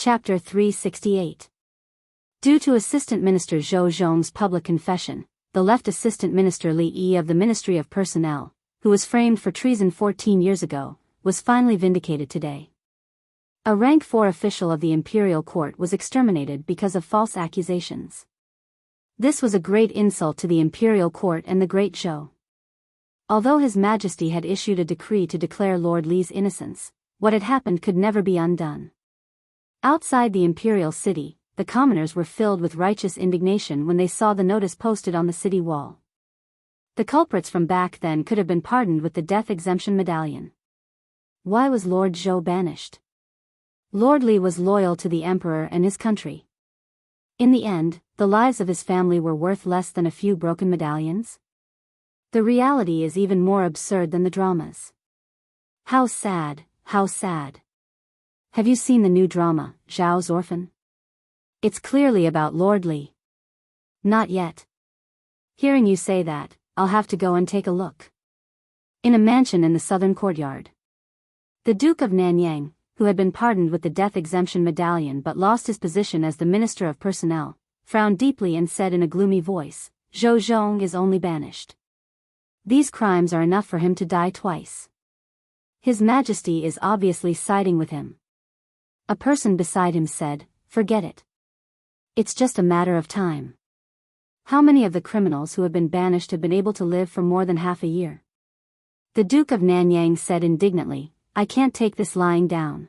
Chapter 368. Due to Assistant Minister Zhou Zhong's public confession, the left Assistant Minister Li Yi of the Ministry of Personnel, who was framed for treason 14 years ago, was finally vindicated today. A rank 4 official of the imperial court was exterminated because of false accusations. This was a great insult to the imperial court and the great Zhou. Although His Majesty had issued a decree to declare Lord Li's innocence, what had happened could never be undone. Outside the imperial city, the commoners were filled with righteous indignation when they saw the notice posted on the city wall. The culprits from back then could have been pardoned with the death exemption medallion. Why was Lord Zhou banished? Lord Li was loyal to the emperor and his country. In the end, the lives of his family were worth less than a few broken medallions? The reality is even more absurd than the dramas. How sad, how sad. Have you seen the new drama, Zhao's Orphan? It's clearly about Lord Li. Not yet. Hearing you say that, I'll have to go and take a look. In a mansion in the southern courtyard. The Duke of Nanyang, who had been pardoned with the death exemption medallion but lost his position as the Minister of Personnel, frowned deeply and said in a gloomy voice, Zhou Zhong is only banished. These crimes are enough for him to die twice. His Majesty is obviously siding with him. A person beside him said, forget it. It's just a matter of time. How many of the criminals who have been banished have been able to live for more than half a year? The Duke of Nanyang said indignantly, I can't take this lying down.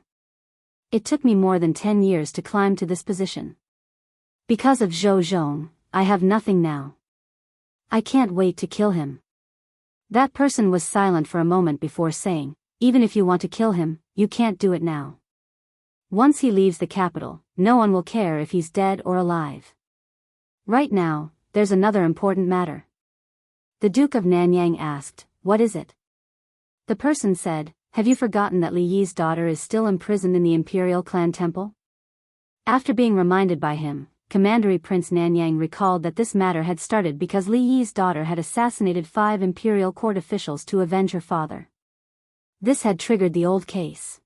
It took me more than 10 years to climb to this position. Because of Zhou Zhong, I have nothing now. I can't wait to kill him. That person was silent for a moment before saying, even if you want to kill him, you can't do it now. Once he leaves the capital, no one will care if he's dead or alive. Right now, there's another important matter. The Duke of Nanyang asked, what is it? The person said, have you forgotten that Li Yi's daughter is still imprisoned in the imperial clan temple? After being reminded by him, Commander Prince Nanyang recalled that this matter had started because Li Yi's daughter had assassinated 5 imperial court officials to avenge her father. This had triggered the old case.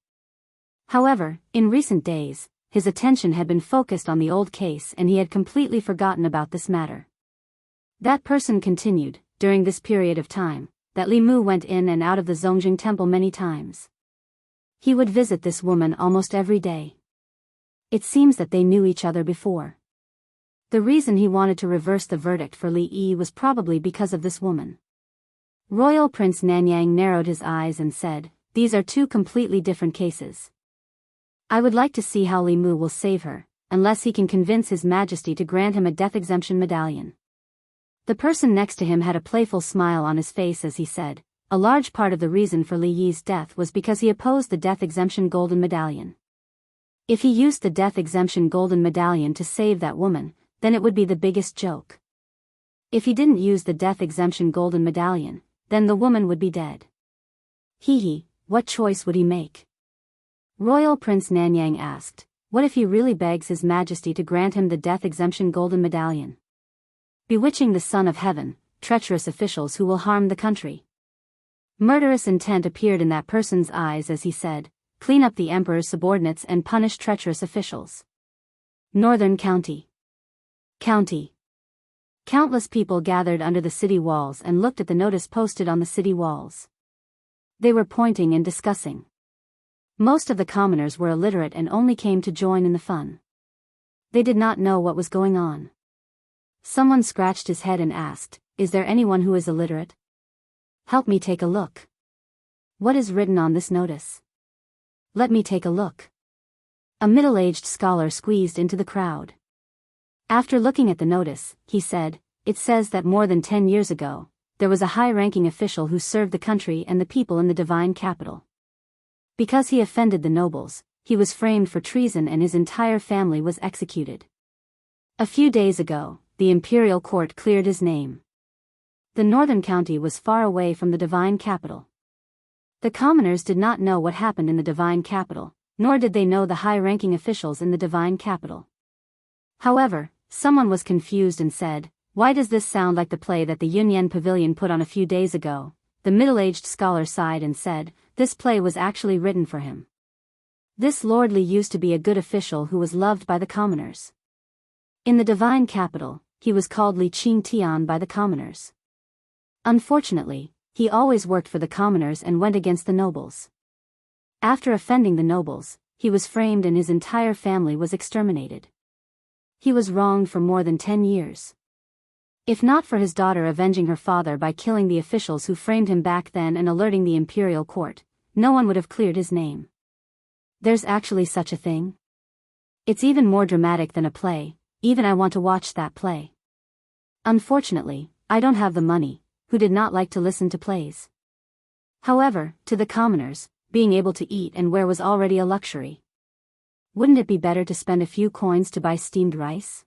However, in recent days, his attention had been focused on the old case and he had completely forgotten about this matter. That person continued, during this period of time, that Li Mu went in and out of the Zongjing temple many times. He would visit this woman almost every day. It seems that they knew each other before. The reason he wanted to reverse the verdict for Li Yi was probably because of this woman. Royal Prince Nanyang narrowed his eyes and said, these are 2 completely different cases. I would like to see how Li Mu will save her, unless he can convince His Majesty to grant him a death exemption medallion. The person next to him had a playful smile on his face as he said, a large part of the reason for Li Yi's death was because he opposed the death exemption golden medallion. If he used the death exemption golden medallion to save that woman, then it would be the biggest joke. If he didn't use the death exemption golden medallion, then the woman would be dead. Hee, what choice would he make? Royal Prince Nanyang asked, what if he really begs His Majesty to grant him the death exemption golden medallion? Bewitching the Son of Heaven, treacherous officials who will harm the country. Murderous intent appeared in that person's eyes as he said, clean up the emperor's subordinates and punish treacherous officials. Northern County. Countless people gathered under the city walls and looked at the notice posted on the city walls. They were pointing and discussing. Most of the commoners were illiterate and only came to join in the fun. They did not know what was going on. Someone scratched his head and asked, is there anyone who is illiterate? Help me take a look. What is written on this notice? Let me take a look. A middle-aged scholar squeezed into the crowd. After looking at the notice, he said, it says that more than 10 years ago, there was a high-ranking official who served the country and the people in the divine capital. Because he offended the nobles, he was framed for treason and his entire family was executed. A few days ago, the imperial court cleared his name. The northern county was far away from the divine capital. The commoners did not know what happened in the divine capital, nor did they know the high-ranking officials in the divine capital. However, someone was confused and said, why does this sound like the play that the Yunyan Pavilion put on a few days ago? The middle-aged scholar sighed and said, this play was actually written for him. This Lord Li used to be a good official who was loved by the commoners. In the divine capital, he was called Li Qing Tian by the commoners. Unfortunately, he always worked for the commoners and went against the nobles. After offending the nobles, he was framed and his entire family was exterminated. He was wronged for more than 10 years. If not for his daughter avenging her father by killing the officials who framed him back then and alerting the imperial court, no one would have cleared his name. There's actually such a thing? It's even more dramatic than a play, even I want to watch that play. Unfortunately, I don't have the money, who did not like to listen to plays. However, to the commoners, being able to eat and wear was already a luxury. Wouldn't it be better to spend a few coins to buy steamed rice?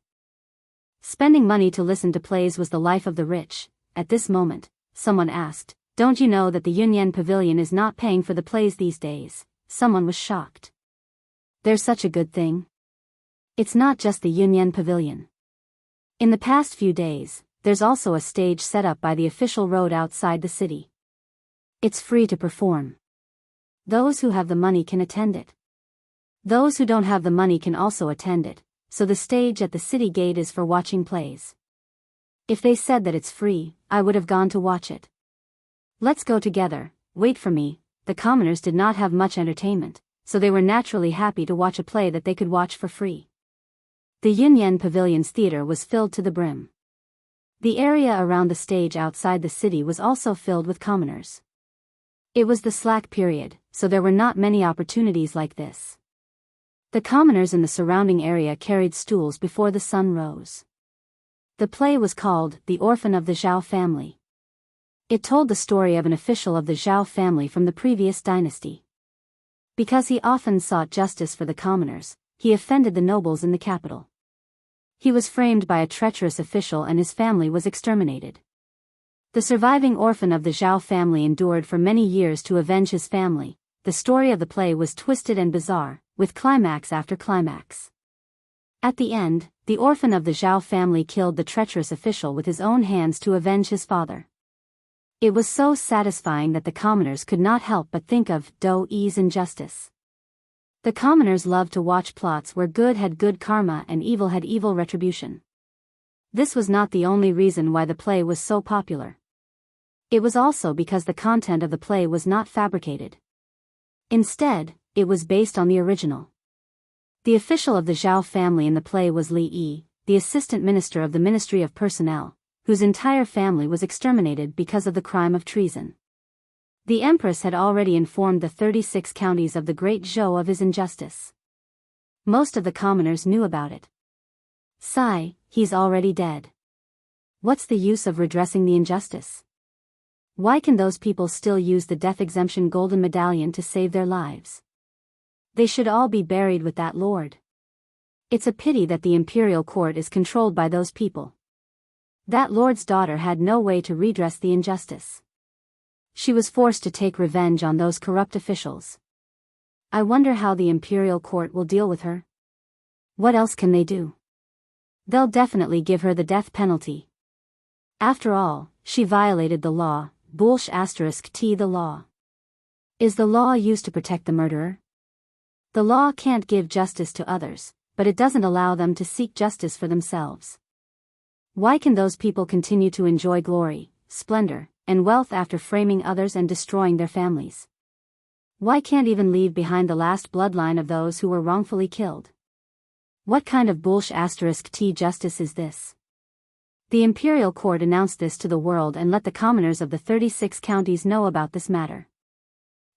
Spending money to listen to plays was the life of the rich. At this moment, someone asked, "Don't you know that the Yunyan Pavilion is not paying for the plays these days?" Someone was shocked. There's such a good thing. It's not just the Yunyan Pavilion. In the past few days, there's also a stage set up by the official road outside the city. It's free to perform. Those who have the money can attend it. Those who don't have the money can also attend it, so the stage at the city gate is for watching plays. If they said that it's free, I would have gone to watch it. Let's go together, wait for me. The commoners did not have much entertainment, so they were naturally happy to watch a play that they could watch for free. The Yunyan Pavilion's theater was filled to the brim. The area around the stage outside the city was also filled with commoners. It was the slack period, so there were not many opportunities like this. The commoners in the surrounding area carried stools before the sun rose. The play was called The Orphan of the Zhao Family. It told the story of an official of the Zhao family from the previous dynasty. Because he often sought justice for the commoners, he offended the nobles in the capital. He was framed by a treacherous official and his family was exterminated. The surviving orphan of the Zhao family endured for many years to avenge his family. The story of the play was twisted and bizarre, with climax after climax. At the end, the orphan of the Zhao family killed the treacherous official with his own hands to avenge his father. It was so satisfying that the commoners could not help but think of Douyi's injustice. The commoners loved to watch plots where good had good karma and evil had evil retribution. This was not the only reason why the play was so popular. It was also because the content of the play was not fabricated. Instead, it was based on the original. The official of the Zhao family in the play was Li Yi, the assistant minister of the Ministry of Personnel, whose entire family was exterminated because of the crime of treason. The empress had already informed the 36 counties of the Great Zhou of his injustice. Most of the commoners knew about it. Sigh, he's already dead. What's the use of redressing the injustice? Why can those people still use the death exemption golden medallion to save their lives? They should all be buried with that lord. It's a pity that the imperial court is controlled by those people. That lord's daughter had no way to redress the injustice. She was forced to take revenge on those corrupt officials. I wonder how the imperial court will deal with her. What else can they do? They'll definitely give her the death penalty. After all, she violated the law. *T the law. Is the law used to protect the murderer? The law can't give justice to others, but it doesn't allow them to seek justice for themselves. Why can those people continue to enjoy glory, splendor, and wealth after framing others and destroying their families? Why can't even leave behind the last bloodline of those who were wrongfully killed? What kind of *T justice is this? The imperial court announced this to the world and let the commoners of the 36 counties know about this matter.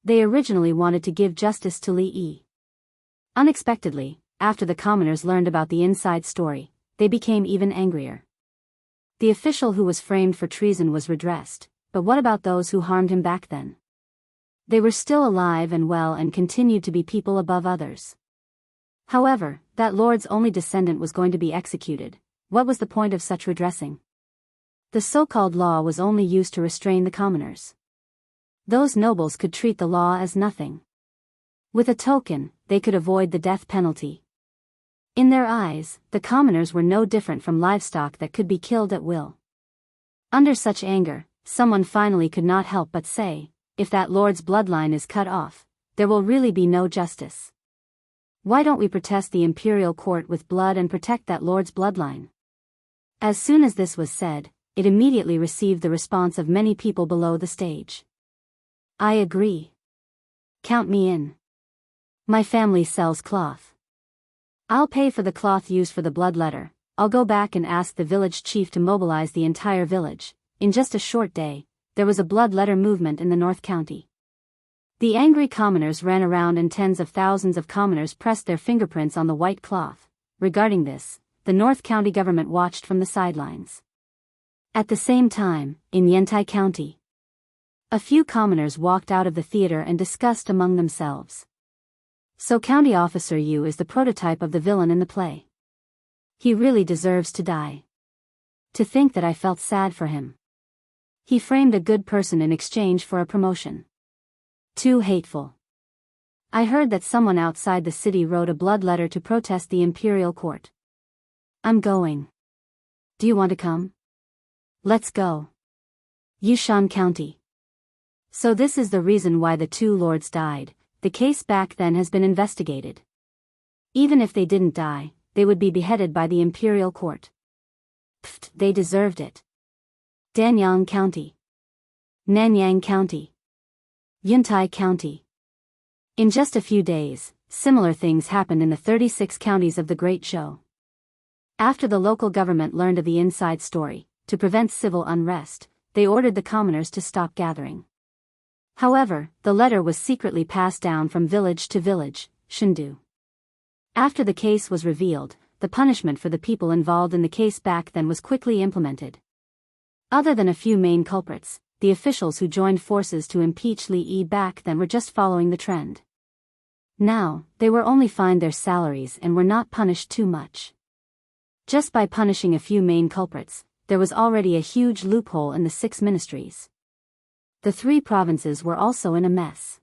They originally wanted to give justice to Li Yi. Unexpectedly, after the commoners learned about the inside story, they became even angrier. The official who was framed for treason was redressed, but what about those who harmed him back then? They were still alive and well and continued to be people above others. However, that lord's only descendant was going to be executed. What was the point of such redressing? The so-called law was only used to restrain the commoners. Those nobles could treat the law as nothing. With a token, they could avoid the death penalty. In their eyes, the commoners were no different from livestock that could be killed at will. Under such anger, someone finally could not help but say, if that lord's bloodline is cut off, there will really be no justice. Why don't we protest the imperial court with blood and protect that lord's bloodline? As soon as this was said, it immediately received the response of many people below the stage. I agree. Count me in. My family sells cloth. I'll pay for the cloth used for the blood letter. I'll go back and ask the village chief to mobilize the entire village. In just a short day, there was a blood letter movement in the North County. The angry commoners ran around and tens of thousands of commoners pressed their fingerprints on the white cloth. Regarding this, the North County government watched from the sidelines. At the same time, in Yantai County, a few commoners walked out of the theater and discussed among themselves. So County Officer Yu is the prototype of the villain in the play. He really deserves to die. To think that I felt sad for him. He framed a good person in exchange for a promotion. Too hateful. I heard that someone outside the city wrote a blood letter to protest the imperial court. I'm going. Do you want to come? Let's go. Yushan County. So this is the reason why the two lords died. The case back then has been investigated. Even if they didn't die, they would be beheaded by the imperial court. Pfft, they deserved it. Danyang County. Nanyang County. Yuntai County. In just a few days, similar things happened in the 36 counties of the Great Zhou. After the local government learned of the inside story, to prevent civil unrest, they ordered the commoners to stop gathering. However, the letter was secretly passed down from village to village, Shindu. After the case was revealed, the punishment for the people involved in the case back then was quickly implemented. Other than a few main culprits, the officials who joined forces to impeach Li Yi back then were just following the trend. Now, they were only fined their salaries and were not punished too much. Just by punishing a few main culprits, there was already a huge loophole in the 6 ministries. The 3 provinces were also in a mess.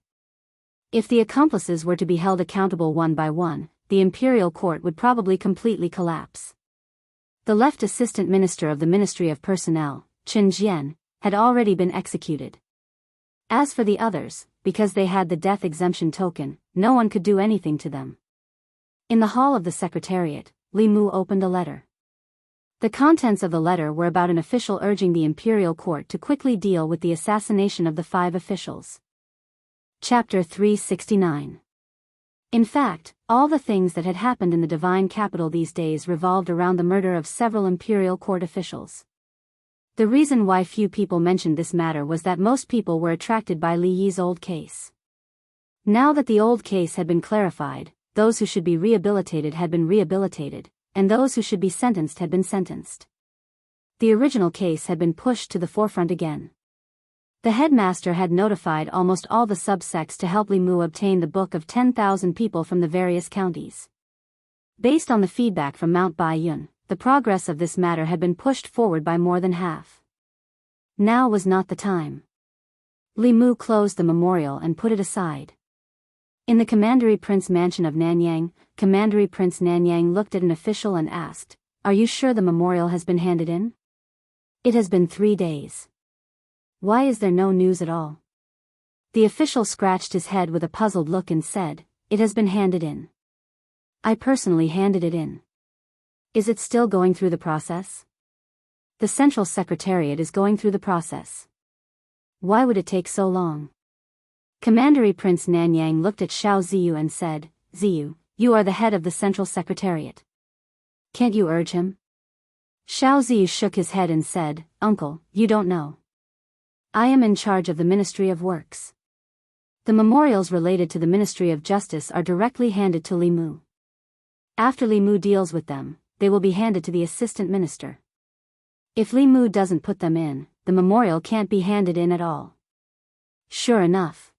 If the accomplices were to be held accountable one by one, the imperial court would probably completely collapse. The left assistant minister of the Ministry of Personnel, Chen Jian, had already been executed. As for the others, because they had the death exemption token, no one could do anything to them. In the hall of the secretariat, Li Mu opened a letter. The contents of the letter were about an official urging the imperial court to quickly deal with the assassination of the 5 officials. Chapter 369. In fact, all the things that had happened in the divine capital these days revolved around the murder of several imperial court officials. The reason why few people mentioned this matter was that most people were attracted by Li Yi's old case. Now that the old case had been clarified, those who should be rehabilitated had been rehabilitated, and those who should be sentenced had been sentenced. The original case had been pushed to the forefront again. The headmaster had notified almost all the subsects to help Li Mu obtain the book of 10,000 people from the various counties. Based on the feedback from Mount Baiyun, the progress of this matter had been pushed forward by more than half. Now was not the time. Li Mu closed the memorial and put it aside. In the Commandery Prince mansion of Nanyang, Commandery Prince Nanyang looked at an official and asked, "Are you sure the memorial has been handed in? It has been 3 days. Why is there no news at all?" The official scratched his head with a puzzled look and said, "It has been handed in. I personally handed it in." "Is it still going through the process?" "The Central Secretariat is going through the process." "Why would it take so long?" Commandery Prince Nanyang looked at Xiao Ziyu and said, "Ziyu, you are the head of the Central Secretariat. Can't you urge him?" Xiao Ziyu shook his head and said, "Uncle, you don't know. I am in charge of the Ministry of Works. The memorials related to the Ministry of Justice are directly handed to Li Mu. After Li Mu deals with them, they will be handed to the assistant minister. If Li Mu doesn't put them in, the memorial can't be handed in at all." "Sure enough,"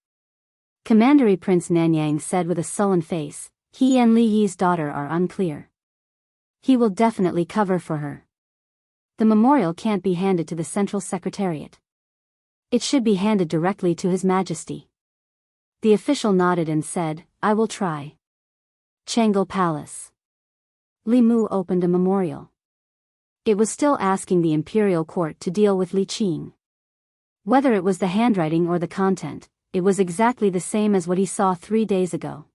Commandery Prince Nanyang said with a sullen face, "He and Li Yi's daughter are unclear. He will definitely cover for her. The memorial can't be handed to the Central Secretariat. It should be handed directly to His Majesty." The official nodded and said, "I will try." Changle Palace. Li Mu opened a memorial. It was still asking the imperial court to deal with Li Qing. Whether it was the handwriting or the content, it was exactly the same as what he saw 3 days ago.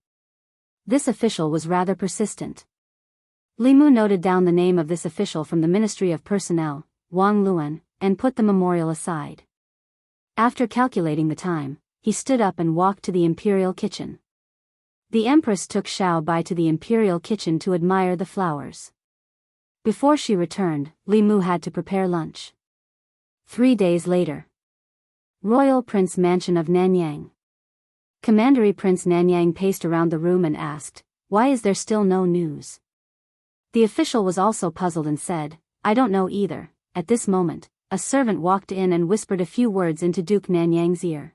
This official was rather persistent. Li Mu noted down the name of this official from the Ministry of Personnel, Wang Luan, and put the memorial aside. After calculating the time, he stood up and walked to the imperial kitchen. The empress took Xiao Bai to the imperial kitchen to admire the flowers. Before she returned, Li Mu had to prepare lunch. 3 days later. Royal Prince Mansion of Nanyang. Commandery Prince Nanyang paced around the room and asked, "Why is there still no news?" The official was also puzzled and said, "I don't know either." At this moment, a servant walked in and whispered a few words into Duke Nanyang's ear.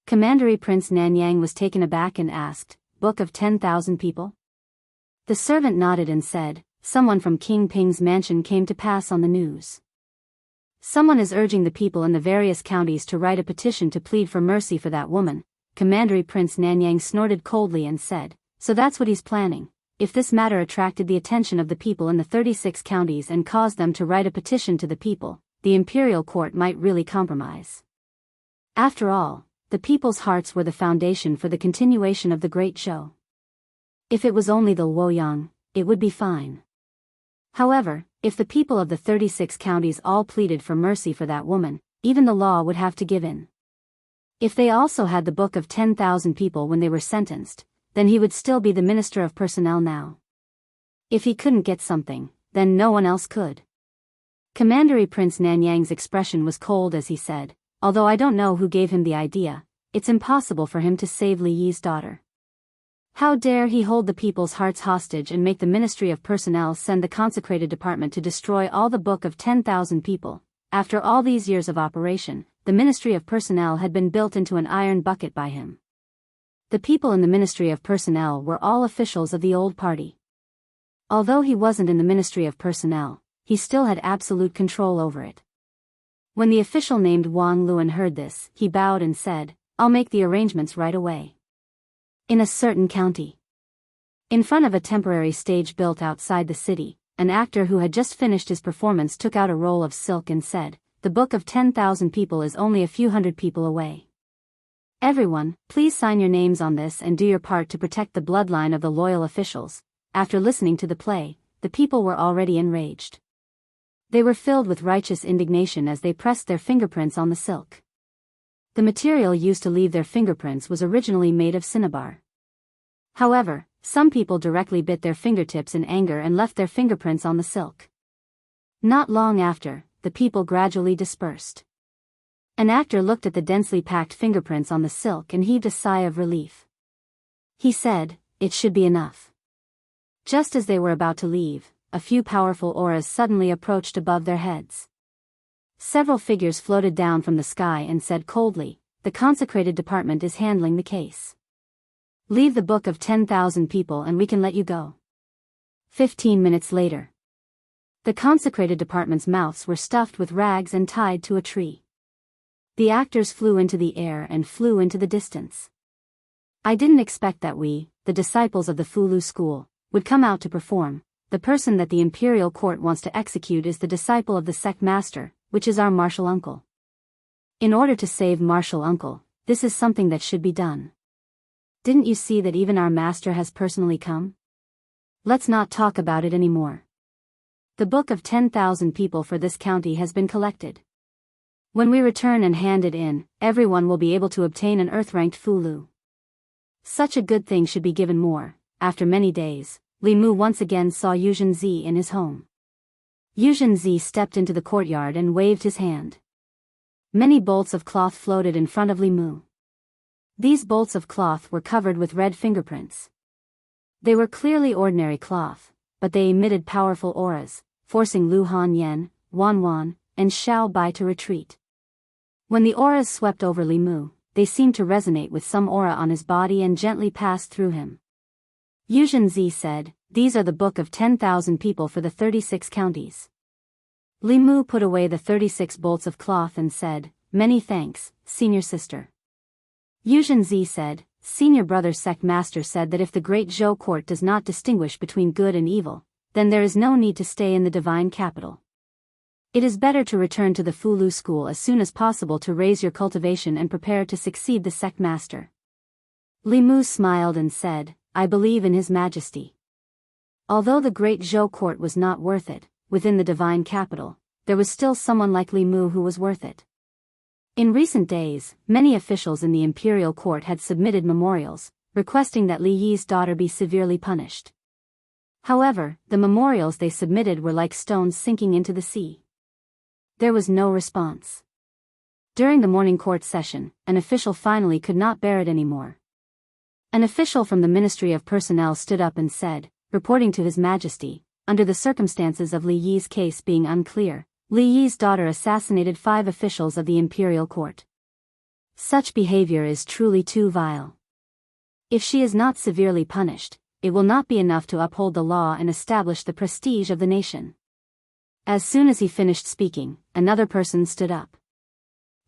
Commandery Prince Nanyang was taken aback and asked, "Book of 10,000 people?" The servant nodded and said, "Someone from King Ping's mansion came to pass on the news. Someone is urging the people in the various counties to write a petition to plead for mercy for that woman." Commandery Prince Nanyang snorted coldly and said, "So that's what he's planning." If this matter attracted the attention of the people in the 36 counties and caused them to write a petition to the people, the imperial court might really compromise. After all, the people's hearts were the foundation for the continuation of the Great Show. If it was only the Luoyang, it would be fine. However, if the people of the 36 counties all pleaded for mercy for that woman, even the law would have to give in. If they also had the Book of 10,000 people when they were sentenced, then he would still be the Minister of Personnel now. If he couldn't get something, then no one else could. Commandery Prince Nanyang's expression was cold as he said, "Although I don't know who gave him the idea, it's impossible for him to save Li Yi's daughter. How dare he hold the people's hearts hostage and make the Ministry of Personnel send the consecrated department to destroy all the Book of 10,000 people." After all these years of operation, the Ministry of Personnel had been built into an iron bucket by him. The people in the Ministry of Personnel were all officials of the old party. Although he wasn't in the Ministry of Personnel, he still had absolute control over it. When the official named Wang Luan heard this, he bowed and said, "I'll make the arrangements right away." In a certain county, in front of a temporary stage built outside the city, an actor who had just finished his performance took out a roll of silk and said, "The Book of 10,000 people is only a few hundred people away. Everyone, please sign your names on this and do your part to protect the bloodline of the loyal officials." After listening to the play, the people were already enraged. They were filled with righteous indignation as they pressed their fingerprints on the silk. The material used to leave their fingerprints was originally made of cinnabar. However, some people directly bit their fingertips in anger and left their fingerprints on the silk. Not long after, the people gradually dispersed. An actor looked at the densely packed fingerprints on the silk and heaved a sigh of relief. He said, "It should be enough." Just as they were about to leave, a few powerful auras suddenly approached above their heads. Several figures floated down from the sky and said coldly, "The consecrated department is handling the case. Leave the Book of 10,000 people and we can let you go." 15 minutes later. The consecrated department's mouths were stuffed with rags and tied to a tree. The actors flew into the air and flew into the distance. "I didn't expect that we, the disciples of the Fulu school, would come out to perform. The person that the imperial court wants to execute is the disciple of the sect master, which is our martial uncle. In order to save martial uncle, this is something that should be done. Didn't you see that even our master has personally come? Let's not talk about it anymore. The Book of 10,000 people for this county has been collected. When we return and hand it in, everyone will be able to obtain an earth-ranked Fulu. Such a good thing should be given more." After many days, Li Mu once again saw Xianxia in his home. Xianxia stepped into the courtyard and waved his hand. Many bolts of cloth floated in front of Li Mu. These bolts of cloth were covered with red fingerprints. They were clearly ordinary cloth, but they emitted powerful auras, forcing Lu Hanyan, Wan Wan, and Xiao Bai to retreat. When the auras swept over Li Mu, they seemed to resonate with some aura on his body and gently passed through him. Xianxia said, "These are the Book of 10,000 people for the 36 counties." Li Mu put away the 36 bolts of cloth and said, "Many thanks, senior sister." Xianxia said, "Senior brother sect master said that if the great Zhou court does not distinguish between good and evil, then there is no need to stay in the divine capital. It is better to return to the Fulu school as soon as possible to raise your cultivation and prepare to succeed the sect master." Li Mu smiled and said, I believe in His Majesty. Although the great Zhou court was not worth it, within the divine capital, there was still someone like Li Mu who was worth it. In recent days, many officials in the imperial court had submitted memorials, requesting that Li Yi's daughter be severely punished. However, the memorials they submitted were like stones sinking into the sea. There was no response. During the morning court session, an official finally could not bear it anymore. An official from the Ministry of Personnel stood up and said, reporting to His Majesty, under the circumstances of Li Yi's case being unclear, Li Yi's daughter assassinated 5 officials of the imperial court. Such behavior is truly too vile. If she is not severely punished, it will not be enough to uphold the law and establish the prestige of the nation. As soon as he finished speaking, another person stood up.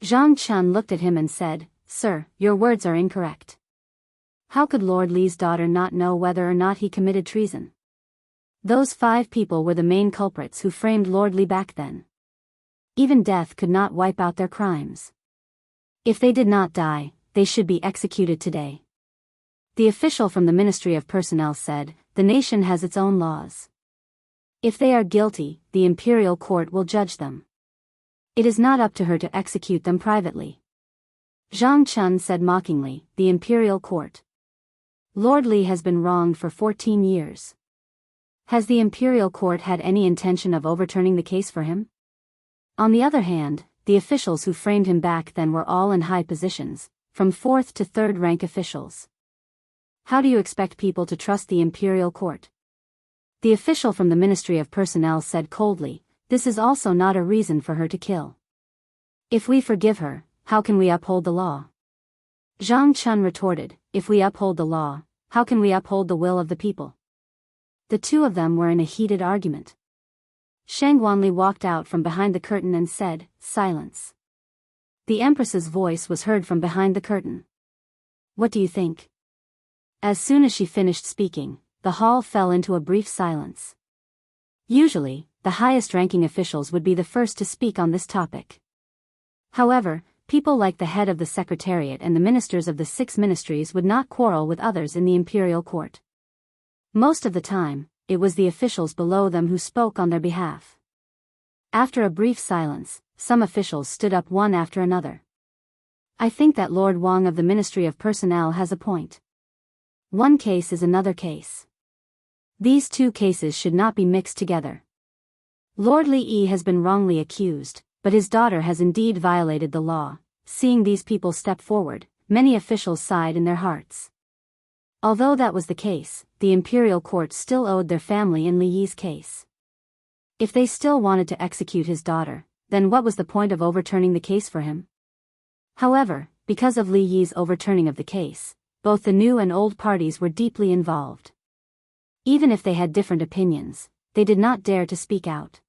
Zhang Chun looked at him and said, Sir, your words are incorrect. How could Lord Li's daughter not know whether or not he committed treason? Those 5 people were the main culprits who framed Lord Li back then. Even death could not wipe out their crimes. If they did not die, they should be executed today. The official from the Ministry of Personnel said, the nation has its own laws. If they are guilty, the imperial court will judge them. It is not up to her to execute them privately. Zhang Chun said mockingly, the imperial court. Lord Li has been wronged for 14 years. Has the imperial court had any intention of overturning the case for him? On the other hand, the officials who framed him back then were all in high positions, from 4th to 3rd rank officials. How do you expect people to trust the imperial court? The official from the Ministry of Personnel said coldly, this is also not a reason for her to kill. If we forgive her, how can we uphold the law? Zhang Chun retorted, if we uphold the law, how can we uphold the will of the people? The two of them were in a heated argument. Shang Wanli walked out from behind the curtain and said, silence. The Empress's voice was heard from behind the curtain. What do you think? As soon as she finished speaking, the hall fell into a brief silence. Usually, the highest-ranking officials would be the first to speak on this topic. However, people like the head of the Secretariat and the ministers of the 6 ministries would not quarrel with others in the imperial court. Most of the time, it was the officials below them who spoke on their behalf. After a brief silence, some officials stood up one after another. I think that Lord Wang of the Ministry of Personnel has a point. One case is another case. These 2 cases should not be mixed together. Lord Li Yi has been wrongly accused, but his daughter has indeed violated the law. Seeing these people step forward, many officials sighed in their hearts. Although that was the case, the imperial court still owed their family in Li Yi's case. If they still wanted to execute his daughter, then what was the point of overturning the case for him? However, because of Li Yi's overturning of the case, both the new and old parties were deeply involved. Even if they had different opinions, they did not dare to speak out.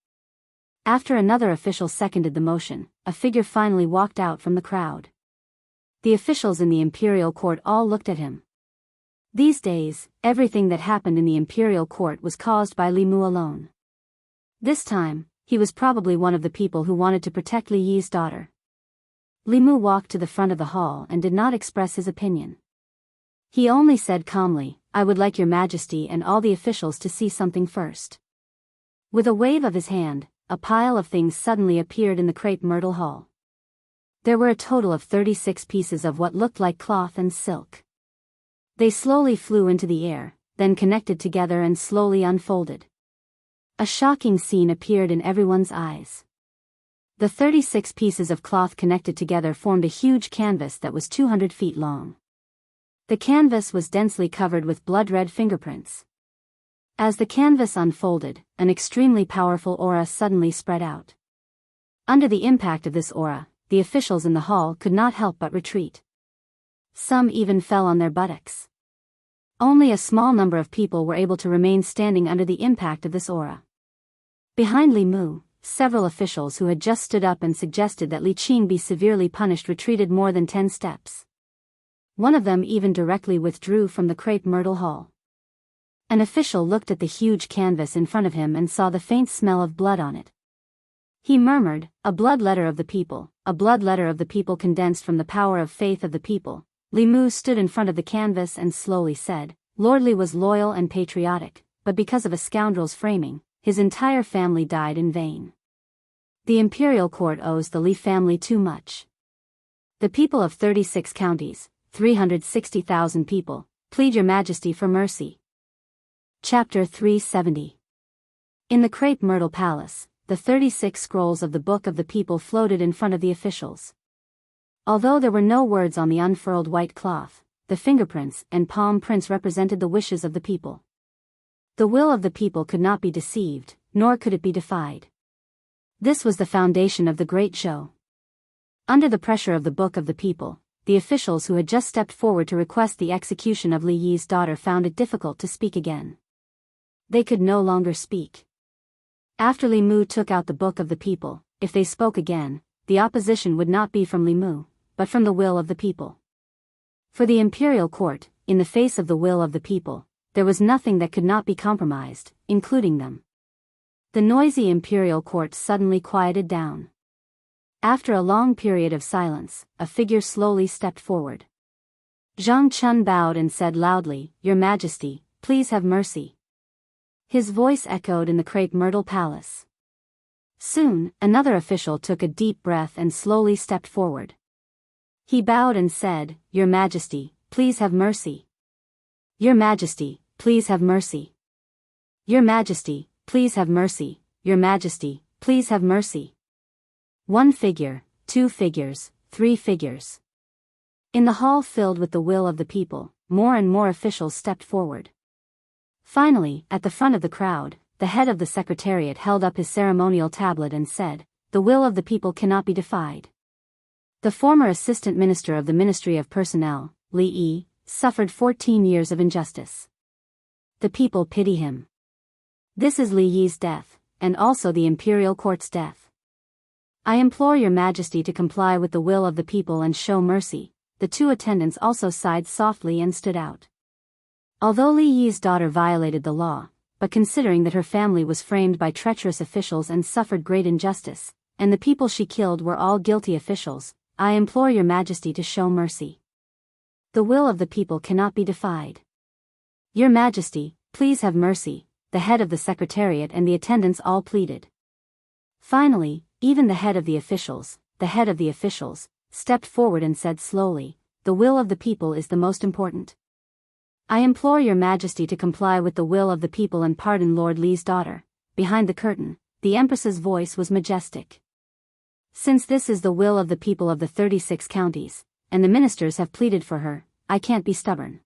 After another official seconded the motion, a figure finally walked out from the crowd. The officials in the imperial court all looked at him. These days, everything that happened in the imperial court was caused by Li Mu alone. This time, he was probably one of the people who wanted to protect Li Yi's daughter. Li Mu walked to the front of the hall and did not express his opinion. He only said calmly, I would like your Majesty and all the officials to see something first. With a wave of his hand, a pile of things suddenly appeared in the crepe myrtle hall. There were a total of 36 pieces of what looked like cloth and silk. They slowly flew into the air, then connected together and slowly unfolded. A shocking scene appeared in everyone's eyes. The 36 pieces of cloth connected together formed a huge canvas that was 200 feet long. The canvas was densely covered with blood-red fingerprints. As the canvas unfolded, an extremely powerful aura suddenly spread out. Under the impact of this aura, the officials in the hall could not help but retreat. Some even fell on their buttocks. Only a small number of people were able to remain standing under the impact of this aura. Behind Li Mu, several officials who had just stood up and suggested that Li Qing be severely punished retreated more than 10 steps. One of them even directly withdrew from the crepe myrtle hall. An official looked at the huge canvas in front of him and saw the faint smell of blood on it. He murmured, a blood letter of the people, a blood letter of the people condensed from the power of faith of the people. Li Mu stood in front of the canvas and slowly said, Lord Li was loyal and patriotic, but because of a scoundrel's framing, his entire family died in vain. The imperial court owes the Li family too much. The people of 36 counties, 360,000 people, plead your majesty for mercy. Chapter 370. In the crepe myrtle palace, the 36 scrolls of the Book of the People floated in front of the officials. Although there were no words on the unfurled white cloth, the fingerprints and palm prints represented the wishes of the people. The will of the people could not be deceived, nor could it be defied. This was the foundation of the great show. Under the pressure of the Book of the People, the officials who had just stepped forward to request the execution of Li Yi's daughter found it difficult to speak again. They could no longer speak. After Li Mu took out the Book of the People, if they spoke again, the opposition would not be from Li Mu, but from the will of the people. For the imperial court, in the face of the will of the people, there was nothing that could not be compromised, including them. The noisy imperial court suddenly quieted down. After a long period of silence, a figure slowly stepped forward. Zhang Chun bowed and said loudly, "Your Majesty, please have mercy." His voice echoed in the crepe myrtle palace. Soon, another official took a deep breath and slowly stepped forward. He bowed and said, "Your Majesty, please have mercy. Your Majesty, please have mercy. Your Majesty, please have mercy. Your Majesty, please have mercy." One figure, two figures, three figures. In the hall filled with the will of the people, more and more officials stepped forward. Finally, at the front of the crowd, the head of the secretariat held up his ceremonial tablet and said, "The will of the people cannot be defied." The former assistant minister of the Ministry of Personnel, Li Yi, suffered 14 years of injustice. The people pity him. This is Li Yi's death, and also the imperial court's death. I implore your Majesty to comply with the will of the people and show mercy. The two attendants also sighed softly and stood out. Although Li Yi's daughter violated the law, but considering that her family was framed by treacherous officials and suffered great injustice, and the people she killed were all guilty officials, I implore your Majesty to show mercy. The will of the people cannot be defied. Your Majesty, please have mercy, the head of the secretariat and the attendants all pleaded. Finally, even the head of the officials, stepped forward and said slowly, "The will of the people is the most important. I implore your Majesty to comply with the will of the people and pardon Lord Li's daughter." Behind the curtain, the Empress's voice was majestic. "Since this is the will of the people of the 36 counties, and the ministers have pleaded for her, I can't be stubborn.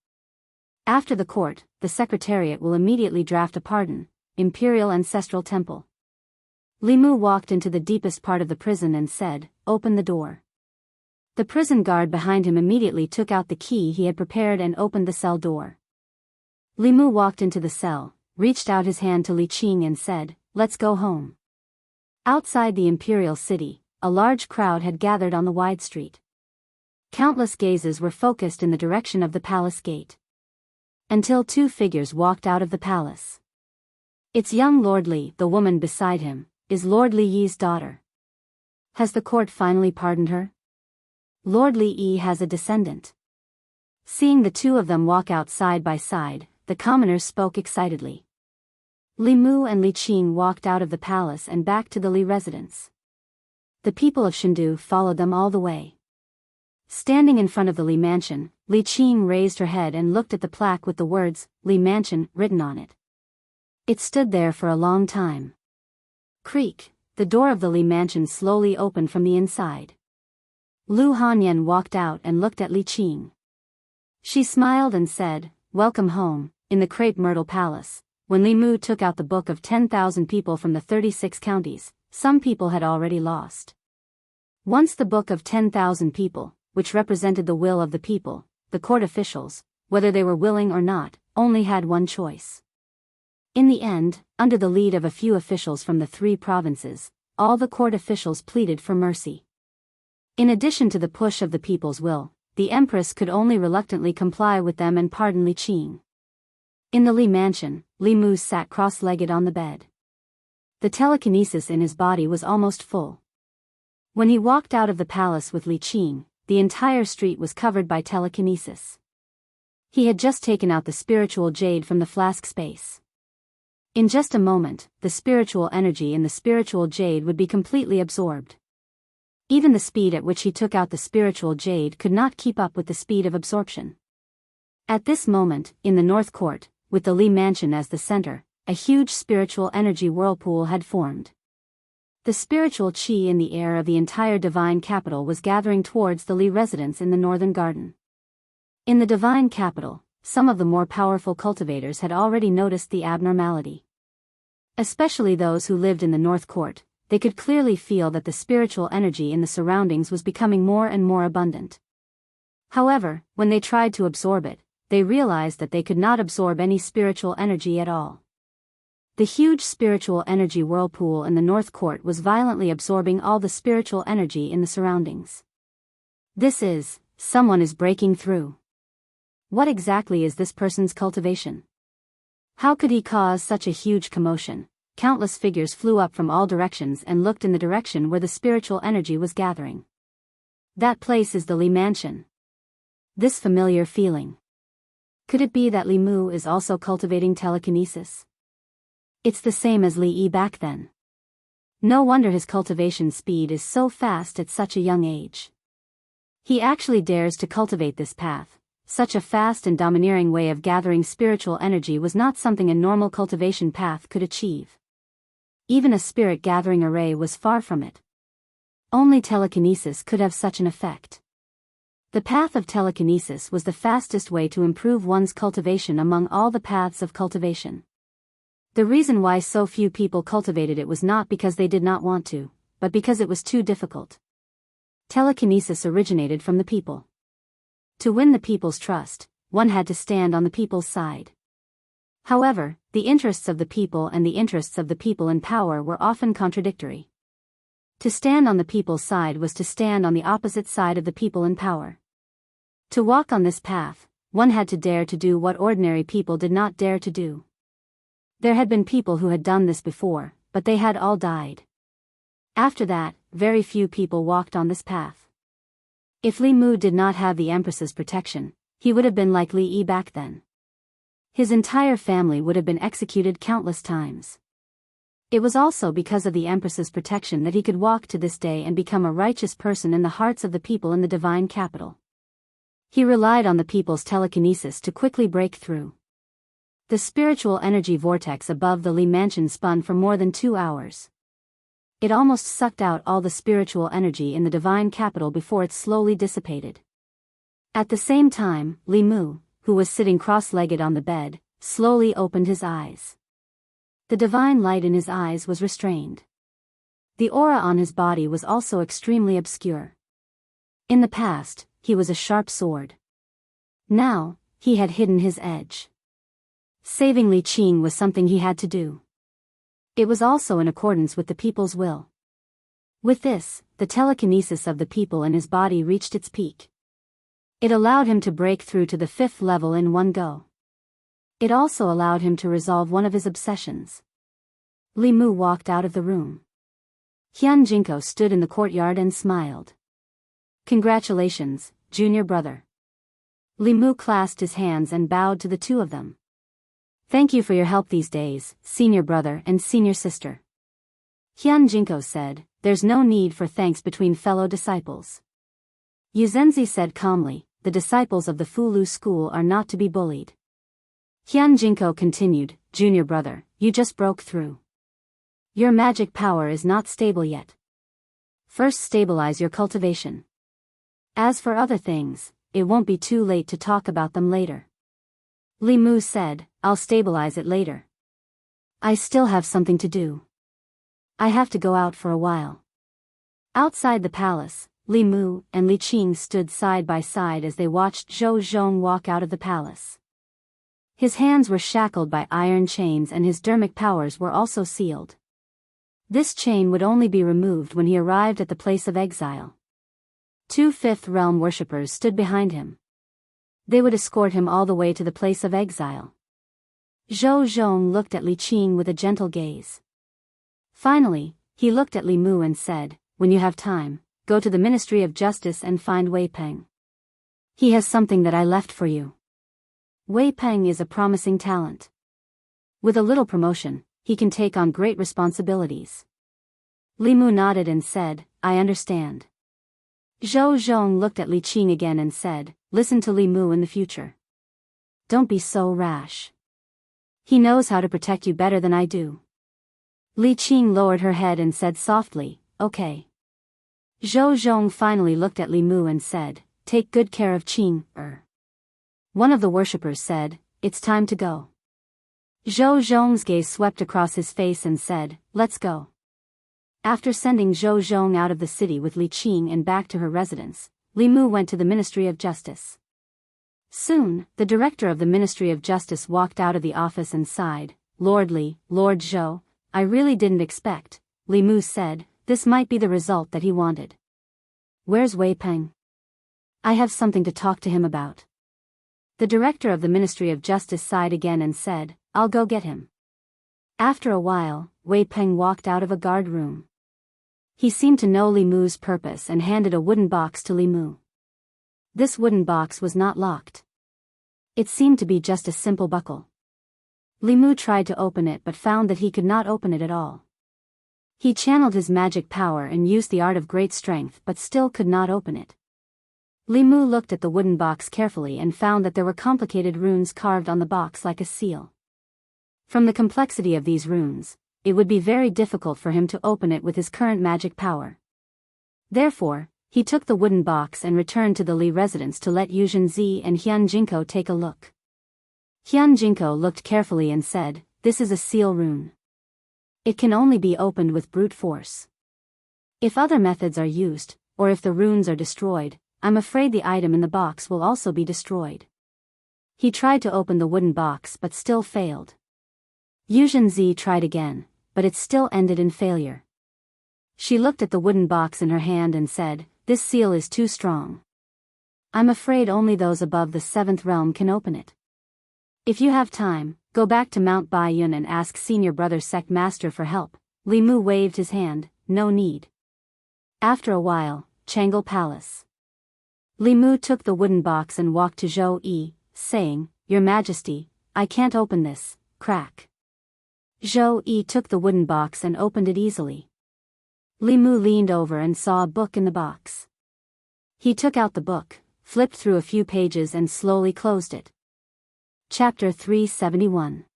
After the court, the Secretariat will immediately draft a pardon. Imperial Ancestral Temple." Li Mu walked into the deepest part of the prison and said, "Open the door." The prison guard behind him immediately took out the key he had prepared and opened the cell door. Li Mu walked into the cell, reached out his hand to Li Qing and said, "Let's go home." Outside the imperial city, a large crowd had gathered on the wide street. Countless gazes were focused in the direction of the palace gate. Until two figures walked out of the palace. "It's young Lord Li," the woman beside him, "is Lord Li Yi's daughter. Has the court finally pardoned her? Lord Li Yi has a descendant." Seeing the two of them walk out side by side, the commoners spoke excitedly. Li Mu and Li Qing walked out of the palace and back to the Li residence. The people of Shendu followed them all the way. Standing in front of the Li mansion, Li Qing raised her head and looked at the plaque with the words, "Li Mansion," written on it. It stood there for a long time. Creak, the door of the Li mansion slowly opened from the inside. Lu Hanyan walked out and looked at Li Qing. She smiled and said, "Welcome home." In the crepe myrtle palace, when Li Mu took out the book of 10,000 people from the 36 counties, some people had already lost. Once the book of 10,000 people, which represented the will of the people, the court officials, whether they were willing or not, only had one choice. In the end, under the lead of a few officials from the 3 provinces, all the court officials pleaded for mercy. In addition to the push of the people's will, the Empress could only reluctantly comply with them and pardon Li Qing. In the Li mansion, Li Mu sat cross-legged on the bed. The telekinesis in his body was almost full. When he walked out of the palace with Li Qing, the entire street was covered by telekinesis. He had just taken out the spiritual jade from the flask space. In just a moment, the spiritual energy in the spiritual jade would be completely absorbed. Even the speed at which he took out the spiritual jade could not keep up with the speed of absorption. At this moment, in the North Court, with the Li Mansion as the center, a huge spiritual energy whirlpool had formed. The spiritual qi in the air of the entire divine capital was gathering towards the Li residence in the northern garden. In the divine capital, some of the more powerful cultivators had already noticed the abnormality. Especially those who lived in the North Court, they could clearly feel that the spiritual energy in the surroundings was becoming more and more abundant. However, when they tried to absorb it, they realized that they could not absorb any spiritual energy at all. The huge spiritual energy whirlpool in the North Court was violently absorbing all the spiritual energy in the surroundings. Someone is breaking through. What exactly is this person's cultivation? How could he cause such a huge commotion? Countless figures flew up from all directions and looked in the direction where the spiritual energy was gathering. That place is the Li Mansion. This familiar feeling. Could it be that Li Mu is also cultivating telekinesis? It's the same as Li Yi back then. No wonder his cultivation speed is so fast at such a young age. He actually dares to cultivate this path. Such a fast and domineering way of gathering spiritual energy was not something a normal cultivation path could achieve. Even a spirit gathering array was far from it. Only telekinesis could have such an effect. The path of telekinesis was the fastest way to improve one's cultivation among all the paths of cultivation. The reason why so few people cultivated it was not because they did not want to, but because it was too difficult. Telekinesis originated from the people. To win the people's trust, one had to stand on the people's side. However, the interests of the people and the interests of the people in power were often contradictory. To stand on the people's side was to stand on the opposite side of the people in power. To walk on this path, one had to dare to do what ordinary people did not dare to do. There had been people who had done this before, but they had all died. After that, very few people walked on this path. If Li Mu did not have the Empress's protection, he would have been like Li Yi back then. His entire family would have been executed countless times. It was also because of the Empress's protection that he could walk to this day and become a righteous person in the hearts of the people in the divine capital. He relied on the people's telekinesis to quickly break through. The spiritual energy vortex above the Li Mansion spun for more than 2 hours. It almost sucked out all the spiritual energy in the divine capital before it slowly dissipated. At the same time, Li Mu, who was sitting cross-legged on the bed, slowly opened his eyes. The divine light in his eyes was restrained. The aura on his body was also extremely obscure. In the past, he was a sharp sword. Now, he had hidden his edge. Saving Li Qing was something he had to do. It was also in accordance with the people's will. With this, the telekinesis of the people in his body reached its peak. It allowed him to break through to the 5th level in one go. It also allowed him to resolve one of his obsessions. Li Mu walked out of the room. Xianxia stood in the courtyard and smiled. Congratulations, junior brother. Li Mu clasped his hands and bowed to the two of them. Thank you for your help these days, senior brother and senior sister. Xianxia said, there's no need for thanks between fellow disciples. Yuzenzi said calmly, the disciples of the Fulu school are not to be bullied. Xianxia continued, junior brother, you just broke through. Your magic power is not stable yet. First stabilize your cultivation. As for other things, it won't be too late to talk about them later. Li Mu said, I'll stabilize it later. I still have something to do. I have to go out for a while. Outside the palace, Li Mu and Li Qing stood side by side as they watched Zhou Zhong walk out of the palace. His hands were shackled by iron chains and his dermic powers were also sealed. This chain would only be removed when he arrived at the place of exile. 2 Fifth Realm worshippers stood behind him. They would escort him all the way to the place of exile. Zhou Zhong looked at Li Qing with a gentle gaze. Finally, he looked at Li Mu and said, when you have time, go to the Ministry of Justice and find Wei Peng. He has something that I left for you. Wei Peng is a promising talent. With a little promotion, he can take on great responsibilities. Li Mu nodded and said, I understand. Zhou Zhong looked at Li Qing again and said, listen to Li Mu in the future. Don't be so rash. He knows how to protect you better than I do. Li Qing lowered her head and said softly, okay. Zhou Zhong finally looked at Li Mu and said, take good care of Qing. One of the worshippers said, it's time to go. Zhou Zhong's gaze swept across his face and said, let's go. After sending Zhou Zhong out of the city with Li Qing and back to her residence, Li Mu went to the Ministry of Justice. Soon, the director of the Ministry of Justice walked out of the office and sighed, Lord Li, Lord Zhou, I really didn't expect, Li Mu said, this might be the result that he wanted. Where's Wei Peng? I have something to talk to him about. The director of the Ministry of Justice sighed again and said, I'll go get him. After a while, Wei Peng walked out of a guard room. He seemed to know Li Mu's purpose and handed a wooden box to Li Mu. This wooden box was not locked. It seemed to be just a simple buckle. Li Mu tried to open it but found that he could not open it at all. He channeled his magic power and used the art of great strength but still could not open it. Li Mu looked at the wooden box carefully and found that there were complicated runes carved on the box like a seal. From the complexity of these runes, it would be very difficult for him to open it with his current magic power. Therefore, he took the wooden box and returned to the Li residence to let Xianxia and Xianxia take a look. Xianxia looked carefully and said, this is a seal rune. It can only be opened with brute force. If other methods are used, or if the runes are destroyed, I'm afraid the item in the box will also be destroyed. He tried to open the wooden box but still failed. Xianxia tried again, but it still ended in failure. She looked at the wooden box in her hand and said, this seal is too strong. I'm afraid only those above the 7th realm can open it. If you have time, go back to Mount Baiyun and ask senior brother Sect Master for help. Li Mu waved his hand, no need. After a while, Jianghu Palace. Li Mu took the wooden box and walked to Zhou Yi, saying, Your Majesty, I can't open this, crack. Zhou Yi took the wooden box and opened it easily. Li Mu leaned over and saw a book in the box. He took out the book, flipped through a few pages and slowly closed it. Chapter 371.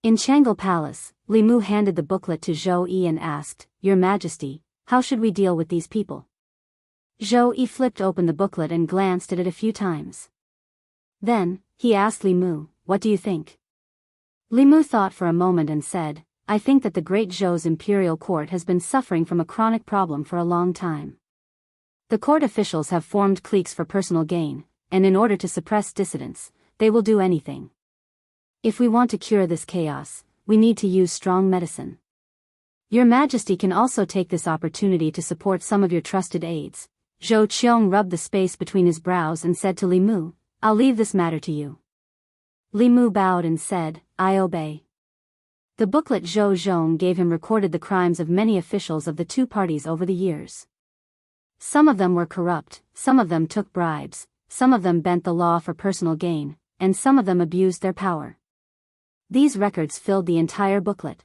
In Jianghu Palace, Li Mu handed the booklet to Zhou Yi and asked, Your Majesty, how should we deal with these people? Zhou Yi flipped open the booklet and glanced at it a few times. Then, he asked Li Mu, what do you think? Li Mu thought for a moment and said, I think that the great Zhou's imperial court has been suffering from a chronic problem for a long time. The court officials have formed cliques for personal gain, and in order to suppress dissidents, they will do anything. If we want to cure this chaos, we need to use strong medicine. Your Majesty can also take this opportunity to support some of your trusted aides. Zhou Qiong rubbed the space between his brows and said to Li Mu, I'll leave this matter to you. Li Mu bowed and said, I obey. The booklet Zhou Zhong gave him recorded the crimes of many officials of the two parties over the years. Some of them were corrupt, some of them took bribes, some of them bent the law for personal gain, and some of them abused their power. These records filled the entire booklet.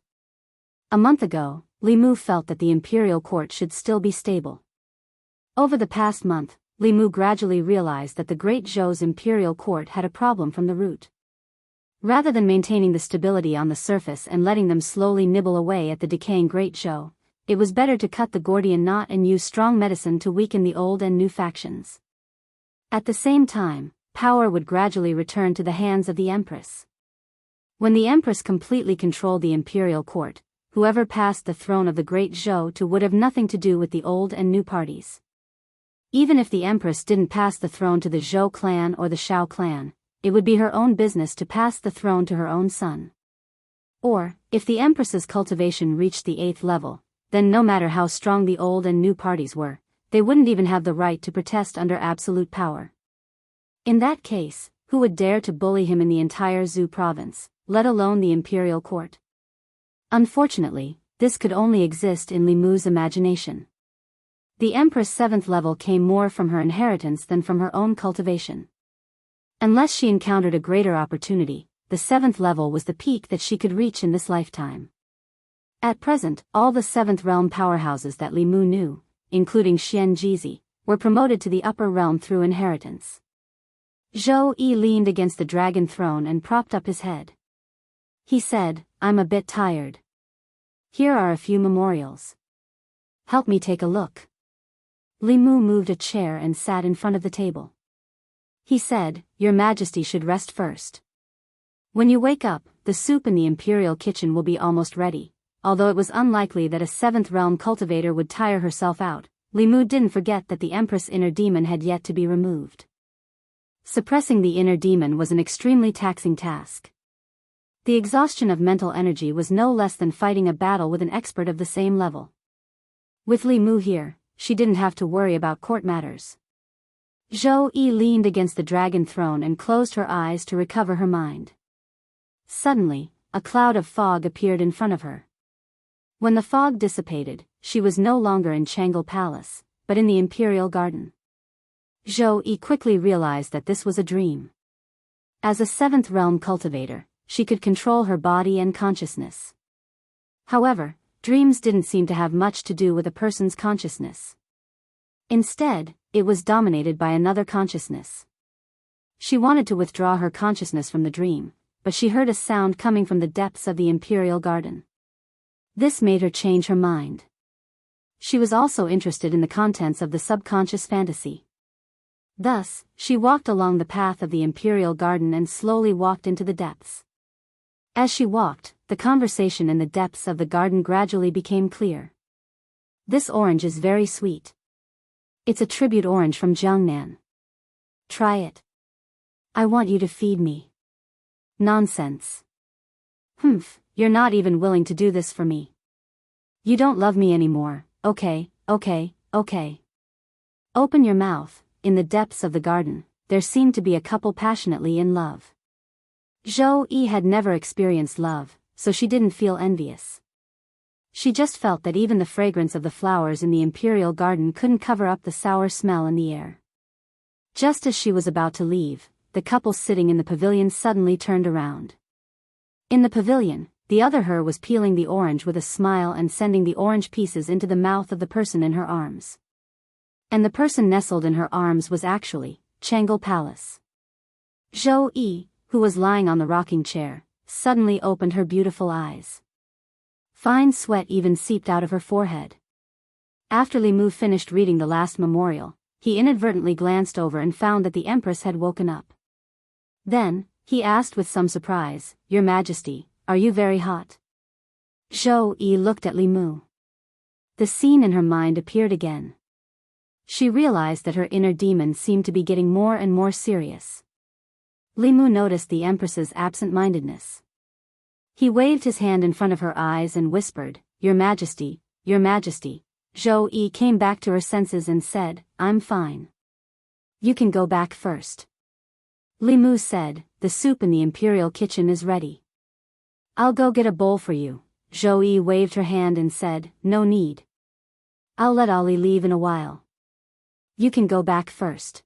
A month ago, Li Mu felt that the imperial court should still be stable. Over the past month, Li Mu gradually realized that the great Zhou's imperial court had a problem from the root. Rather than maintaining the stability on the surface and letting them slowly nibble away at the decaying great Zhou, it was better to cut the Gordian knot and use strong medicine to weaken the old and new factions. At the same time, power would gradually return to the hands of the Empress. When the Empress completely controlled the imperial court, whoever passed the throne of the great Zhou to would have nothing to do with the old and new parties. Even if the Empress didn't pass the throne to the Zhou clan or the Shao clan, it would be her own business to pass the throne to her own son. Or, if the Empress's cultivation reached the 8th level, then no matter how strong the old and new parties were, they wouldn't even have the right to protest under absolute power. In that case, who would dare to bully him in the entire Zhou province, let alone the imperial court? Unfortunately, this could only exist in Li Mu's imagination. The Empress' 7th level came more from her inheritance than from her own cultivation. Unless she encountered a greater opportunity, the 7th level was the peak that she could reach in this lifetime. At present, all the 7th realm powerhouses that Li Mu knew, including Xianxia, were promoted to the upper realm through inheritance. Zhou Yi leaned against the dragon throne and propped up his head. He said, I'm a bit tired. Here are a few memorials. Help me take a look. Li Mu moved a chair and sat in front of the table. He said, Your Majesty should rest first. When you wake up, the soup in the imperial kitchen will be almost ready. Although it was unlikely that a 7th realm cultivator would tire herself out, Li Mu didn't forget that the Empress' inner demon had yet to be removed. Suppressing the inner demon was an extremely taxing task. The exhaustion of mental energy was no less than fighting a battle with an expert of the same level. With Li Mu here, she didn't have to worry about court matters. Zhou Yi leaned against the dragon throne and closed her eyes to recover her mind. Suddenly, a cloud of fog appeared in front of her. When the fog dissipated, she was no longer in Jianghu Palace, but in the Imperial Garden. Zhou Yi quickly realized that this was a dream. As a 7th realm cultivator, she could control her body and consciousness. However, dreams didn't seem to have much to do with a person's consciousness. Instead, it was dominated by another consciousness. She wanted to withdraw her consciousness from the dream, but she heard a sound coming from the depths of the Imperial Garden. This made her change her mind. She was also interested in the contents of the subconscious fantasy. Thus, she walked along the path of the Imperial Garden and slowly walked into the depths. As she walked, the conversation in the depths of the garden gradually became clear. This orange is very sweet. It's a tribute orange from Jiangnan. Try it. I want you to feed me. Nonsense. Humph, you're not even willing to do this for me. You don't love me anymore, okay. Open your mouth. In the depths of the garden, there seemed to be a couple passionately in love. Zhou Yi had never experienced love, so she didn't feel envious. She just felt that even the fragrance of the flowers in the Imperial Garden couldn't cover up the sour smell in the air. Just as she was about to leave, the couple sitting in the pavilion suddenly turned around. In the pavilion, the other her was peeling the orange with a smile and sending the orange pieces into the mouth of the person in her arms. And the person nestled in her arms was actually Jianghu Palace. Zhou Yi, who was lying on the rocking chair, suddenly opened her beautiful eyes. Fine sweat even seeped out of her forehead. After Li Mu finished reading the last memorial, he inadvertently glanced over and found that the Empress had woken up. Then, he asked with some surprise, Your Majesty, are you very hot? Zhou Yi looked at Li Mu. The scene in her mind appeared again. She realized that her inner demon seemed to be getting more and more serious. Li Mu noticed the Empress's absent-mindedness. He waved his hand in front of her eyes and whispered, Your Majesty, Your Majesty. Zhou Yi came back to her senses and said, I'm fine. You can go back first. Li Mu said, The soup in the Imperial kitchen is ready. I'll go get a bowl for you. Zhou Yi waved her hand and said, No need. I'll let Ali leave in a while. You can go back first.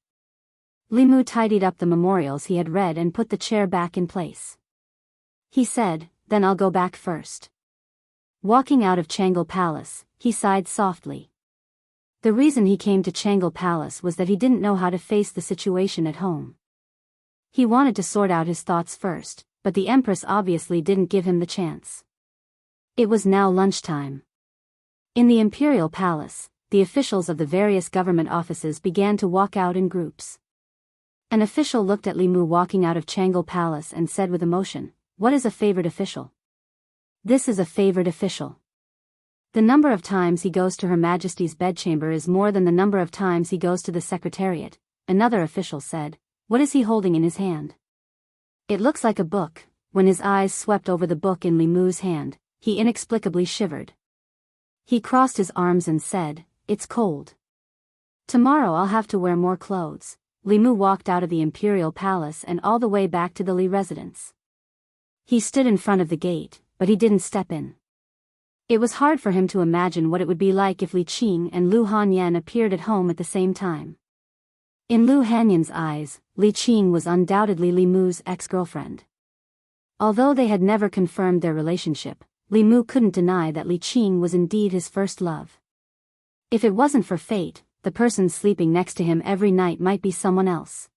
Li Mu tidied up the memorials he had read and put the chair back in place. He said, Then I'll go back first. Walking out of Jianghu Palace, he sighed softly. The reason he came to Jianghu Palace was that he didn't know how to face the situation at home. He wanted to sort out his thoughts first, but the Empress obviously didn't give him the chance. It was now lunchtime. In the Imperial Palace, the officials of the various government offices began to walk out in groups. An official looked at Li Mu walking out of Jianghu Palace and said with emotion, What is a favored official? This is a favored official. The number of times he goes to Her Majesty's bedchamber is more than the number of times he goes to the Secretariat, another official said. What is he holding in his hand? It looks like a book. When his eyes swept over the book in Li Mu's hand, he inexplicably shivered. He crossed his arms and said, It's cold. Tomorrow I'll have to wear more clothes. Li Mu walked out of the Imperial Palace and all the way back to the Li residence. He stood in front of the gate, but he didn't step in. It was hard for him to imagine what it would be like if Li Qing and Lu Hanyan appeared at home at the same time. In Lu Hanyan's eyes, Li Qing was undoubtedly Li Mu's ex-girlfriend. Although they had never confirmed their relationship, Li Mu couldn't deny that Li Qing was indeed his first love. If it wasn't for fate, the person sleeping next to him every night might be someone else.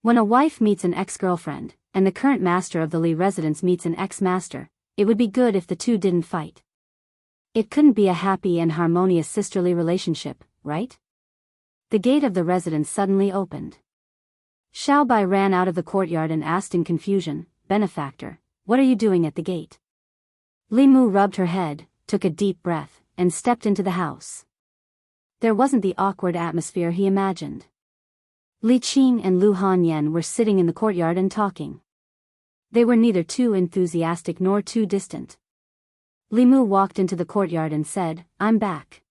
When a wife meets an ex-girlfriend, and the current master of the Li residence meets an ex-master, it would be good if the two didn't fight. It couldn't be a happy and harmonious sisterly relationship, right? The gate of the residence suddenly opened. Xiao Bai ran out of the courtyard and asked in confusion, "Benefactor, what are you doing at the gate?" Li Mu rubbed her head, took a deep breath, and stepped into the house. There wasn't the awkward atmosphere he imagined. Li Qing and Lu Hanyan were sitting in the courtyard and talking. They were neither too enthusiastic nor too distant. Li Mu walked into the courtyard and said, "I'm back."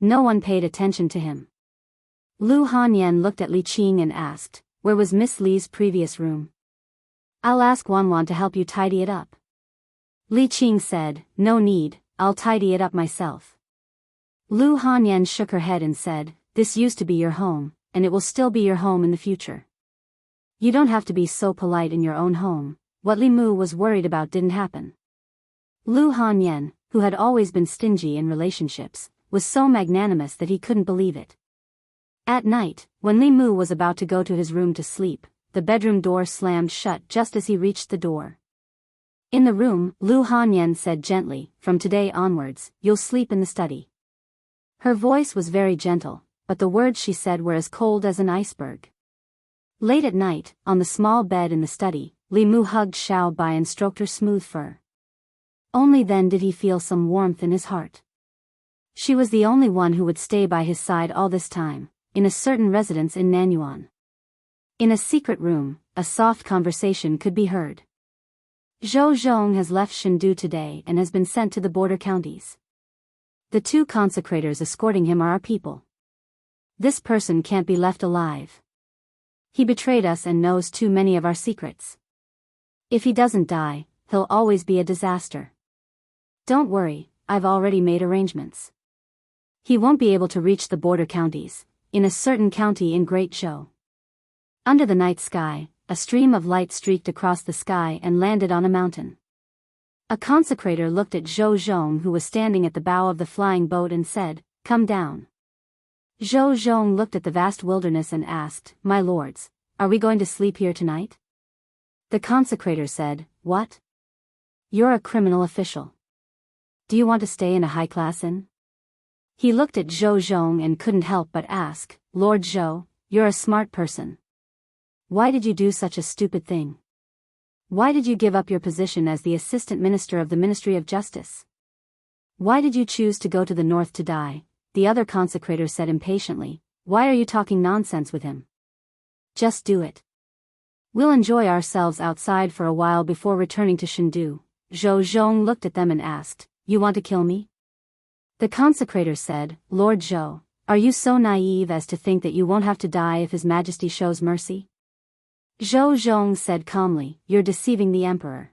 No one paid attention to him. Lu Hanyan looked at Li Qing and asked, "Where was Miss Li's previous room?" "I'll ask Wanwan to help you tidy it up." Li Qing said, "No need, I'll tidy it up myself." Lu Hanyan shook her head and said, "This used to be your home, and it will still be your home in the future. You don't have to be so polite in your own home." What Li Mu was worried about didn't happen. Lu Hanyan, who had always been stingy in relationships, was so magnanimous that he couldn't believe it. At night, when Li Mu was about to go to his room to sleep, the bedroom door slammed shut just as he reached the door. In the room, Lu Hanyan said gently, "From today onwards, you'll sleep in the study." Her voice was very gentle, but the words she said were as cold as an iceberg. Late at night, on the small bed in the study, Li Mu hugged Xiao Bai and stroked her smooth fur. Only then did he feel some warmth in his heart. She was the only one who would stay by his side all this time, in a certain residence in Nanyuan. In a secret room, a soft conversation could be heard. "Zhou Zhong has left Chengdu today and has been sent to the border counties. The two consecrators escorting him are our people. This person can't be left alive. He betrayed us and knows too many of our secrets. If he doesn't die, he'll always be a disaster. Don't worry, I've already made arrangements. He won't be able to reach the border counties, in a certain county in Great Zhou." Under the night sky, a stream of light streaked across the sky and landed on a mountain. A consecrator looked at Zhou Zhong, who was standing at the bow of the flying boat, and said, "Come down." Zhou Zhong looked at the vast wilderness and asked, "My lords, are we going to sleep here tonight?" The consecrator said, "What? You're a criminal official. Do you want to stay in a high-class inn?" He looked at Zhou Zhong and couldn't help but ask, "Lord Zhou, you're a smart person. Why did you do such a stupid thing? Why did you give up your position as the assistant minister of the Ministry of Justice? Why did you choose to go to the north to die?" The other consecrator said impatiently, "Why are you talking nonsense with him? Just do it. We'll enjoy ourselves outside for a while before returning to Chengdu." Zhou Zhong looked at them and asked, "You want to kill me?" The consecrator said, "Lord Zhou, are you so naive as to think that you won't have to die if His Majesty shows mercy?" Zhou Zhong said calmly, "You're deceiving the emperor."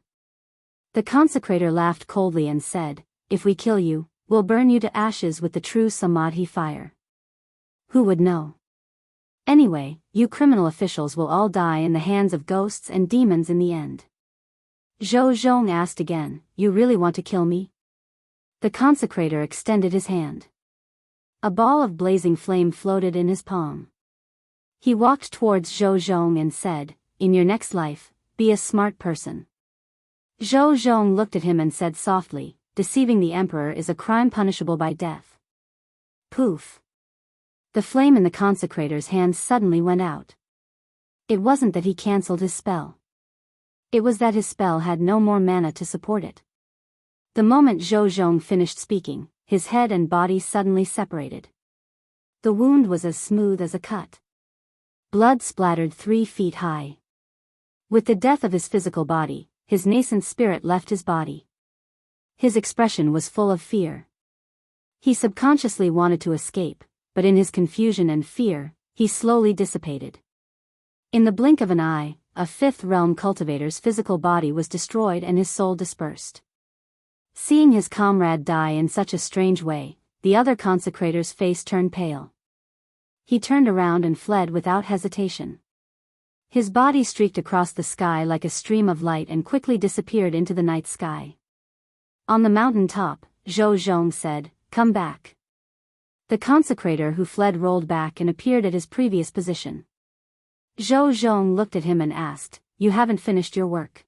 The consecrator laughed coldly and said, "If we kill you, we'll burn you to ashes with the true Samadhi fire. Who would know? Anyway, you criminal officials will all die in the hands of ghosts and demons in the end." Zhou Zhong asked again, "You really want to kill me?" The consecrator extended his hand. A ball of blazing flame floated in his palm. He walked towards Zhou Zhong and said, "In your next life, be a smart person." Zhou Zhong looked at him and said softly, "Deceiving the emperor is a crime punishable by death." Poof! The flame in the consecrator's hand suddenly went out. It wasn't that he cancelled his spell. It was that his spell had no more mana to support it. The moment Zhou Zhong finished speaking, his head and body suddenly separated. The wound was as smooth as a cut. Blood splattered 3 feet high. With the death of his physical body, his nascent spirit left his body. His expression was full of fear. He subconsciously wanted to escape, but in his confusion and fear, he slowly dissipated. In the blink of an eye, a fifth realm cultivator's physical body was destroyed and his soul dispersed. Seeing his comrade die in such a strange way, the other consecrator's face turned pale. he turned around and fled without hesitation. His body streaked across the sky like a stream of light and quickly disappeared into the night sky. On the mountain top, Zhou Zhong said, "Come back." The consecrator who fled rolled back and appeared at his previous position. Zhou Zhong looked at him and asked, "You haven't finished your work.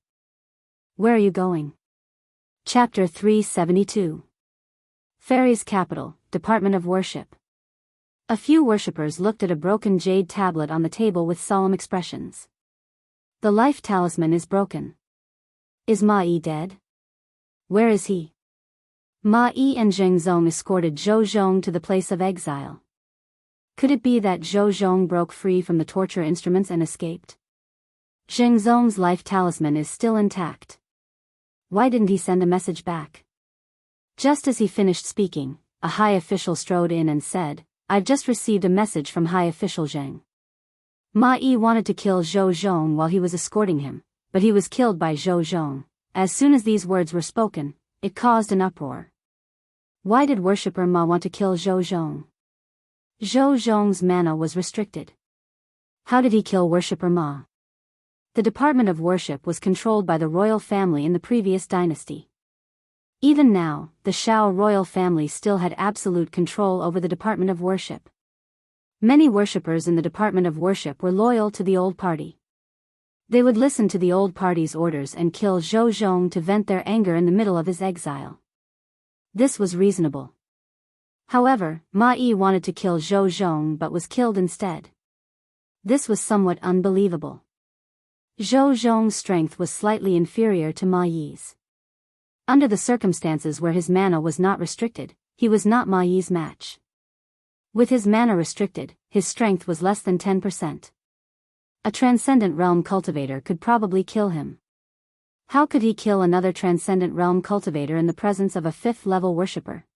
Where are you going?" Chapter 372. Fairy's Capital, Department of Worship. A few worshippers looked at a broken jade tablet on the table with solemn expressions. The life talisman is broken. Is Ma Yi dead? Where is he? Ma Yi and Zheng Zong escorted Zhou Zhong to the place of exile. Could it be that Zhou Zhong broke free from the torture instruments and escaped? Zheng Zong's life talisman is still intact. Why didn't he send a message back? Just as he finished speaking, a high official strode in and said, "I've just received a message from High Official Zheng. Ma Yi wanted to kill Zhou Zhong while he was escorting him, but he was killed by Zhou Zhong." As soon as these words were spoken, it caused an uproar. Why did worshipper Ma want to kill Zhou Zhong? Zhou Zhong's mana was restricted. How did he kill worshipper Ma? The Department of Worship was controlled by the royal family in the previous dynasty. Even now, the Shao royal family still had absolute control over the Department of Worship. Many worshippers in the Department of Worship were loyal to the old party. They would listen to the old party's orders and kill Zhou Zhong to vent their anger in the middle of his exile. This was reasonable. However, Ma Yi wanted to kill Zhou Zhong but was killed instead. This was somewhat unbelievable. Zhou Zhong's strength was slightly inferior to Ma Yi's. Under the circumstances where his mana was not restricted, he was not Ma Yi's match. With his mana restricted, his strength was less than 10%. A transcendent realm cultivator could probably kill him. How could he kill another transcendent realm cultivator in the presence of a 5th-level worshipper?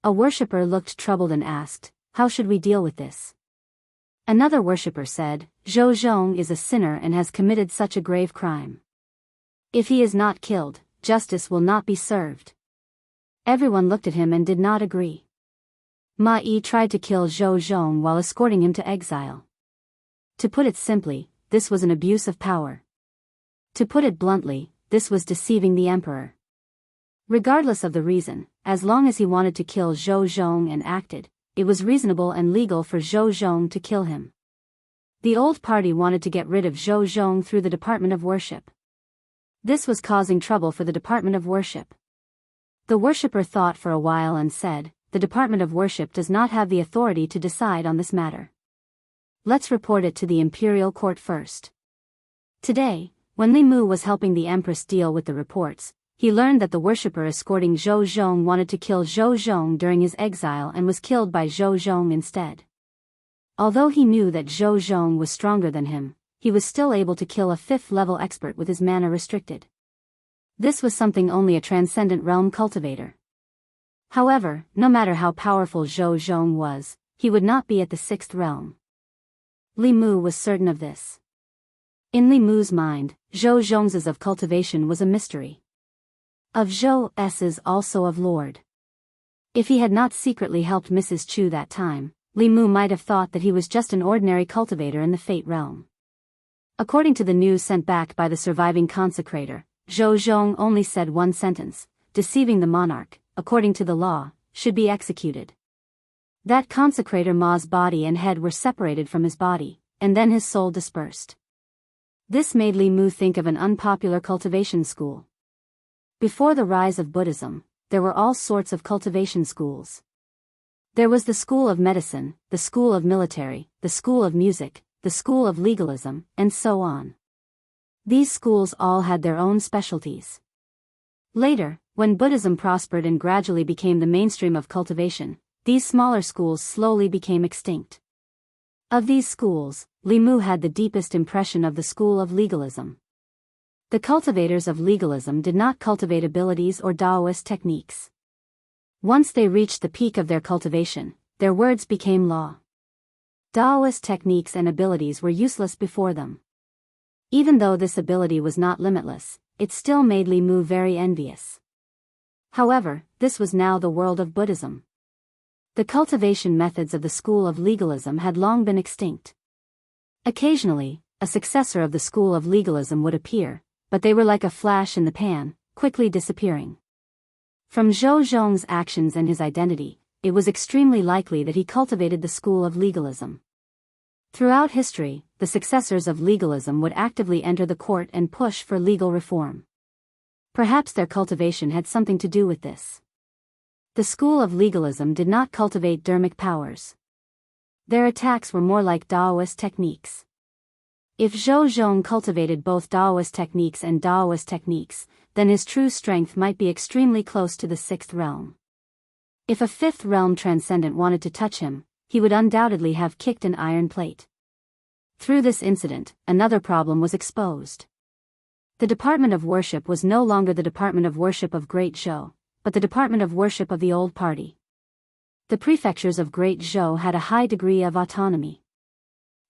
A worshipper looked troubled and asked, "How should we deal with this?" Another worshipper said, "Zhou Zhong is a sinner and has committed such a grave crime. If he is not killed, justice will not be served." Everyone looked at him and did not agree. Ma Yi tried to kill Zhou Zhong while escorting him to exile. To put it simply, this was an abuse of power. To put it bluntly, this was deceiving the emperor. Regardless of the reason, as long as he wanted to kill Zhou Zhong and acted, it was reasonable and legal for Zhou Zhong to kill him. The old party wanted to get rid of Zhou Zhong through the Department of Worship. This was causing trouble for the Department of Worship. The worshipper thought for a while and said, "The Department of Worship does not have the authority to decide on this matter. Let's report it to the imperial court first." Today, when Li Mu was helping the empress deal with the reports, he learned that the worshipper escorting Zhou Zhong wanted to kill Zhou Zhong during his exile and was killed by Zhou Zhong instead. Although he knew that Zhou Zhong was stronger than him, he was still able to kill a 5th-level expert with his mana restricted. This was something only a transcendent realm cultivator. However, no matter how powerful Zhou Zhong was, he would not be at the 6th realm. Li Mu was certain of this. In Li Mu's mind, Zhou Zhong's of cultivation was a mystery. Of Zhou's also of Lord. If he had not secretly helped Mrs. Chu that time, Li Mu might have thought that he was just an ordinary cultivator in the Fate realm. According to the news sent back by the surviving consecrator, Zhou Zhong only said one sentence: "Deceiving the monarch, according to the law, should be executed." That consecrator Ma's body and head were separated from his body, and then his soul dispersed. This made Li Mu think of an unpopular cultivation school. Before the rise of Buddhism, there were all sorts of cultivation schools. There was the school of medicine, the school of military, the school of music, the school of legalism, and so on. These schools all had their own specialties. Later, when Buddhism prospered and gradually became the mainstream of cultivation, these smaller schools slowly became extinct. Of these schools, Li Mu had the deepest impression of the school of legalism. The cultivators of legalism did not cultivate abilities or Taoist techniques. Once they reached the peak of their cultivation, their words became law. Taoist techniques and abilities were useless before them. Even though this ability was not limitless, it still made Li Mu very envious. However, this was now the world of Buddhism. The cultivation methods of the school of legalism had long been extinct. Occasionally, a successor of the school of legalism would appear, but they were like a flash in the pan, quickly disappearing. From Zhou Zhong's actions and his identity, it was extremely likely that he cultivated the school of legalism. Throughout history, the successors of legalism would actively enter the court and push for legal reform. Perhaps their cultivation had something to do with this. The school of legalism did not cultivate dharmic powers. Their attacks were more like Daoist techniques. If Zhou Zhong cultivated both Daoist techniques and Daoist techniques, then his true strength might be extremely close to the sixth realm. If a fifth realm transcendent wanted to touch him, he would undoubtedly have kicked an iron plate. Through this incident, another problem was exposed. The Department of Worship was no longer the Department of Worship of Great Zhou, but the Department of Worship of the Old Party. The prefectures of Great Zhou had a high degree of autonomy.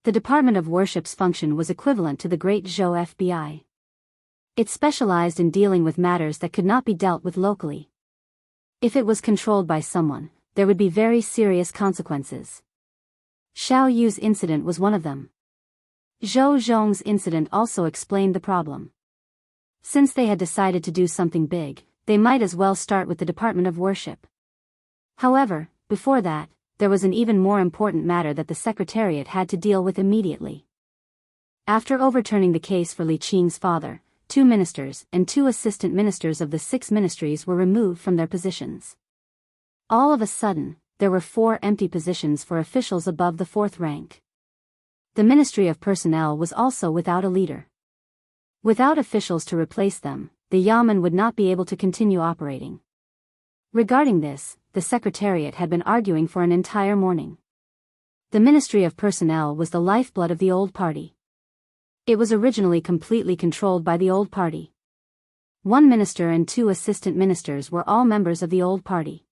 The Department of Worship's function was equivalent to the Great Zhou FBI. It specialized in dealing with matters that could not be dealt with locally. If it was controlled by someone, there would be very serious consequences. Xiao Yu's incident was one of them. Zhou Zhong's incident also explained the problem. Since they had decided to do something big, they might as well start with the Department of Worship. However, before that, there was an even more important matter that the Secretariat had to deal with immediately. After overturning the case for Li Qing's father, 2 ministers and 2 assistant ministers of the 6 ministries were removed from their positions. All of a sudden, there were 4 empty positions for officials above the 4th rank. The Ministry of Personnel was also without a leader. Without officials to replace them, the Yamen would not be able to continue operating. Regarding this, the Secretariat had been arguing for an entire morning. The Ministry of Personnel was the lifeblood of the Old Party. It was originally completely controlled by the Old Party. 1 minister and 2 assistant ministers were all members of the Old Party.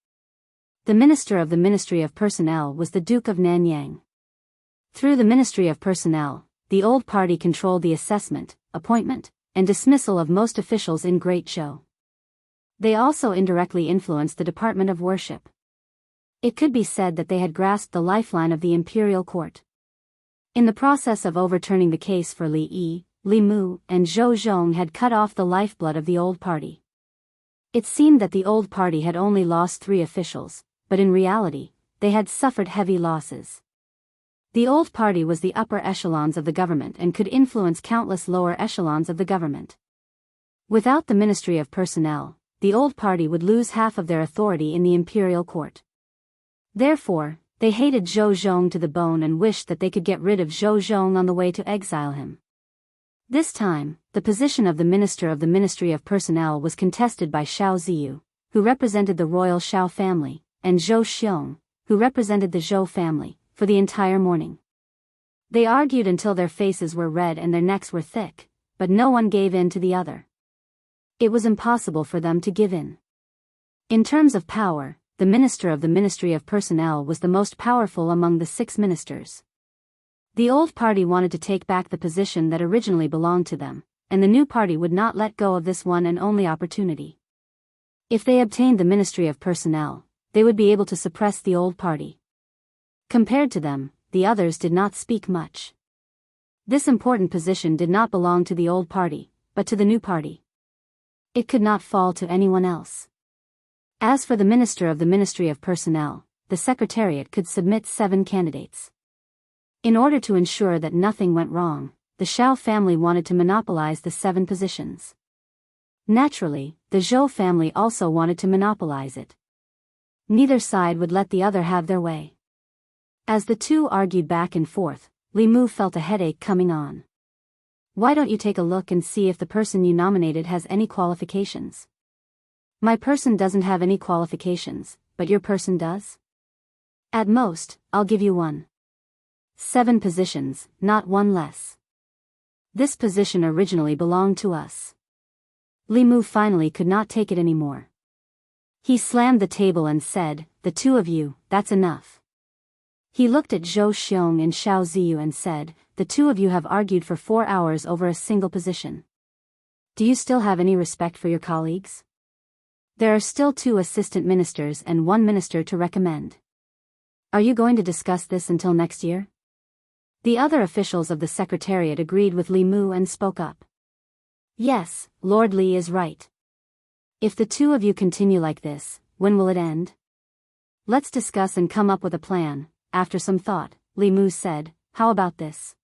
The minister of the Ministry of Personnel was the Duke of Nanyang. Through the Ministry of Personnel, the Old Party controlled the assessment, appointment, and dismissal of most officials in Great Zhou. They also indirectly influenced the Department of Worship. It could be said that they had grasped the lifeline of the imperial court. In the process of overturning the case for Li Yi, Li Mu, and Zhou Zhong had cut off the lifeblood of the Old Party. It seemed that the Old Party had only lost 3 officials, but in reality, they had suffered heavy losses. The Old Party was the upper echelons of the government and could influence countless lower echelons of the government. Without the Ministry of Personnel, the Old Party would lose half of their authority in the imperial court. Therefore, they hated Zhou Zhong to the bone and wished that they could get rid of Zhou Zhong on the way to exile him. This time, the position of the Minister of the Ministry of Personnel was contested by Xiao Ziyu, who represented the royal Xiao family, and Zhou Xiong, who represented the Zhou family, for the entire morning. They argued until their faces were red and their necks were thick, but no one gave in to the other. It was impossible for them to give in. In terms of power, the Minister of the Ministry of Personnel was the most powerful among the 6 ministers. The Old Party wanted to take back the position that originally belonged to them, and the new party would not let go of this one and only opportunity. If they obtained the Ministry of Personnel, they would be able to suppress the Old Party. Compared to them, the others did not speak much. This important position did not belong to the Old Party, but to the new party. It could not fall to anyone else. As for the Minister of the Ministry of Personnel, the Secretariat could submit 7 candidates. In order to ensure that nothing went wrong, the Xiao family wanted to monopolize the 7 positions. Naturally, the Zhou family also wanted to monopolize it. Neither side would let the other have their way. As the 2 argued back and forth, Li Mu felt a headache coming on. Why don't you take a look and see if the person you nominated has any qualifications? My person doesn't have any qualifications, but your person does? At most, I'll give you 1. 7 positions, not 1 less. This position originally belonged to us. Li Mu finally could not take it anymore. He slammed the table and said, "The 2 of you, that's enough." He looked at Zhou Xiong and Xiao Ziyu and said, "The 2 of you have argued for 4 hours over a single position. Do you still have any respect for your colleagues? There are still 2 assistant ministers and 1 minister to recommend. Are you going to discuss this until next year? The other officials of the Secretariat agreed with Li Mu and spoke up. Yes, Lord Li is right. If the two of you continue like this, when will it end? Let's discuss and come up with a plan. After some thought, Li Mu said, how about this?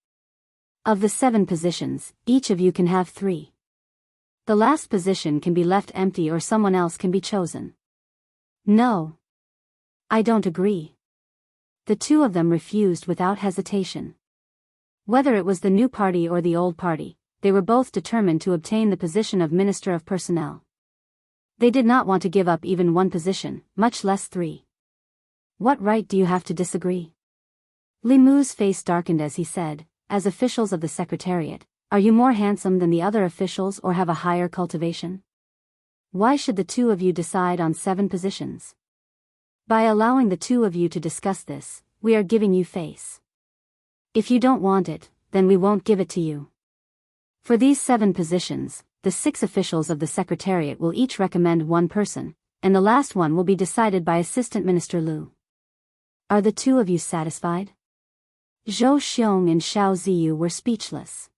Of the 7 positions, each of you can have 3. The last position can be left empty or someone else can be chosen. No. I don't agree. The two of them refused without hesitation. Whether it was the new party or the old party, they were both determined to obtain the position of Minister of Personnel. They did not want to give up even 1 position, much less 3. What right do you have to disagree? Li Mu's face darkened as he said, as officials of the Secretariat, are you more handsome than the other officials or have a higher cultivation? Why should the two of you decide on 7 positions? By allowing the two of you to discuss this, we are giving you face. If you don't want it, then we won't give it to you. For these 7 positions, the 6 officials of the Secretariat will each recommend 1 person, and the last one will be decided by Assistant Minister Lu. Are the two of you satisfied? Zhou Xiong and Xiao Ziyu were speechless.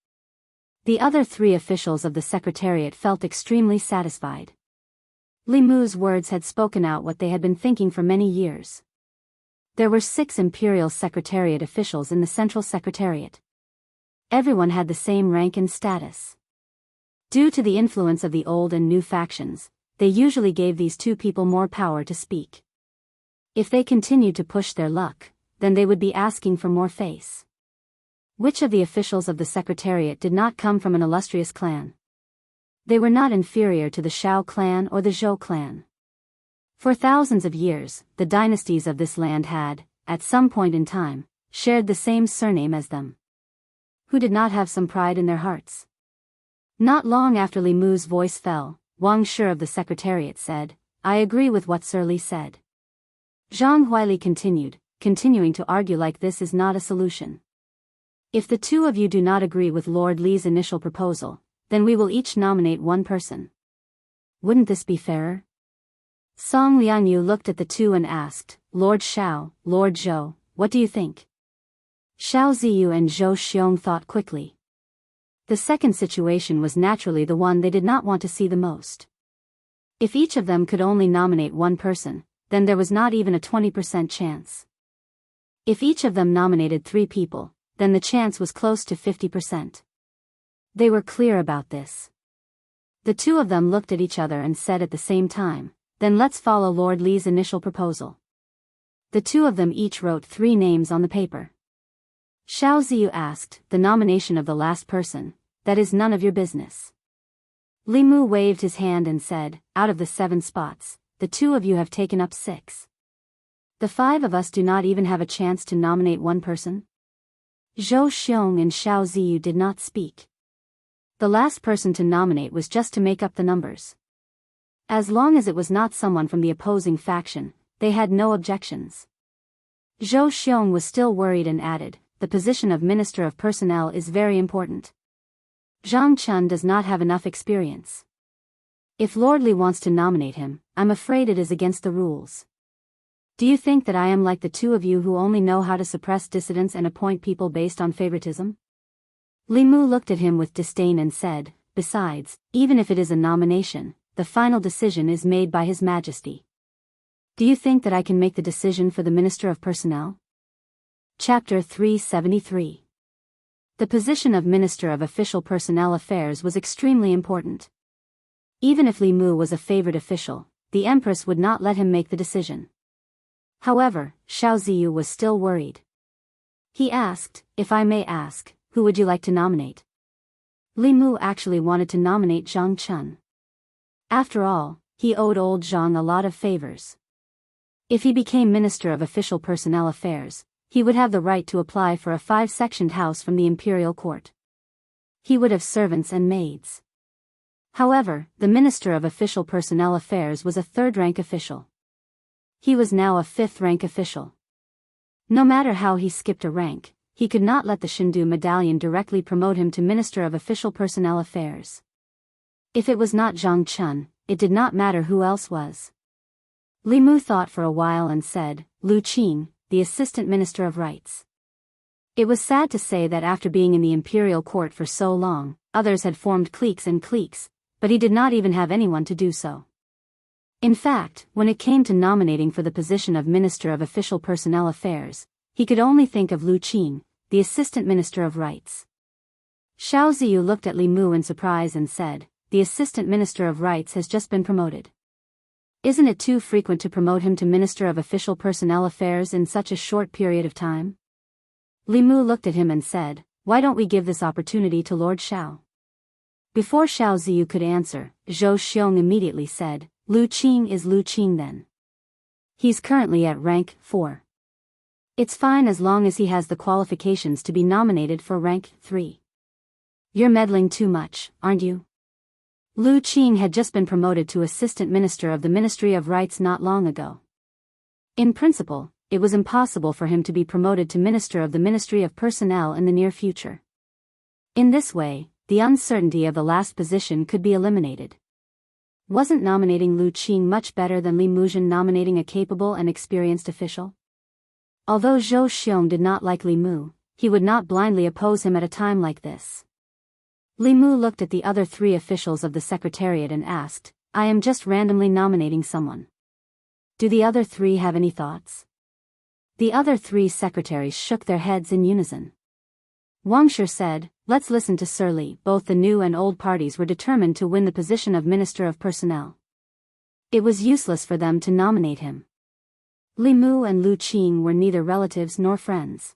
The other 3 officials of the Secretariat felt extremely satisfied. Li Mu's words had spoken out what they had been thinking for many years. There were 6 Imperial Secretariat officials in the Central Secretariat. Everyone had the same rank and status. Due to the influence of the old and new factions, they usually gave these 2 people more power to speak. If they continued to push their luck, then they would be asking for more face. Which of the officials of the Secretariat did not come from an illustrious clan? They were not inferior to the Shao clan or the Zhou clan. For thousands of years, the dynasties of this land had, at some point in time, shared the same surname as them. Who did not have some pride in their hearts? Not long after Li Mu's voice fell, Wang Shi of the Secretariat said, I agree with what Sir Li said. Zhang Huili continuing to argue like this is not a solution. If the two of you do not agree with Lord Li's initial proposal, then we will each nominate 1 person. Wouldn't this be fairer? Song Liangyu looked at the two and asked, Lord Xiao, Lord Zhou, what do you think? Xiao Ziyu and Zhou Xiong thought quickly. The second situation was naturally the one they did not want to see the most. If each of them could only nominate 1 person, then there was not even a 20% chance. If each of them nominated 3 people, then the chance was close to 50%. They were clear about this. The two of them looked at each other and said at the same time, then let's follow Lord Li's initial proposal. The two of them each wrote 3 names on the paper. Xiao Ziyu asked, the nomination of the last person, that is none of your business. Li Mu waved his hand and said, out of the 7 spots, the 2 of you have taken up 6. The 5 of us do not even have a chance to nominate 1 person? Zhou Xiong and Xiao Ziyu did not speak. The last person to nominate was just to make up the numbers. As long as it was not someone from the opposing faction, they had no objections. Zhou Xiong was still worried and added, the position of Minister of Personnel is very important. Zhang Chun does not have enough experience. If Lord Li wants to nominate him, I'm afraid it is against the rules. Do you think that I am like the two of you who only know how to suppress dissidents and appoint people based on favoritism? Li Mu looked at him with disdain and said, besides, even if it is a nomination, the final decision is made by His Majesty. Do you think that I can make the decision for the Minister of Personnel? Chapter 373. The position of Minister of Official Personnel Affairs was extremely important. Even if Li Mu was a favored official, the Empress would not let him make the decision. However, Xiao Ziyu was still worried. He asked, if I may ask, who would you like to nominate? Li Mu actually wanted to nominate Zhang Chun. After all, he owed old Zhang a lot of favors. If he became Minister of Official Personnel Affairs, he would have the right to apply for a 5-sectioned house from the imperial court. He would have servants and maids. However, the Minister of Official Personnel Affairs was a 3rd-rank official. He was now a 5th-rank official. No matter how he skipped a rank, he could not let the Shindu medallion directly promote him to Minister of Official Personnel Affairs. If it was not Zhang Chun, it did not matter who else was. Li Mu thought for a while and said, Lu Qing, the Assistant Minister of Rights. It was sad to say that after being in the imperial court for so long, others had formed cliques and cliques, but he did not even have anyone to do so. In fact, when it came to nominating for the position of Minister of Official Personnel Affairs, he could only think of Lu Qing, the Assistant Minister of Rights. Xiao Ziyu looked at Li Mu in surprise and said, "The Assistant Minister of Rights has just been promoted. Isn't it too frequent to promote him to Minister of Official Personnel Affairs in such a short period of time?" Li Mu looked at him and said, "Why don't we give this opportunity to Lord Xiao?" Before Xiao Ziyu could answer, Zhou Xiong immediately said, "Lu Qing is Lu Qing then. He's currently at rank 4. It's fine as long as he has the qualifications to be nominated for rank 3. You're meddling too much, aren't you?" Lu Qing had just been promoted to Assistant Minister of the Ministry of Rights not long ago. In principle, it was impossible for him to be promoted to Minister of the Ministry of Personnel in the near future. In this way, the uncertainty of the last position could be eliminated. Wasn't nominating Lu Qing much better than Li Muzhen nominating a capable and experienced official? Although Zhou Xiong did not like Li Mu, he would not blindly oppose him at a time like this. Li Mu looked at the other 3 officials of the Secretariat and asked, "I am just randomly nominating someone. Do the other 3 have any thoughts?" The other 3 secretaries shook their heads in unison. Wang Shi said, "Let's listen to Sir Li." Both the new and old parties were determined to win the position of Minister of Personnel. It was useless for them to nominate him. Li Mu and Lu Qing were neither relatives nor friends.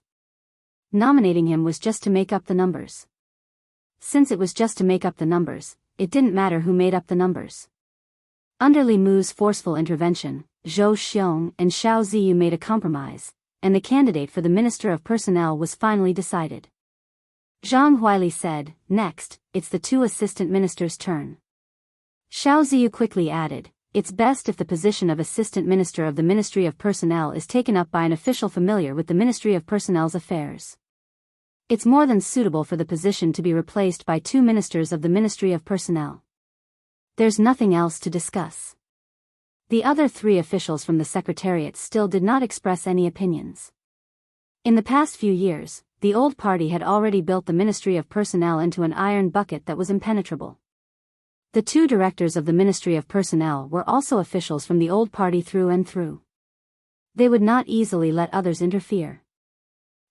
Nominating him was just to make up the numbers. Since it was just to make up the numbers, it didn't matter who made up the numbers. Under Li Mu's forceful intervention, Zhou Xiong and Xiao Ziyu made a compromise, and the candidate for the Minister of Personnel was finally decided. Zhang Huili said, "Next, it's the 2 assistant ministers' turn." Xiao Ziyu quickly added, "It's best if the position of Assistant Minister of the Ministry of Personnel is taken up by an official familiar with the Ministry of Personnel's affairs. It's more than suitable for the position to be replaced by 2 ministers of the Ministry of Personnel. There's nothing else to discuss." The other 3 officials from the Secretariat still did not express any opinions. In the past few years, the old party had already built the Ministry of Personnel into an iron bucket that was impenetrable. The 2 directors of the Ministry of Personnel were also officials from the old party through and through. They would not easily let others interfere.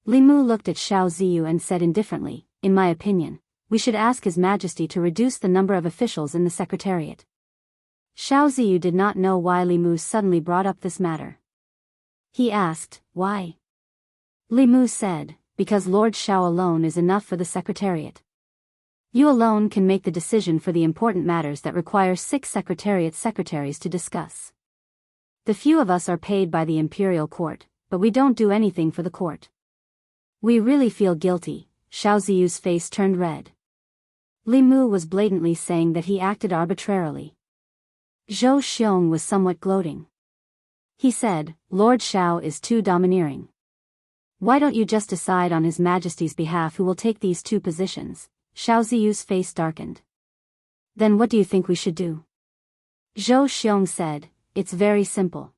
Li Mu looked at Xiao Ziyu and said indifferently, "In my opinion, we should ask His Majesty to reduce the number of officials in the Secretariat." Xiao Ziyu did not know why Li Mu suddenly brought up this matter. He asked, "Why?" Li Mu said, "Because Lord Xiao alone is enough for the Secretariat. You alone can make the decision for the important matters that require 6 Secretariat secretaries to discuss. The few of us are paid by the Imperial Court, but we don't do anything for the court. We really feel guilty." Xiao Ziyu's face turned red. Li Mu was blatantly saying that he acted arbitrarily. Zhou Xiong was somewhat gloating. He said, "Lord Xiao is too domineering. Why don't you just decide on His Majesty's behalf who will take these 2 positions?" Xiao Ziyu's face darkened. "Then what do you think we should do?" Zhou Xiong said, "It's very simple.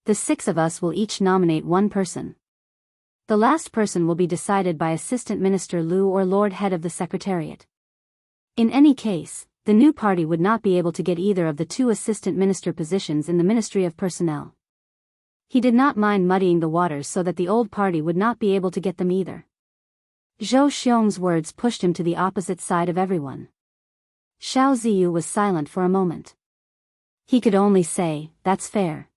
The 6 of us will each nominate 1 person. The last person will be decided by Assistant Minister Lu or Lord Head of the Secretariat. In any case, the new party would not be able to get either of the 2 assistant minister positions in the Ministry of Personnel." He did not mind muddying the waters so that the old party would not be able to get them either. Zhou Xiong's words pushed him to the opposite side of everyone. Xiao Ziyu was silent for a moment. He could only say, "That's fair.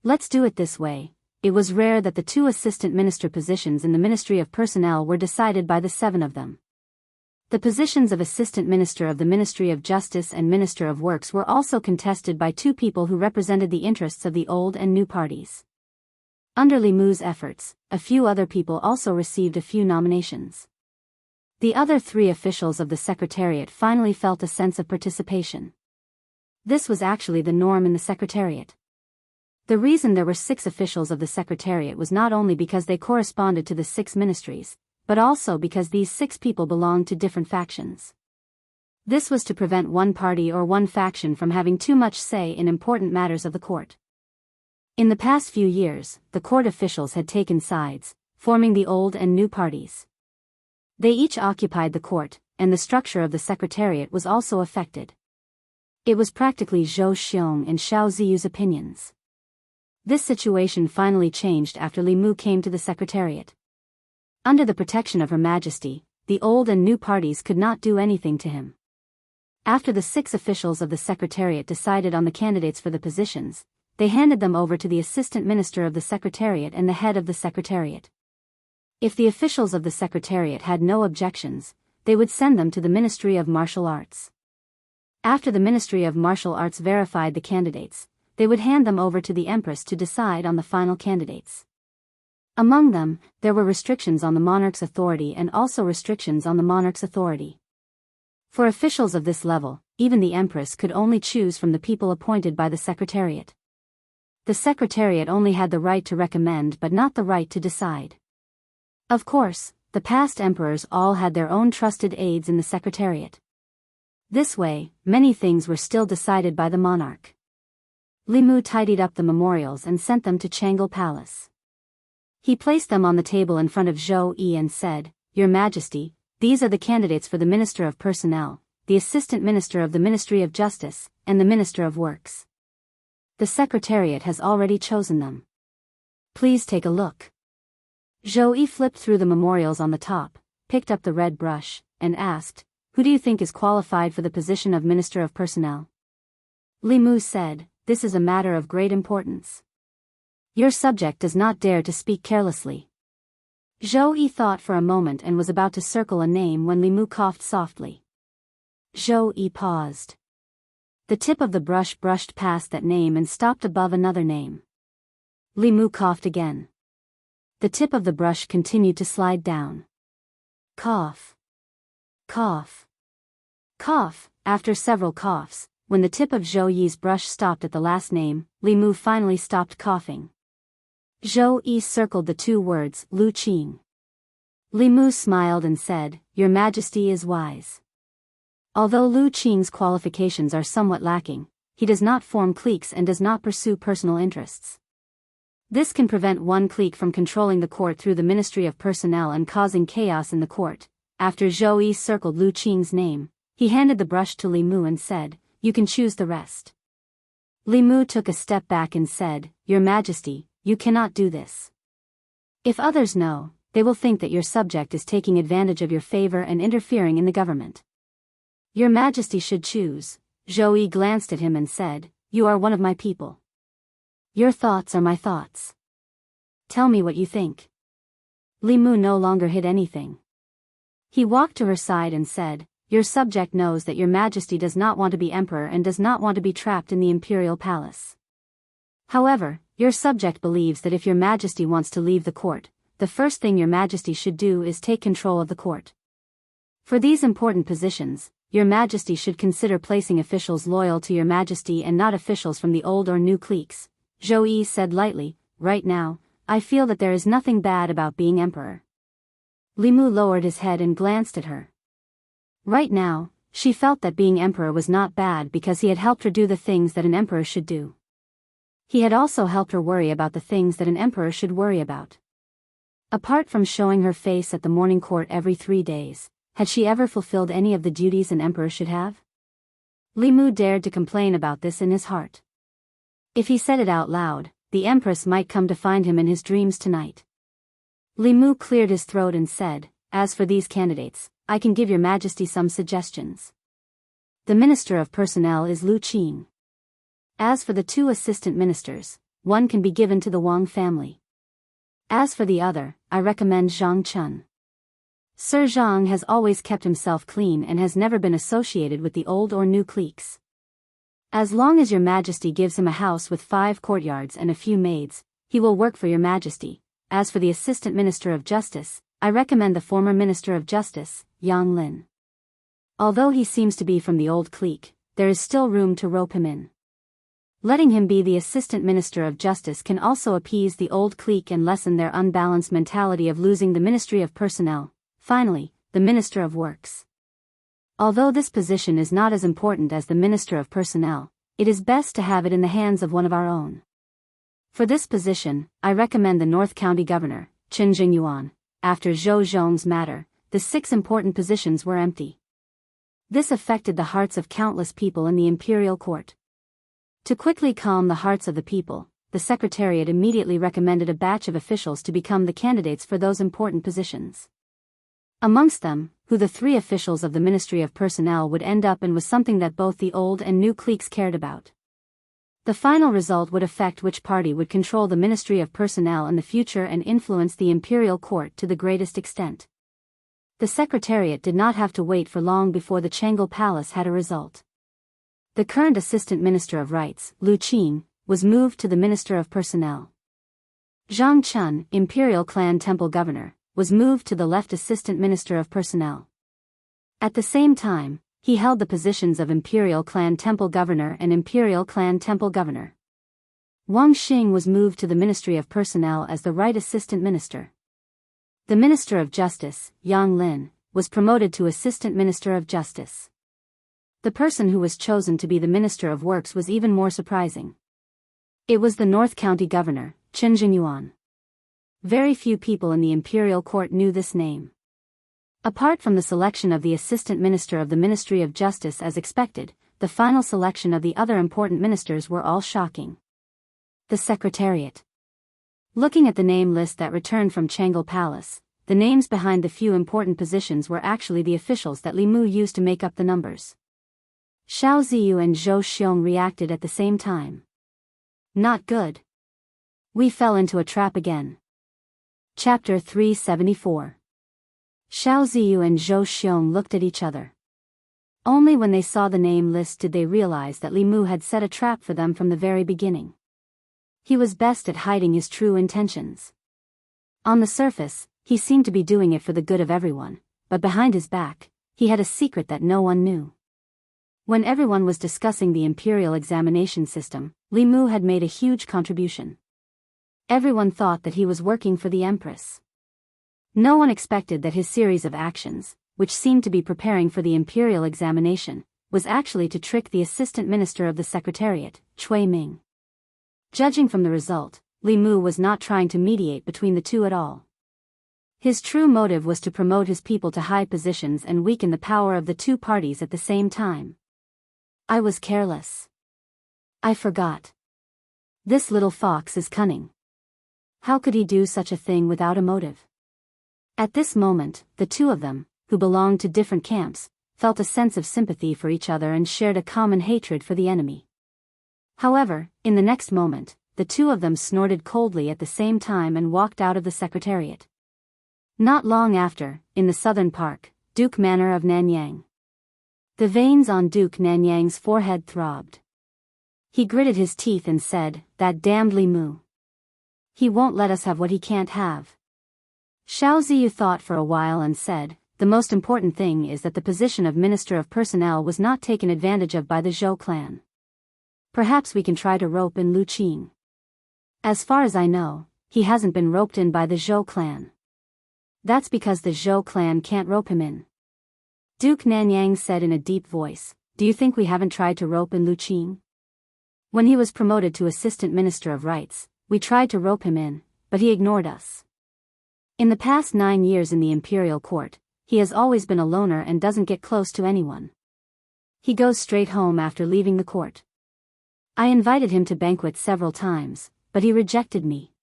Let's do it this way." It was rare that the 2 assistant minister positions in the Ministry of Personnel were decided by the 7 of them. The positions of Assistant Minister of the Ministry of Justice and Minister of Works were also contested by 2 people who represented the interests of the old and new parties. Under Li Mu's efforts, a few other people also received a few nominations. The other 3 officials of the Secretariat finally felt a sense of participation. This was actually the norm in the Secretariat. The reason there were 6 officials of the Secretariat was not only because they corresponded to the 6 ministries, but also because these 6 people belonged to different factions. This was to prevent one party or one faction from having too much say in important matters of the court. In the past few years, the court officials had taken sides, forming the old and new parties. They each occupied the court, and the structure of the secretariat was also affected. It was practically Zhou Xiong and Xiao Ziyu's opinions. This situation finally changed after Li Mu came to the secretariat. Under the protection of Her Majesty, the old and new parties could not do anything to him. After the 6 officials of the secretariat decided on the candidates for the positions, they handed them over to the assistant minister of the secretariat and the head of the secretariat. If the officials of the secretariat had no objections, they would send them to the Ministry of Martial Arts. After the Ministry of Martial Arts verified the candidates, they would hand them over to the Empress to decide on the final candidates. Among them, there were restrictions on the monarch's authority and also restrictions on the monarch's authority. For officials of this level, even the Empress could only choose from the people appointed by the Secretariat. The Secretariat only had the right to recommend but not the right to decide. Of course, the past emperors all had their own trusted aides in the Secretariat. This way, many things were still decided by the monarch. Li Mu tidied up the memorials and sent them to Changle Palace. He placed them on the table in front of Zhou Yi and said, "Your Majesty, these are the candidates for the Minister of Personnel, the Assistant Minister of the Ministry of Justice, and the Minister of Works. The Secretariat has already chosen them. Please take a look." Zhou Yi flipped through the memorials on the top, picked up the red brush, and asked, "Who do you think is qualified for the position of Minister of Personnel?" Li Mu said, "This is a matter of great importance. Your subject does not dare to speak carelessly." Zhou Yi thought for a moment and was about to circle a name when Li Mu coughed softly. Zhou Yi paused. The tip of the brush brushed past that name and stopped above another name. Li Mu coughed again. The tip of the brush continued to slide down. Cough. Cough. Cough. After several coughs, when the tip of Zhou Yi's brush stopped at the last name, Li Mu finally stopped coughing. Zhou Yi circled the 2 words, Lu Qing. Li Mu smiled and said, "Your Majesty is wise. Although Lu Qing's qualifications are somewhat lacking, he does not form cliques and does not pursue personal interests. This can prevent one clique from controlling the court through the Ministry of Personnel and causing chaos in the court." After Zhou Yi circled Lu Qing's name, he handed the brush to Li Mu and said, "You can choose the rest." Li Mu took a step back and said, "Your Majesty, you cannot do this. If others know, they will think that your subject is taking advantage of your favor and interfering in the government. Your Majesty should choose." Zhou Yi glanced at him and said, "You are one of my people. Your thoughts are my thoughts. Tell me what you think." Li Mu no longer hid anything. He walked to her side and said, "Your subject knows that your Majesty does not want to be emperor and does not want to be trapped in the imperial palace. However, your subject believes that if your Majesty wants to leave the court, the first thing your Majesty should do is take control of the court. For these important positions, your Majesty should consider placing officials loyal to your Majesty and not officials from the old or new cliques." Zhou Yi said lightly, "Right now, I feel that there is nothing bad about being emperor." Li Mu lowered his head and glanced at her. Right now, she felt that being emperor was not bad because he had helped her do the things that an emperor should do. He had also helped her worry about the things that an emperor should worry about. Apart from showing her face at the morning court every 3 days, had she ever fulfilled any of the duties an emperor should have? Li Mu dared to complain about this in his heart. If he said it out loud, the Empress might come to find him in his dreams tonight. Li Mu cleared his throat and said, "As for these candidates, I can give your Majesty some suggestions. The Minister of Personnel is Lu Qing. As for the 2 assistant ministers, one can be given to the Wang family. As for the other, I recommend Zhang Chun. Sir Zhang has always kept himself clean and has never been associated with the old or new cliques. As long as your Majesty gives him a house with 5 courtyards and a few maids, he will work for your Majesty. As for the Assistant Minister of Justice, I recommend the former Minister of Justice, Yang Lin. Although he seems to be from the old clique, there is still room to rope him in. Letting him be the Assistant Minister of Justice can also appease the old clique and lessen their unbalanced mentality of losing the Ministry of Personnel. Finally, the Minister of Works. Although this position is not as important as the Minister of Personnel, it is best to have it in the hands of one of our own. For this position, I recommend the North County Governor, Qin Jingyuan. After Zhou Zhong's matter, the 6 important positions were empty. This affected the hearts of countless people in the imperial court. To quickly calm the hearts of the people, the Secretariat immediately recommended a batch of officials to become the candidates for those important positions. Amongst them, who the 3 officials of the Ministry of Personnel would end up in was something that both the old and new cliques cared about. The final result would affect which party would control the Ministry of Personnel in the future and influence the imperial court to the greatest extent. The Secretariat did not have to wait for long before the Jianghu Palace had a result. The current Assistant Minister of Rights, Lu Qing, was moved to the Minister of Personnel. Zhang Chun, Imperial Clan Temple Governor, was moved to the left Assistant Minister of Personnel. At the same time, he held the positions of Imperial Clan Temple Governor and Imperial Clan Temple Governor. Wang Xing was moved to the Ministry of Personnel as the right Assistant Minister. The Minister of Justice, Yang Lin, was promoted to Assistant Minister of Justice. The person who was chosen to be the Minister of Works was even more surprising. It was the North County Governor, Qin Jingyuan. Very few people in the imperial court knew this name. Apart from the selection of the Assistant Minister of the Ministry of Justice as expected, the final selection of the other important ministers were all shocking. The Secretariat. Looking at the name list that returned from Jianghu Palace, the names behind the few important positions were actually the officials that Li Mu used to make up the numbers. Xiao Ziyu and Zhou Xiong reacted at the same time. Not good. We fell into a trap again. Chapter 374. Xiao Ziyu and Zhou Xiong looked at each other. Only when they saw the name list did they realize that Li Mu had set a trap for them from the very beginning. He was best at hiding his true intentions. On the surface, he seemed to be doing it for the good of everyone, but behind his back, he had a secret that no one knew. When everyone was discussing the imperial examination system, Li Mu had made a huge contribution. Everyone thought that he was working for the Empress. No one expected that his series of actions, which seemed to be preparing for the imperial examination, was actually to trick the Assistant Minister of the Secretariat, Cui Ming. Judging from the result, Li Mu was not trying to mediate between the two at all. His true motive was to promote his people to high positions and weaken the power of the two parties at the same time. I was careless. I forgot. This little fox is cunning. How could he do such a thing without a motive? At this moment, the two of them, who belonged to different camps, felt a sense of sympathy for each other and shared a common hatred for the enemy. However, in the next moment, the two of them snorted coldly at the same time and walked out of the Secretariat. Not long after, in the southern park, Duke Manor of Nanyang. The veins on Duke Nanyang's forehead throbbed. He gritted his teeth and said, "That damned Li Mu. He won't let us have what he can't have." Xiao Ziyu thought for a while and said, "The most important thing is that the position of Minister of Personnel was not taken advantage of by the Zhou clan. Perhaps we can try to rope in Lu Qing. As far as I know, he hasn't been roped in by the Zhou clan. That's because the Zhou clan can't rope him in." Duke Nanyang said in a deep voice, "Do you think we haven't tried to rope in Lu Qing? When he was promoted to Assistant Minister of Rights, we tried to rope him in, but he ignored us. In the past 9 years in the imperial court, he has always been a loner and doesn't get close to anyone. He goes straight home after leaving the court. I invited him to banquets several times, but he rejected me."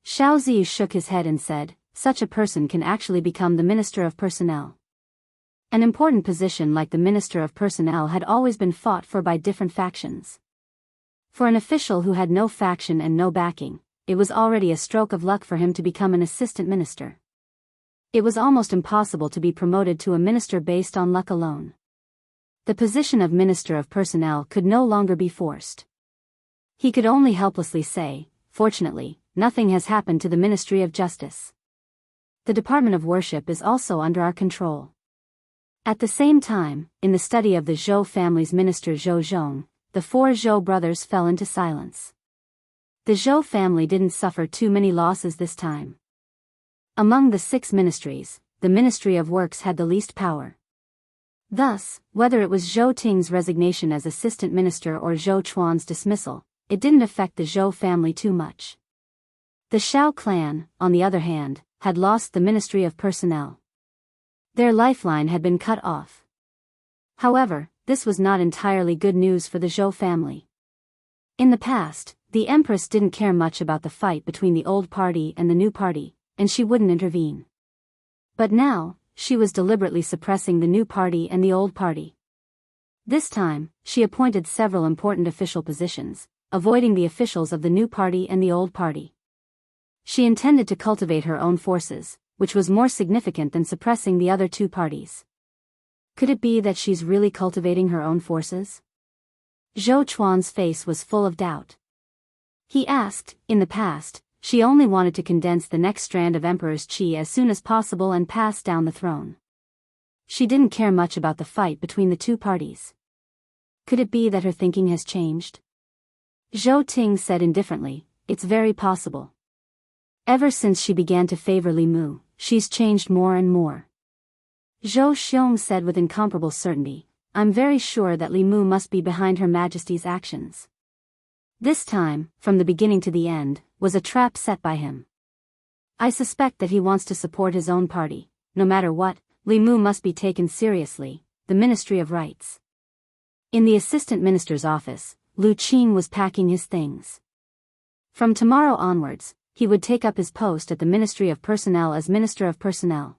Xiao Ziyu shook his head and said, "Such a person can actually become the Minister of Personnel." An important position like the Minister of Personnel had always been fought for by different factions. For an official who had no faction and no backing, it was already a stroke of luck for him to become an assistant minister. It was almost impossible to be promoted to a minister based on luck alone. The position of Minister of Personnel could no longer be forced. He could only helplessly say, "Fortunately, nothing has happened to the Ministry of Justice. The Department of Worship is also under our control." At the same time, in the study of the Zhou family's minister Zhou Zhong, the 4 Zhou brothers fell into silence. The Zhou family didn't suffer too many losses this time. Among the 6 ministries, the Ministry of Works had the least power. Thus, whether it was Zhou Ting's resignation as assistant minister or Zhou Chuan's dismissal, it didn't affect the Zhou family too much. The Xiao clan, on the other hand, had lost the Ministry of Personnel. Their lifeline had been cut off. However, this was not entirely good news for the Zhou family. In the past, the Empress didn't care much about the fight between the old party and the new party, and she wouldn't intervene. But now, she was deliberately suppressing the new party and the old party. This time, she appointed several important official positions, avoiding the officials of the new party and the old party. She intended to cultivate her own forces, which was more significant than suppressing the other two parties. Could it be that she's really cultivating her own forces? Zhou Chuan's face was full of doubt. He asked, in the past, she only wanted to condense the next strand of Emperor's qi as soon as possible and pass down the throne. She didn't care much about the fight between the two parties. Could it be that her thinking has changed? Zhou Ting said indifferently, it's very possible. Ever since she began to favor Li Mu, she's changed more and more. Zhou Xiong said with incomparable certainty, I'm very sure that Li Mu must be behind Her Majesty's actions. This time, from the beginning to the end, was a trap set by him. I suspect that he wants to support his own party. No matter what, Li Mu must be taken seriously, the Ministry of Rights. In the assistant minister's office, Lu Qing was packing his things. From tomorrow onwards, he would take up his post at the Ministry of Personnel as Minister of Personnel.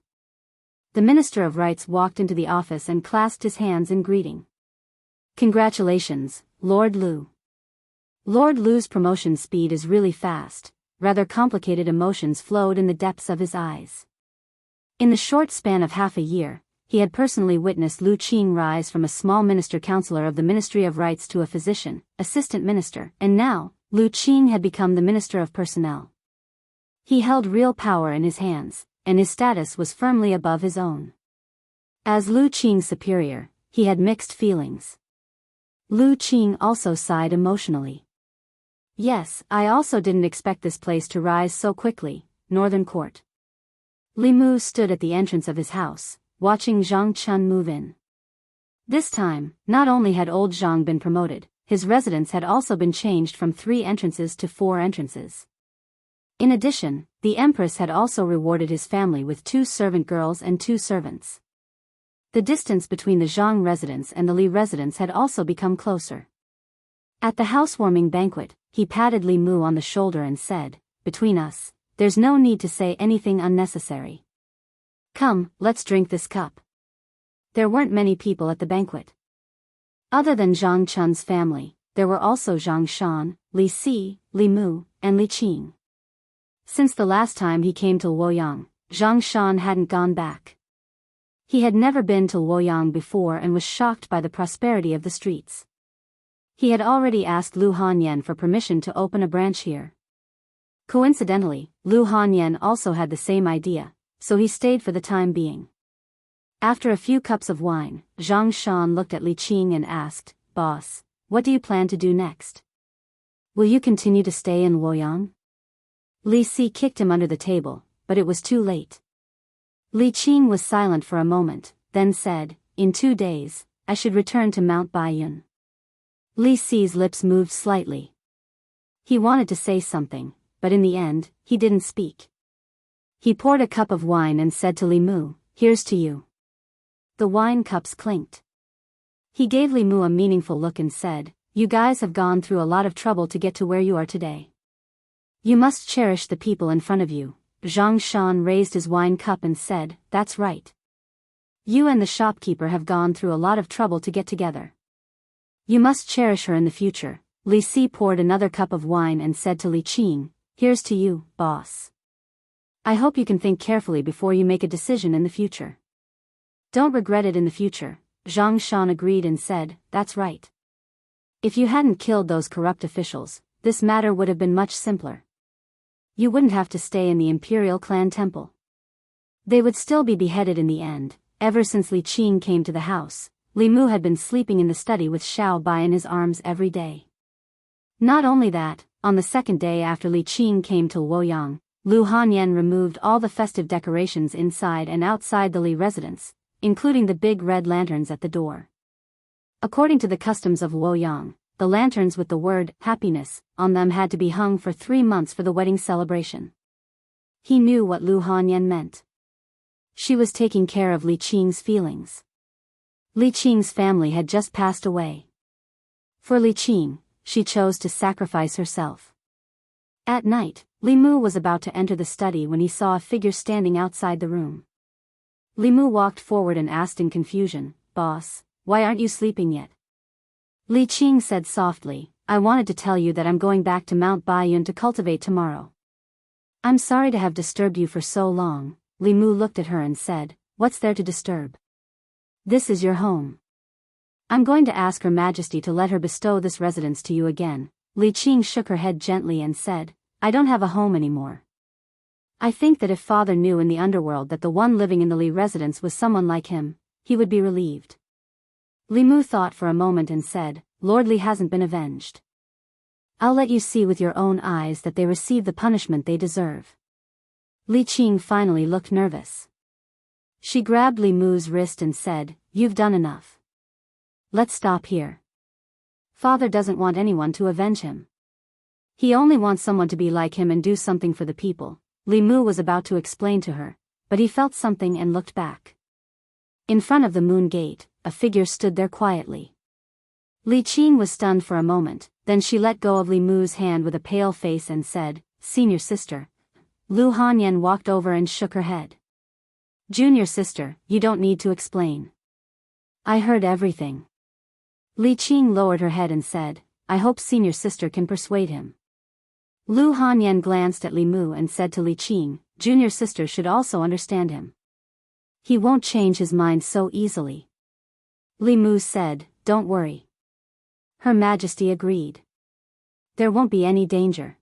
The Minister of Rights walked into the office and clasped his hands in greeting. Congratulations, Lord Lu. Lord Lu's promotion speed is really fast. Rather complicated emotions flowed in the depths of his eyes. In the short span of half a year, he had personally witnessed Lu Qing rise from a small minister counselor of the Ministry of Rights to a physician, assistant minister, and now, Lu Qing had become the Minister of Personnel. He held real power in his hands, and his status was firmly above his own. As Lu Qing's superior, he had mixed feelings. Lu Qing also sighed emotionally. Yes, I also didn't expect this place to rise so quickly, Northern Court. Li Mu stood at the entrance of his house, watching Zhang Chun move in. This time, not only had old Zhang been promoted, his residence had also been changed from 3 entrances to 4 entrances. In addition, the Empress had also rewarded his family with 2 servant girls and 2 servants. The distance between the Zhang residence and the Li residence had also become closer. At the housewarming banquet, he patted Li Mu on the shoulder and said, between us, there's no need to say anything unnecessary. Come, let's drink this cup. There weren't many people at the banquet. Other than Zhang Chun's family, there were also Zhang Shan, Li Si, Li Mu, and Li Qing. Since the last time he came to Luoyang, Zhang Shan hadn't gone back. He had never been to Luoyang before and was shocked by the prosperity of the streets. He had already asked Lu Hanyan for permission to open a branch here. Coincidentally, Lu Hanyan also had the same idea, so he stayed for the time being. After a few cups of wine, Zhang Shan looked at Li Qing and asked, Boss, what do you plan to do next? Will you continue to stay in Luoyang? Li Si kicked him under the table, but it was too late. Li Qing was silent for a moment, then said, in 2 days, I should return to Mount Baiyun. Li Si's lips moved slightly. He wanted to say something, but in the end, he didn't speak. He poured a cup of wine and said to Li Mu, here's to you. The wine cups clinked. He gave Li Mu a meaningful look and said, you guys have gone through a lot of trouble to get to where you are today. You must cherish the people in front of you. Zhang Shan raised his wine cup and said, that's right. You and the shopkeeper have gone through a lot of trouble to get together. You must cherish her in the future. Li Si poured another cup of wine and said to Li Qing, here's to you, boss. I hope you can think carefully before you make a decision in the future. Don't regret it in the future. Zhang Shan agreed and said, that's right. If you hadn't killed those corrupt officials, this matter would have been much simpler. You wouldn't have to stay in the Imperial Clan Temple. They would still be beheaded in the end. Ever since Li Qing came to the house, Li Mu had been sleeping in the study with Xiao Bai in his arms every day. Not only that, on the second day after Li Qing came to Luoyang, Lu Hanyan removed all the festive decorations inside and outside the Li residence, including the big red lanterns at the door. According to the customs of Luoyang, the lanterns with the word happiness on them had to be hung for 3 months for the wedding celebration. He knew what Lu Hanyan meant. She was taking care of Li Qing's feelings. Li Qing's family had just passed away. For Li Qing, she chose to sacrifice herself. At night, Li Mu was about to enter the study when he saw a figure standing outside the room. Li Mu walked forward and asked in confusion, "Boss, why aren't you sleeping yet?" Li Qing said softly, "I wanted to tell you that I'm going back to Mount Baiyun to cultivate tomorrow." "I'm sorry to have disturbed you for so long." Li Mu looked at her and said, "What's there to disturb? This is your home. I'm going to ask Her Majesty to let her bestow this residence to you again." Li Qing shook her head gently and said, "I don't have a home anymore. I think that if father knew in the underworld that the one living in the Li residence was someone like him, he would be relieved." Li Mu thought for a moment and said, "Lord Li hasn't been avenged. I'll let you see with your own eyes that they receive the punishment they deserve." Li Qing finally looked nervous. She grabbed Li Mu's wrist and said, "You've done enough. Let's stop here. Father doesn't want anyone to avenge him. He only wants someone to be like him and do something for the people." Li Mu was about to explain to her, but he felt something and looked back. In front of the moon gate, a figure stood there quietly. Li Qing was stunned for a moment, then she let go of Li Mu's hand with a pale face and said, "Senior sister." Lu Hanyan walked over and shook her head. "Junior sister, you don't need to explain. I heard everything." Li Qing lowered her head and said, "I hope senior sister can persuade him." Lu Hanyan glanced at Li Mu and said to Li Qing, "Junior sister should also understand him. He won't change his mind so easily." Li Mu said, "Don't worry." Her Majesty agreed. "There won't be any danger."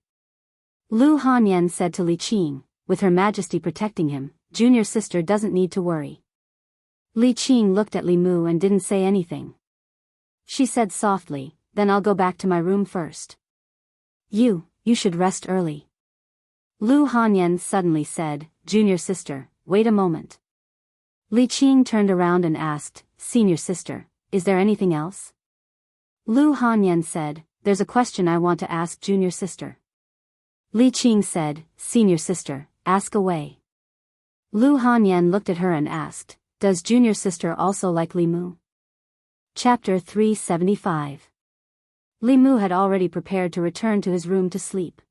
Lu Hanyan said to Li Qing, "With Her Majesty protecting him, junior sister doesn't need to worry." Li Qing looked at Li Mu and didn't say anything. She said softly, "Then I'll go back to my room first. You should rest early." Lu Hanyan suddenly said, "Junior sister, wait a moment." Li Qing turned around and asked, "Senior sister, is there anything else?" Lu Hanyan said, "There's a question I want to ask junior sister." Li Qing said, "Senior sister, ask away." Lu Hanyan looked at her and asked, "Does junior sister also like Li Mu?" Chapter 375. Li Mu had already prepared to return to his room to sleep.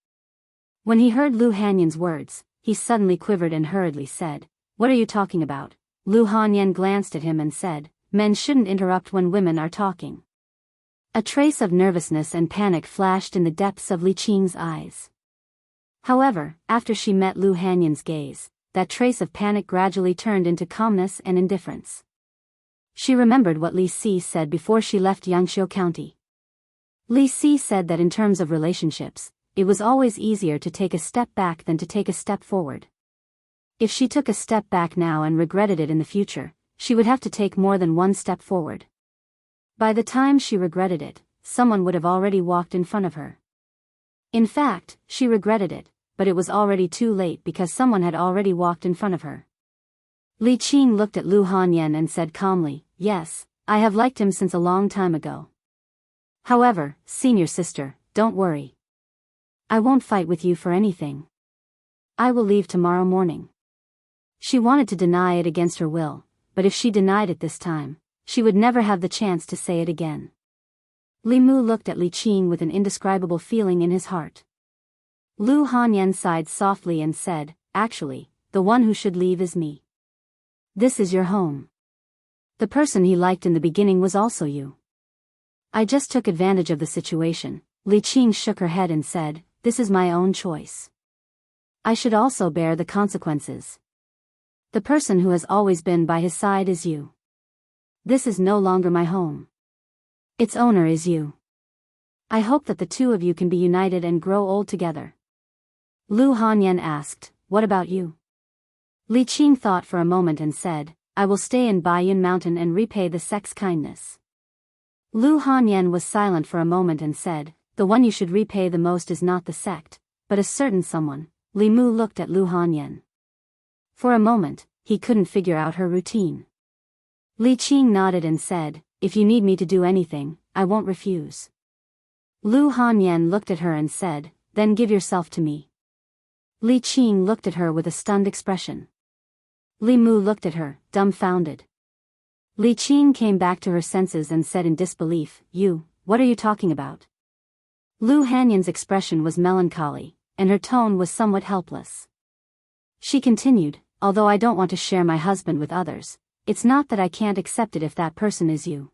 When he heard Lu Hanyan's words, he suddenly quivered and hurriedly said, "What are you talking about?" Lu Hanyan glanced at him and said, "Men shouldn't interrupt when women are talking." A trace of nervousness and panic flashed in the depths of Li Qing's eyes. However, after she met Lu Hanyan's gaze, that trace of panic gradually turned into calmness and indifference. She remembered what Li Si said before she left Xianxia County. Li Si said that in terms of relationships, it was always easier to take a step back than to take a step forward. If she took a step back now and regretted it in the future, she would have to take more than one step forward. By the time she regretted it, someone would have already walked in front of her. In fact, she regretted it, but it was already too late because someone had already walked in front of her. Li Qing looked at Lu Hanyan and said calmly, "Yes, I have liked him since a long time ago. However, senior sister, don't worry. I won't fight with you for anything. I will leave tomorrow morning." She wanted to deny it against her will, but if she denied it this time, she would never have the chance to say it again. Li Mu looked at Li Qing with an indescribable feeling in his heart. Lu Hanyan sighed softly and said, "Actually, the one who should leave is me. This is your home. The person he liked in the beginning was also you. I just took advantage of the situation." Li Qing shook her head and said, "This is my own choice. I should also bear the consequences. The person who has always been by his side is you. This is no longer my home. Its owner is you. I hope that the two of you can be united and grow old together." Lu Hanyan asked, "What about you?" Li Qing thought for a moment and said, "I will stay in Baiyun Mountain and repay the sect's kindness." Lu Hanyan was silent for a moment and said, "The one you should repay the most is not the sect, but a certain someone." Li Mu looked at Lu Hanyan. For a moment, he couldn't figure out her routine. Li Qing nodded and said, "If you need me to do anything, I won't refuse." Lu Hanyan looked at her and said, then give yourself to me. Li Qing looked at her with a stunned expression. Li Mu looked at her, dumbfounded. Li Qing came back to her senses and said in disbelief, what are you talking about? Lu Hanyan's expression was melancholy, and her tone was somewhat helpless. She continued, although I don't want to share my husband with others, it's not that I can't accept it if that person is you.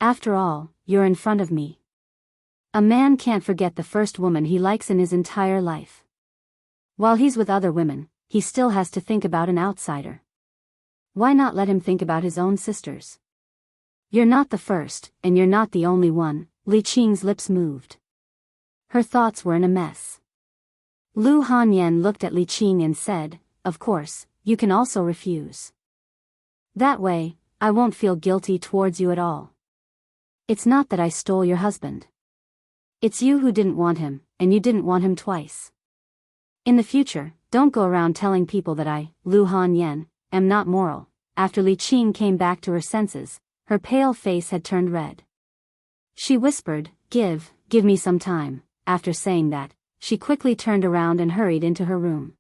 After all, you're in front of me. A man can't forget the first woman he likes in his entire life. While he's with other women, he still has to think about an outsider. Why not let him think about his own sisters? You're not the first, and you're not the only one. Li Qing's lips moved. Her thoughts were in a mess. Lu Hanyan looked at Li Qing and said, of course, you can also refuse. That way, I won't feel guilty towards you at all. It's not that I stole your husband. It's you who didn't want him, and you didn't want him twice. In the future, don't go around telling people that I, Lu Hanyan, am not moral. After Li Qing came back to her senses, her pale face had turned red. She whispered, give me some time. After saying that, she quickly turned around and hurried into her room.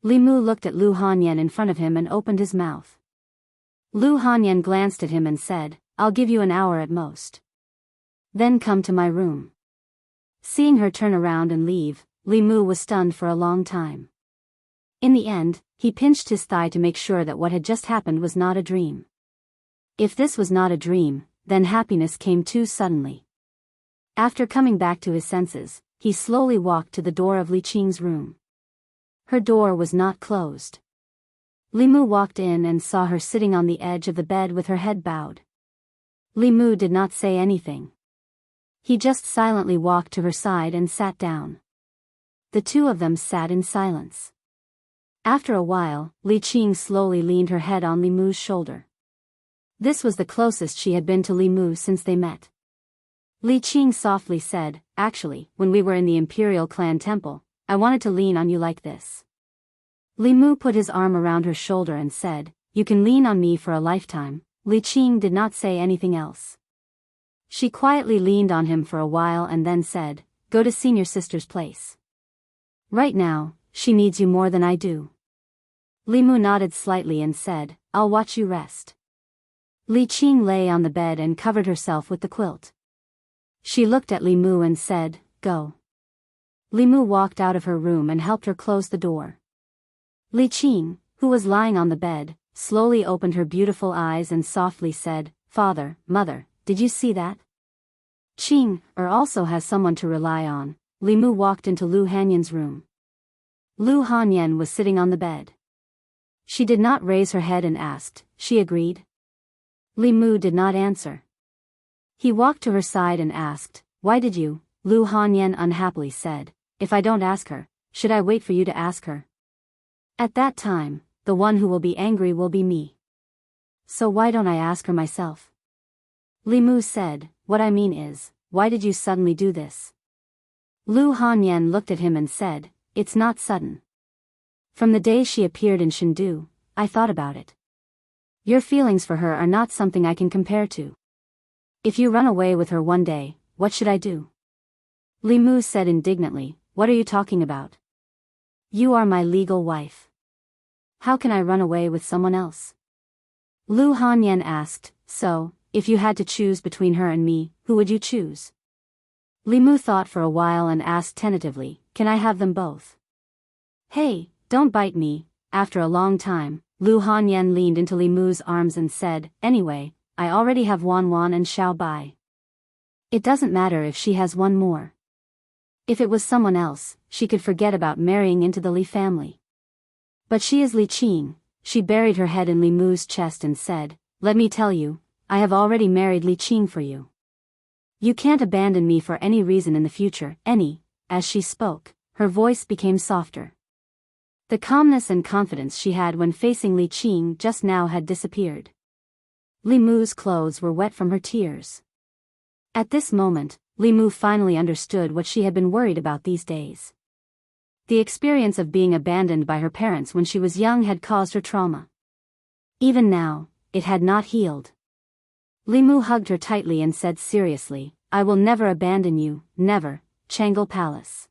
Li Mu looked at Lu Hanyan in front of him and opened his mouth. Lu Hanyan glanced at him and said, I'll give you an hour at most. Then come to my room. Seeing her turn around and leave, Li Mu was stunned for a long time. In the end, he pinched his thigh to make sure that what had just happened was not a dream. If this was not a dream, then happiness came too suddenly. After coming back to his senses, he slowly walked to the door of Li Qing's room. Her door was not closed. Li Mu walked in and saw her sitting on the edge of the bed with her head bowed. Li Mu did not say anything. He just silently walked to her side and sat down. The two of them sat in silence. After a while, Li Qing slowly leaned her head on Li Mu's shoulder. This was the closest she had been to Li Mu since they met. Li Qing softly said, actually, when we were in the Imperial Clan Temple, I wanted to lean on you like this. Li Mu put his arm around her shoulder and said, you can lean on me for a lifetime. Li Qing did not say anything else. She quietly leaned on him for a while and then said, go to senior sister's place. Right now, she needs you more than I do. Li Mu nodded slightly and said, I'll watch you rest. Li Qing lay on the bed and covered herself with the quilt. She looked at Li Mu and said, go. Li Mu walked out of her room and helped her close the door. Li Qing, who was lying on the bed, slowly opened her beautiful eyes and softly said, Father, Mother, did you see that? Qing also has someone to rely on. Li Mu walked into Lu Hanyan's room. Lu Hanyan was sitting on the bed. She did not raise her head and asked, she agreed? Li Mu did not answer. He walked to her side and asked, why did you? Lu Hanyan unhappily said, if I don't ask her, should I wait for you to ask her? At that time, the one who will be angry will be me. So why don't I ask her myself? Li Mu said, what I mean is, why did you suddenly do this? Lu Hanyan looked at him and said, it's not sudden. From the day she appeared in Chengdu, I thought about it. Your feelings for her are not something I can compare to. If you run away with her one day, what should I do? Li Mu said indignantly, what are you talking about? You are my legal wife. How can I run away with someone else? Lu Hanyan asked, so, if you had to choose between her and me, who would you choose? Li Mu thought for a while and asked tentatively, can I have them both? Hey, don't bite me. After a long time, Lu Hanyan leaned into Li Mu's arms and said, anyway, I already have Wan Wan and Xiao Bai. It doesn't matter if she has one more. If it was someone else, she could forget about marrying into the Li family. But she is Li Qing. She buried her head in Li Mu's chest and said, let me tell you, I have already married Li Qing for you. You can't abandon me for any reason in the future, As she spoke, her voice became softer. The calmness and confidence she had when facing Li Qing just now had disappeared. Li Mu's clothes were wet from her tears. At this moment, Li Mu finally understood what she had been worried about these days. The experience of being abandoned by her parents when she was young had caused her trauma. Even now, it had not healed. Li Mu hugged her tightly and said seriously, I will never abandon you, never, Jianghu Palace.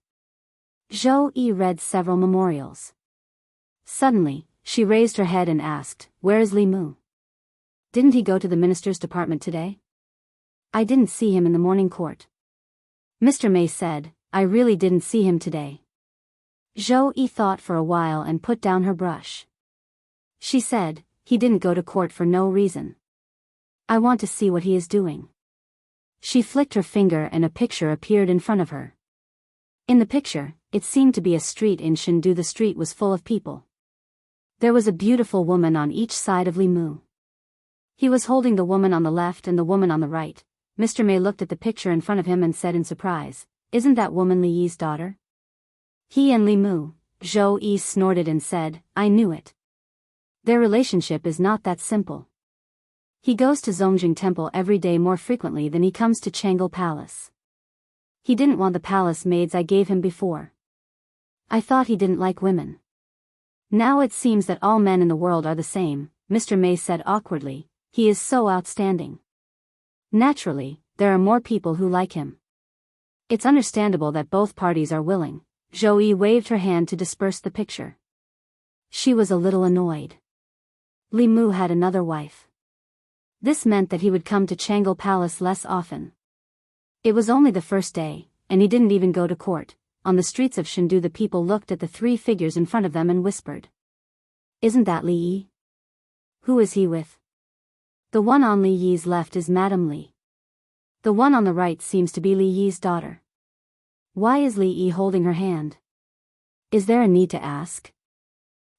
Zhou Yi read several memorials. Suddenly, she raised her head and asked, where is Li Mu? Didn't he go to the minister's department today? I didn't see him in the morning court. Mr. Mei said, I really didn't see him today. Zhou Yi thought for a while and put down her brush. She said, he didn't go to court for no reason. I want to see what he is doing. She flicked her finger and a picture appeared in front of her. In the picture, it seemed to be a street in Chengdu. The street was full of people. There was a beautiful woman on each side of Li Mu. He was holding the woman on the left and the woman on the right. Mr. Mei looked at the picture in front of him and said in surprise, isn't that woman Li Yi's daughter? He and Li Mu, Zhou Yi snorted and said, I knew it. Their relationship is not that simple. He goes to Zongjing Temple every day more frequently than he comes to Jianghu Palace. He didn't want the palace maids I gave him before. I thought he didn't like women. Now it seems that all men in the world are the same, Mr. Mei said awkwardly, he is so outstanding. Naturally, there are more people who like him. It's understandable that both parties are willing. Zhou Yi waved her hand to disperse the picture. She was a little annoyed. Li Mu had another wife. This meant that he would come to Jianghu Palace less often. It was only the first day, and he didn't even go to court. On the streets of Chengdu the people looked at the three figures in front of them and whispered. Isn't that Li Yi? Who is he with? The one on Li Yi's left is Madame Li. The one on the right seems to be Li Yi's daughter. Why is Li Yi holding her hand? Is there a need to ask?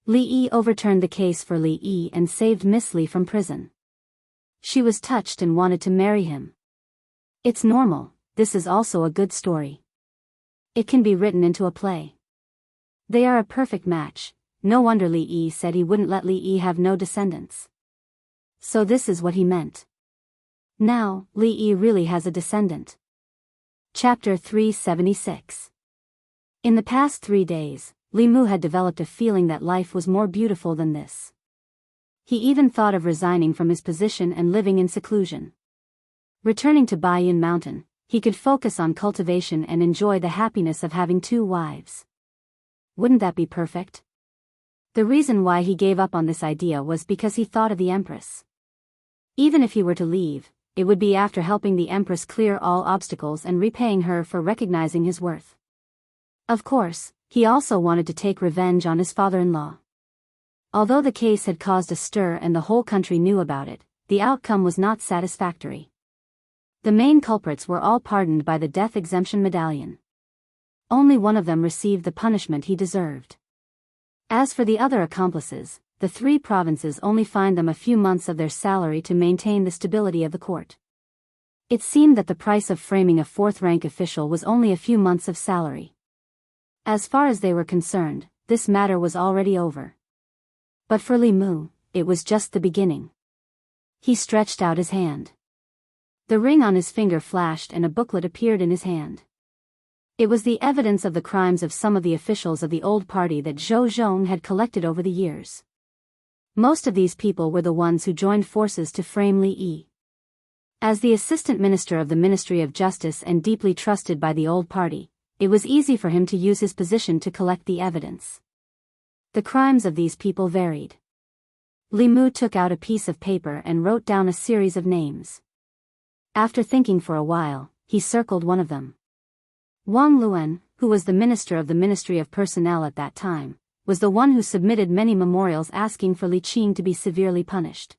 Li Yi overturned the case for Li Yi and saved Miss Li from prison. She was touched and wanted to marry him. It's normal, this is also a good story. It can be written into a play. They are a perfect match, no wonder Li Yi said he wouldn't let Li Yi have no descendants. So this is what he meant. Now, Li Yi really has a descendant. Chapter 376. In the past 3 days, Li Mu had developed a feeling that life was more beautiful than this. He even thought of resigning from his position and living in seclusion. Returning to Baiyun Mountain, he could focus on cultivation and enjoy the happiness of having 2 wives. Wouldn't that be perfect? The reason why he gave up on this idea was because he thought of the Empress. Even if he were to leave, it would be after helping the Empress clear all obstacles and repaying her for recognizing his worth. Of course, he also wanted to take revenge on his father-in-law. Although the case had caused a stir and the whole country knew about it, the outcome was not satisfactory. The main culprits were all pardoned by the death exemption medallion. Only one of them received the punishment he deserved. As for the other accomplices, the 3 provinces only fined them a few months of their salary to maintain the stability of the court. It seemed that the price of framing a 4th-rank official was only a few months of salary. As far as they were concerned, this matter was already over. But for Li Mu, it was just the beginning. He stretched out his hand. The ring on his finger flashed and a booklet appeared in his hand. It was the evidence of the crimes of some of the officials of the old party that Zhou Zhong had collected over the years. Most of these people were the ones who joined forces to frame Li Yi. As the assistant minister of the Ministry of Justice and deeply trusted by the old party, it was easy for him to use his position to collect the evidence. The crimes of these people varied. Li Mu took out a piece of paper and wrote down a series of names. After thinking for a while, he circled one of them. Wang Luan, who was the minister of the Ministry of Personnel at that time, was the one who submitted many memorials asking for Li Qing to be severely punished.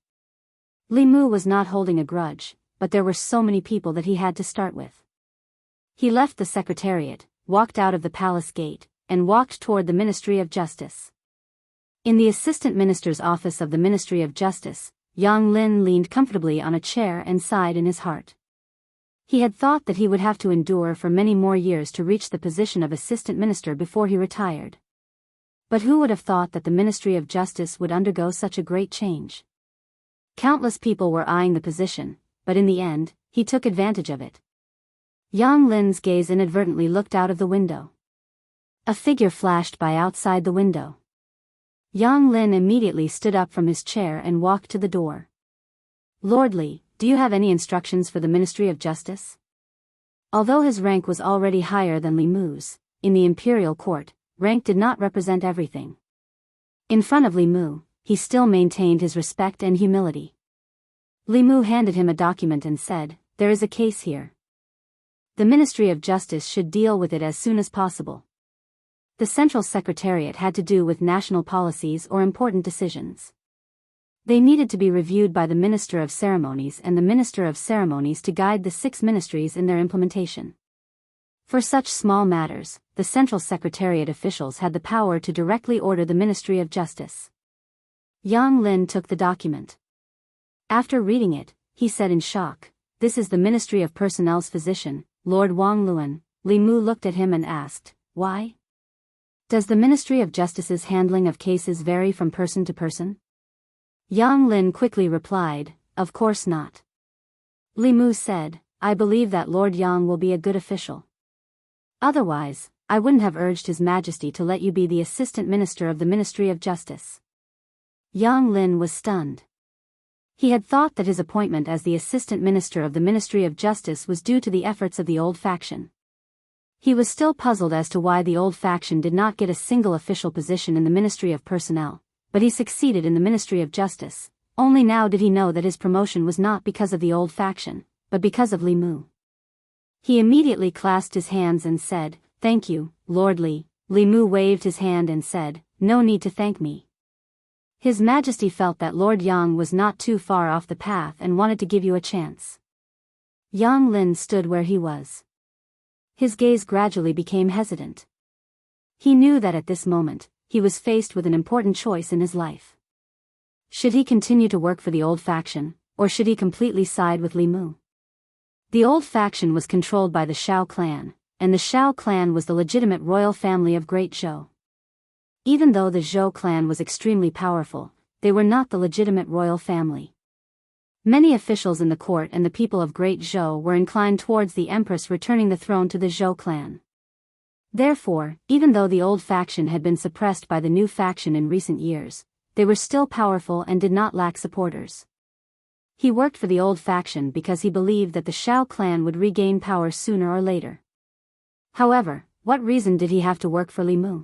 Li Mu was not holding a grudge, but there were so many people that he had to start with. He left the secretariat, walked out of the palace gate, and walked toward the Ministry of Justice. In the assistant minister's office of the Ministry of Justice, Yang Lin leaned comfortably on a chair and sighed in his heart. He had thought that he would have to endure for many more years to reach the position of assistant minister before he retired. But who would have thought that the Ministry of Justice would undergo such a great change? Countless people were eyeing the position, but in the end, he took advantage of it. Yang Lin's gaze inadvertently looked out of the window. A figure flashed by outside the window. Yang Lin immediately stood up from his chair and walked to the door. Lord Li, do you have any instructions for the Ministry of Justice? Although his rank was already higher than Li Mu's, in the imperial court, rank did not represent everything. In front of Li Mu, he still maintained his respect and humility. Li Mu handed him a document and said, "There is a case here. The Ministry of Justice should deal with it as soon as possible." The Central Secretariat had to do with national policies or important decisions. They needed to be reviewed by the Minister of Ceremonies and the Minister of Ceremonies to guide the 6 ministries in their implementation. For such small matters, the Central Secretariat officials had the power to directly order the Ministry of Justice. Yang Lin took the document. After reading it, he said in shock, "This is the Ministry of Personnel's physician, Lord Wang Luan." Li Mu looked at him and asked, "Why? Does the Ministry of Justice's handling of cases vary from person to person?" Yang Lin quickly replied, "Of course not." Li Mu said, "I believe that Lord Yang will be a good official. Otherwise, I wouldn't have urged His Majesty to let you be the Assistant Minister of the Ministry of Justice." Yang Lin was stunned. He had thought that his appointment as the Assistant Minister of the Ministry of Justice was due to the efforts of the old faction. He was still puzzled as to why the old faction did not get a single official position in the Ministry of Personnel, but he succeeded in the Ministry of Justice. Only now did he know that his promotion was not because of the old faction, but because of Li Mu. He immediately clasped his hands and said, "Thank you, Lord Li." Li Mu waved his hand and said, "No need to thank me." His Majesty felt that Lord Yang was not too far off the path and wanted to give you a chance. Yang Lin stood where he was. His gaze gradually became hesitant. He knew that at this moment, he was faced with an important choice in his life. Should he continue to work for the old faction, or should he completely side with Li Mu? The old faction was controlled by the Shao clan, and the Shao clan was the legitimate royal family of Great Zhou. Even though the Zhou clan was extremely powerful, they were not the legitimate royal family. Many officials in the court and the people of Great Zhou were inclined towards the empress returning the throne to the Zhou clan. Therefore, even though the old faction had been suppressed by the new faction in recent years, they were still powerful and did not lack supporters. He worked for the old faction because he believed that the Shao clan would regain power sooner or later. However, what reason did he have to work for Li Mu?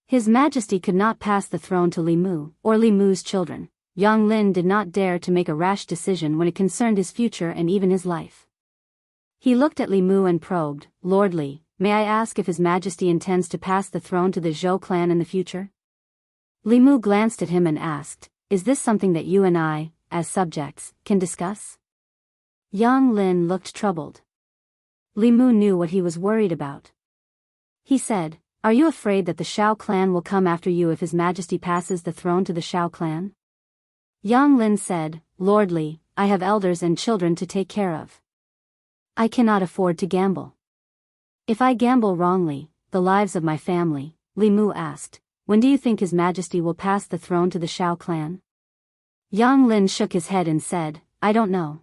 His Majesty could not pass the throne to Li Mu, or Li Mu's children. Yang Lin did not dare to make a rash decision when it concerned his future and even his life. He looked at Li Mu and probed, "Lord Li, may I ask if His Majesty intends to pass the throne to the Zhou clan in the future?" Li Mu glanced at him and asked, "Is this something that you and I, as subjects, can discuss?" Yang Lin looked troubled. Li Mu knew what he was worried about. He said, "Are you afraid that the Shao clan will come after you if His Majesty passes the throne to the Shao clan?" Yang Lin said, "Lord Li, I have elders and children to take care of. I cannot afford to gamble. If I gamble wrongly, the lives of my family." Li Mu asked, "When do you think His Majesty will pass the throne to the Shao clan?" Yang Lin shook his head and said, "I don't know."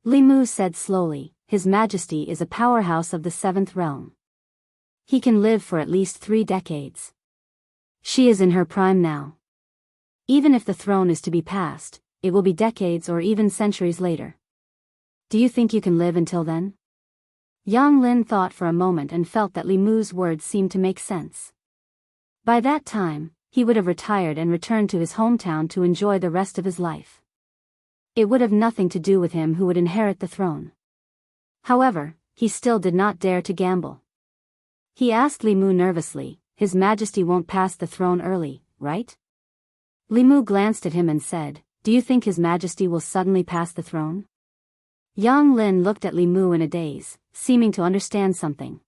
Li Mu said slowly, "His Majesty is a powerhouse of the 7th realm. He can live for at least 3 decades. She is in her prime now. Even if the throne is to be passed, it will be decades or even centuries later. Do you think you can live until then?" Yang Lin thought for a moment and felt that Li Mu's words seemed to make sense. By that time, he would have retired and returned to his hometown to enjoy the rest of his life. It would have nothing to do with him who would inherit the throne. However, he still did not dare to gamble. He asked Li Mu nervously, "His Majesty won't pass the throne early, right?" Li Mu glanced at him and said, "Do you think His Majesty will suddenly pass the throne?" Yang Lin looked at Li Mu in a daze, seeming to understand something.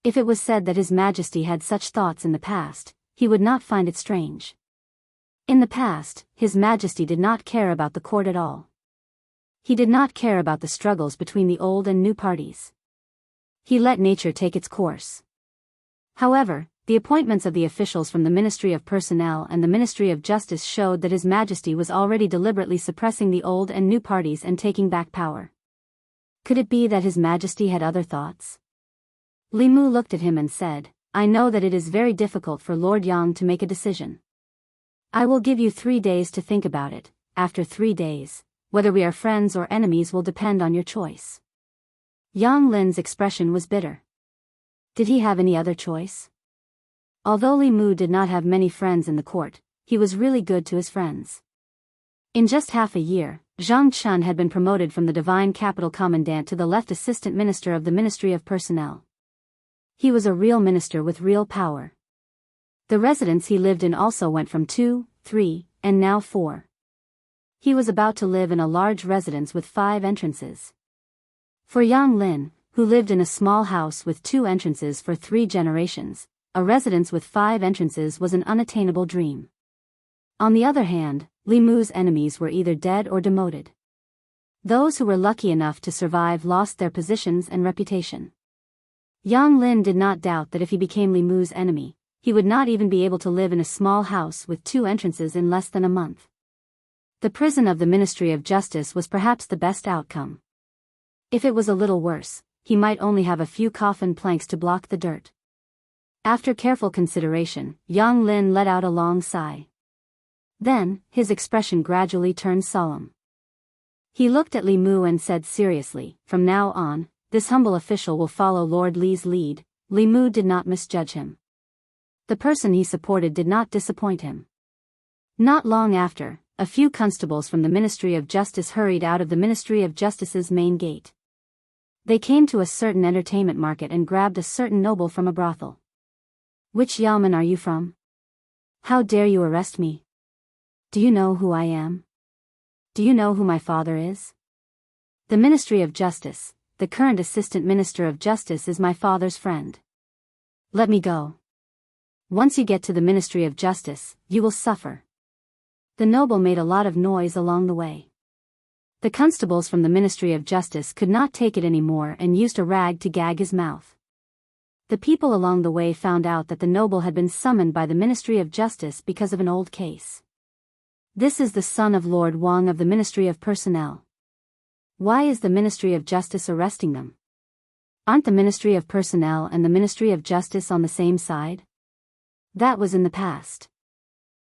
If it was said that His Majesty had such thoughts in the past, he would not find it strange. In the past, His Majesty did not care about the court at all. He did not care about the struggles between the old and new parties. He let nature take its course. However, the appointments of the officials from the Ministry of Personnel and the Ministry of Justice showed that His Majesty was already deliberately suppressing the old and new parties and taking back power. Could it be that His Majesty had other thoughts? Li Mu looked at him and said, "I know that it is very difficult for Lord Yang to make a decision. I will give you 3 days to think about it. After 3 days, whether we are friends or enemies will depend on your choice." Yang Lin's expression was bitter. Did he have any other choice? Although Li Mu did not have many friends in the court, he was really good to his friends. In just half a year, Zhang Chun had been promoted from the Divine Capital Commandant to the left Assistant Minister of the Ministry of Personnel. He was a real minister with real power. The residence he lived in also went from 2, 3, and now 4. He was about to live in a large residence with 5 entrances. For Yang Lin, who lived in a small house with 2 entrances for 3 generations, a residence with 5 entrances was an unattainable dream. On the other hand, Li Mu's enemies were either dead or demoted. Those who were lucky enough to survive lost their positions and reputation. Yang Lin did not doubt that if he became Li Mu's enemy, he would not even be able to live in a small house with 2 entrances in less than a month. The prison of the Ministry of Justice was perhaps the best outcome. If it was a little worse, he might only have a few coffin planks to block the dirt. After careful consideration, Yang Lin let out a long sigh. Then, his expression gradually turned solemn. He looked at Li Mu and said seriously, "From now on, this humble official will follow Lord Li's lead." Li Mu did not misjudge him. The person he supported did not disappoint him. Not long after, a few constables from the Ministry of Justice hurried out of the Ministry of Justice's main gate. They came to a certain entertainment market and grabbed a certain noble from a brothel. "Which yamen are you from? How dare you arrest me? Do you know who I am? Do you know who my father is? The Ministry of Justice, the current Assistant Minister of Justice, is my father's friend. Let me go. Once you get to the Ministry of Justice, you will suffer." The noble made a lot of noise along the way. The constables from the Ministry of Justice could not take it anymore and used a rag to gag his mouth. The people along the way found out that the noble had been summoned by the Ministry of Justice because of an old case. "This is the son of Lord Wang of the Ministry of Personnel. Why is the Ministry of Justice arresting them? Aren't the Ministry of Personnel and the Ministry of Justice on the same side?" That was in the past.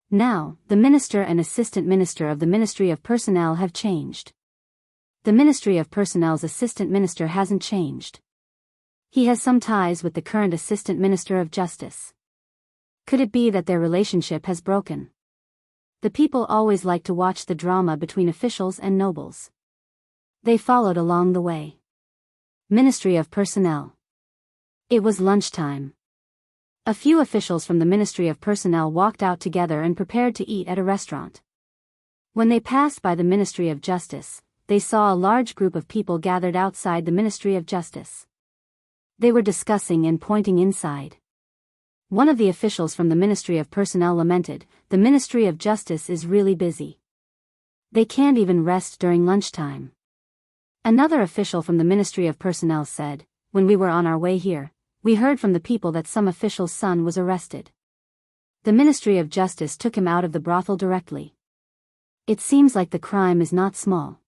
Now, the Minister and Assistant Minister of the Ministry of Personnel have changed. The Ministry of Personnel's Assistant Minister hasn't changed. He has some ties with the current Assistant Minister of Justice. Could it be that their relationship has broken? The people always like to watch the drama between officials and nobles. They followed along the way. Ministry of Personnel. It was lunchtime. A few officials from the Ministry of Personnel walked out together and prepared to eat at a restaurant. When they passed by the Ministry of Justice, they saw a large group of people gathered outside the Ministry of Justice. They were discussing and pointing inside. One of the officials from the Ministry of Personnel lamented, "The Ministry of Justice is really busy. They can't even rest during lunchtime." Another official from the Ministry of Personnel said, "When we were on our way here, we heard from the people that some official's son was arrested. The Ministry of Justice took him out of the brothel directly. It seems like the crime is not small."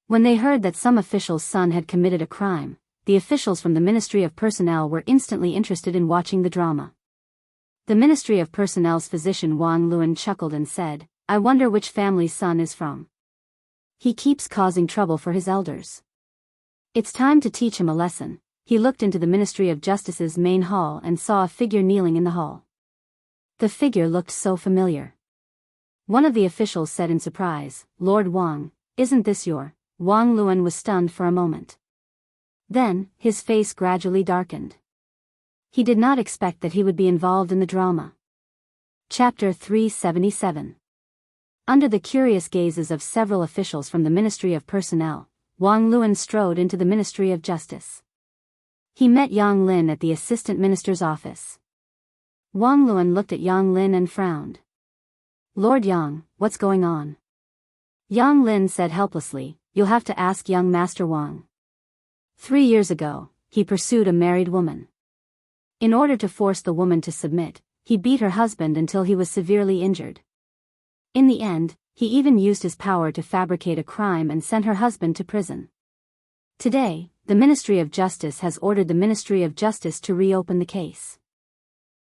When they heard that some official's son had committed a crime, the officials from the Ministry of Personnel were instantly interested in watching the drama. The Ministry of Personnel's physician Wang Luan chuckled and said, "I wonder which family's son is from. He keeps causing trouble for his elders. It's time to teach him a lesson." He looked into the Ministry of Justice's main hall and saw a figure kneeling in the hall. The figure looked so familiar. One of the officials said in surprise, "Lord Wang, isn't this your?" Wang Luan was stunned for a moment. Then, his face gradually darkened. He did not expect that he would be involved in the drama. Chapter 377. Under the curious gazes of several officials from the Ministry of Personnel, Wang Luan strode into the Ministry of Justice. He met Yang Lin at the Assistant Minister's office. Wang Luan looked at Yang Lin and frowned. "Lord Yang, what's going on?" Yang Lin said helplessly, "You'll have to ask young Master Wang. 3 years ago, he pursued a married woman. In order to force the woman to submit, he beat her husband until he was severely injured. In the end, he even used his power to fabricate a crime and sent her husband to prison. Today, the Ministry of Justice has ordered the Ministry of Justice to reopen the case.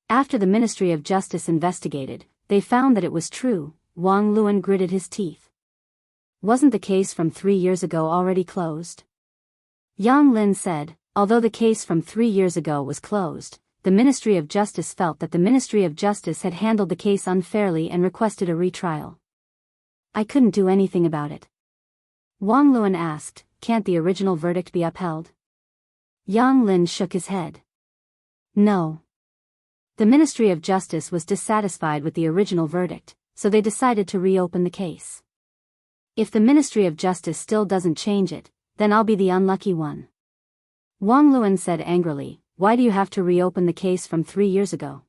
After the Ministry of Justice investigated, they found that it was true." Wang Luan gritted his teeth. "Wasn't the case from 3 years ago already closed?" Yang Lin said, although the case from 3 years ago was closed, the Ministry of Justice felt that the Ministry of Justice had handled the case unfairly and requested a retrial. I couldn't do anything about it. Wang Luan asked, can't the original verdict be upheld? Yang Lin shook his head. No. The Ministry of Justice was dissatisfied with the original verdict, so they decided to reopen the case. If the Ministry of Justice still doesn't change it, then I'll be the unlucky one. Wang Luan said angrily, why do you have to reopen the case from 3 years ago?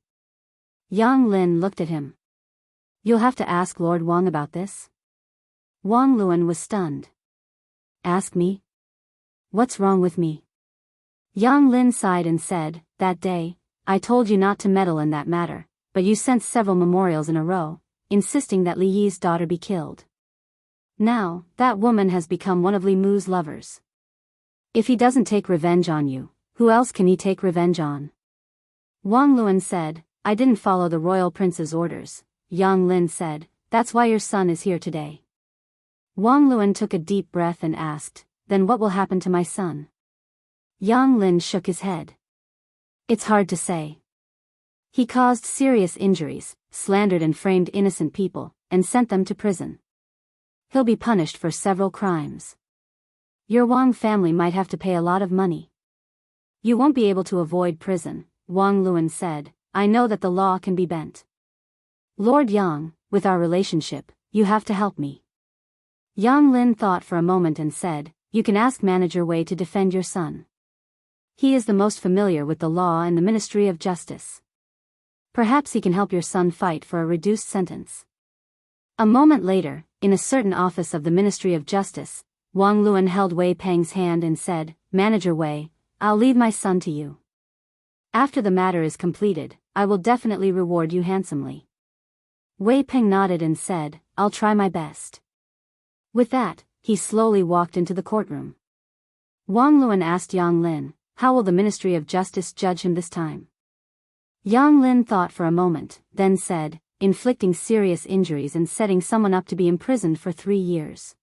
Yang Lin looked at him. You'll have to ask Lord Wang about this. Wang Luan was stunned. Ask me? What's wrong with me? Yang Lin sighed and said, that day, I told you not to meddle in that matter, but you sent several memorials in a row, insisting that Li Yi's daughter be killed. Now, that woman has become one of Li Mu's lovers. If he doesn't take revenge on you, who else can he take revenge on? Wang Luan said, I didn't follow the royal prince's orders. Yang Lin said, that's why your son is here today. Wang Luan took a deep breath and asked, then what will happen to my son? Yang Lin shook his head. It's hard to say. He caused serious injuries, slandered and framed innocent people, and sent them to prison. He'll be punished for several crimes. Your Wang family might have to pay a lot of money. You won't be able to avoid prison, Wang Luan said, I know that the law can be bent. Lord Yang, with our relationship, you have to help me. Yang Lin thought for a moment and said, you can ask Manager Wei to defend your son. He is the most familiar with the law and the Ministry of Justice. Perhaps he can help your son fight for a reduced sentence. A moment later, in a certain office of the Ministry of Justice, Wang Luan held Wei Peng's hand and said, Manager Wei, I'll leave my son to you. After the matter is completed, I will definitely reward you handsomely. Wei Peng nodded and said, I'll try my best. With that, he slowly walked into the courtroom. Wang Luan asked Yang Lin, how will the Ministry of Justice judge him this time? Yang Lin thought for a moment, then said, inflicting serious injuries and setting someone up to be imprisoned for 3 years.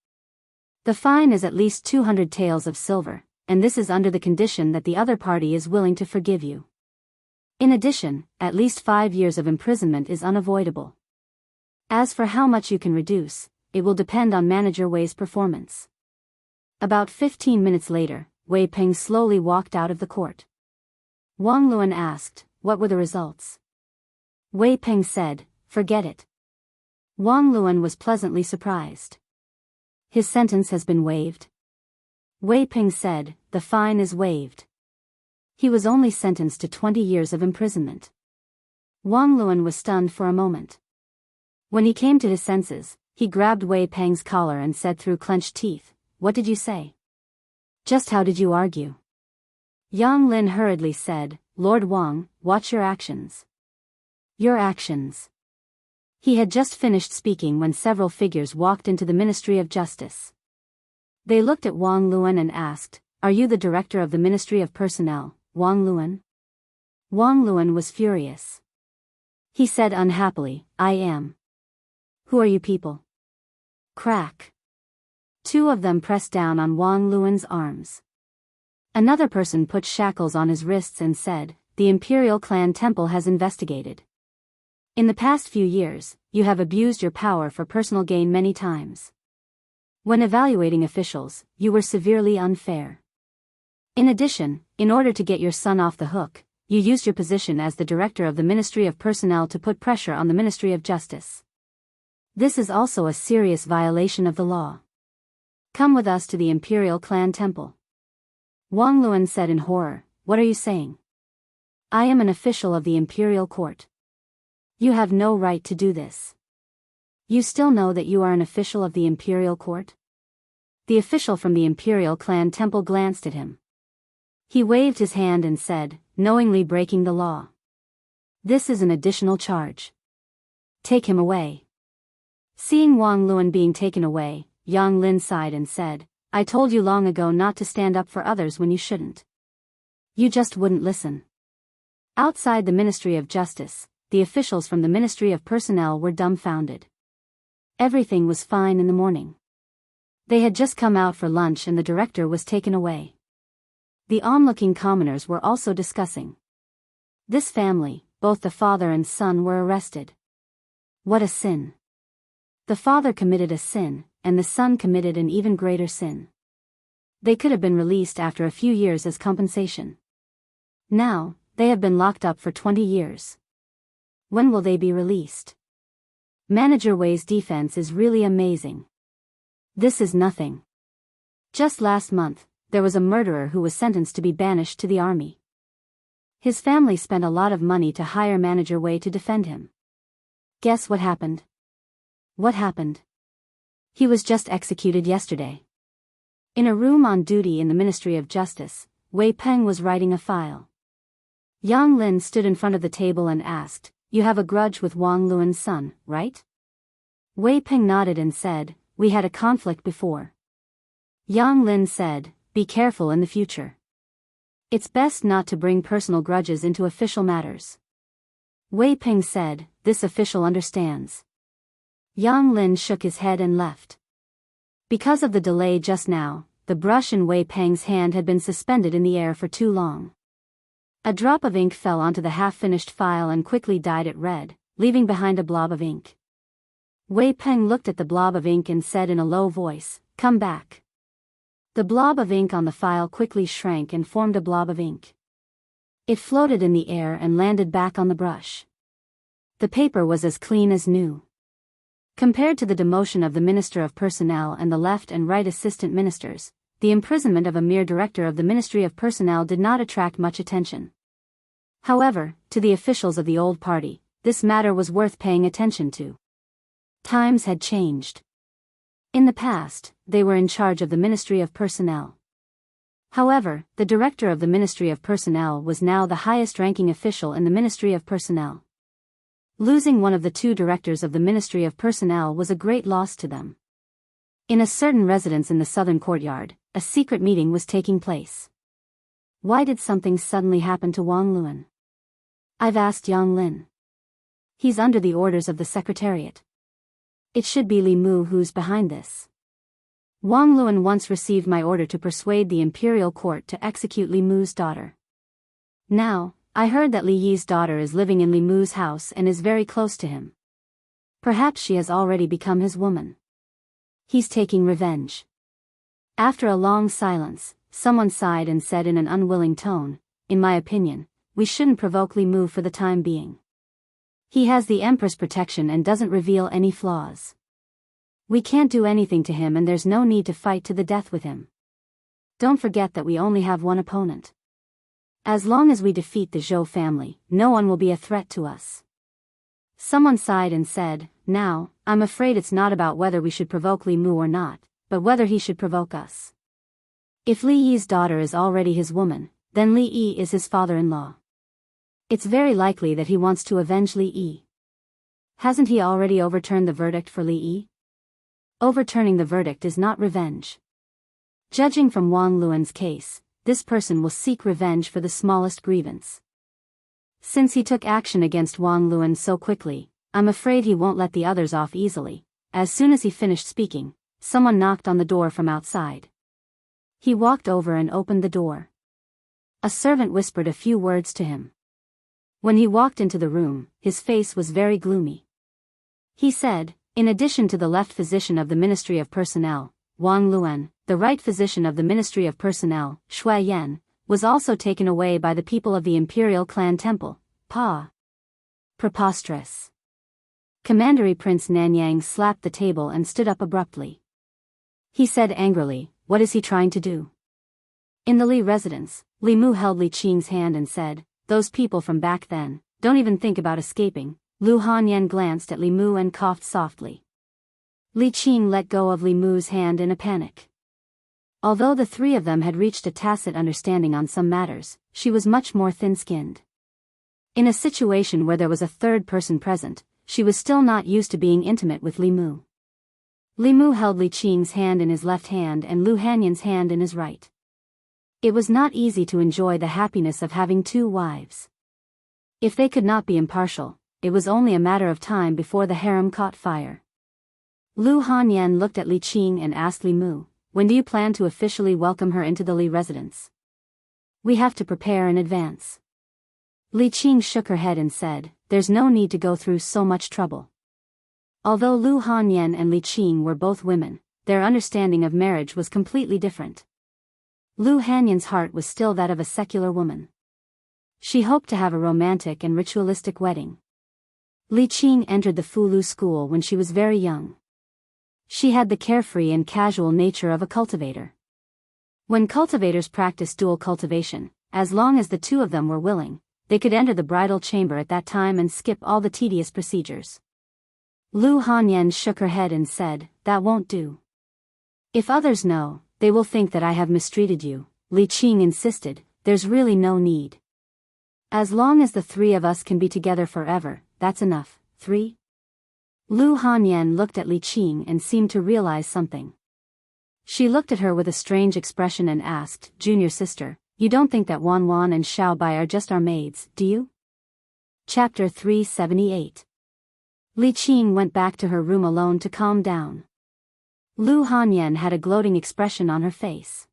The fine is at least 200 taels of silver, and this is under the condition that the other party is willing to forgive you. In addition, at least 5 years of imprisonment is unavoidable. As for how much you can reduce, it will depend on Manager Wei's performance. About 15 minutes later, Wei Peng slowly walked out of the court. Wang Luan asked, what were the results? Wei Peng said, forget it. Wang Luan was pleasantly surprised. His sentence has been waived. Wei Peng said, the fine is waived. He was only sentenced to 20 years of imprisonment. Wang Luan was stunned for a moment. When he came to his senses, he grabbed Wei Peng's collar and said through clenched teeth, what did you say? Just how did you argue? Yang Lin hurriedly said, Lord Wang, watch your actions. Your actions. He had just finished speaking when several figures walked into the Ministry of Justice. They looked at Wang Luan and asked, are you the director of the Ministry of Personnel, Wang Luan? Wang Luan was furious. He said unhappily, I am. Who are you people? Crack. 2 of them pressed down on Wang Luan's arms. Another person put shackles on his wrists and said, the Imperial Clan Temple has investigated. In the past few years, you have abused your power for personal gain many times. When evaluating officials, you were severely unfair. In addition, in order to get your son off the hook, you used your position as the director of the Ministry of Personnel to put pressure on the Ministry of Justice. This is also a serious violation of the law. Come with us to the Imperial Clan Temple. Wang Luan said in horror, what are you saying? I am an official of the Imperial Court. You have no right to do this. You still know that you are an official of the Imperial Court? The official from the Imperial Clan Temple glanced at him. He waved his hand and said, knowingly breaking the law. This is an additional charge. Take him away. Seeing Wang Luan being taken away, Yang Lin sighed and said, I told you long ago not to stand up for others when you shouldn't. You just wouldn't listen. Outside the Ministry of Justice, the officials from the Ministry of Personnel were dumbfounded. Everything was fine in the morning. They had just come out for lunch and the director was taken away. The onlooking commoners were also discussing. This family, both the father and son, were arrested. What a sin! The father committed a sin, and the son committed an even greater sin. They could have been released after a few years as compensation. Now, they have been locked up for 20 years. When will they be released? Manager Wei's defense is really amazing. This is nothing. Just last month, there was a murderer who was sentenced to be banished to the army. His family spent a lot of money to hire Manager Wei to defend him. Guess what happened? What happened? He was just executed yesterday. In a room on duty in the Ministry of Justice, Wei Peng was writing a file. Yang Lin stood in front of the table and asked, "You have a grudge with Wang Luan's son, right?" Wei Peng nodded and said, "We had a conflict before." Yang Lin said, "Be careful in the future. It's best not to bring personal grudges into official matters." Wei Peng said, "This official understands." Yang Lin shook his head and left. Because of the delay just now, the brush in Wei Peng's hand had been suspended in the air for too long. A drop of ink fell onto the half-finished file and quickly dyed it red, leaving behind a blob of ink. Wei Peng looked at the blob of ink and said in a low voice, "Come back." The blob of ink on the file quickly shrank and formed a blob of ink. It floated in the air and landed back on the brush. The paper was as clean as new. Compared to the demotion of the Minister of Personnel and the left and right assistant ministers, the imprisonment of a mere director of the Ministry of Personnel did not attract much attention. However, to the officials of the old party, this matter was worth paying attention to. Times had changed. In the past, they were in charge of the Ministry of Personnel. However, the director of the Ministry of Personnel was now the highest-ranking official in the Ministry of Personnel. Losing one of the two directors of the Ministry of Personnel was a great loss to them. In a certain residence in the southern courtyard, a secret meeting was taking place. Why did something suddenly happen to Wang Luan? I've asked Yang Lin. He's under the orders of the Secretariat. It should be Li Mu who's behind this. Wang Luan once received my order to persuade the imperial court to execute Li Mu's daughter. Now, I heard that Li Yi's daughter is living in Li Mu's house and is very close to him. Perhaps she has already become his woman. He's taking revenge. After a long silence, someone sighed and said in an unwilling tone, "In my opinion, we shouldn't provoke Li Mu for the time being. He has the Emperor's protection and doesn't reveal any flaws. We can't do anything to him and there's no need to fight to the death with him. Don't forget that we only have one opponent. As long as we defeat the Zhou family, no one will be a threat to us." Someone sighed and said, "Now, I'm afraid it's not about whether we should provoke Li Mu or not, but whether he should provoke us. If Li Yi's daughter is already his woman, then Li Yi is his father-in-law. It's very likely that he wants to avenge Li Yi. Hasn't he already overturned the verdict for Li Yi? Overturning the verdict is not revenge. Judging from Wang Luan's case, this person will seek revenge for the smallest grievance. Since he took action against Wang Luan so quickly, I'm afraid he won't let the others off easily." As soon as he finished speaking, someone knocked on the door from outside. He walked over and opened the door. A servant whispered a few words to him. When he walked into the room, his face was very gloomy. He said, "In addition to the left physician of the Ministry of Personnel, Wang Luan, the right physician of the Ministry of Personnel, Shui Yan, was also taken away by the people of the Imperial Clan Temple, Pa. Preposterous." Commandery Prince Nanyang slapped the table and stood up abruptly. He said angrily, "What is he trying to do?" In the Li residence, Li Mu held Li Qing's hand and said, "Those people from back then, don't even think about escaping." Lu Hanyan glanced at Li Mu and coughed softly. Li Qing let go of Li Mu's hand in a panic. Although the three of them had reached a tacit understanding on some matters, she was much more thin-skinned. In a situation where there was a third person present, she was still not used to being intimate with Li Mu. Li Mu held Li Qing's hand in his left hand and Lu Hanyan's hand in his right. It was not easy to enjoy the happiness of having two wives. If they could not be impartial, it was only a matter of time before the harem caught fire. Lu Hanyan looked at Li Qing and asked Li Mu, "When do you plan to officially welcome her into the Li residence?" We have to prepare in advance. Li Qing shook her head and said, there's no need to go through so much trouble. Although Lu Hanyan and Li Qing were both women, their understanding of marriage was completely different. Lu Hanyan's heart was still that of a secular woman. She hoped to have a romantic and ritualistic wedding. Li Qing entered the Fulu school when she was very young. She had the carefree and casual nature of a cultivator. When cultivators practiced dual cultivation, as long as the two of them were willing, they could enter the bridal chamber at that time and skip all the tedious procedures. Lu Hanyan shook her head and said, that won't do. If others know, they will think that I have mistreated you. Li Qing insisted, there's really no need. As long as the three of us can be together forever, that's enough. 3. Lu Hanyan looked at Li Qing and seemed to realize something. She looked at her with a strange expression and asked, Junior sister, you don't think that Wan Wan and Xiao Bai are just our maids, do you? Chapter 378. Li Qing went back to her room alone to calm down. Lu Hanyan had a gloating expression on her face.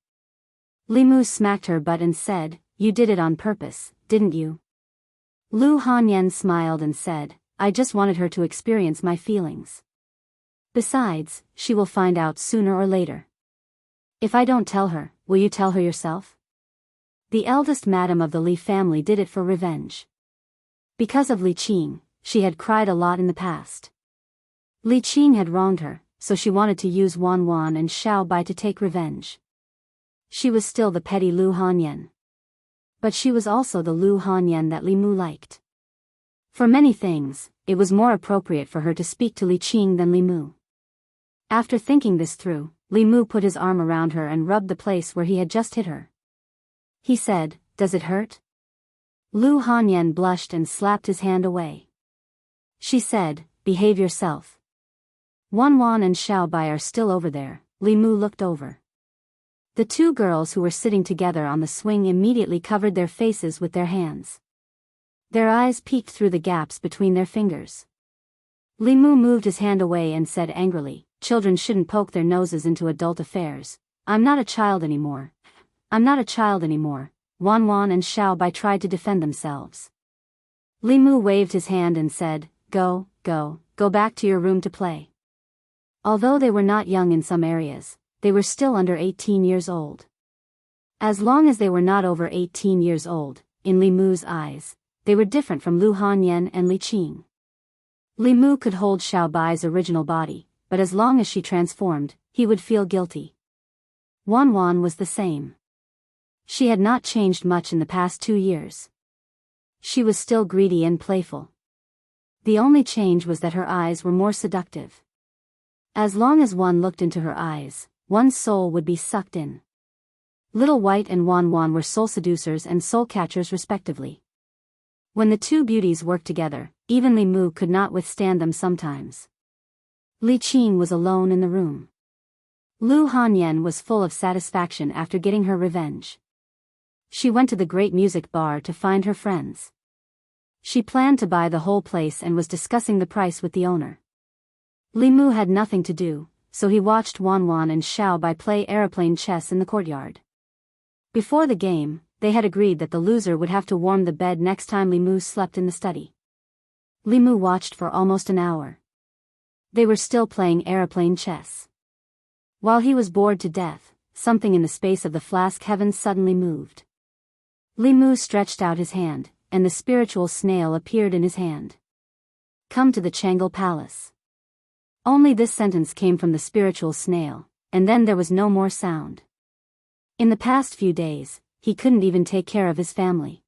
Li Mu smacked her butt and said, you did it on purpose, didn't you? Lu Hanyan smiled and said, I just wanted her to experience my feelings. Besides, she will find out sooner or later. If I don't tell her, will you tell her yourself? The eldest madam of the Li family did it for revenge. Because of Li Qing, she had cried a lot in the past. Li Qing had wronged her, so she wanted to use Wan Wan and Xiao Bai to take revenge. She was still the petty Lu Hanyan. But she was also the Lu Hanyan that Li Mu liked. For many things, it was more appropriate for her to speak to Li Qing than Li Mu. After thinking this through, Li Mu put his arm around her and rubbed the place where he had just hit her. He said, does it hurt? Lu Hanyan blushed and slapped his hand away. She said, behave yourself. Wan Wan and Xiao Bai are still over there. Li Mu looked over. The two girls who were sitting together on the swing immediately covered their faces with their hands. Their eyes peeked through the gaps between their fingers. Li Mu moved his hand away and said angrily, children shouldn't poke their noses into adult affairs. I'm not a child anymore. I'm not a child anymore. Wan Wan and Xiao Bai tried to defend themselves. Li Mu waved his hand and said, go back to your room to play. Although they were not young in some areas, they were still under 18 years old. As long as they were not over 18 years old, in Li Mu's eyes, they were different from Lu Hanyan and Li Qing. Li Mu could hold Xiao Bai's original body, but as long as she transformed, he would feel guilty. Wan Wan was the same. She had not changed much in the past 2 years. She was still greedy and playful. The only change was that her eyes were more seductive. As long as one looked into her eyes, one's soul would be sucked in. Little White and Wan Wan were soul seducers and soul catchers respectively. When the two beauties worked together, even Li Mu could not withstand them sometimes. Li Qing was alone in the room. Lu Hanyan was full of satisfaction after getting her revenge. She went to the great music bar to find her friends. She planned to buy the whole place and was discussing the price with the owner. Li Mu had nothing to do, so he watched Wan Wan and Xiao Bai play aeroplane chess in the courtyard. Before the game, they had agreed that the loser would have to warm the bed next time Li Mu slept in the study. Li Mu watched for almost an hour. They were still playing aeroplane chess. While he was bored to death, something in the space of the flask heavens suddenly moved. Li Mu stretched out his hand, and the spiritual snail appeared in his hand. Come to the Jianghu palace. Only this sentence came from the spiritual snail, and then there was no more sound. In the past few days, he couldn't even take care of his family.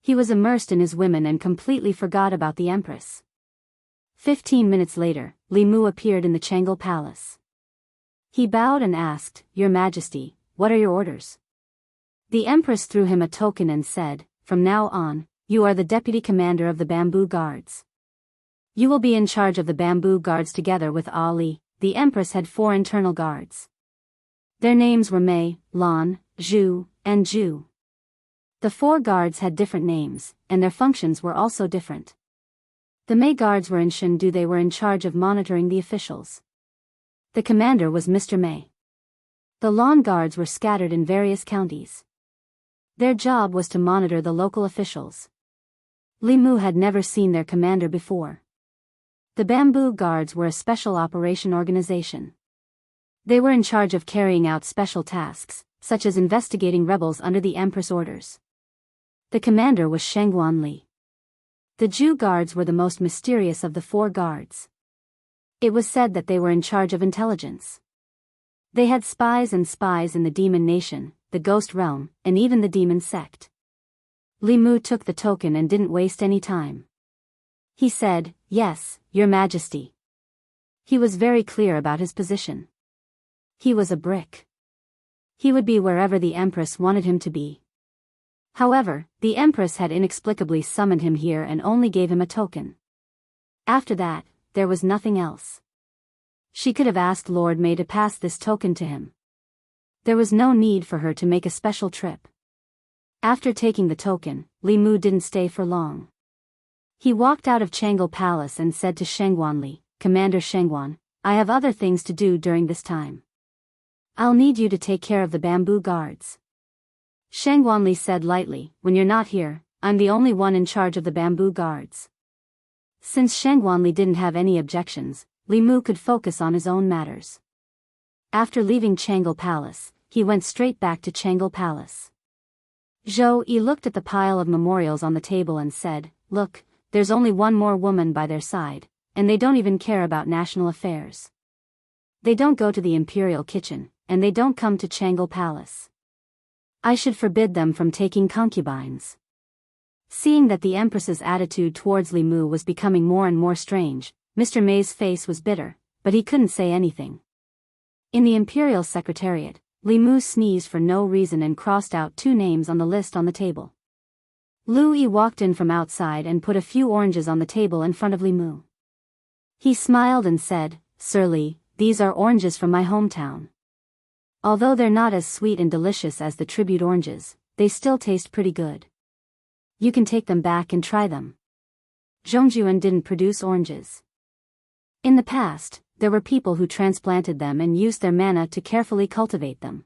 He was immersed in his women and completely forgot about the Empress. 15 minutes later, Li Mu appeared in the Jianghu palace. He bowed and asked, Your Majesty, what are your orders? The Empress threw him a token and said, From now on, you are the deputy commander of the bamboo guards. You will be in charge of the bamboo guards together with Ali. The Empress had 4 internal guards. Their names were Mei, Lan, Zhu, and Zhu. The 4 guards had different names, and their functions were also different. The Mei guards were in Shendu. They were in charge of monitoring the officials. The commander was Mr. Mei. The Lan guards were scattered in various counties. Their job was to monitor the local officials. Li Mu had never seen their commander before. The Bamboo Guards were a special operation organization. They were in charge of carrying out special tasks, such as investigating rebels under the Empress orders. The commander was Shengguan Li. The Jew Guards were the most mysterious of the 4 guards. It was said that they were in charge of intelligence. They had spies in the demon nation, the ghost realm, and even the demon sect. Li Mu took the token and didn't waste any time. He said, "Yes, Your Majesty." He was very clear about his position. He was a brick. He would be wherever the Empress wanted him to be. However, the Empress had inexplicably summoned him here and only gave him a token. After that, there was nothing else. She could have asked Lord May to pass this token to him. There was no need for her to make a special trip. After taking the token, Li Mu didn't stay for long. He walked out of Jianghu Palace and said to Shengguan Li, "Commander Shengguan, I have other things to do during this time. I'll need you to take care of the Bamboo Guards." Shengguan Li said lightly, "When you're not here, I'm the only one in charge of the Bamboo Guards." Since Shengguan Li didn't have any objections, Li Mu could focus on his own matters. After leaving Jianghu Palace, he went straight back to Jianghu Palace. Zhou Yi looked at the pile of memorials on the table and said, "Look, there's only one more woman by their side, and they don't even care about national affairs. They don't go to the imperial kitchen, and they don't come to Jianghu Palace. I should forbid them from taking concubines." Seeing that the Empress's attitude towards Li Mu was becoming more and more strange, Mr. May's face was bitter, but he couldn't say anything. In the Imperial Secretariat, Li Mu sneezed for no reason and crossed out 2 names on the list on the table. Lu Yi walked in from outside and put a few oranges on the table in front of Li Mu. He smiled and said, "Sir Li, these are oranges from my hometown. Although they're not as sweet and delicious as the tribute oranges, they still taste pretty good. You can take them back and try them." Zhongjuan didn't produce oranges. In the past, there were people who transplanted them and used their mana to carefully cultivate them.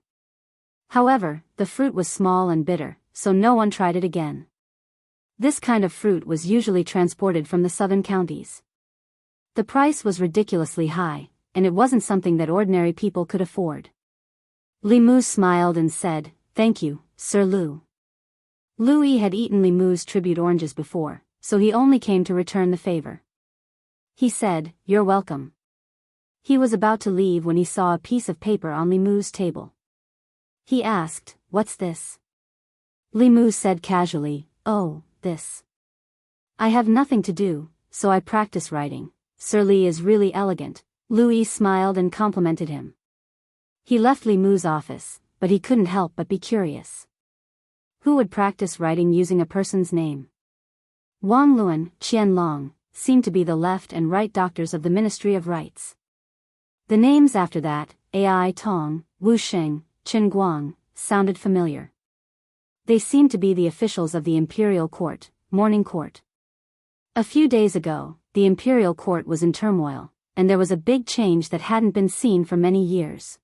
However, the fruit was small and bitter, so no one tried it again. This kind of fruit was usually transported from the southern counties. The price was ridiculously high, and it wasn't something that ordinary people could afford. Li Mu smiled and said, "Thank you, Sir Lu." Lu Yi had eaten Li Mu's tribute oranges before, so he only came to return the favor. He said, "You're welcome." He was about to leave when he saw a piece of paper on Li Mu's table. He asked, "What's this?" Li Mu said casually, "Oh, this. I have nothing to do, so I practice writing. Sir Li is really elegant." Lu Yi smiled and complimented him. He left Li Mu's office, but he couldn't help but be curious. Who would practice writing using a person's name? Wang Luan, Qian Long, seemed to be the left and right doctors of the Ministry of Rights. The names after that, Ai Tong, Wu Sheng, Chen Guang, sounded familiar. They seemed to be the officials of the Imperial Court, Morning Court. A few days ago, the Imperial Court was in turmoil, and there was a big change that hadn't been seen for many years.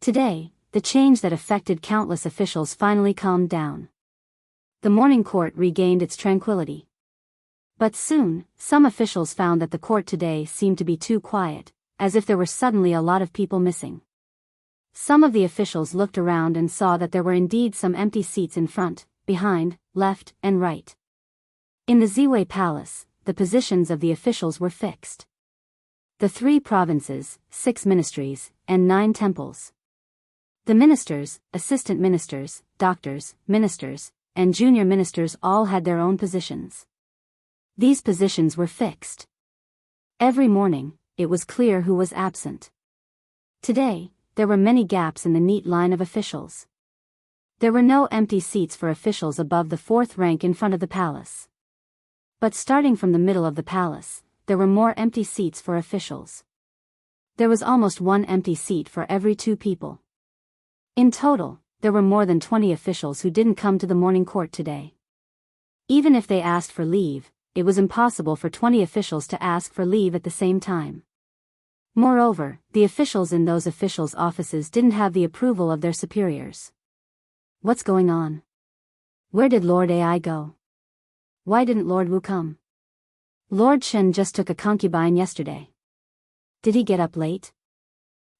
Today, the change that affected countless officials finally calmed down. The Morning Court regained its tranquility. But soon, some officials found that the court today seemed to be too quiet, as if there were suddenly a lot of people missing. Some of the officials looked around and saw that there were indeed some empty seats in front, behind, left, and right. In the Ziwei Palace, the positions of the officials were fixed. The 3 provinces, 6 ministries, and 9 temples. The ministers, assistant ministers, doctors, ministers, and junior ministers all had their own positions. These positions were fixed. Every morning, it was clear who was absent. Today, there were many gaps in the neat line of officials. There were no empty seats for officials above the 4th rank in front of the palace. But starting from the middle of the palace, there were more empty seats for officials. There was almost 1 empty seat for every 2 people. In total, there were more than 20 officials who didn't come to the morning court today. Even if they asked for leave, it was impossible for 20 officials to ask for leave at the same time. Moreover, the officials in those officials' offices didn't have the approval of their superiors. What's going on? Where did Lord Ai go? Why didn't Lord Wu come? Lord Shen just took a concubine yesterday. Did he get up late?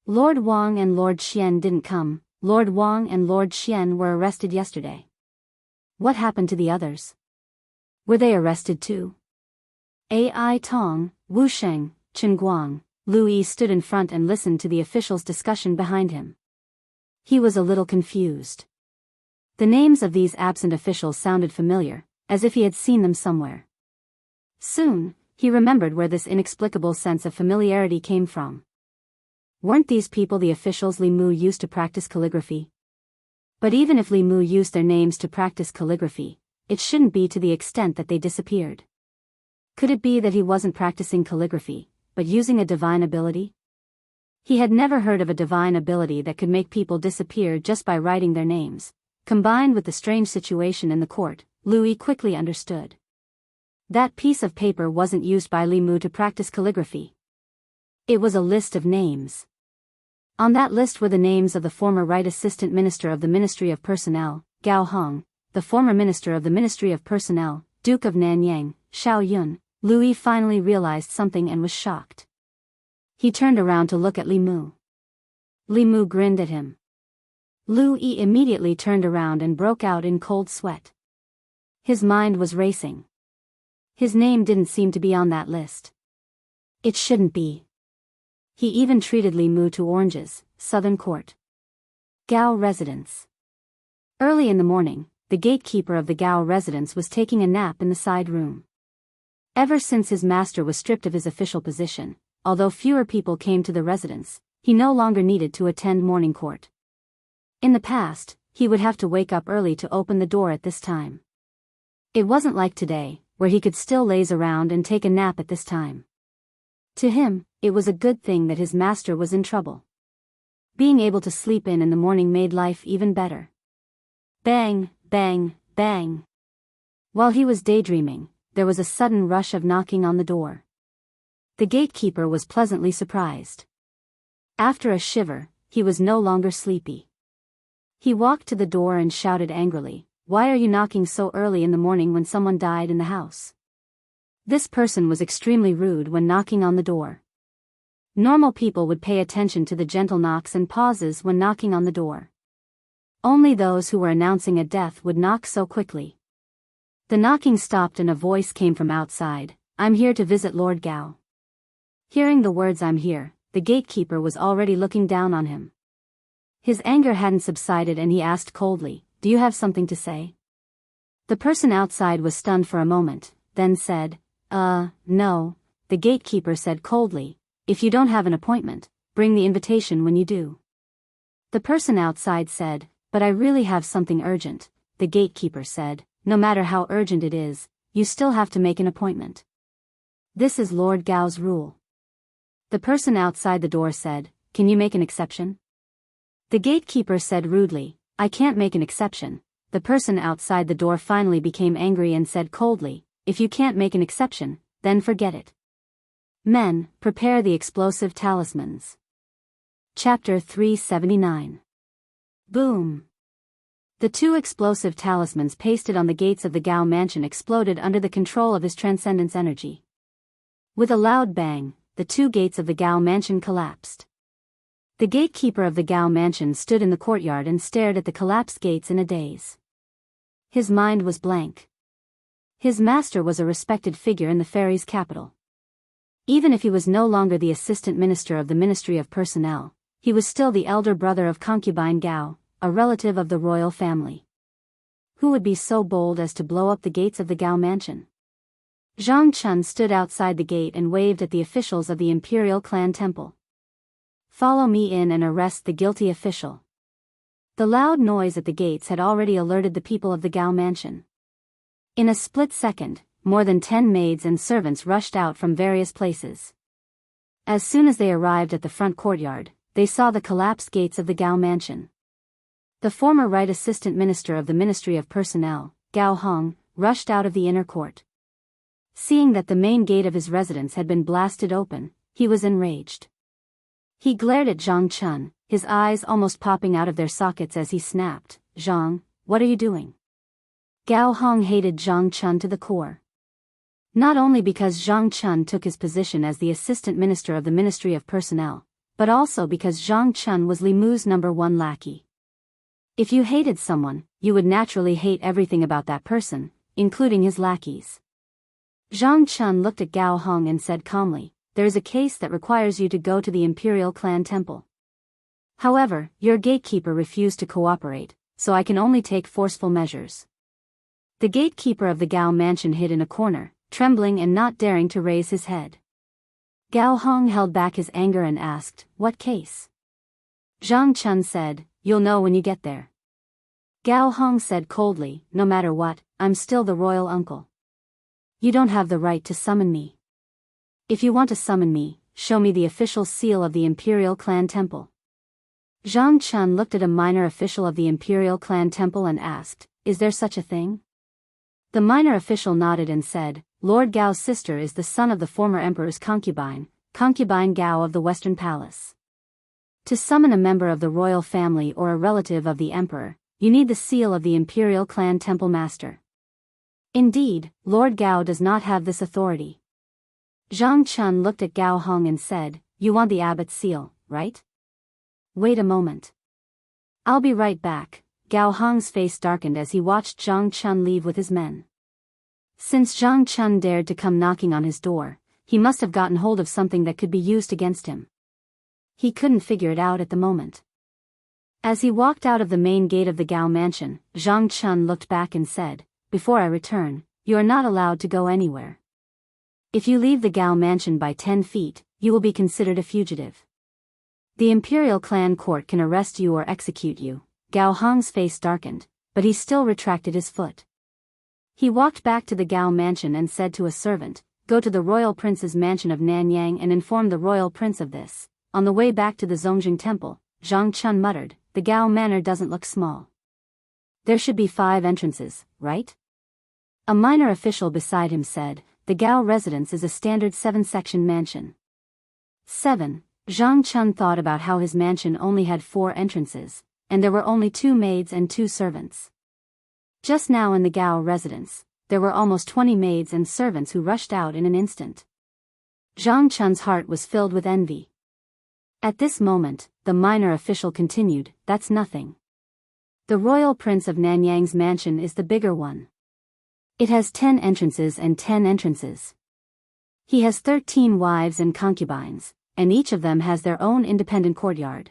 Lord Wang and Lord Xian didn't come. Lord Wang and Lord Xian were arrested yesterday. What happened to the others? Were they arrested too? Ai Tong, Wu Sheng, Chen Guang, Lu Yi stood in front and listened to the officials' discussion behind him. He was a little confused. The names of these absent officials sounded familiar, as if he had seen them somewhere. Soon, he remembered where this inexplicable sense of familiarity came from. Weren't these people the officials Li Mu used to practice calligraphy? But even if Li Mu used their names to practice calligraphy, it shouldn't be to the extent that they disappeared. Could it be that he wasn't practicing calligraphy, but using a divine ability? He had never heard of a divine ability that could make people disappear just by writing their names. Combined with the strange situation in the court, Louis quickly understood. That piece of paper wasn't used by Li Mu to practice calligraphy. It was a list of names. On that list were the names of the former Right Assistant Minister of the Ministry of Personnel, Gao Hong, the former Minister of the Ministry of Personnel, Duke of Nanyang, Xiao Yun. Louis finally realized something and was shocked. He turned around to look at Li Mu. Li Mu grinned at him. Louis immediately turned around and broke out in cold sweat. His mind was racing. His name didn't seem to be on that list. It shouldn't be. He even treated Li Mu to oranges. Southern Court. Gao Residence. Early in the morning, the gatekeeper of the Gao residence was taking a nap in the side room. Ever since his master was stripped of his official position, although fewer people came to the residence, he no longer needed to attend morning court. In the past, he would have to wake up early to open the door at this time. It wasn't like today, where he could still laze around and take a nap at this time. To him, it was a good thing that his master was in trouble. Being able to sleep in the morning made life even better. Bang, bang, bang. While he was daydreaming, there was a sudden rush of knocking on the door. The gatekeeper was pleasantly surprised. After a shiver, he was no longer sleepy. He walked to the door and shouted angrily, "Why are you knocking so early in the morning when someone died in the house?" This person was extremely rude when knocking on the door. Normal people would pay attention to the gentle knocks and pauses when knocking on the door. Only those who were announcing a death would knock so quickly. The knocking stopped and a voice came from outside, "I'm here to visit Lord Gao." Hearing the words "I'm here," the gatekeeper was already looking down on him. His anger hadn't subsided and he asked coldly, "Do you have something to say?" The person outside was stunned for a moment, then said, No," the gatekeeper said coldly, "If you don't have an appointment, bring the invitation when you do." The person outside said, "But I really have something urgent," the gatekeeper said, "No matter how urgent it is, you still have to make an appointment. This is Lord Gao's rule." The person outside the door said, "Can you make an exception?" The gatekeeper said rudely, "I can't make an exception." The person outside the door finally became angry and said coldly, "If you can't make an exception, then forget it. Men, prepare the explosive talismans." Chapter 379. Boom. The 2 explosive talismans pasted on the gates of the Gao mansion exploded under the control of his transcendence energy. With a loud bang, the 2 gates of the Gao mansion collapsed. The gatekeeper of the Gao mansion stood in the courtyard and stared at the collapsed gates in a daze. His mind was blank. His master was a respected figure in the fairy's capital. Even if he was no longer the assistant minister of the Ministry of Personnel, he was still the elder brother of concubine Gao, a relative of the royal family. Who would be so bold as to blow up the gates of the Gao mansion? Zhang Chun stood outside the gate and waved at the officials of the imperial clan temple. "Follow me in and arrest the guilty official." The loud noise at the gates had already alerted the people of the Gao mansion. In a split second, more than 10 maids and servants rushed out from various places. As soon as they arrived at the front courtyard, they saw the collapsed gates of the Gao mansion. The former Right Assistant Minister of the Ministry of Personnel, Gao Hong, rushed out of the inner court. Seeing that the main gate of his residence had been blasted open, he was enraged. He glared at Zhang Chun, his eyes almost popping out of their sockets as he snapped, "Zhang, what are you doing?" Gao Hong hated Zhang Chun to the core. Not only because Zhang Chun took his position as the assistant minister of the Ministry of Personnel, but also because Zhang Chun was Li Mu's #1 lackey. If you hated someone, you would naturally hate everything about that person, including his lackeys. Zhang Chun looked at Gao Hong and said calmly, "There is a case that requires you to go to the Imperial Clan Temple. However, your gatekeeper refused to cooperate, so I can only take forceful measures." The gatekeeper of the Gao mansion hid in a corner, trembling and not daring to raise his head. Gao Hong held back his anger and asked, "What case?" Zhang Chun said, "You'll know when you get there." Gao Hong said coldly, "No matter what, I'm still the royal uncle. You don't have the right to summon me. If you want to summon me, show me the official seal of the Imperial Clan Temple." Zhang Chun looked at a minor official of the Imperial Clan Temple and asked, "Is there such a thing?" The minor official nodded and said, "Lord Gao's sister is the son of the former emperor's concubine Gao of the Western Palace. To summon a member of the royal family or a relative of the emperor, you need the seal of the Imperial Clan Temple Master. Indeed, Lord Gao does not have this authority." Zhang Chun looked at Gao Hong and said, "You want the abbot's seal, right? Wait a moment. I'll be right back." Gao Hong's face darkened as he watched Zhang Chun leave with his men. Since Zhang Chun dared to come knocking on his door, he must have gotten hold of something that could be used against him. He couldn't figure it out at the moment. As he walked out of the main gate of the Gao mansion, Zhang Chun looked back and said, "Before I return, you are not allowed to go anywhere. If you leave the Gao mansion by 10 feet, you will be considered a fugitive. The Imperial Clan Court can arrest you or execute you." Gao Hong's face darkened, but he still retracted his foot. He walked back to the Gao mansion and said to a servant, "Go to the royal prince's mansion of Nanyang and inform the royal prince of this." On the way back to the Zongjing temple, Zhang Chun muttered, "The Gao manor doesn't look small. There should be 5 entrances, right?" A minor official beside him said, "The Gao residence is a standard 7-section mansion." 7. Zhang Chun thought about how his mansion only had 4 entrances, and there were only 2 maids and 2 servants. Just now in the Gao residence, there were almost 20 maids and servants who rushed out in an instant. Zhang Chun's heart was filled with envy. At this moment, the minor official continued, "That's nothing. The royal prince of Nanyang's mansion is the bigger one. It has 10 entrances and 10 entrances. He has 13 wives and concubines, and each of them has their own independent courtyard.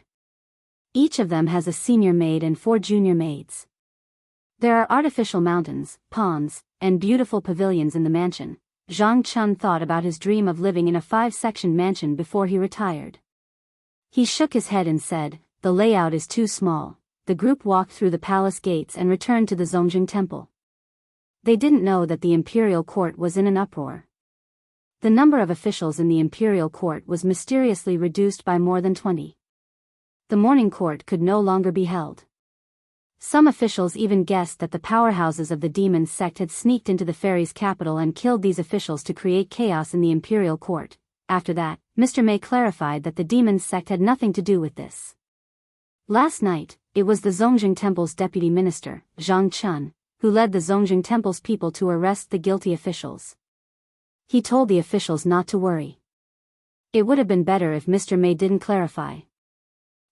Each of them has a senior maid and 4 junior maids. There are artificial mountains, ponds, and beautiful pavilions in the mansion." Zhang Chun thought about his dream of living in a 5-section mansion before he retired. He shook his head and said, "The layout is too small." The group walked through the palace gates and returned to the Zongjing temple. They didn't know that the imperial court was in an uproar. The number of officials in the imperial court was mysteriously reduced by more than 20. The morning court could no longer be held. Some officials even guessed that the powerhouses of the demon sect had sneaked into the fairies' capital and killed these officials to create chaos in the imperial court. After that, Mr. May clarified that the demon sect had nothing to do with this. Last night, it was the Zongjing Temple's deputy minister, Zhang Chun, who led the Zongjing Temple's people to arrest the guilty officials. He told the officials not to worry. It would have been better if Mr. May didn't clarify.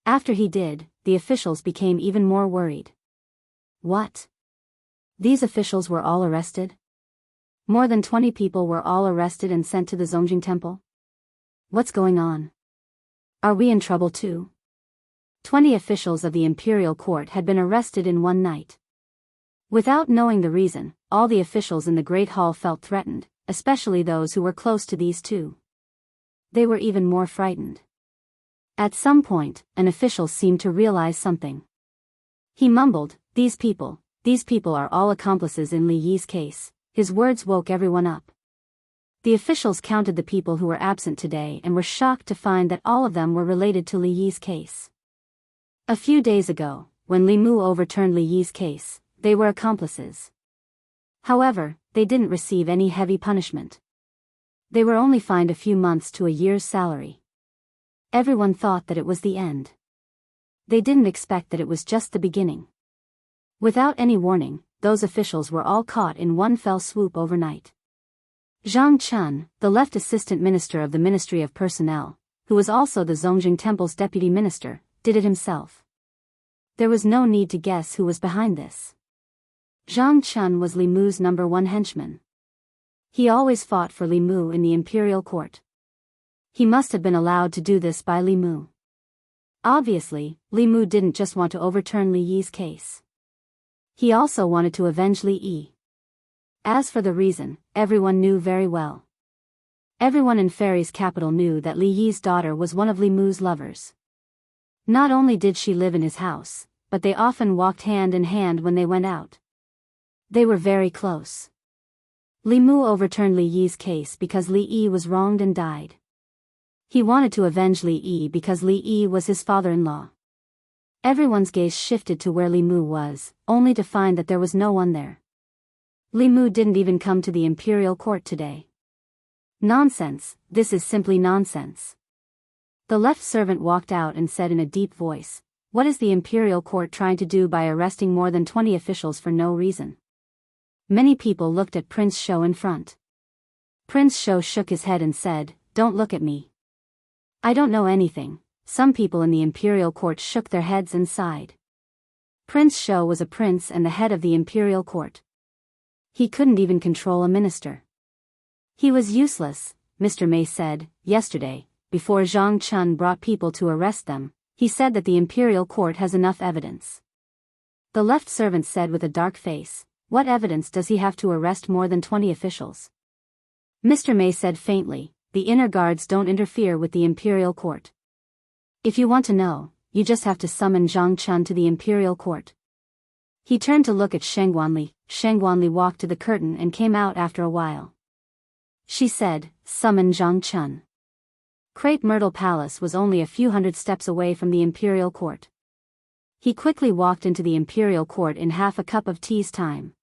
After he did, the officials became even more worried. What? These officials were all arrested? More than 20 people were all arrested and sent to the Zongjing Temple? What's going on? Are we in trouble too? 20 officials of the imperial court had been arrested in one night. Without knowing the reason, all the officials in the Great Hall felt threatened, especially those who were close to these 2. They were even more frightened. At some point, an official seemed to realize something. He mumbled, these people are all accomplices in Li Yi's case." His words woke everyone up. The officials counted the people who were absent today and were shocked to find that all of them were related to Li Yi's case. A few days ago, when Li Mu overturned Li Yi's case, they were accomplices. However, they didn't receive any heavy punishment. They were only fined a few months to a year's salary. Everyone thought that it was the end. They didn't expect that it was just the beginning. Without any warning, those officials were all caught in one fell swoop overnight. Zhang Chun, the left assistant minister of the Ministry of Personnel, who was also the Zongjing Temple's deputy minister, did it himself. There was no need to guess who was behind this. Zhang Chun was Li Mu's #1 henchman. He always fought for Li Mu in the imperial court. He must have been allowed to do this by Li Mu. Obviously, Li Mu didn't just want to overturn Li Yi's case. He also wanted to avenge Li Yi. As for the reason, everyone knew very well. Everyone in Fairy's capital knew that Li Yi's daughter was one of Li Mu's lovers. Not only did she live in his house, but they often walked hand in hand when they went out. They were very close. Li Mu overturned Li Yi's case because Li Yi was wronged and died. He wanted to avenge Li Yi because Li Yi was his father-in-law. Everyone's gaze shifted to where Li Mu was, only to find that there was no one there. Li Mu didn't even come to the imperial court today. Nonsense, this is simply nonsense. The left servant walked out and said in a deep voice, "What is the imperial court trying to do by arresting more than 20 officials for no reason?" Many people looked at Prince Shou in front. Prince Shou shook his head and said, "Don't look at me. I don't know anything." Some people in the imperial court shook their heads and sighed. Prince Shou was a prince and the head of the imperial court. He couldn't even control a minister. He was useless, Mr. Mei said. Yesterday, before Zhang Chun brought people to arrest them, he said that the imperial court has enough evidence. The left servant said with a dark face, "What evidence does he have to arrest more than 20 officials?" Mr. Mei said faintly, "The inner guards don't interfere with the imperial court. If you want to know, you just have to summon Zhang Chun to the imperial court." He turned to look at Sheng Guanli. Sheng Guanli walked to the curtain and came out after a while. She said, "Summon Zhang Chun." Crepe Myrtle Palace was only a few hundred steps away from the imperial court. He quickly walked into the imperial court in half a cup of tea's time.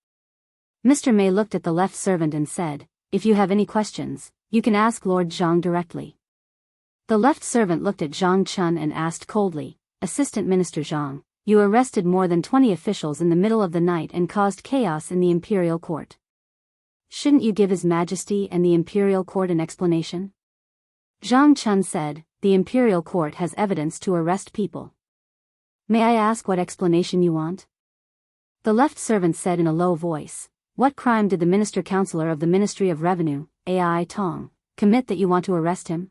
Mr. Mei looked at the left servant and said, "If you have any questions, you can ask Lord Zhang directly." The left servant looked at Zhang Chun and asked coldly, "Assistant Minister Zhang, you arrested more than 20 officials in the middle of the night and caused chaos in the imperial court. Shouldn't you give His Majesty and the imperial court an explanation?" Zhang Chun said, "The imperial court has evidence to arrest people. May I ask what explanation you want?" The left servant said in a low voice, "What crime did the minister-counselor of the Ministry of Revenue, Ai Tong, commit that you want to arrest him?"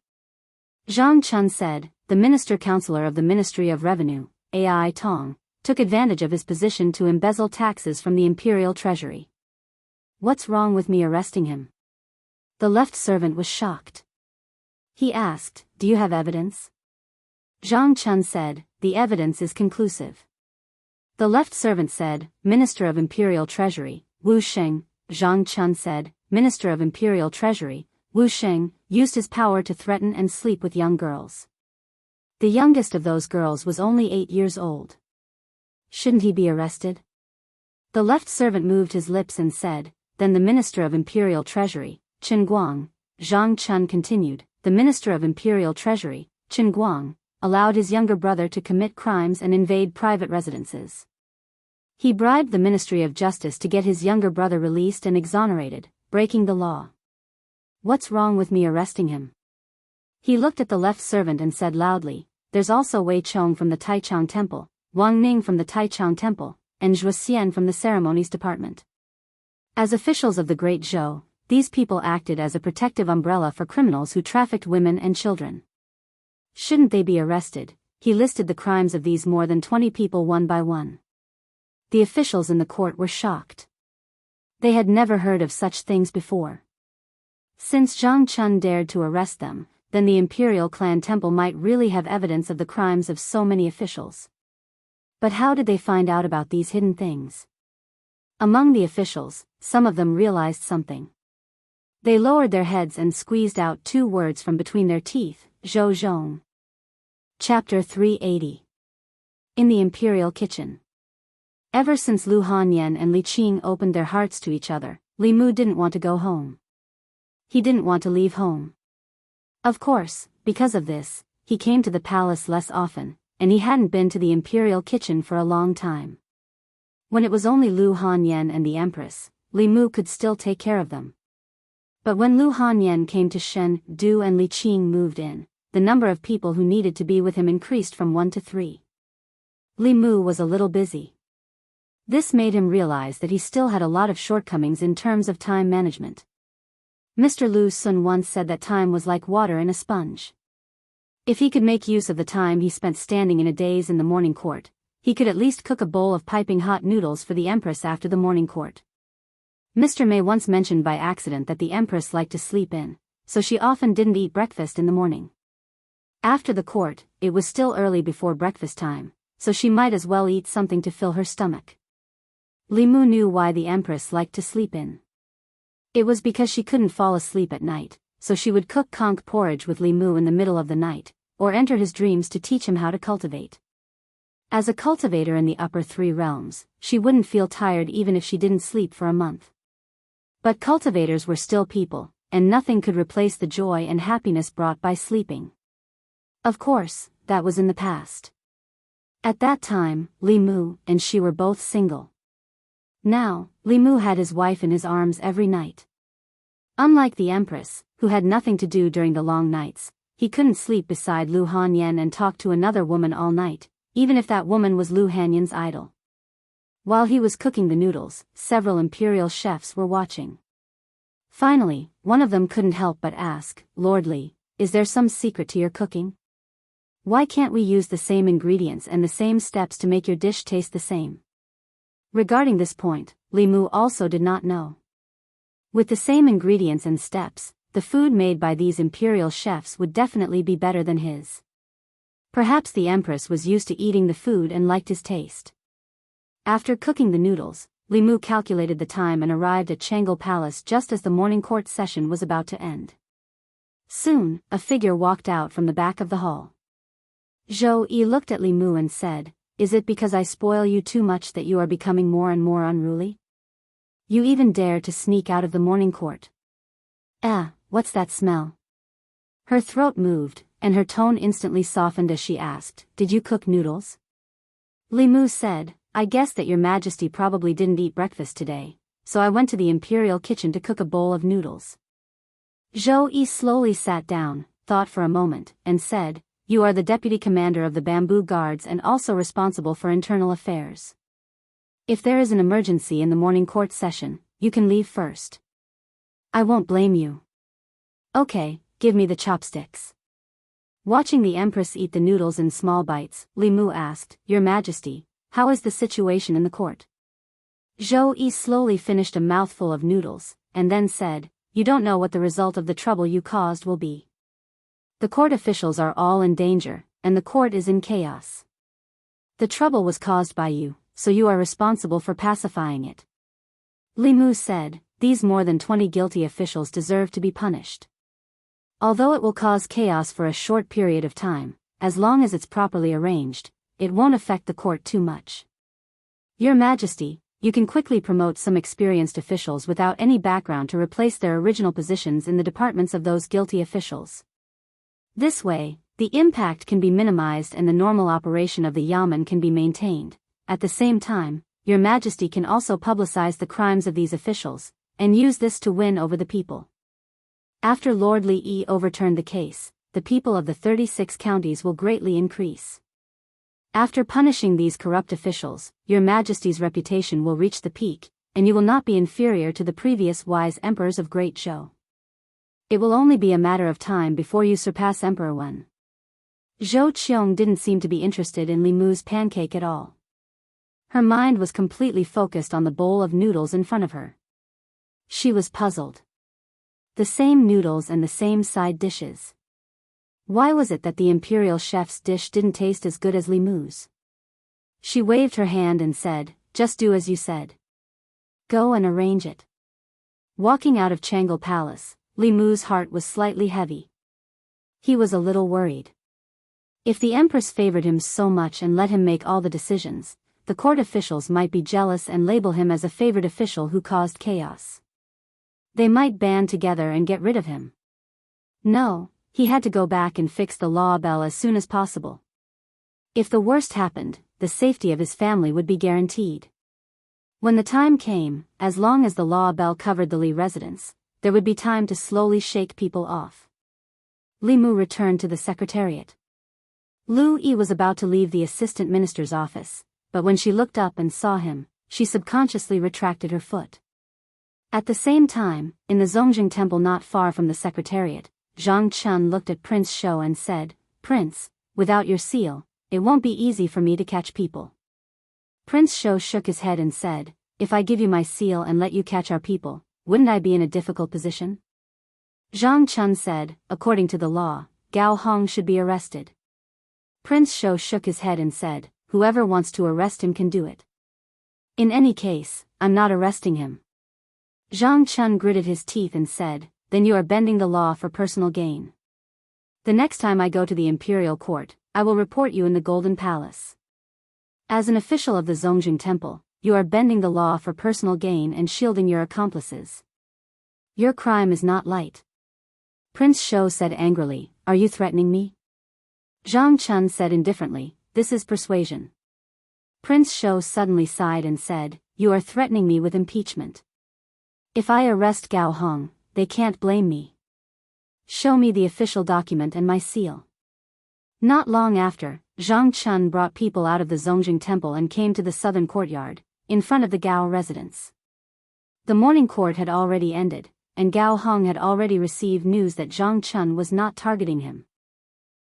Zhang Chun said, "The minister-counselor of the Ministry of Revenue, Ai Tong, took advantage of his position to embezzle taxes from the imperial treasury. What's wrong with me arresting him?" The left servant was shocked. He asked, "Do you have evidence?" Zhang Chun said, "The evidence is conclusive." The left servant said, "Minister of Imperial Treasury, Wu Sheng." Zhang Chun said, "Minister of Imperial Treasury, Wu Sheng, used his power to threaten and sleep with young girls. The youngest of those girls was only 8 years old. Shouldn't he be arrested?" The left servant moved his lips and said, "Then the Minister of Imperial Treasury, Chen Guang." Zhang Chun continued, "The Minister of Imperial Treasury, Chen Guang, allowed his younger brother to commit crimes and invade private residences. He bribed the Ministry of Justice to get his younger brother released and exonerated, breaking the law. What's wrong with me arresting him?" He looked at the left servant and said loudly, "There's also Wei Chong from the Taichang Temple, Wang Ning from the Taichang Temple, and Zhuo Xian from the Ceremonies Department. As officials of the Great Zhou, these people acted as a protective umbrella for criminals who trafficked women and children. Shouldn't they be arrested?" He listed the crimes of these more than 20 people one by one. The officials in the court were shocked. They had never heard of such things before. Since Zhang Chun dared to arrest them, then the Imperial Clan Temple might really have evidence of the crimes of so many officials. But how did they find out about these hidden things? Among the officials, some of them realized something. They lowered their heads and squeezed out 2 words from between their teeth, Zhou Zhong. Chapter 380. In the Imperial Kitchen. Ever since Lu Hanyan and Li Qing opened their hearts to each other, Li Mu didn't want to go home. He didn't want to leave home. Of course, because of this, he came to the palace less often, and he hadn't been to the imperial kitchen for a long time. When it was only Lu Hanyan and the Empress, Li Mu could still take care of them. But when Lu Hanyan came to Shen, Du and Li Qing moved in, the number of people who needed to be with him increased from 1 to 3. Li Mu was a little busy. This made him realize that he still had a lot of shortcomings in terms of time management. Mr. Lu Sun once said that time was like water in a sponge. If he could make use of the time he spent standing in a daze in the morning court, he could at least cook a bowl of piping hot noodles for the Empress after the morning court. Mr. May once mentioned by accident that the Empress liked to sleep in, so she often didn't eat breakfast in the morning. After the court, it was still early before breakfast time, so she might as well eat something to fill her stomach. Li Mu knew why the Empress liked to sleep in. It was because she couldn't fall asleep at night, so she would cook conch porridge with Li Mu in the middle of the night, or enter his dreams to teach him how to cultivate. As a cultivator in the upper 3 realms, she wouldn't feel tired even if she didn't sleep for a month. But cultivators were still people, and nothing could replace the joy and happiness brought by sleeping. Of course, that was in the past. At that time, Li Mu and she were both single. Now, Li Mu had his wife in his arms every night. Unlike the Empress, who had nothing to do during the long nights, he couldn't sleep beside Lu Hanyan and talk to another woman all night, even if that woman was Lu Hanyan's idol. While he was cooking the noodles, several imperial chefs were watching. Finally, one of them couldn't help but ask, "Lord Li, is there some secret to your cooking? Why can't we use the same ingredients and the same steps to make your dish taste the same?" Regarding this point, Li Mu also did not know. With the same ingredients and steps, the food made by these imperial chefs would definitely be better than his. Perhaps the Empress was used to eating the food and liked his taste. After cooking the noodles, Li Mu calculated the time and arrived at Jianghu Palace just as the morning court session was about to end. Soon, a figure walked out from the back of the hall. Zhou Yi looked at Li Mu and said, "Is it because I spoil you too much that you are becoming more and more unruly? You even dare to sneak out of the morning court. What's that smell?" Her throat moved, and her tone instantly softened as she asked, "Did you cook noodles?" Li Mu said, "I guess that your Majesty probably didn't eat breakfast today, so I went to the imperial kitchen to cook a bowl of noodles." Zhou Yi slowly sat down, thought for a moment, and said, "You are the deputy commander of the bamboo guards and also responsible for internal affairs. If there is an emergency in the morning court session, you can leave first. I won't blame you. Okay, give me the chopsticks." Watching the Empress eat the noodles in small bites, Li Mu asked, "Your Majesty, how is the situation in the court?" Zhou Yi slowly finished a mouthful of noodles, and then said, "You don't know what the result of the trouble you caused will be. The court officials are all in danger, and the court is in chaos. The trouble was caused by you, so you are responsible for pacifying it." Li Mu said, "These more than 20 guilty officials deserve to be punished. Although it will cause chaos for a short period of time, as long as it's properly arranged, it won't affect the court too much. Your Majesty, you can quickly promote some experienced officials without any background to replace their original positions in the departments of those guilty officials. This way, the impact can be minimized and the normal operation of the Yamen can be maintained. At the same time, Your Majesty can also publicize the crimes of these officials, and use this to win over the people." After Lord Li Yi overturned the case, the people of the 36 counties will greatly increase. After punishing these corrupt officials, Your Majesty's reputation will reach the peak, and you will not be inferior to the previous wise emperors of Great Zhou. It will only be a matter of time before you surpass Emperor Wen. Zhou Qiong didn't seem to be interested in Li Mu's pancake at all. Her mind was completely focused on the bowl of noodles in front of her. She was puzzled. The same noodles and the same side dishes. Why was it that the imperial chef's dish didn't taste as good as Li Mu's? She waved her hand and said, "Just do as you said. Go and arrange it." Walking out of Jianghu Palace, Li Mu's heart was slightly heavy. He was a little worried. If the Empress favored him so much and let him make all the decisions, the court officials might be jealous and label him as a favored official who caused chaos. They might band together and get rid of him. No, he had to go back and fix the law bell as soon as possible. If the worst happened, the safety of his family would be guaranteed. When the time came, as long as the law bell covered the Li residence, there would be time to slowly shake people off. Li Mu returned to the secretariat. Lu Yi was about to leave the assistant minister's office, but when she looked up and saw him, she subconsciously retracted her foot. At the same time, in the Zongjing temple not far from the secretariat, Zhang Chun looked at Prince Shou and said, "Prince, without your seal, it won't be easy for me to catch people." Prince Shou shook his head and said, "If I give you my seal and let you catch our people, wouldn't I be in a difficult position?" Zhang Chun said, "According to the law, Gao Hong should be arrested." Prince Shou shook his head and said, "Whoever wants to arrest him can do it. In any case, I'm not arresting him." Zhang Chun gritted his teeth and said, "Then you are bending the law for personal gain. The next time I go to the imperial court, I will report you in the Golden Palace. As an official of the Zongjing Temple, you are bending the law for personal gain and shielding your accomplices. Your crime is not light." Prince Shou said angrily, "Are you threatening me?" Zhang Chun said indifferently, "This is persuasion." Prince Shou suddenly sighed and said, "You are threatening me with impeachment. If I arrest Gao Hong, they can't blame me. Show me the official document and my seal." Not long after, Zhang Chun brought people out of the Zongjing Temple and came to the southern courtyard, in front of the Gao residence. The morning court had already ended, and Gao Hong had already received news that Zhang Chun was not targeting him.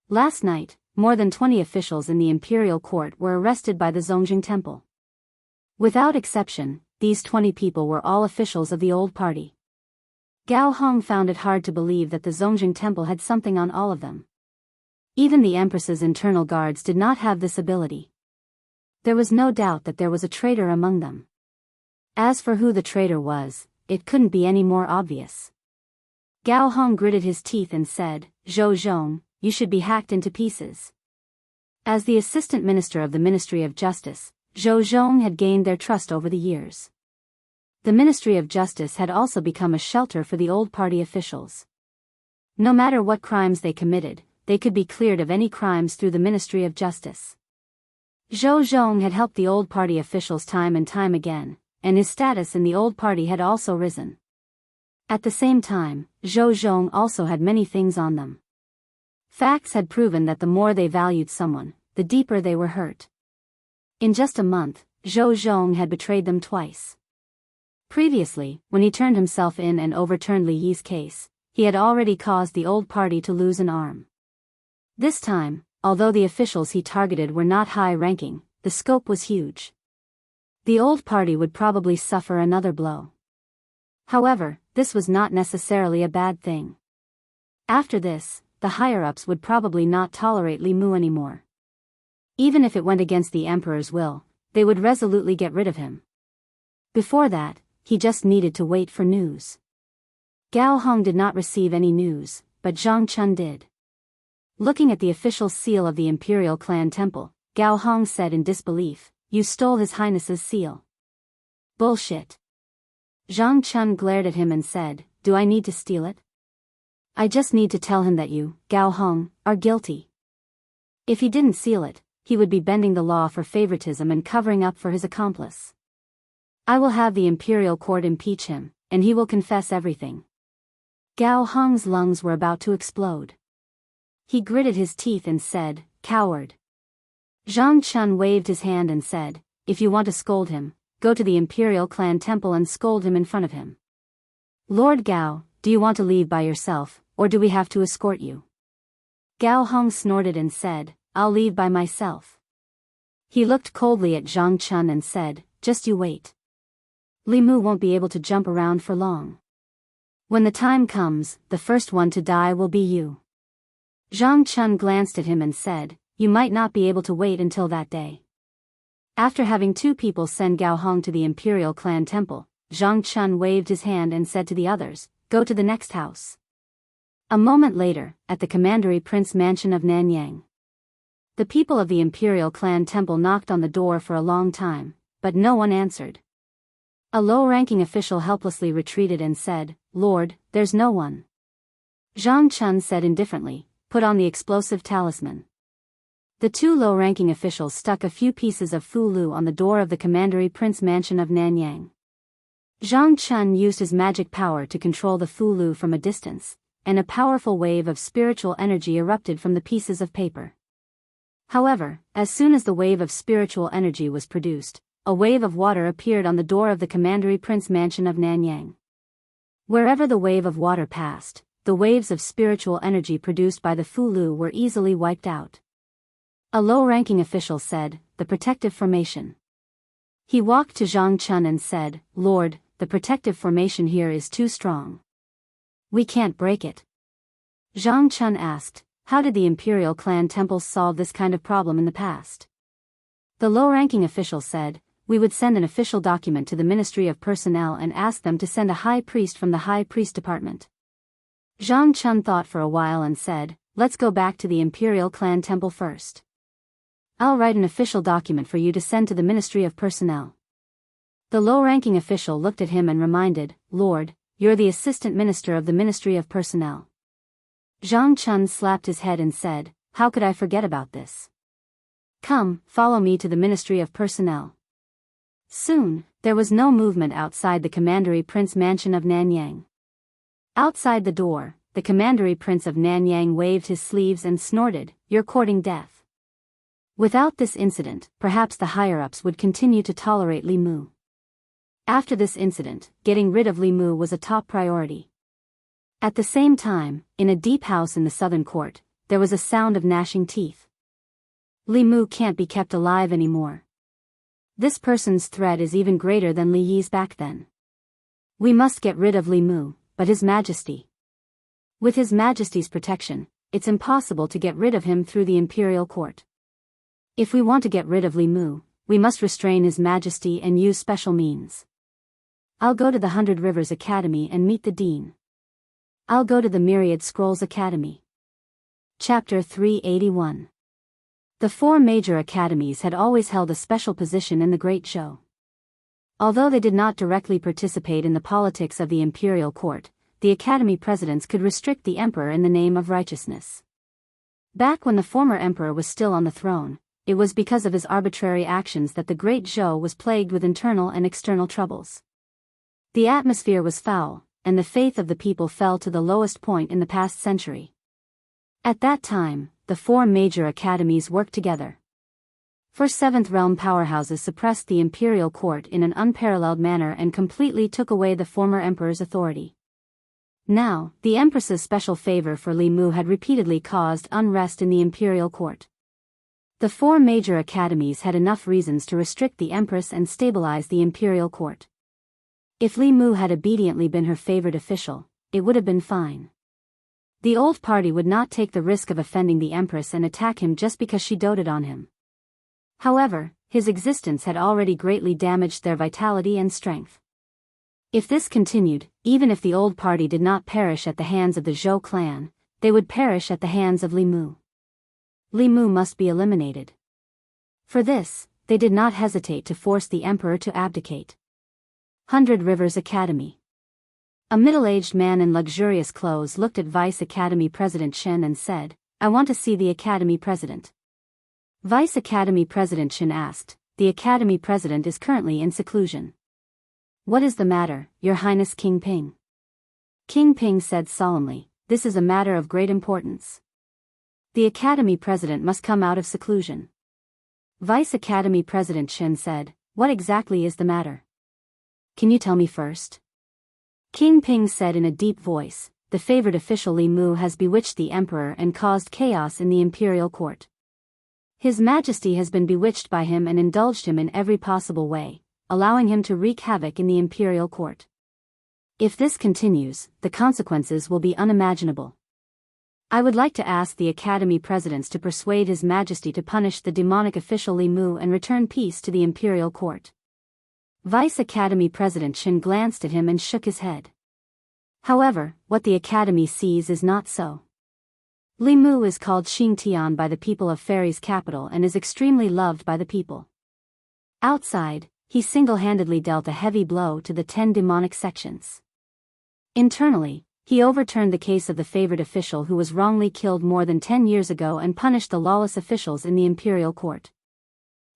Last night, more than 20 officials in the imperial court were arrested by the Zongjing Temple. Without exception, these 20 people were all officials of the old party. Gao Hong found it hard to believe that the Zongjing Temple had something on all of them. Even the Empress's internal guards did not have this ability. There was no doubt that there was a traitor among them. As for who the traitor was, it couldn't be any more obvious. Gao Hong gritted his teeth and said, "Zhou Zhong, you should be hacked into pieces." As the assistant minister of the Ministry of Justice, Zhou Zhong had gained their trust over the years. The Ministry of Justice had also become a shelter for the old party officials. No matter what crimes they committed, they could be cleared of any crimes through the Ministry of Justice. Zhou Zhong had helped the old party officials time and time again, and his status in the old party had also risen. At the same time, Zhou Zhong also had many things on them. Facts had proven that the more they valued someone, the deeper they were hurt. In just a month, Zhou Zhong had betrayed them twice. Previously, when he turned himself in and overturned Li Yi's case, he had already caused the old party to lose an arm. This time, although the officials he targeted were not high-ranking, the scope was huge. The old party would probably suffer another blow. However, this was not necessarily a bad thing. After this, the higher-ups would probably not tolerate Li Mu anymore. Even if it went against the emperor's will, they would resolutely get rid of him. Before that, he just needed to wait for news. Gao Hong did not receive any news, but Zhang Chun did. Looking at the official seal of the Imperial Clan Temple, Gao Hong said in disbelief, "You stole His Highness's seal." "Bullshit." Zhang Chun glared at him and said, "Do I need to steal it? I just need to tell him that you, Gao Hong, are guilty." If he didn't seal it, he would be bending the law for favoritism and covering up for his accomplice. "I will have the Imperial Court impeach him, and he will confess everything." Gao Hong's lungs were about to explode. He gritted his teeth and said, "Coward." Zhang Chun waved his hand and said, "If you want to scold him, go to the Imperial Clan Temple and scold him in front of him." "Lord Gao, do you want to leave by yourself, or do we have to escort you?" Gao Hong snorted and said, "I'll leave by myself." He looked coldly at Zhang Chun and said, "Just you wait. Li Mu won't be able to jump around for long. When the time comes, the first one to die will be you." Zhang Chun glanced at him and said, "You might not be able to wait until that day." After having two people send Gao Hong to the Imperial Clan Temple, Zhang Chun waved his hand and said to the others, "Go to the next house." A moment later, at the Commandery Prince Mansion of Nanyang. The people of the Imperial Clan Temple knocked on the door for a long time, but no one answered. A low-ranking official helplessly retreated and said, "Lord, there's no one." Zhang Chun said indifferently, "Put on the explosive talisman." The two low-ranking officials stuck a few pieces of fulu on the door of the commandery prince mansion of Nanyang. Zhang Chun used his magic power to control the fulu from a distance, and a powerful wave of spiritual energy erupted from the pieces of paper. However, as soon as the wave of spiritual energy was produced, a wave of water appeared on the door of the commandery prince mansion of Nanyang. Wherever the wave of water passed, the waves of spiritual energy produced by the fulu were easily wiped out. A low-ranking official said, "The protective formation." He walked to Zhang Chun and said, "Lord, the protective formation here is too strong. We can't break it." Zhang Chun asked, "How did the imperial clan temples solve this kind of problem in the past?" The low-ranking official said, "We would send an official document to the Ministry of Personnel and ask them to send a high priest from the high priest department." Zhang Chun thought for a while and said, "Let's go back to the imperial clan temple first. I'll write an official document for you to send to the Ministry of Personnel." The low-ranking official looked at him and reminded, "Lord, you're the assistant minister of the Ministry of Personnel." Zhang Chun slapped his head and said, "How could I forget about this? Come, follow me to the Ministry of Personnel." Soon, there was no movement outside the commandery prince mansion of Nanyang. Outside the door, the commandery prince of Nanyang waved his sleeves and snorted, "You're courting death." Without this incident, perhaps the higher-ups would continue to tolerate Li Mu. After this incident, getting rid of Li Mu was a top priority. At the same time, in a deep house in the southern court, there was a sound of gnashing teeth. Li Mu can't be kept alive anymore. This person's threat is even greater than Li Yi's back then. We must get rid of Li Mu, but His Majesty. With His Majesty's protection, it's impossible to get rid of him through the imperial court. If we want to get rid of Li Mu, we must restrain His Majesty and use special means. I'll go to the 100 Rivers Academy and meet the Dean. I'll go to the Myriad Scrolls Academy. Chapter 381. The four major academies had always held a special position in the Great Zhou. Although they did not directly participate in the politics of the imperial court, the academy presidents could restrict the emperor in the name of righteousness. Back when the former emperor was still on the throne, it was because of his arbitrary actions that the Great Zhou was plagued with internal and external troubles. The atmosphere was foul, and the faith of the people fell to the lowest point in the past century. At that time, the four major academies worked together. First Seventh Realm powerhouses suppressed the imperial court in an unparalleled manner and completely took away the former emperor's authority. Now, the empress's special favor for Li Mu had repeatedly caused unrest in the imperial court. The four major academies had enough reasons to restrict the empress and stabilize the imperial court. If Li Mu had obediently been her favored official, it would have been fine. The old party would not take the risk of offending the empress and attack him just because she doted on him. However, his existence had already greatly damaged their vitality and strength. If this continued, even if the old party did not perish at the hands of the Zhou clan, they would perish at the hands of Li Mu. Li Mu must be eliminated. For this, they did not hesitate to force the emperor to abdicate. 100 Rivers Academy. A middle-aged man in luxurious clothes looked at Vice Academy President Chen and said, "I want to see the Academy President." Vice Academy President Chen asked, "The Academy President is currently in seclusion." "What is the matter, Your Highness King Ping?" King Ping said solemnly, "This is a matter of great importance. The Academy President must come out of seclusion." Vice Academy President Chen said, "What exactly is the matter? Can you tell me first?" King Ping said in a deep voice, "The favored official Li Mu has bewitched the emperor and caused chaos in the imperial court. His Majesty has been bewitched by him and indulged him in every possible way, allowing him to wreak havoc in the imperial court. If this continues, the consequences will be unimaginable. I would like to ask the Academy presidents to persuade His Majesty to punish the demonic official Li Mu and return peace to the imperial court." Vice Academy President Chen glanced at him and shook his head. However, what the Academy sees is not so. Li Mu is called Xingtian by the people of Fairy's capital and is extremely loved by the people. Outside, he single-handedly dealt a heavy blow to the 10 demonic sections. Internally, He overturned the case of the favored official who was wrongly killed more than 10 years ago and punished the lawless officials in the imperial court.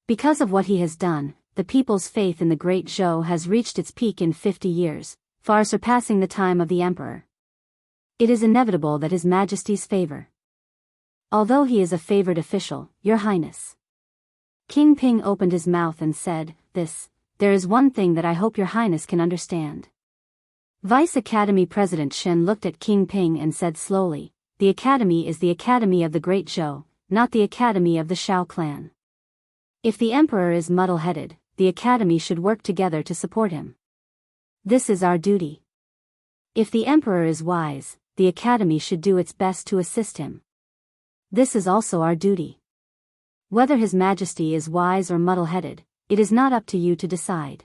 Because of what he has done, the people's faith in the great Zhou has reached its peak in 50 years, far surpassing the time of the emperor. It is inevitable that His Majesty's favor. Although he is a favored official, Your Highness. King Ping opened his mouth and said, there is one thing that I hope Your Highness can understand. Vice Academy President Shen looked at King Ping and said slowly, the Academy is the Academy of the Great Zhou, not the Academy of the Shao clan. If the Emperor is muddle-headed, the Academy should work together to support him. This is our duty. If the Emperor is wise, the Academy should do its best to assist him. This is also our duty. Whether His Majesty is wise or muddle-headed, it is not up to you to decide.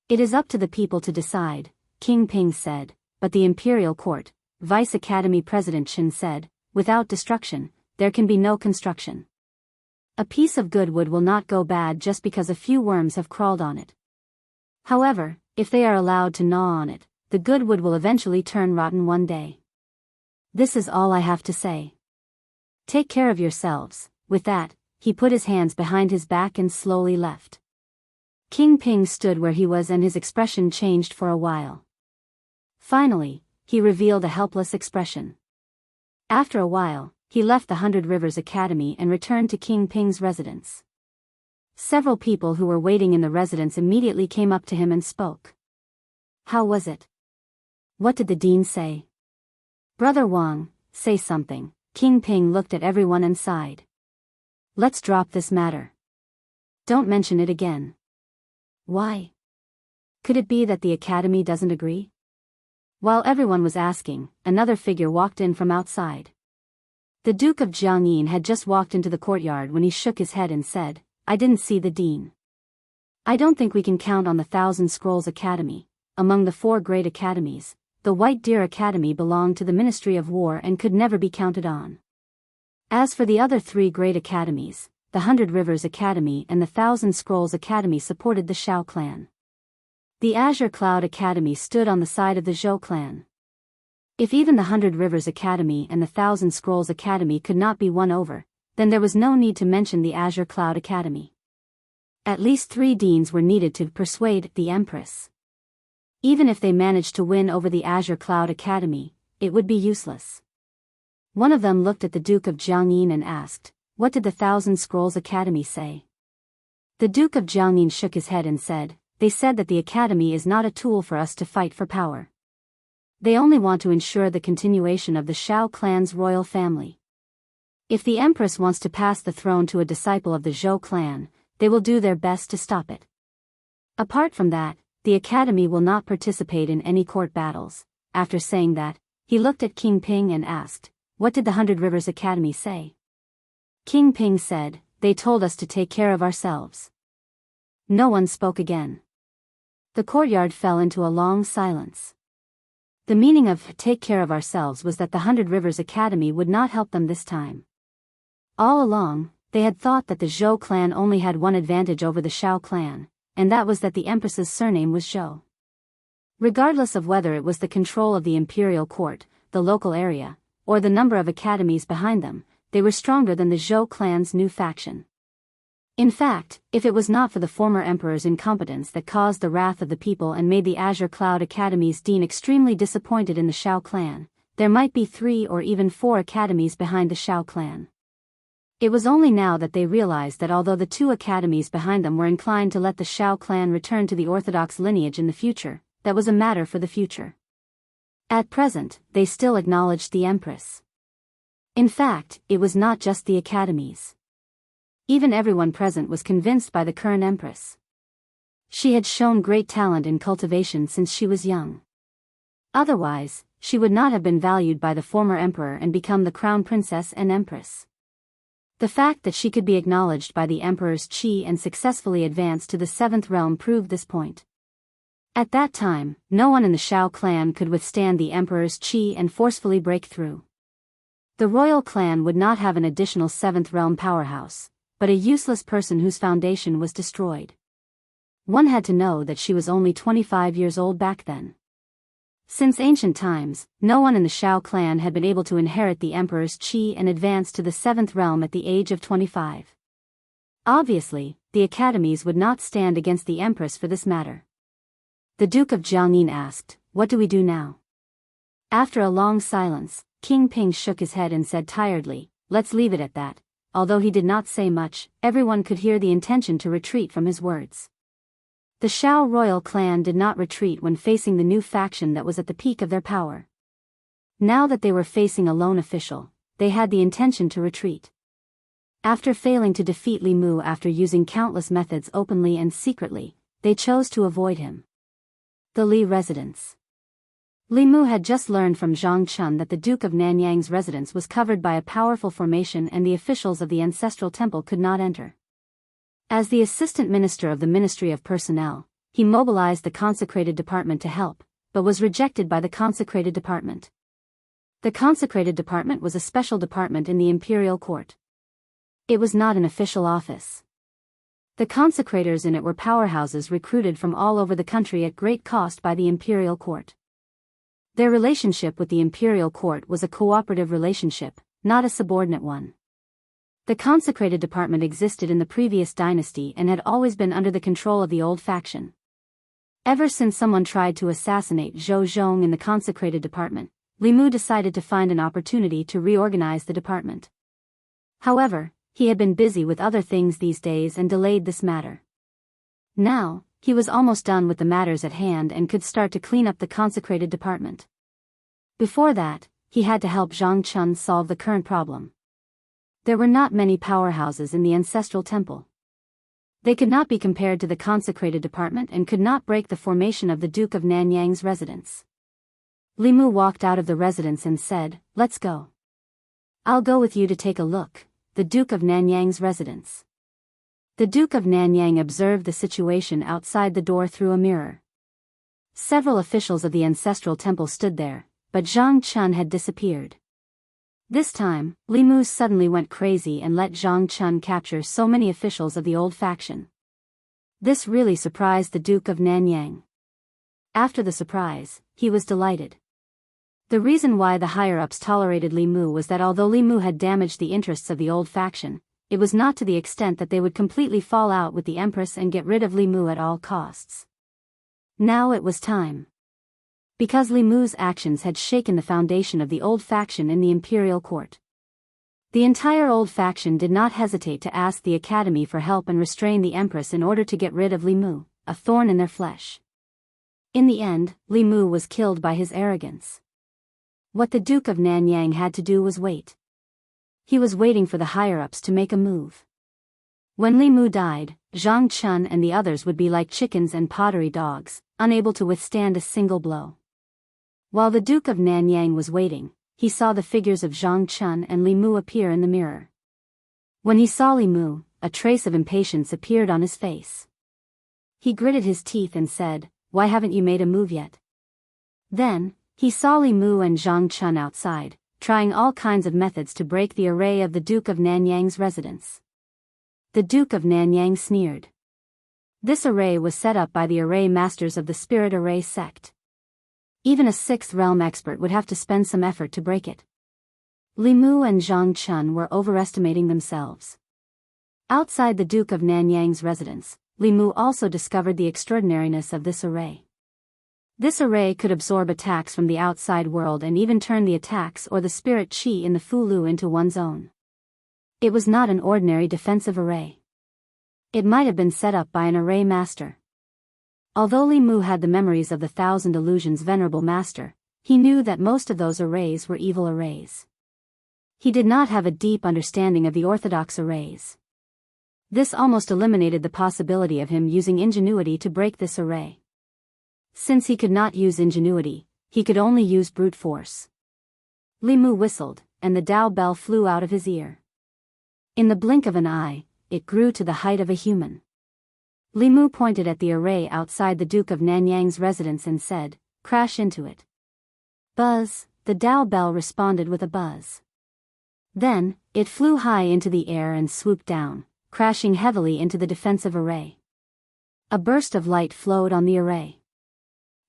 It is up to the people to decide, King Ping said, but the Imperial Court, Vice Academy President Shen said, without destruction, there can be no construction. A piece of good wood will not go bad just because a few worms have crawled on it. However, if they are allowed to gnaw on it, the good wood will eventually turn rotten one day. This is all I have to say. Take care of yourselves. With that, he put his hands behind his back and slowly left. King Ping stood where he was and his expression changed for a while. Finally, he revealed a helpless expression. After a while, he left the 100 Rivers Academy and returned to King Ping's residence. Several people who were waiting in the residence immediately came up to him and spoke. How was it? What did the dean say? Brother Wang, say something. King Ping looked at everyone and sighed. Let's drop this matter. Don't mention it again. Why? Could it be that the Academy doesn't agree? While everyone was asking, another figure walked in from outside. The Duke of Jianghu had just walked into the courtyard when he shook his head and said, I didn't see the dean. I don't think we can count on the Thousand Scrolls Academy. Among the 4 great academies, the White Deer Academy belonged to the Ministry of War and could never be counted on. As for the other 3 great academies, the 100 Rivers Academy and the Thousand Scrolls Academy supported the Shao clan. The Azure Cloud Academy stood on the side of the Zhou clan. If even the 100 Rivers Academy and the Thousand Scrolls Academy could not be won over, then there was no need to mention the Azure Cloud Academy. At least 3 deans were needed to persuade the Empress. Even if they managed to win over the Azure Cloud Academy, it would be useless. One of them looked at the Duke of Jianghu and asked, what did the Thousand Scrolls Academy say? The Duke of Jianghu shook his head and said, they said that the Academy is not a tool for us to fight for power. They only want to ensure the continuation of the Shao clan's royal family. If the Empress wants to pass the throne to a disciple of the Zhou clan, they will do their best to stop it. Apart from that, the Academy will not participate in any court battles. After saying that, he looked at King Ping and asked, what did the 100 Rivers Academy say? King Ping said, they told us to take care of ourselves. No one spoke again. The courtyard fell into a long silence. The meaning of take care of ourselves was that the 100 Rivers Academy would not help them this time. All along, they had thought that the Zhou clan only had one advantage over the Shao clan, and that was that the Empress's surname was Zhou. Regardless of whether it was the control of the imperial court, the local area, or the number of academies behind them, they were stronger than the Zhou clan's new faction. In fact, if it was not for the former emperor's incompetence that caused the wrath of the people and made the Azure Cloud Academy's dean extremely disappointed in the Shao clan, there might be 3 or even 4 academies behind the Shao clan. It was only now that they realized that although the 2 academies behind them were inclined to let the Shao clan return to the orthodox lineage in the future, that was a matter for the future. At present, they still acknowledged the Empress. In fact, it was not just the academies. Even everyone present was convinced by the current Empress. She had shown great talent in cultivation since she was young. Otherwise, she would not have been valued by the former emperor and become the crown princess and empress. The fact that she could be acknowledged by the emperor's qi and successfully advance to the 7th realm proved this point. At that time, no one in the Shao clan could withstand the emperor's qi and forcefully break through. The royal clan would not have an additional 7th realm powerhouse, but a useless person whose foundation was destroyed. One had to know that she was only 25 years old back then. Since ancient times, no one in the Shao clan had been able to inherit the emperor's qi and advance to the 7th realm at the age of 25. Obviously, the academies would not stand against the empress for this matter. The Duke of Jianghu asked, "What do we do now?" After a long silence, King Ping shook his head and said tiredly, "Let's leave it at that." Although he did not say much, everyone could hear the intention to retreat from his words. The Shao royal clan did not retreat when facing the new faction that was at the peak of their power. Now that they were facing a lone official, they had the intention to retreat. After failing to defeat Li Mu after using countless methods openly and secretly, they chose to avoid him. The Li residence. Li Mu had just learned from Zhang Chun that the Duke of Nanyang's residence was covered by a powerful formation and the officials of the ancestral temple could not enter. As the assistant minister of the Ministry of Personnel, he mobilized the consecrated department to help, but was rejected by the consecrated department. The consecrated department was a special department in the imperial court. It was not an official office. The consecrators in it were powerhouses recruited from all over the country at great cost by the imperial court. Their relationship with the imperial court was a cooperative relationship, not a subordinate one. The consecrated department existed in the previous dynasty and had always been under the control of the old faction. Ever since someone tried to assassinate Zhou Zhong in the consecrated department, Li Mu decided to find an opportunity to reorganize the department. However, he had been busy with other things these days and delayed this matter. Now, he was almost done with the matters at hand and could start to clean up the consecrated department. Before that, he had to help Zhang Chun solve the current problem. There were not many powerhouses in the ancestral temple. They could not be compared to the consecrated department and could not break the formation of the Duke of Nanyang's residence. Li Mu walked out of the residence and said, "Let's go. I'll go with you to take a look." The Duke of Nanyang's residence. The Duke of Nanyang observed the situation outside the door through a mirror. Several officials of the ancestral temple stood there, but Zhang Chun had disappeared. This time, Li Mu suddenly went crazy and let Zhang Chun capture so many officials of the old faction. This really surprised the Duke of Nanyang. After the surprise, he was delighted. The reason why the higher-ups tolerated Li Mu was that although Li Mu had damaged the interests of the old faction, it was not to the extent that they would completely fall out with the Empress and get rid of Li Mu at all costs. Now it was time. Because Li Mu's actions had shaken the foundation of the old faction in the imperial court. The entire old faction did not hesitate to ask the academy for help and restrain the Empress in order to get rid of Li Mu, a thorn in their flesh. In the end, Li Mu was killed by his arrogance. What the Duke of Nanyang had to do was wait. He was waiting for the higher-ups to make a move. When Li Mu died, Zhang Chun and the others would be like chickens and pottery dogs, unable to withstand a single blow. While the Duke of Nanyang was waiting, he saw the figures of Zhang Chun and Li Mu appear in the mirror. When he saw Li Mu, a trace of impatience appeared on his face. He gritted his teeth and said, "Why haven't you made a move yet?" Then, he saw Li Mu and Zhang Chun outside, trying all kinds of methods to break the array of the Duke of Nanyang's residence. The Duke of Nanyang sneered. This array was set up by the array masters of the Spirit Array sect. Even a 6th realm expert would have to spend some effort to break it. Li Mu and Zhang Chun were overestimating themselves. Outside the Duke of Nanyang's residence, Li Mu also discovered the extraordinariness of this array. This array could absorb attacks from the outside world and even turn the attacks or the spirit qi in the Fulu into one's own. It was not an ordinary defensive array. It might have been set up by an array master. Although Li Mu had the memories of the 1,000 illusions venerable master, he knew that most of those arrays were evil arrays. He did not have a deep understanding of the orthodox arrays. This almost eliminated the possibility of him using ingenuity to break this array. Since he could not use ingenuity, he could only use brute force. Li Mu whistled, and the Dao bell flew out of his ear. In the blink of an eye, it grew to the height of a human. Li Mu pointed at the array outside the Duke of Nanyang's residence and said, "Crash into it." Buzz, the Dao bell responded with a buzz. Then, it flew high into the air and swooped down, crashing heavily into the defensive array. A burst of light flowed on the array.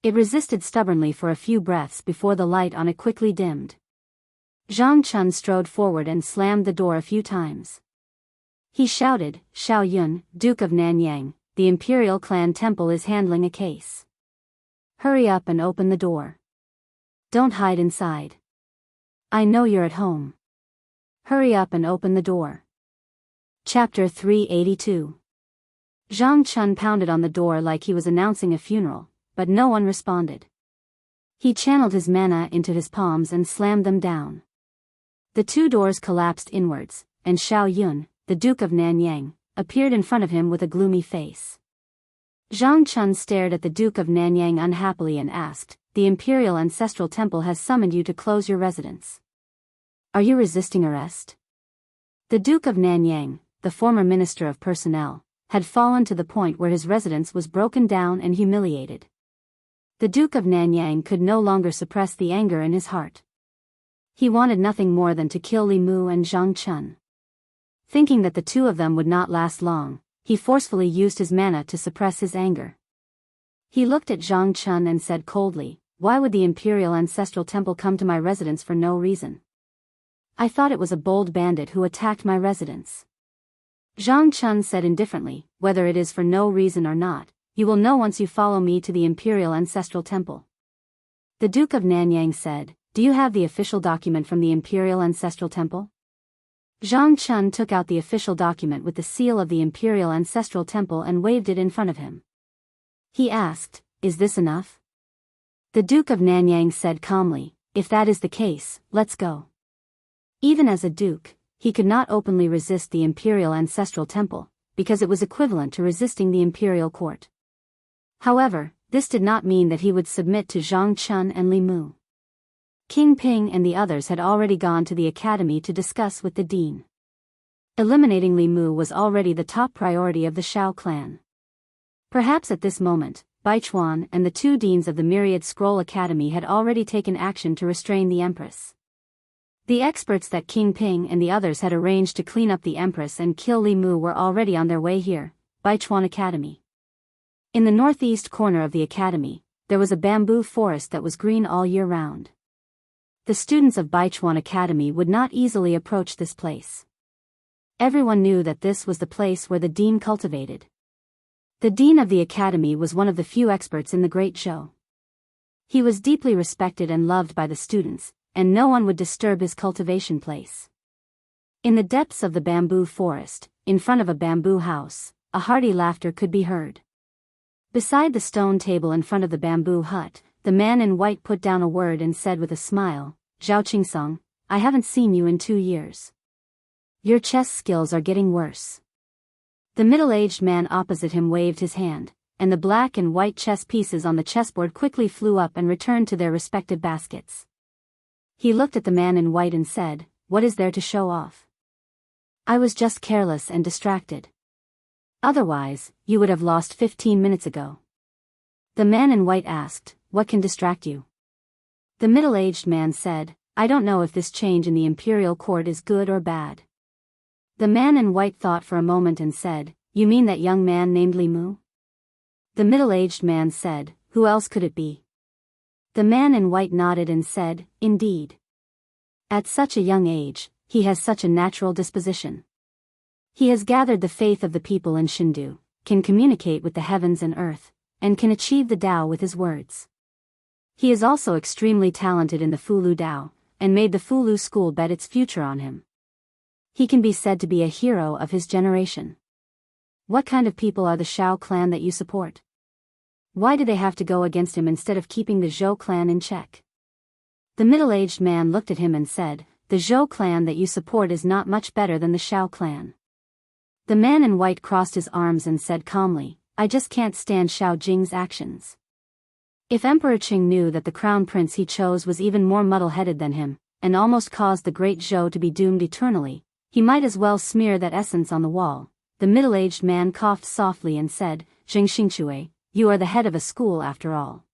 It resisted stubbornly for a few breaths before the light on it quickly dimmed. Zhang Chun strode forward and slammed the door a few times. He shouted, "Xiao Yun, Duke of Nanyang, the Imperial Clan Temple is handling a case. Hurry up and open the door. Don't hide inside. I know you're at home. Hurry up and open the door." Chapter 382. Zhang Chun pounded on the door like he was announcing a funeral, but no one responded. He channeled his mana into his palms and slammed them down. The two doors collapsed inwards, and Xiao Yun, the Duke of Nanyang, appeared in front of him with a gloomy face. Zhang Chun stared at the Duke of Nanyang unhappily and asked, "The Imperial Ancestral Temple has summoned you to close your residence. Are you resisting arrest?" The Duke of Nanyang, the former Minister of Personnel, had fallen to the point where his residence was broken down and humiliated. The Duke of Nanyang could no longer suppress the anger in his heart. He wanted nothing more than to kill Li Mu and Zhang Chun. Thinking that the two of them would not last long, he forcefully used his mana to suppress his anger. He looked at Zhang Chun and said coldly, "Why would the Imperial Ancestral Temple come to my residence for no reason? I thought it was a bold bandit who attacked my residence." Zhang Chun said indifferently, "Whether it is for no reason or not, you will know once you follow me to the Imperial Ancestral Temple." The Duke of Nanyang said, "Do you have the official document from the Imperial Ancestral Temple?" Zhang Chun took out the official document with the seal of the Imperial Ancestral Temple and waved it in front of him. He asked, "Is this enough?" The Duke of Nanyang said calmly, "If that is the case, let's go." Even as a duke, he could not openly resist the Imperial Ancestral Temple, because it was equivalent to resisting the Imperial Court. However, this did not mean that he would submit to Zhang Chun and Li Mu. King Ping and the others had already gone to the academy to discuss with the dean. Eliminating Li Mu was already the top priority of the Shao clan. Perhaps at this moment, Baichuan and the two deans of the Myriad Scroll Academy had already taken action to restrain the Empress. The experts that King Ping and the others had arranged to clean up the Empress and kill Li Mu were already on their way here, Baichuan Academy. In the northeast corner of the academy, there was a bamboo forest that was green all year round. The students of Baichuan Academy would not easily approach this place. Everyone knew that this was the place where the dean cultivated. The dean of the academy was one of the few experts in the Great Zhou. He was deeply respected and loved by the students, and no one would disturb his cultivation place. In the depths of the bamboo forest, in front of a bamboo house, a hearty laughter could be heard. Beside the stone table in front of the bamboo hut, the man in white put down a word and said with a smile, "Zhao Qingsong, I haven't seen you in 2 years. Your chess skills are getting worse." The middle-aged man opposite him waved his hand, and the black and white chess pieces on the chessboard quickly flew up and returned to their respective baskets. He looked at the man in white and said, "What is there to show off? I was just careless and distracted. Otherwise, you would have lost 15 minutes ago." The man in white asked, "What can distract you?" The middle-aged man said, "I don't know if this change in the imperial court is good or bad." The man in white thought for a moment and said, "You mean that young man named Li Mu?" The middle-aged man said, "Who else could it be?" The man in white nodded and said, "Indeed. At such a young age, he has such a natural disposition. He has gathered the faith of the people in Shindu, can communicate with the heavens and earth, and can achieve the Tao with his words. He is also extremely talented in the Fulu Tao, and made the Fulu school bet its future on him. He can be said to be a hero of his generation. What kind of people are the Shao clan that you support? Why do they have to go against him instead of keeping the Zhou clan in check?" The middle-aged man looked at him and said, "The Zhou clan that you support is not much better than the Shao clan." The man in white crossed his arms and said calmly, "I just can't stand Xiao Jing's actions. If Emperor Qing knew that the crown prince he chose was even more muddle-headed than him, and almost caused the great Zhou to be doomed eternally, he might as well smear that essence on the wall." The middle-aged man coughed softly and said, "Xianxia, you are the head of a school after all.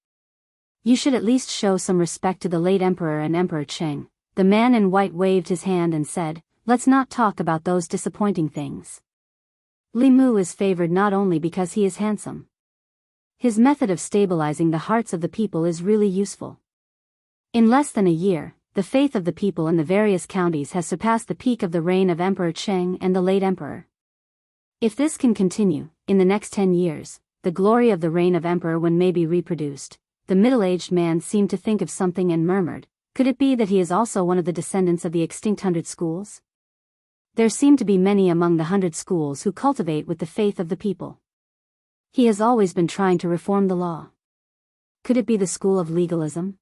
You should at least show some respect to the late emperor and Emperor Qing." The man in white waved his hand and said, "Let's not talk about those disappointing things. Li Mu is favored not only because he is handsome. His method of stabilizing the hearts of the people is really useful. In less than a year, the faith of the people in the various counties has surpassed the peak of the reign of Emperor Cheng and the late emperor. If this can continue, in the next 10 years, the glory of the reign of Emperor Wen may be reproduced. The middle-aged man seemed to think of something and murmured, could it be that he is also one of the descendants of the extinct 100 schools? There seem to be many among the 100 schools who cultivate with the faith of the people. He has always been trying to reform the law. Could it be the school of legalism?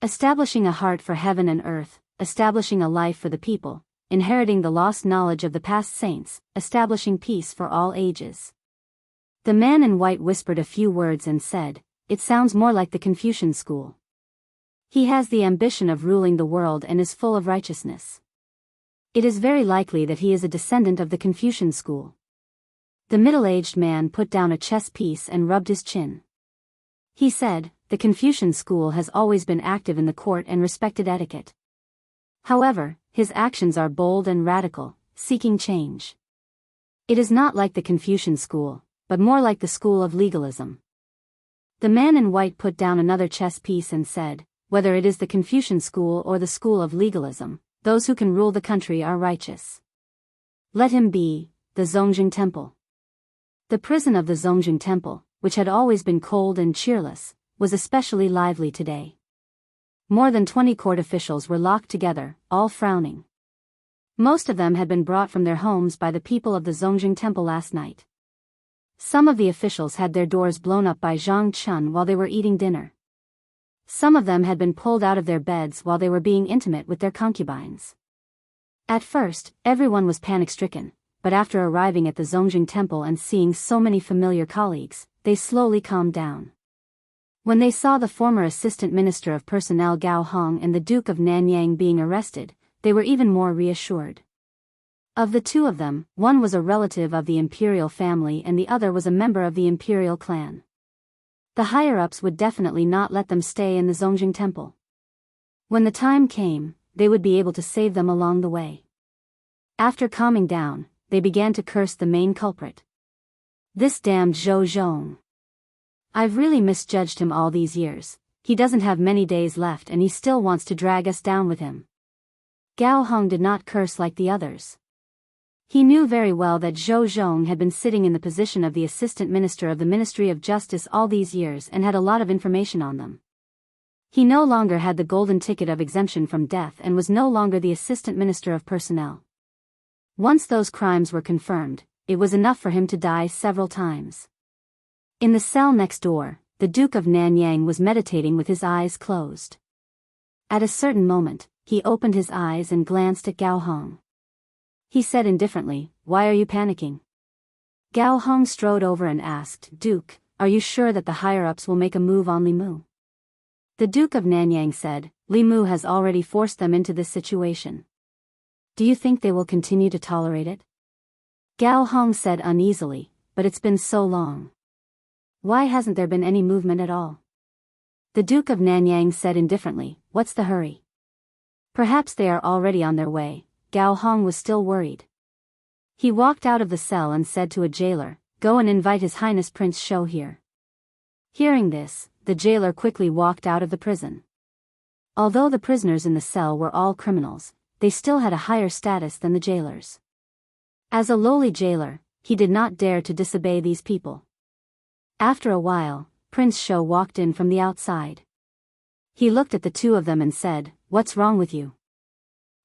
Establishing a heart for heaven and earth, establishing a life for the people, inheriting the lost knowledge of the past saints, establishing peace for all ages. The man in white whispered a few words and said, "It sounds more like the Confucian school. He has the ambition of ruling the world and is full of righteousness. It is very likely that he is a descendant of the Confucian school." The middle-aged man put down a chess piece and rubbed his chin. He said, "The Confucian school has always been active in the court and respected etiquette. However, his actions are bold and radical, seeking change. It is not like the Confucian school, but more like the school of legalism." The man in white put down another chess piece and said, "Whether it is the Confucian school or the school of legalism, those who can rule the country are righteous. Let him be, the Zongjing Temple." The prison of the Zongjing Temple, which had always been cold and cheerless, was especially lively today. More than 20 court officials were locked together, all frowning. Most of them had been brought from their homes by the people of the Zongjing Temple last night. Some of the officials had their doors blown up by Zhang Chun while they were eating dinner. Some of them had been pulled out of their beds while they were being intimate with their concubines. At first, everyone was panic-stricken, but after arriving at the Zongjing Temple and seeing so many familiar colleagues, they slowly calmed down. When they saw the former Assistant Minister of Personnel Gao Hong and the Duke of Nanyang being arrested, they were even more reassured. Of the two of them, one was a relative of the imperial family and the other was a member of the imperial clan. The higher-ups would definitely not let them stay in the Zongjing Temple. When the time came, they would be able to save them along the way. After calming down, they began to curse the main culprit. "This damned Zhou Zhong. I've really misjudged him all these years. He doesn't have many days left and he still wants to drag us down with him." Gao Hong did not curse like the others. He knew very well that Zhou Zhong had been sitting in the position of the Assistant Minister of the Ministry of Justice all these years and had a lot of information on them. He no longer had the golden ticket of exemption from death and was no longer the Assistant Minister of Personnel. Once those crimes were confirmed, it was enough for him to die several times. In the cell next door, the Duke of Nanyang was meditating with his eyes closed. At a certain moment, he opened his eyes and glanced at Gao Hong. He said indifferently, "Why are you panicking?" Gao Hong strode over and asked, "Duke, are you sure that the higher-ups will make a move on Li Mu?" The Duke of Nanyang said, "Li Mu has already forced them into this situation. Do you think they will continue to tolerate it?" Gao Hong said uneasily, "But it's been so long. Why hasn't there been any movement at all?" The Duke of Nanyang said indifferently, "What's the hurry? Perhaps they are already on their way." Gao Hong was still worried. He walked out of the cell and said to a jailer, "Go and invite His Highness Prince Shou here." Hearing this, the jailer quickly walked out of the prison. Although the prisoners in the cell were all criminals, they still had a higher status than the jailers. As a lowly jailer, he did not dare to disobey these people. After a while, Prince Shou walked in from the outside. He looked at the two of them and said, "What's wrong with you?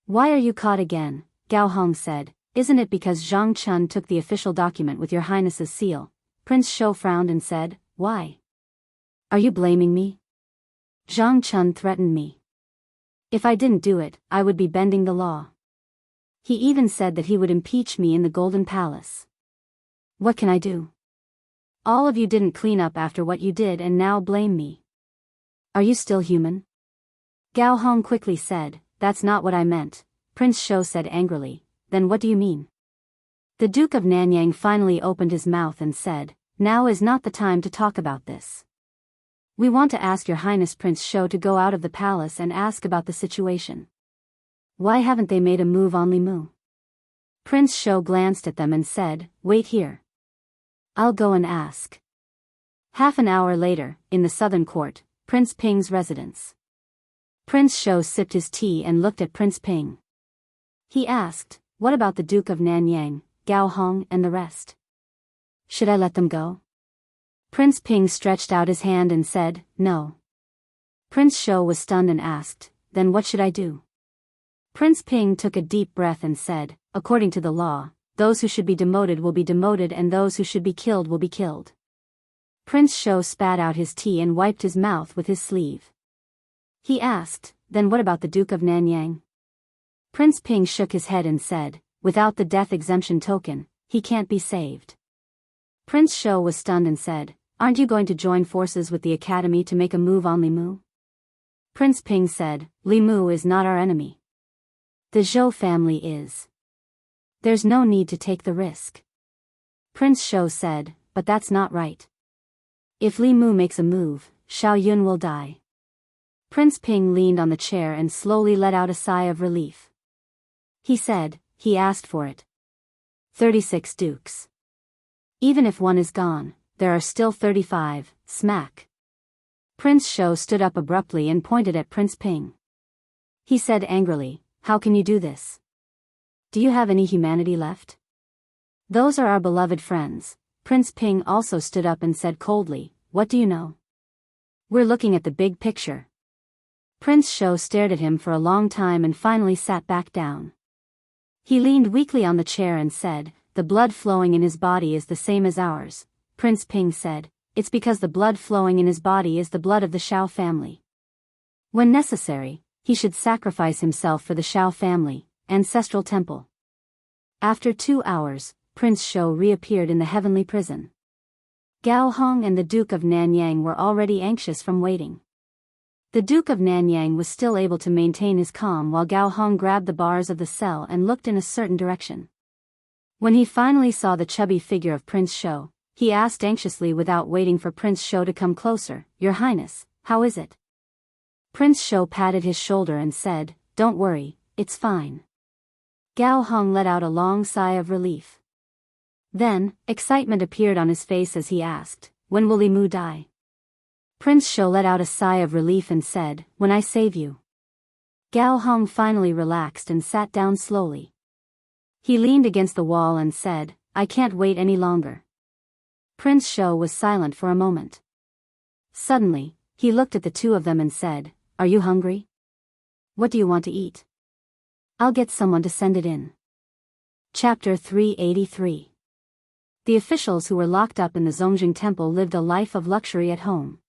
Why are you caught again?" Gao Hong said, "Isn't it because Zhang Chun took the official document with your highness's seal?" Prince Shou frowned and said, "Why? Are you blaming me? Zhang Chun threatened me. If I didn't do it, I would be bending the law. He even said that he would impeach me in the Golden Palace. What can I do? All of you didn't clean up after what you did and now blame me. Are you still human?" Gao Hong quickly said, "That's not what I meant." Prince Shou said angrily, "Then what do you mean?" The Duke of Nanyang finally opened his mouth and said, "Now is not the time to talk about this. We want to ask your highness Prince Shou to go out of the palace and ask about the situation. Why haven't they made a move on Li Mu?" Prince Shou glanced at them and said, "Wait here. I'll go and ask." Half an hour later, in the southern court, Prince Ping's residence. Prince Shou sipped his tea and looked at Prince Ping. He asked, "What about the Duke of Nanyang, Gao Hong and the rest? Should I let them go?" Prince Ping stretched out his hand and said, "No." Prince Shou was stunned and asked, "Then what should I do?" Prince Ping took a deep breath and said, "According to the law, those who should be demoted will be demoted and those who should be killed will be killed." Prince Shou spat out his tea and wiped his mouth with his sleeve. He asked, "Then what about the Duke of Nanyang?" Prince Ping shook his head and said, "Without the death exemption token, he can't be saved." Prince Shou was stunned and said, "Aren't you going to join forces with the academy to make a move on Limu?" Prince Ping said, "Limu is not our enemy. The Zhou family is. There's no need to take the risk." Prince Shou said, "But that's not right. If Limu makes a move, Xiao Yun will die." Prince Ping leaned on the chair and slowly let out a sigh of relief. He said, "He asked for it. 36 dukes. Even if one is gone, there are still 35, smack." Prince Shou stood up abruptly and pointed at Prince Ping. He said angrily, "How can you do this? Do you have any humanity left? Those are our beloved friends." Prince Ping also stood up and said coldly, "What do you know? We're looking at the big picture." Prince Shou stared at him for a long time and finally sat back down. He leaned weakly on the chair and said, "The blood flowing in his body is the same as ours." Prince Ping said, "It's because the blood flowing in his body is the blood of the Xiao family. When necessary, he should sacrifice himself for the Xiao family, ancestral temple." After 2 hours, Prince Shou reappeared in the heavenly prison. Gao Hong and the Duke of Nanyang were already anxious from waiting. The Duke of Nanyang was still able to maintain his calm while Gao Hong grabbed the bars of the cell and looked in a certain direction. When he finally saw the chubby figure of Prince Shou, he asked anxiously without waiting for Prince Shou to come closer, "Your Highness, how is it?" Prince Shou patted his shoulder and said, "Don't worry, it's fine." Gao Hong let out a long sigh of relief. Then, excitement appeared on his face as he asked, "When will Limu die?" Prince Shou let out a sigh of relief and said, "When I save you." Gao Hong finally relaxed and sat down slowly. He leaned against the wall and said, "I can't wait any longer." Prince Shou was silent for a moment. Suddenly, he looked at the two of them and said, "Are you hungry? What do you want to eat? I'll get someone to send it in." Chapter 383. The officials who were locked up in the Zongjing Temple lived a life of luxury at home.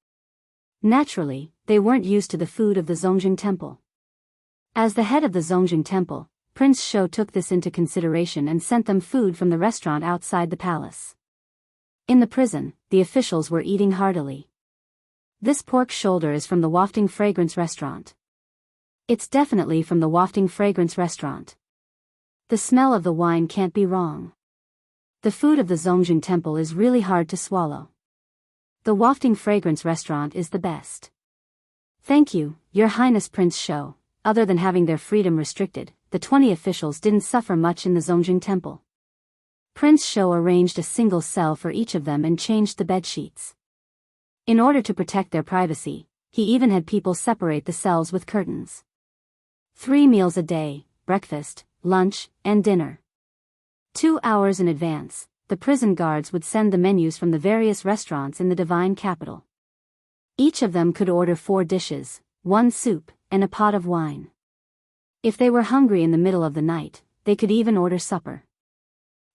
Naturally, they weren't used to the food of the Zongjing Temple. As the head of the Zongjing Temple, Prince Shou took this into consideration and sent them food from the restaurant outside the palace. In the prison, the officials were eating heartily. "This pork shoulder is from the Wafting Fragrance restaurant. It's definitely from the Wafting Fragrance restaurant. The smell of the wine can't be wrong. The food of the Zongjing Temple is really hard to swallow. The Wafting Fragrance restaurant is the best. Thank you, Your Highness." Prince Shou. Other than having their freedom restricted, the 20 officials didn't suffer much in the Zongjing Temple. Prince Shou arranged a single cell for each of them and changed the bed sheets. In order to protect their privacy, he even had people separate the cells with curtains. 3 meals a day, breakfast, lunch, and dinner. 2 hours in advance, the prison guards would send the menus from the various restaurants in the divine capital. Each of them could order 4 dishes, 1 soup, and a pot of wine. If they were hungry in the middle of the night, they could even order supper.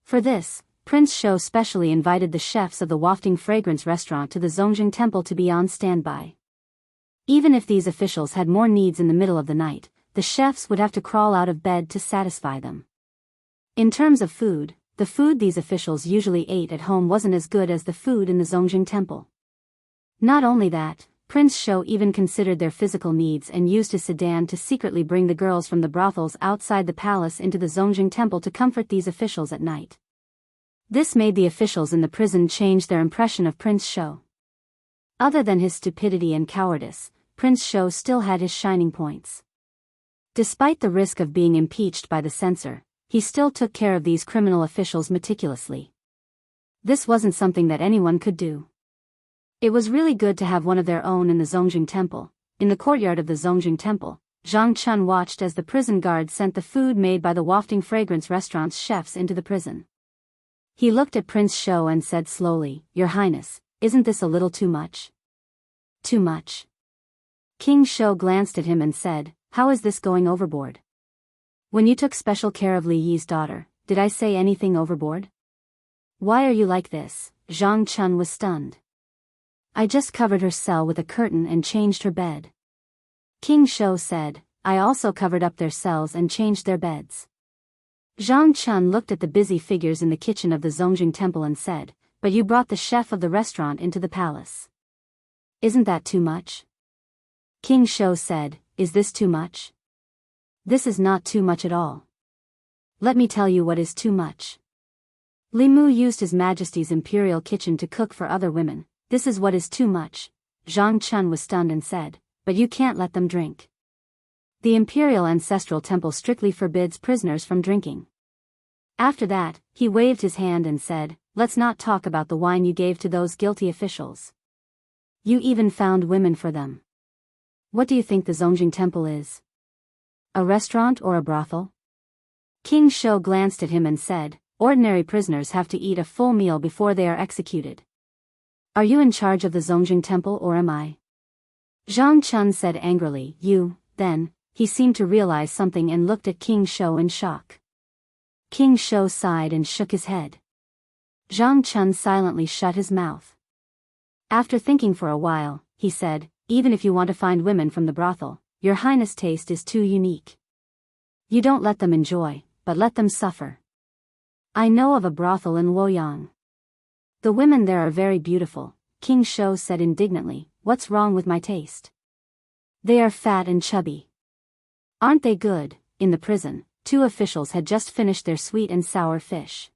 For this, Prince Shou specially invited the chefs of the Wafting Fragrance restaurant to the Zongjing Temple to be on standby. Even if these officials had more needs in the middle of the night, the chefs would have to crawl out of bed to satisfy them. In terms of food, the food these officials usually ate at home wasn't as good as the food in the Zongjing Temple. Not only that, Prince Shou even considered their physical needs and used his sedan to secretly bring the girls from the brothels outside the palace into the Zongjing Temple to comfort these officials at night. This made the officials in the prison change their impression of Prince Shou. Other than his stupidity and cowardice, Prince Shou still had his shining points. Despite the risk of being impeached by the censor, he still took care of these criminal officials meticulously. This wasn't something that anyone could do. It was really good to have one of their own in the Zongjing Temple. In the courtyard of the Zongjing Temple, Zhang Chun watched as the prison guard sent the food made by the wafting fragrance restaurant's chefs into the prison. He looked at Prince Shou and said slowly, "Your Highness, isn't this a little too much?" "Too much?" King Shou glanced at him and said, "How is this going overboard? When you took special care of Li Yi's daughter, did I say anything overboard? Why are you like this?" Zhang Chun was stunned. "I just covered her cell with a curtain and changed her bed." King Shou said, "I also covered up their cells and changed their beds." Zhang Chun looked at the busy figures in the kitchen of the Zongjing Temple and said, "But you brought the chef of the restaurant into the palace. Isn't that too much?" King Shou said, "Is this too much? This is not too much at all. Let me tell you what is too much. Li Mu used His Majesty's imperial kitchen to cook for other women. This is what is too much." Zhang Chun was stunned and said, "But you can't let them drink. The imperial ancestral temple strictly forbids prisoners from drinking." After that, he waved his hand and said, "Let's not talk about the wine you gave to those guilty officials. You even found women for them. What do you think the Zongjing Temple is? A restaurant or a brothel?" King Shou glanced at him and said, "Ordinary prisoners have to eat a full meal before they are executed. Are you in charge of the Zongjing Temple or am I?" Zhang Chun said angrily, "You." Then, he seemed to realize something and looked at King Shou in shock. King Shou sighed and shook his head. Zhang Chun silently shut his mouth. After thinking for a while, he said, "Even if you want to find women from the brothel, Your Highness' taste is too unique. You don't let them enjoy, but let them suffer. I know of a brothel in Luoyang. The women there are very beautiful." King Shou said indignantly, "What's wrong with my taste? They are fat and chubby. Aren't they good?" In the prison, two officials had just finished their sweet and sour fish.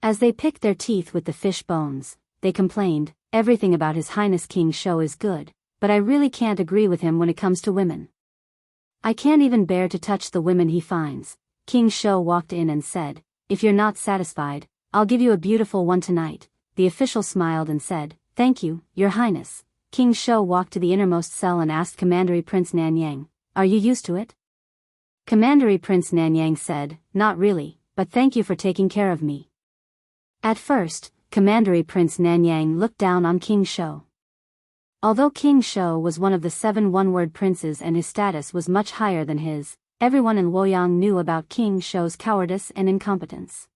As they picked their teeth with the fish bones, they complained, "Everything about His Highness King Shou is good, but I really can't agree with him when it comes to women. I can't even bear to touch the women he finds." King Shou walked in and said, "If you're not satisfied, I'll give you a beautiful one tonight." The official smiled and said, "Thank you, Your Highness." King Shou walked to the innermost cell and asked Commandery Prince Nanyang, "Are you used to it?" Commandery Prince Nanyang said, "Not really, but thank you for taking care of me." At first, Commandery Prince Nanyang looked down on King Shou. Although King Shou was one of the 7 one-word princes and his status was much higher than his, everyone in Luoyang knew about King Shou's cowardice and incompetence.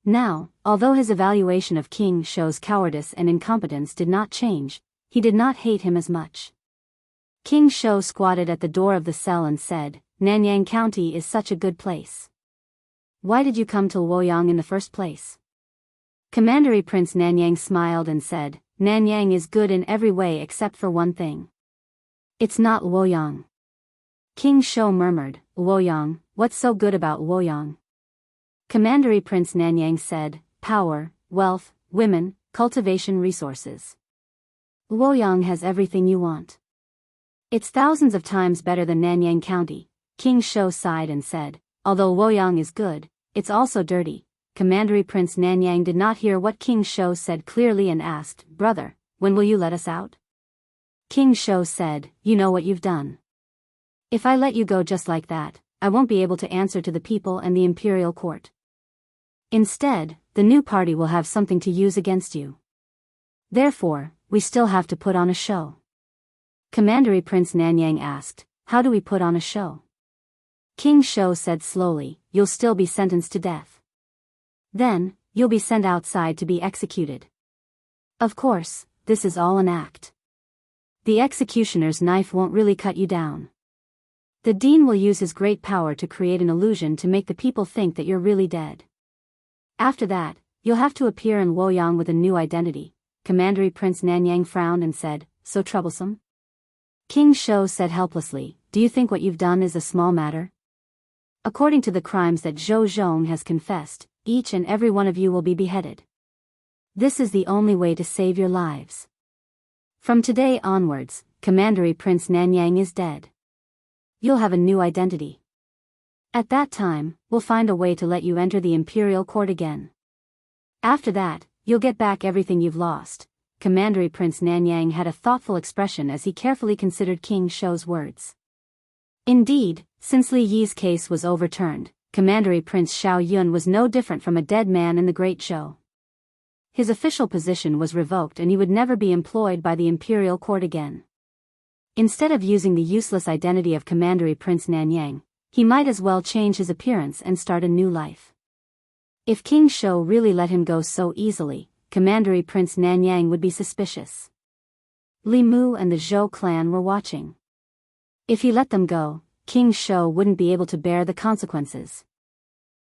Now, although his evaluation of King Shou's cowardice and incompetence did not change, he did not hate him as much. King Shou squatted at the door of the cell and said, "Nanyang County is such a good place. Why did you come to Luoyang in the first place?" Commandery Prince Nanyang smiled and said, "Nanyang is good in every way except for one thing. It's not Luoyang." King Shou murmured, "Luoyang, what's so good about Luoyang?" Commandery Prince Nanyang said, "Power, wealth, women, cultivation resources. Luoyang has everything you want. It's thousands of times better than Nanyang County." King Shou sighed and said, "Although Luoyang is good, it's also dirty." Commandery Prince Nanyang did not hear what King Shou said clearly and asked, "Brother, when will you let us out?" King Shou said, "You know what you've done. If I let you go just like that, I won't be able to answer to the people and the imperial court. Instead, the new party will have something to use against you. Therefore, we still have to put on a show." Commandery Prince Nanyang asked, "How do we put on a show?" King Shou said slowly, "You'll still be sentenced to death. Then, you'll be sent outside to be executed. Of course, this is all an act. The executioner's knife won't really cut you down. The dean will use his great power to create an illusion to make the people think that you're really dead. After that, you'll have to appear in Luoyang with a new identity." Commandery Prince Nanyang frowned and said, "So troublesome?" King Shou said helplessly, "Do you think what you've done is a small matter? According to the crimes that Zhou Zhong has confessed, each and every one of you will be beheaded. This is the only way to save your lives. From today onwards, Commandery Prince Nanyang is dead. You'll have a new identity. At that time, we'll find a way to let you enter the imperial court again. After that, you'll get back everything you've lost." Commandery Prince Nanyang had a thoughtful expression as he carefully considered King Shou's words. Indeed, since Li Yi's case was overturned, Commandery Prince Xiao Yun was no different from a dead man in the Great Zhou. His official position was revoked and he would never be employed by the imperial court again. Instead of using the useless identity of Commandery Prince Nanyang, he might as well change his appearance and start a new life. If King Shou really let him go so easily, Commandery Prince Nanyang would be suspicious. Li Mu and the Zhou clan were watching. If he let them go, King Shou wouldn't be able to bear the consequences.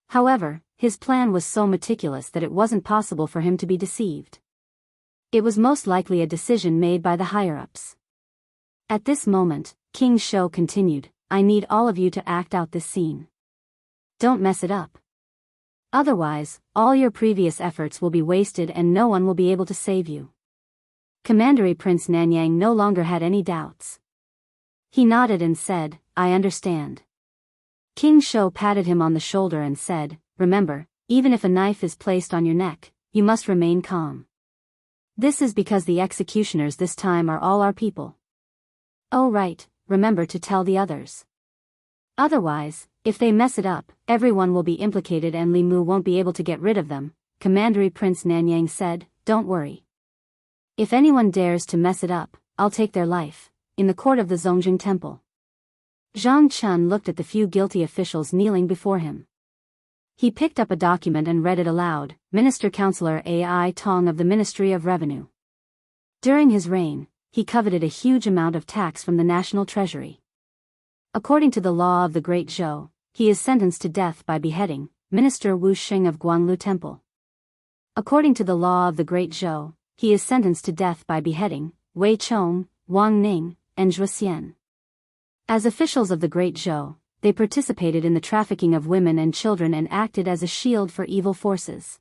However, his plan was so meticulous that it wasn't possible for him to be deceived. It was most likely a decision made by the higher-ups. At this moment, King Shou continued, "I need all of you to act out this scene. Don't mess it up. Otherwise, all your previous efforts will be wasted and no one will be able to save you." Commandery Prince Nanyang no longer had any doubts. He nodded and said, "I understand." King Shou patted him on the shoulder and said, "Remember, even if a knife is placed on your neck, you must remain calm. This is because the executioners this time are all our people. Oh right, remember to tell the others. Otherwise, if they mess it up, everyone will be implicated and Li Mu won't be able to get rid of them." Commandery Prince Nanyang said, "Don't worry. If anyone dares to mess it up, I'll take their life." In the court of the Zongjing Temple, Zhang Chun looked at the few guilty officials kneeling before him. He picked up a document and read it aloud. Minister Councillor Ai Tong of the Ministry of Revenue. During his reign, he coveted a huge amount of tax from the national treasury. According to the law of the Great Zhou, he is sentenced to death by beheading. Minister Wu Xing of Guanglu Temple. According to the law of the Great Zhou, he is sentenced to death by beheading. Wei Chong, Wang Ning, and Zhuo Xian. As officials of the Great Zhou, they participated in the trafficking of women and children and acted as a shield for evil forces.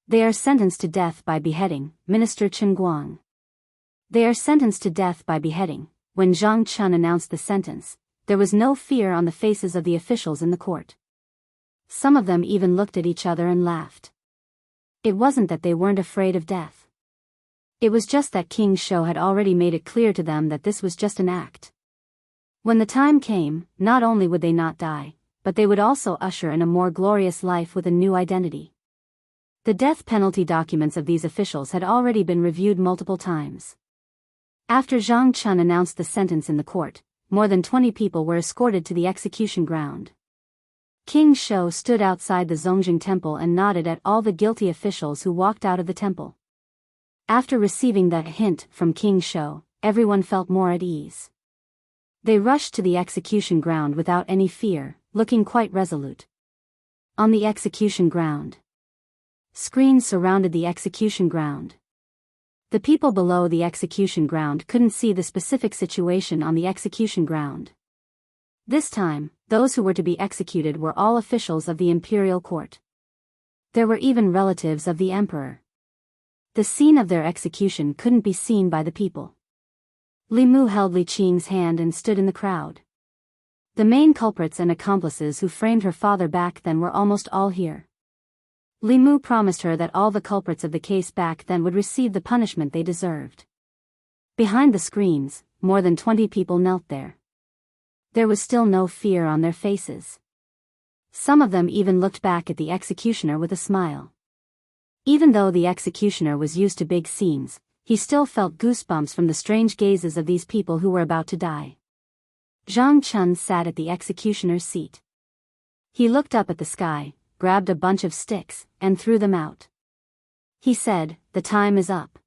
They are sentenced to death by beheading. Minister Chen Guang. They are sentenced to death by beheading. When Zhang Chun announced the sentence, there was no fear on the faces of the officials in the court. Some of them even looked at each other and laughed. It wasn't that they weren't afraid of death. It was just that King Shou had already made it clear to them that this was just an act. When the time came, not only would they not die, but they would also usher in a more glorious life with a new identity. The death penalty documents of these officials had already been reviewed multiple times. After Zhang Chun announced the sentence in the court, more than 20 people were escorted to the execution ground. King Shou stood outside the Zongjing Temple and nodded at all the guilty officials who walked out of the temple. After receiving that hint from King Shou, everyone felt more at ease. They rushed to the execution ground without any fear, looking quite resolute. On the execution ground. Screens surrounded the execution ground. The people below the execution ground couldn't see the specific situation on the execution ground. This time, those who were to be executed were all officials of the imperial court. There were even relatives of the emperor. The scene of their execution couldn't be seen by the people. Li Mu held Li Qing's hand and stood in the crowd. The main culprits and accomplices who framed her father back then were almost all here. Li Mu promised her that all the culprits of the case back then would receive the punishment they deserved. Behind the screens, more than 20 people knelt there. There was still no fear on their faces. Some of them even looked back at the executioner with a smile. Even though the executioner was used to big scenes, he still felt goosebumps from the strange gazes of these people who were about to die. Zhang Chun sat at the executioner's seat. He looked up at the sky, grabbed a bunch of sticks, and threw them out. He said, "The time is up.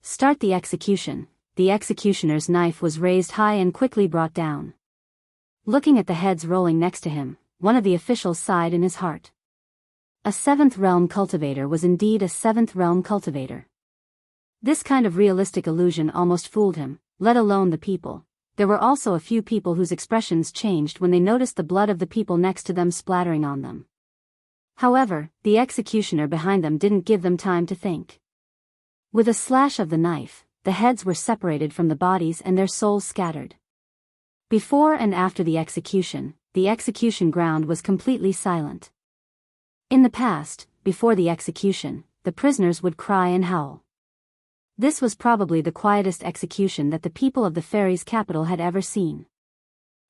Start the execution." The executioner's knife was raised high and quickly brought down. Looking at the heads rolling next to him, one of the officials sighed in his heart. A 7th realm cultivator was indeed a 7th realm cultivator. This kind of realistic illusion almost fooled him, let alone the people. There were also a few people whose expressions changed when they noticed the blood of the people next to them splattering on them. However, the executioner behind them didn't give them time to think. With a slash of the knife, the heads were separated from the bodies and their souls scattered. Before and after the execution ground was completely silent. In the past, before the execution, the prisoners would cry and howl. This was probably the quietest execution that the people of the fairies' capital had ever seen.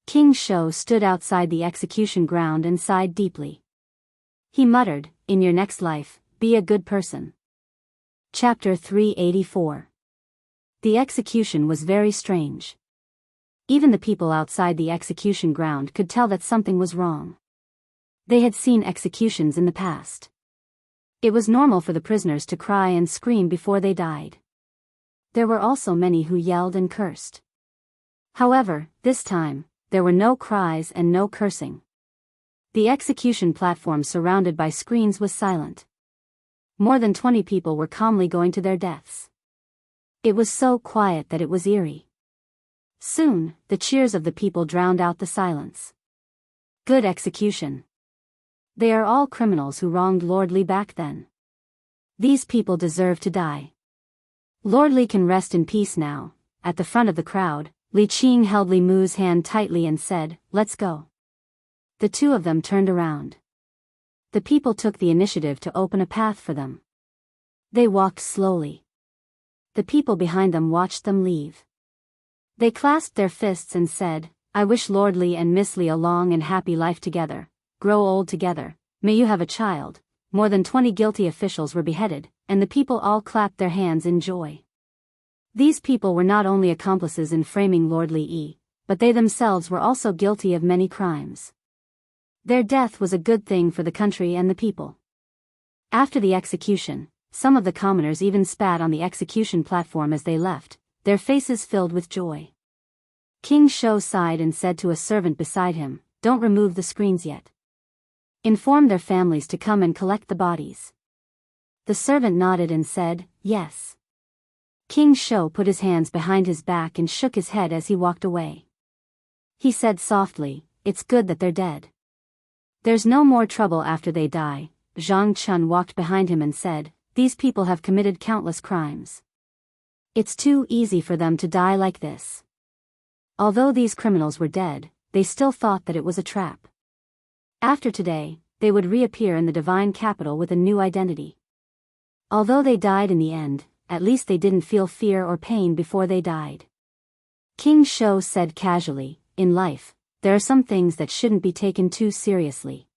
King Shou stood outside the execution ground and sighed deeply. He muttered, "In your next life, be a good person." Chapter 384. The execution was very strange. Even the people outside the execution ground could tell that something was wrong. They had seen executions in the past. It was normal for the prisoners to cry and scream before they died. There were also many who yelled and cursed. However, this time, there were no cries and no cursing. The execution platform surrounded by screens was silent. More than 20 people were calmly going to their deaths. It was so quiet that it was eerie. Soon, the cheers of the people drowned out the silence. Good execution. They are all criminals who wronged Lord Li back then. These people deserve to die. Lord Li can rest in peace now. At the front of the crowd, Li Qing held Li Mu's hand tightly and said, "Let's go." The two of them turned around. The people took the initiative to open a path for them. They walked slowly. The people behind them watched them leave. They clasped their fists and said, "I wish Lord Li and Miss Li a long and happy life together, grow old together, may you have a child." More than 20 guilty officials were beheaded, and the people all clapped their hands in joy. These people were not only accomplices in framing Lord Li Yi, but they themselves were also guilty of many crimes. Their death was a good thing for the country and the people. After the execution, some of the commoners even spat on the execution platform as they left, their faces filled with joy. King Shou sighed and said to a servant beside him, "Don't remove the screens yet. Inform their families to come and collect the bodies." The servant nodded and said, "Yes." King Shou put his hands behind his back and shook his head as he walked away. He said softly, "It's good that they're dead. There's no more trouble after they die." Zhang Chun walked behind him and said, "These people have committed countless crimes. It's too easy for them to die like this." Although these criminals were dead, they still thought that it was a trap. After today, they would reappear in the divine capital with a new identity. Although they died in the end, at least they didn't feel fear or pain before they died. King Shou said casually, "In life, there are some things that shouldn't be taken too seriously.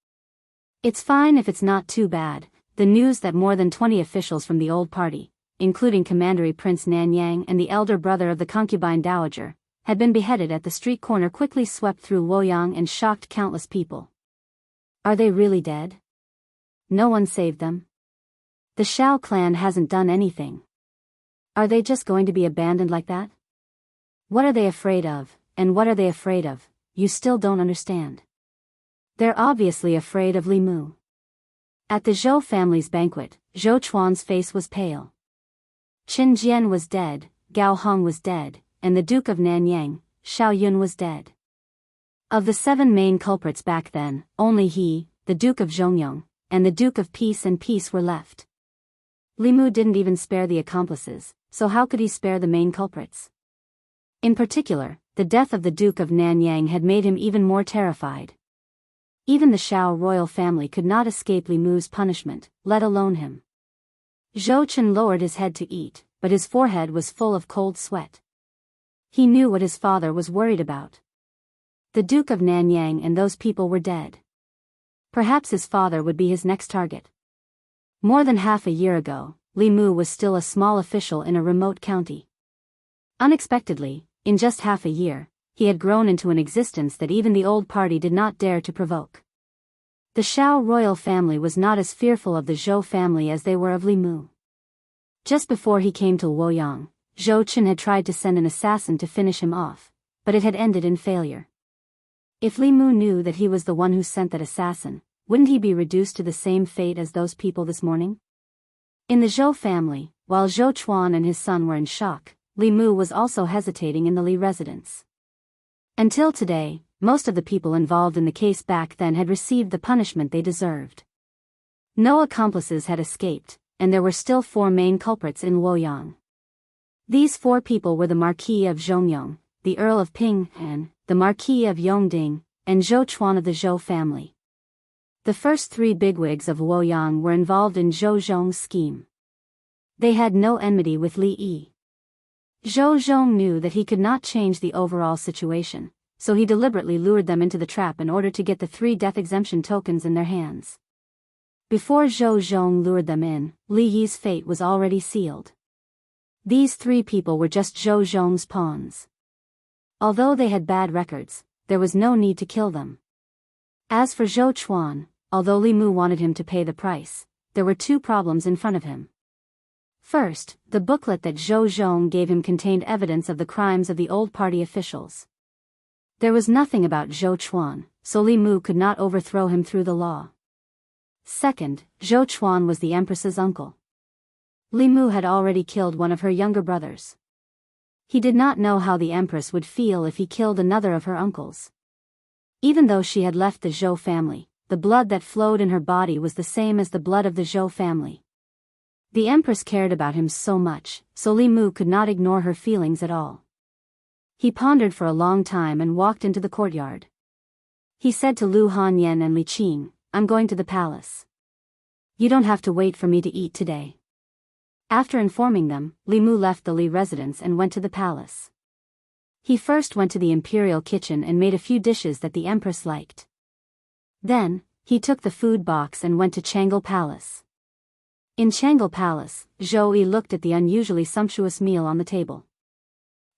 It's fine if it's not too bad." The news that more than 20 officials from the old party, including Commandery Prince Nanyang and the elder brother of the concubine dowager, had been beheaded at the street corner quickly swept through Luoyang and shocked countless people. Are they really dead? No one saved them? The Shao clan hasn't done anything. Are they just going to be abandoned like that? What are they afraid of, and what are they afraid of? You still don't understand. They're obviously afraid of Li Mu. At the Zhou family's banquet, Zhou Chuan's face was pale. Qin Jian was dead, Gao Hong was dead, and the Duke of Nanyang, Xiao Yun was dead. Of the 7 main culprits back then, only he, the Duke of Zhongyong, and the Duke of Peace and Peace were left. Li Mu didn't even spare the accomplices, so how could he spare the main culprits? In particular, the death of the Duke of Nanyang had made him even more terrified. Even the Shao royal family could not escape Li Mu's punishment, let alone him. Zhou Chen lowered his head to eat, but his forehead was full of cold sweat. He knew what his father was worried about. The Duke of Nanyang and those people were dead. Perhaps his father would be his next target. More than half a year ago, Li Mu was still a small official in a remote county. Unexpectedly, in just half a year, he had grown into an existence that even the old party did not dare to provoke. The Shao royal family was not as fearful of the Zhou family as they were of Li Mu. Just before he came to Luoyang, Zhou Chen had tried to send an assassin to finish him off, but it had ended in failure. If Li Mu knew that he was the one who sent that assassin, wouldn't he be reduced to the same fate as those people this morning? In the Zhou family, while Zhou Chuan and his son were in shock, Li Mu was also hesitating in the Li residence. Until today, most of the people involved in the case back then had received the punishment they deserved. No accomplices had escaped, and there were still 4 main culprits in Luoyang. These 4 people were the Marquis of Zhongyong, the Earl of Ping'an, the Marquis of Yongding, and Zhou Chuan of the Zhou family. The first 3 bigwigs of Luoyang were involved in Zhou Zhong's scheme. They had no enmity with Li Yi. Zhou Zhong knew that he could not change the overall situation, so he deliberately lured them into the trap in order to get the 3 death exemption tokens in their hands. Before Zhou Zhong lured them in, Li Yi's fate was already sealed. These 3 people were just Zhou Zhong's pawns. Although they had bad records, there was no need to kill them. As for Zhou Chuan, although Li Mu wanted him to pay the price, there were 2 problems in front of him. First, the booklet that Zhou Zhong gave him contained evidence of the crimes of the old party officials. There was nothing about Zhou Chuan, so Li Mu could not overthrow him through the law. Second, Zhou Chuan was the Empress's uncle. Li Mu had already killed one of her younger brothers. He did not know how the Empress would feel if he killed another of her uncles. Even though she had left the Zhou family, the blood that flowed in her body was the same as the blood of the Zhou family. The Empress cared about him so much, so Li Mu could not ignore her feelings at all. He pondered for a long time and walked into the courtyard. He said to Lu Hanyan and Li Qing, "I'm going to the palace. You don't have to wait for me to eat today." After informing them, Li Mu left the Li residence and went to the palace. He first went to the imperial kitchen and made a few dishes that the Empress liked. Then, he took the food box and went to Changle Palace. In Changle Palace, Zhou Yi looked at the unusually sumptuous meal on the table.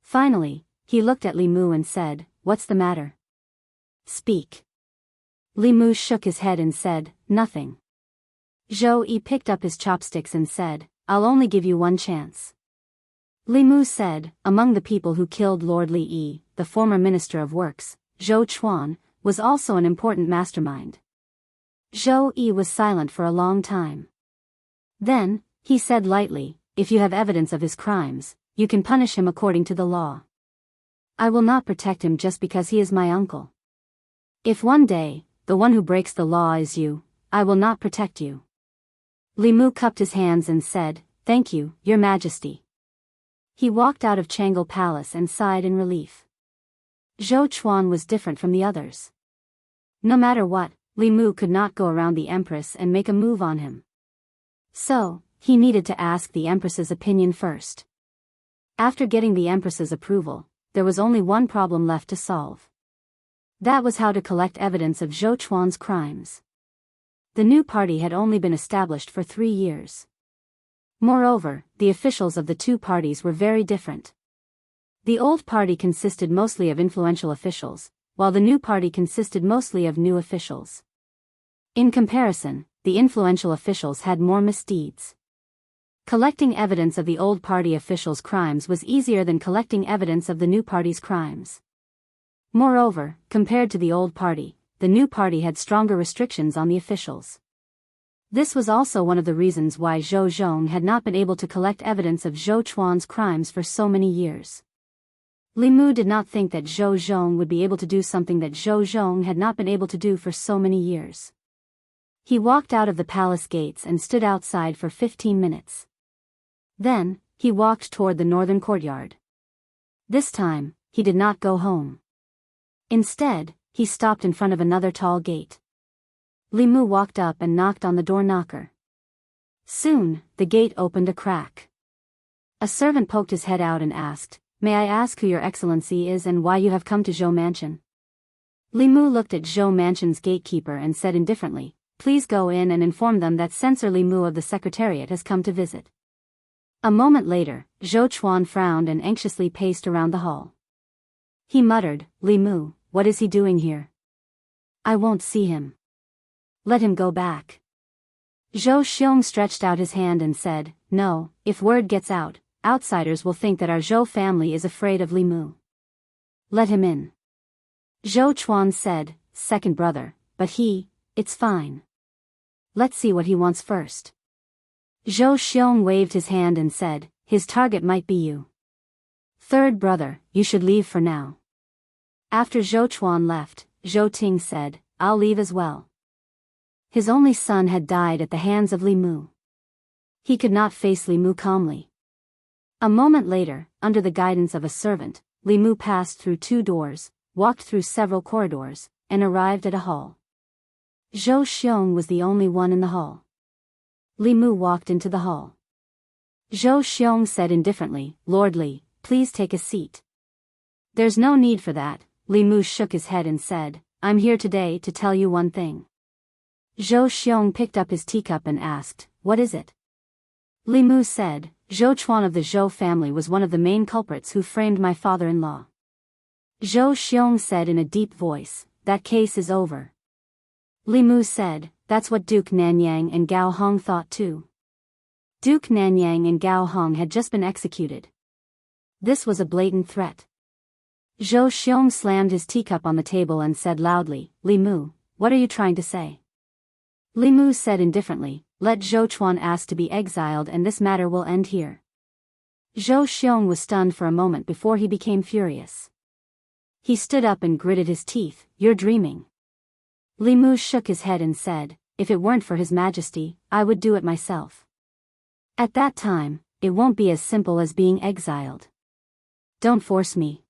Finally, he looked at Li Mu and said, "What's the matter? Speak." Li Mu shook his head and said, "Nothing." Zhou Yi picked up his chopsticks and said, "I'll only give you one chance." Li Mu said, "Among the people who killed Lord Li Yi, the former Minister of Works, Zhou Chuan, was also an important mastermind." Zhou Yi was silent for a long time. Then, he said lightly, "If you have evidence of his crimes, you can punish him according to the law. I will not protect him just because he is my uncle. If one day, the one who breaks the law is you, I will not protect you." Li Mu cupped his hands and said, "Thank you, Your Majesty." He walked out of Changle Palace and sighed in relief. Zhou Chuan was different from the others. No matter what, Li Mu could not go around the Empress and make a move on him. So, he needed to ask the Empress's opinion first. After getting the Empress's approval, there was only one problem left to solve. That was how to collect evidence of Zhou Chuan's crimes. The new party had only been established for 3 years. Moreover, the officials of the 2 parties were very different. The old party consisted mostly of influential officials, while the new party consisted mostly of new officials. In comparison, the influential officials had more misdeeds. Collecting evidence of the old party officials' crimes was easier than collecting evidence of the new party's crimes. Moreover, compared to the old party, the new party had stronger restrictions on the officials. This was also one of the reasons why Zhou Zhong had not been able to collect evidence of Zhou Chuan's crimes for so many years. Li Mu did not think that Zhou Zhong would be able to do something that Zhou Zhong had not been able to do for so many years. He walked out of the palace gates and stood outside for 15 minutes. Then, he walked toward the northern courtyard. This time, he did not go home. Instead, he stopped in front of another tall gate. Li Mu walked up and knocked on the door knocker. Soon, the gate opened a crack. A servant poked his head out and asked, "May I ask who your excellency is and why you have come to Zhou Mansion?" Li Mu looked at Zhou Mansion's gatekeeper and said indifferently, "Please go in and inform them that Censor Li Mu of the Secretariat has come to visit." A moment later, Zhou Chuan frowned and anxiously paced around the hall. He muttered, "Li Mu, what is he doing here? I won't see him. Let him go back." Zhou Xiong stretched out his hand and said, "No, if word gets out, outsiders will think that our Zhou family is afraid of Li Mu. Let him in." Zhou Chuan said, "Second brother, but it's fine. Let's see what he wants first." Zhou Xiong waved his hand and said, "His target might be you. Third brother, you should leave for now." After Zhou Chuan left, Zhou Ting said, "I'll leave as well." His only son had died at the hands of Li Mu. He could not face Li Mu calmly. A moment later, under the guidance of a servant, Li Mu passed through 2 doors, walked through several corridors, and arrived at a hall. Zhou Xiong was the only one in the hall. Li Mu walked into the hall. Zhou Xiong said indifferently, Lord Li, please take a seat. There's no need for that, Li Mu shook his head and said, I'm here today to tell you one thing. Zhou Xiong picked up his teacup and asked, what is it? Li Mu said, Zhou Chuan of the Zhou family was one of the main culprits who framed my father-in-law. Zhou Xiong said in a deep voice, that case is over. Li Mu said, that's what Duke Nanyang and Gao Hong thought too. Duke Nanyang and Gao Hong had just been executed. This was a blatant threat. Zhou Xiong slammed his teacup on the table and said loudly, Li Mu, what are you trying to say? Li Mu said indifferently, let Zhou Chuan ask to be exiled and this matter will end here. Zhou Xiong was stunned for a moment before he became furious. He stood up and gritted his teeth, you're dreaming. Li Mu shook his head and said, if it weren't for His Majesty, I would do it myself. At that time, it won't be as simple as being exiled. Don't force me.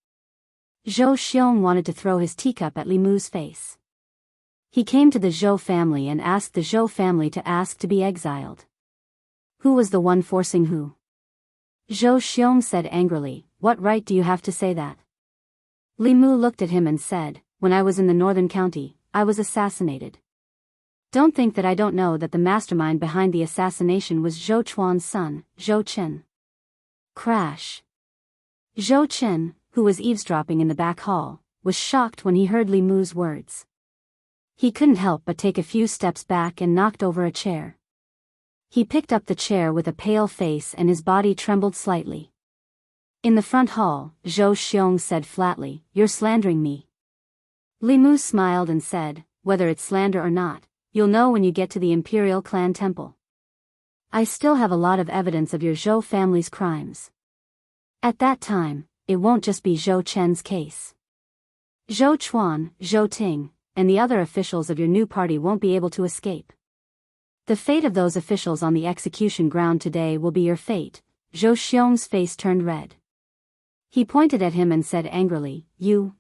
Zhou Xiong wanted to throw his teacup at Li Mu's face. He came to the Zhou family and asked the Zhou family to ask to be exiled. Who was the one forcing who? Zhou Xiong said angrily, what right do you have to say that? Li Mu looked at him and said, when I was in the northern county, I was assassinated. Don't think that I don't know that the mastermind behind the assassination was Zhou Chuan's son, Zhou Chen. Crash. Zhou Chen, who was eavesdropping in the back hall, was shocked when he heard Li Mu's words. He couldn't help but take a few steps back and knocked over a chair. He picked up the chair with a pale face and his body trembled slightly. In the front hall, Zhou Xiong said flatly, you're slandering me. Li Mu smiled and said, whether it's slander or not, you'll know when you get to the Imperial Clan Temple. I still have a lot of evidence of your Zhou family's crimes. At that time, it won't just be Zhou Chen's case. Zhou Chuan, Zhou Ting, and the other officials of your new party won't be able to escape. The fate of those officials on the execution ground today will be your fate. Zhou Xiong's face turned red. He pointed at him and said angrily, you.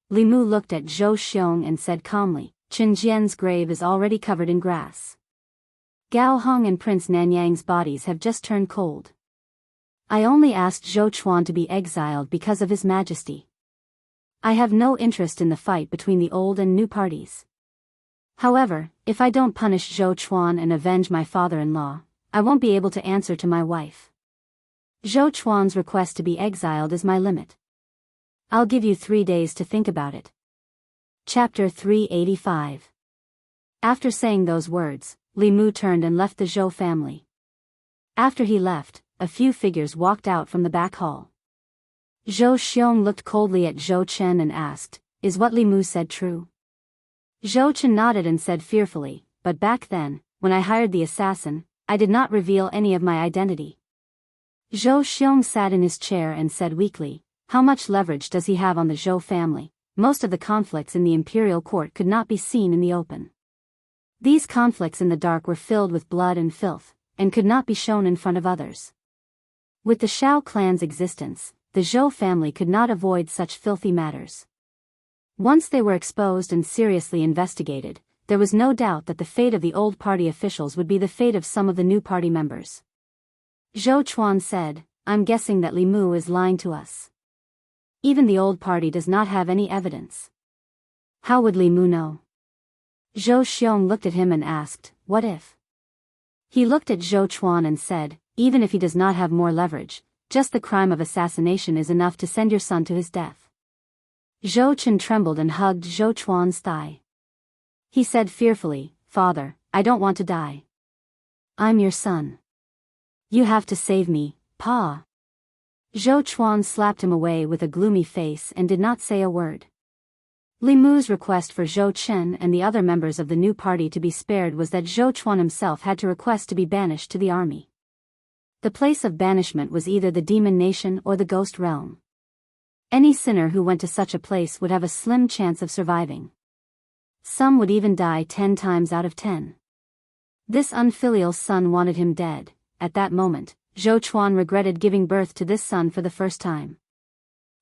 Li Mu looked at Zhou Xiong and said calmly, Chen Jian's grave is already covered in grass. Gao Hong and Prince Nanyang's bodies have just turned cold. I only asked Zhou Chuan to be exiled because of His Majesty. I have no interest in the fight between the old and new parties. However, if I don't punish Zhou Chuan and avenge my father-in-law, I won't be able to answer to my wife. Zhou Chuan's request to be exiled is my limit. I'll give you 3 days to think about it. Chapter 385. After saying those words, Li Mu turned and left the Zhou family. After he left, a few figures walked out from the back hall. Zhou Xiong looked coldly at Zhou Chen and asked, is what Li Mu said true? Zhou Chen nodded and said fearfully, but back then, when I hired the assassin, I did not reveal any of my identity. Zhou Xiong sat in his chair and said weakly, how much leverage does he have on the Zhou family? Most of the conflicts in the imperial court could not be seen in the open. These conflicts in the dark were filled with blood and filth, and could not be shown in front of others. With the Shao clan's existence, the Zhou family could not avoid such filthy matters. Once they were exposed and seriously investigated, there was no doubt that the fate of the old party officials would be the fate of some of the new party members. Zhou Chuan said, I'm guessing that Li Mu is lying to us. Even the old party does not have any evidence. How would Li Mu know? Zhou Xiong looked at him and asked, what if? He looked at Zhou Chuan and said, even if he does not have more leverage, just the crime of assassination is enough to send your son to his death. Zhou Chen trembled and hugged Zhou Chuan's thigh. He said fearfully, Father, I don't want to die. I'm your son. You have to save me, Pa. Zhou Chuan slapped him away with a gloomy face and did not say a word. Li Mu's request for Zhou Chen and the other members of the new party to be spared was that Zhou Chuan himself had to request to be banished to the army. The place of banishment was either the demon nation or the ghost realm. Any sinner who went to such a place would have a slim chance of surviving. Some would even die 10 times out of 10. This unfilial son wanted him dead. At that moment, Zhou Chuan regretted giving birth to this son for the first time.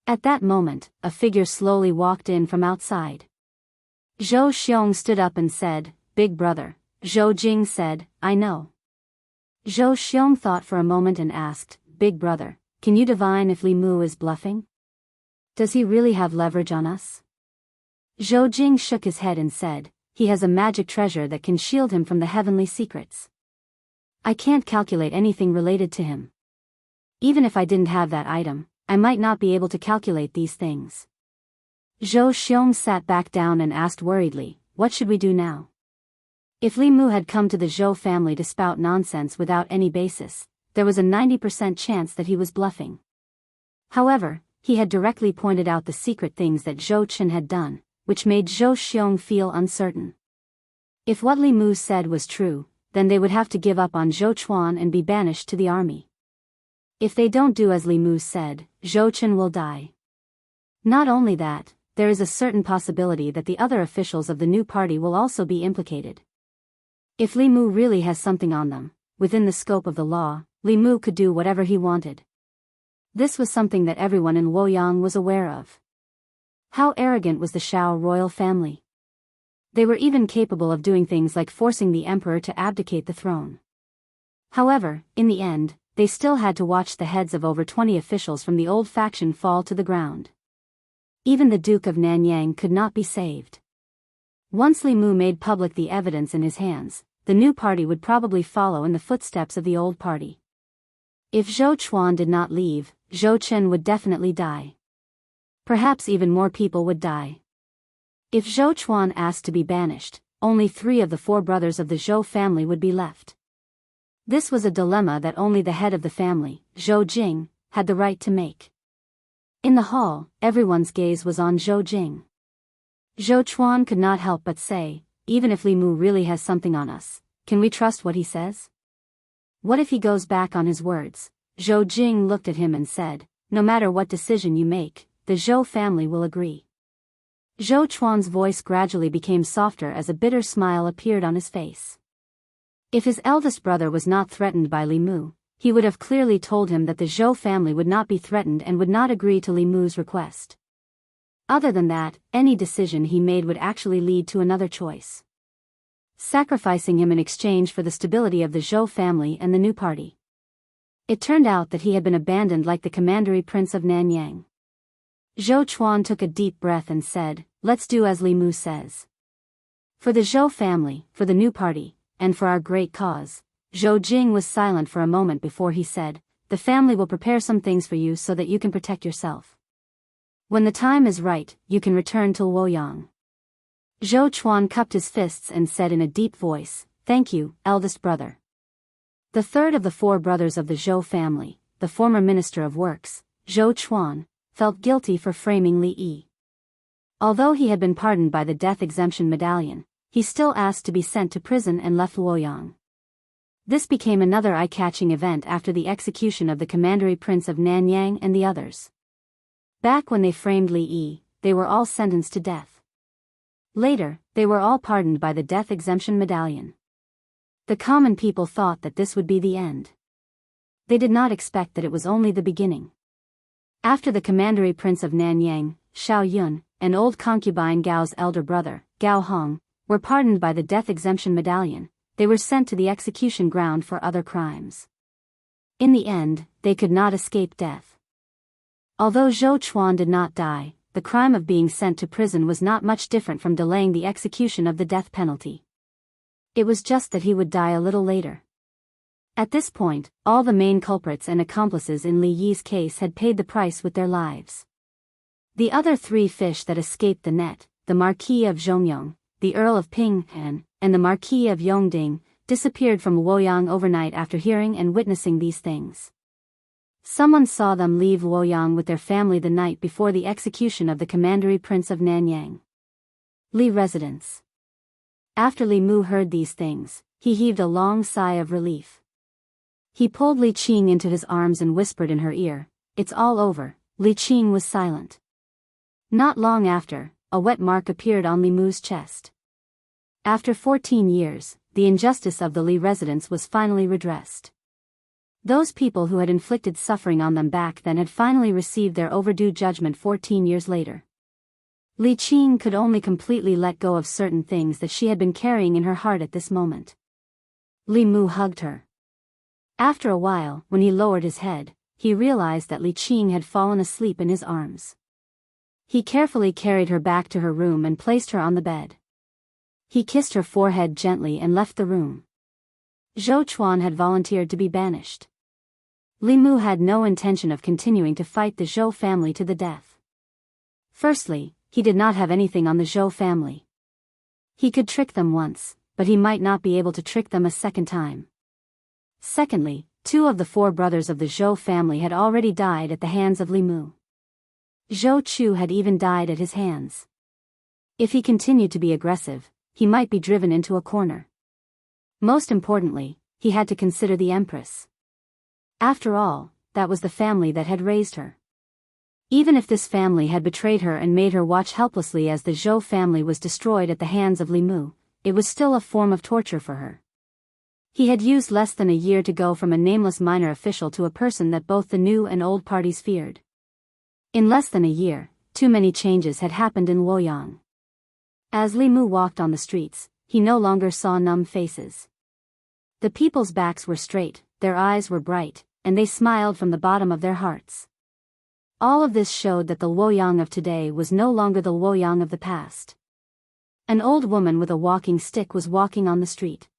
At that moment, a figure slowly walked in from outside. Zhou Xiong stood up and said, Big brother. Zhou Jing said, I know. Zhou Xiong thought for a moment and asked, Big brother, can you divine if Li Mu is bluffing? Does he really have leverage on us? Zhou Jing shook his head and said, he has a magic treasure that can shield him from the heavenly secrets. I can't calculate anything related to him. Even if I didn't have that item, I might not be able to calculate these things. Zhou Xiong sat back down and asked worriedly, what should we do now? If Li Mu had come to the Zhou family to spout nonsense without any basis, there was a 90% chance that he was bluffing. However, he had directly pointed out the secret things that Zhou Chen had done, which made Zhou Xiong feel uncertain. If what Li Mu said was true, then they would have to give up on Zhou Chuan and be banished to the army. If they don't do as Li Mu said, Zhou Chen will die. Not only that, there is a certain possibility that the other officials of the new party will also be implicated. If Li Mu really has something on them, within the scope of the law, Li Mu could do whatever he wanted. This was something that everyone in Luoyang was aware of. How arrogant was the Shao royal family? They were even capable of doing things like forcing the emperor to abdicate the throne. However, in the end, they still had to watch the heads of over 20 officials from the old faction fall to the ground. Even the Duke of Nanyang could not be saved. Once Li Mu made public the evidence in his hands, the new party would probably follow in the footsteps of the old party. If Zhou Chuan did not leave, Zhou Chen would definitely die. Perhaps even more people would die. If Zhou Chuan asked to be banished, only 3 of the 4 brothers of the Zhou family would be left. This was a dilemma that only the head of the family, Zhou Jing, had the right to make. In the hall, everyone's gaze was on Zhou Jing. Zhou Chuan could not help but say, even if Li Mu really has something on us, can we trust what he says? What if he goes back on his words? Zhou Jing looked at him and said, no matter what decision you make, the Zhou family will agree. Zhou Chuan's voice gradually became softer as a bitter smile appeared on his face. If his eldest brother was not threatened by Li Mu, he would have clearly told him that the Zhou family would not be threatened and would not agree to Li Mu's request. Other than that, any decision he made would actually lead to another choice. Sacrificing him in exchange for the stability of the Zhou family and the new party. It turned out that he had been abandoned like the commandery prince of Nanyang. Zhou Chuan took a deep breath and said, let's do as Li Mu says. For the Zhou family, for the new party, and for our great cause. Zhou Jing was silent for a moment before he said, the family will prepare some things for you so that you can protect yourself. When the time is right, you can return to Luoyang. Zhou Chuan cupped his fists and said in a deep voice, thank you, eldest brother. The third of the 4 brothers of the Zhou family, the former Minister of Works, Zhou Chuan, felt guilty for framing Li Yi. Although he had been pardoned by the death exemption medallion, he still asked to be sent to prison and left Luoyang. This became another eye-catching event after the execution of the commandery prince of Nanyang and the others. Back when they framed Li Yi, they were all sentenced to death. Later, they were all pardoned by the death exemption medallion. The common people thought that this would be the end. They did not expect that it was only the beginning. After the commandery prince of Nanyang, Xiao Yun, and old concubine Gao's elder brother, Gao Hong, were pardoned by the death exemption medallion, they were sent to the execution ground for other crimes. In the end, they could not escape death. Although Zhou Chuan did not die, the crime of being sent to prison was not much different from delaying the execution of the death penalty. It was just that he would die a little later. At this point, all the main culprits and accomplices in Li Yi's case had paid the price with their lives. The other 3 fish that escaped the net, the Marquis of Zhongyong, the Earl of Pinghan, and the Marquis of Yongding, disappeared from Luoyang overnight after hearing and witnessing these things. Someone saw them leave Luoyang with their family the night before the execution of the commandery prince of Nanyang. Li residence. After Li Mu heard these things, he heaved a long sigh of relief. He pulled Li Qing into his arms and whispered in her ear, it's all over. Li Qing was silent. Not long after, a wet mark appeared on Li Mu's chest. After 14 years, the injustice of the Li residence was finally redressed. Those people who had inflicted suffering on them back then had finally received their overdue judgment 14 years later. Li Qing could only completely let go of certain things that she had been carrying in her heart at this moment. Li Mu hugged her. After a while, when he lowered his head, he realized that Li Qing had fallen asleep in his arms. He carefully carried her back to her room and placed her on the bed. He kissed her forehead gently and left the room. Zhou Chuan had volunteered to be banished. Li Mu had no intention of continuing to fight the Zhou family to the death. Firstly, he did not have anything on the Zhou family. He could trick them once, but he might not be able to trick them a second time. Secondly, 2 of the 4 brothers of the Zhou family had already died at the hands of Li Mu. Zhou Chu had even died at his hands. If he continued to be aggressive, he might be driven into a corner. Most importantly, he had to consider the Empress. After all, that was the family that had raised her. Even if this family had betrayed her and made her watch helplessly as the Zhou family was destroyed at the hands of Li Mu, it was still a form of torture for her. He had used less than a year to go from a nameless minor official to a person that both the new and old parties feared. In less than a year, too many changes had happened in Luoyang. As Li Mu walked on the streets, he no longer saw numb faces. The people's backs were straight, their eyes were bright, and they smiled from the bottom of their hearts. All of this showed that the Luoyang of today was no longer the Luoyang of the past. An old woman with a walking stick was walking on the street.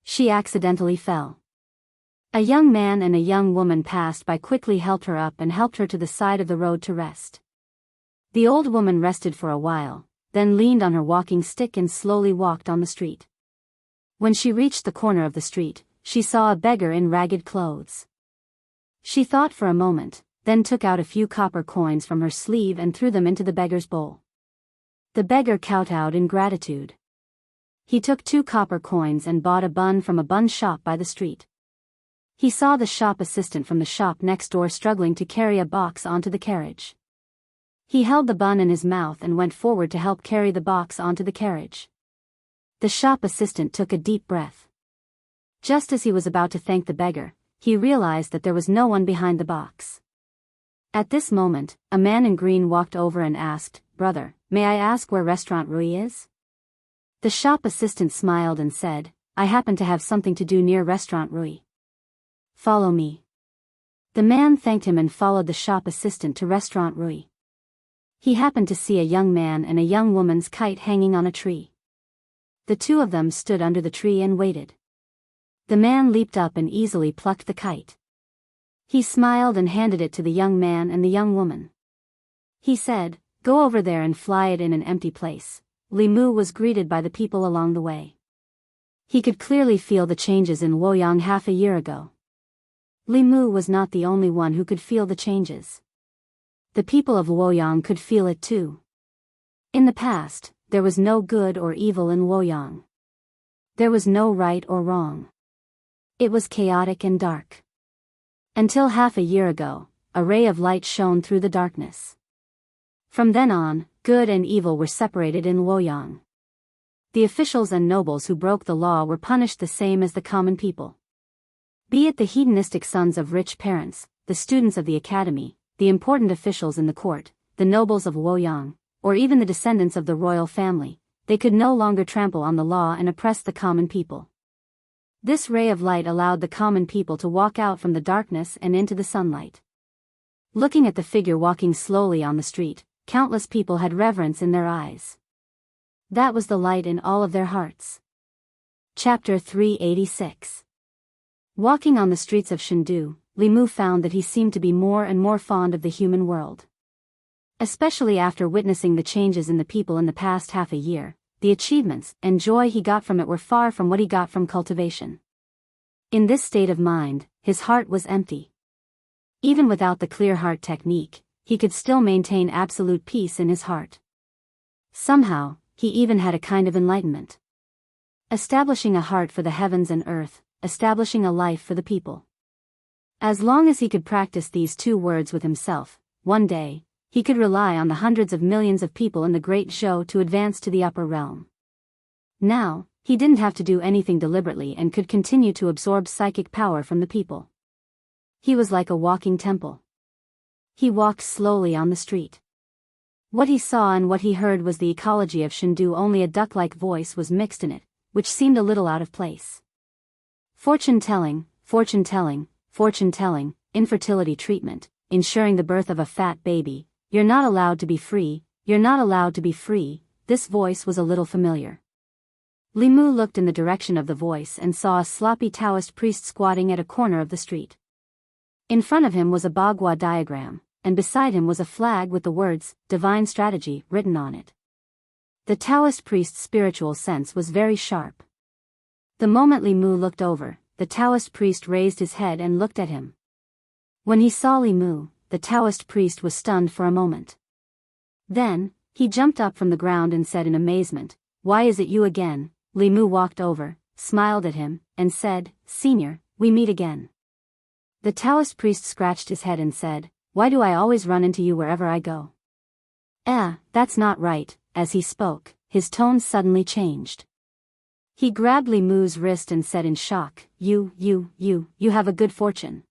She accidentally fell. A young man and a young woman passed by, quickly helped her up and helped her to the side of the road to rest. The old woman rested for a while, then leaned on her walking stick and slowly walked on the street. When she reached the corner of the street, she saw a beggar in ragged clothes. She thought for a moment, then took out a few copper coins from her sleeve and threw them into the beggar's bowl. The beggar kowtowed in gratitude. He took 2 copper coins and bought a bun from a bun shop by the street. He saw the shop assistant from the shop next door struggling to carry a box onto the carriage. He held the bun in his mouth and went forward to help carry the box onto the carriage. The shop assistant took a deep breath. Just as he was about to thank the beggar, he realized that there was no one behind the box. At this moment, a man in green walked over and asked, "Brother, may I ask where Restaurant Rui is?" The shop assistant smiled and said, "I happen to have something to do near Restaurant Rui. Follow me." The man thanked him and followed the shop assistant to Restaurant Rui. He happened to see a young man and a young woman's kite hanging on a tree. The 2 of them stood under the tree and waited. The man leaped up and easily plucked the kite. He smiled and handed it to the young man and the young woman. He said, "Go over there and fly it in an empty place." Li Mu was greeted by the people along the way. He could clearly feel the changes in Luoyang half a year ago. Li Mu was not the only one who could feel the changes. The people of Luoyang could feel it too. In the past, there was no good or evil in Luoyang. There was no right or wrong. It was chaotic and dark. Until half a year ago, a ray of light shone through the darkness. From then on, good and evil were separated in Luoyang. The officials and nobles who broke the law were punished the same as the common people. Be it the hedonistic sons of rich parents, the students of the academy, the important officials in the court, the nobles of Luoyang, or even the descendants of the royal family, they could no longer trample on the law and oppress the common people. This ray of light allowed the common people to walk out from the darkness and into the sunlight. Looking at the figure walking slowly on the street, countless people had reverence in their eyes. That was the light in all of their hearts. Chapter 386. Walking on the streets of Chengdu, Li Mu found that he seemed to be more and more fond of the human world. Especially after witnessing the changes in the people in the past half a year, the achievements and joy he got from it were far from what he got from cultivation. In this state of mind, his heart was empty. Even without the clear heart technique, he could still maintain absolute peace in his heart. Somehow, he even had a kind of enlightenment. Establishing a heart for the heavens and earth, establishing a life for the people. As long as he could practice these 2 words with himself, one day, he could rely on the hundreds of millions of people in the Great Zhou to advance to the upper realm. Now, he didn't have to do anything deliberately and could continue to absorb psychic power from the people. He was like a walking temple. He walked slowly on the street. What he saw and what he heard was the ecology of Chengdu, only a duck-like voice was mixed in it, which seemed a little out of place. Fortune-telling, fortune-telling, infertility treatment, ensuring the birth of a fat baby. You're not allowed to be free, you're not allowed to be free. This voice was a little familiar. Li Mu looked in the direction of the voice and saw a sloppy Taoist priest squatting at a corner of the street. In front of him was a Bagua diagram, and beside him was a flag with the words, Divine Strategy, written on it. The Taoist priest's spiritual sense was very sharp. The moment Li Mu looked over, the Taoist priest raised his head and looked at him. When he saw Li Mu, the Taoist priest was stunned for a moment. Then, he jumped up from the ground and said in amazement, "Why is it you again?" Li Mu walked over, smiled at him, and said, "Senior, we meet again." The Taoist priest scratched his head and said, "Why do I always run into you wherever I go?" That's not right." As he spoke, his tone suddenly changed. He grabbed Li Mu's wrist and said in shock, You have a good fortune."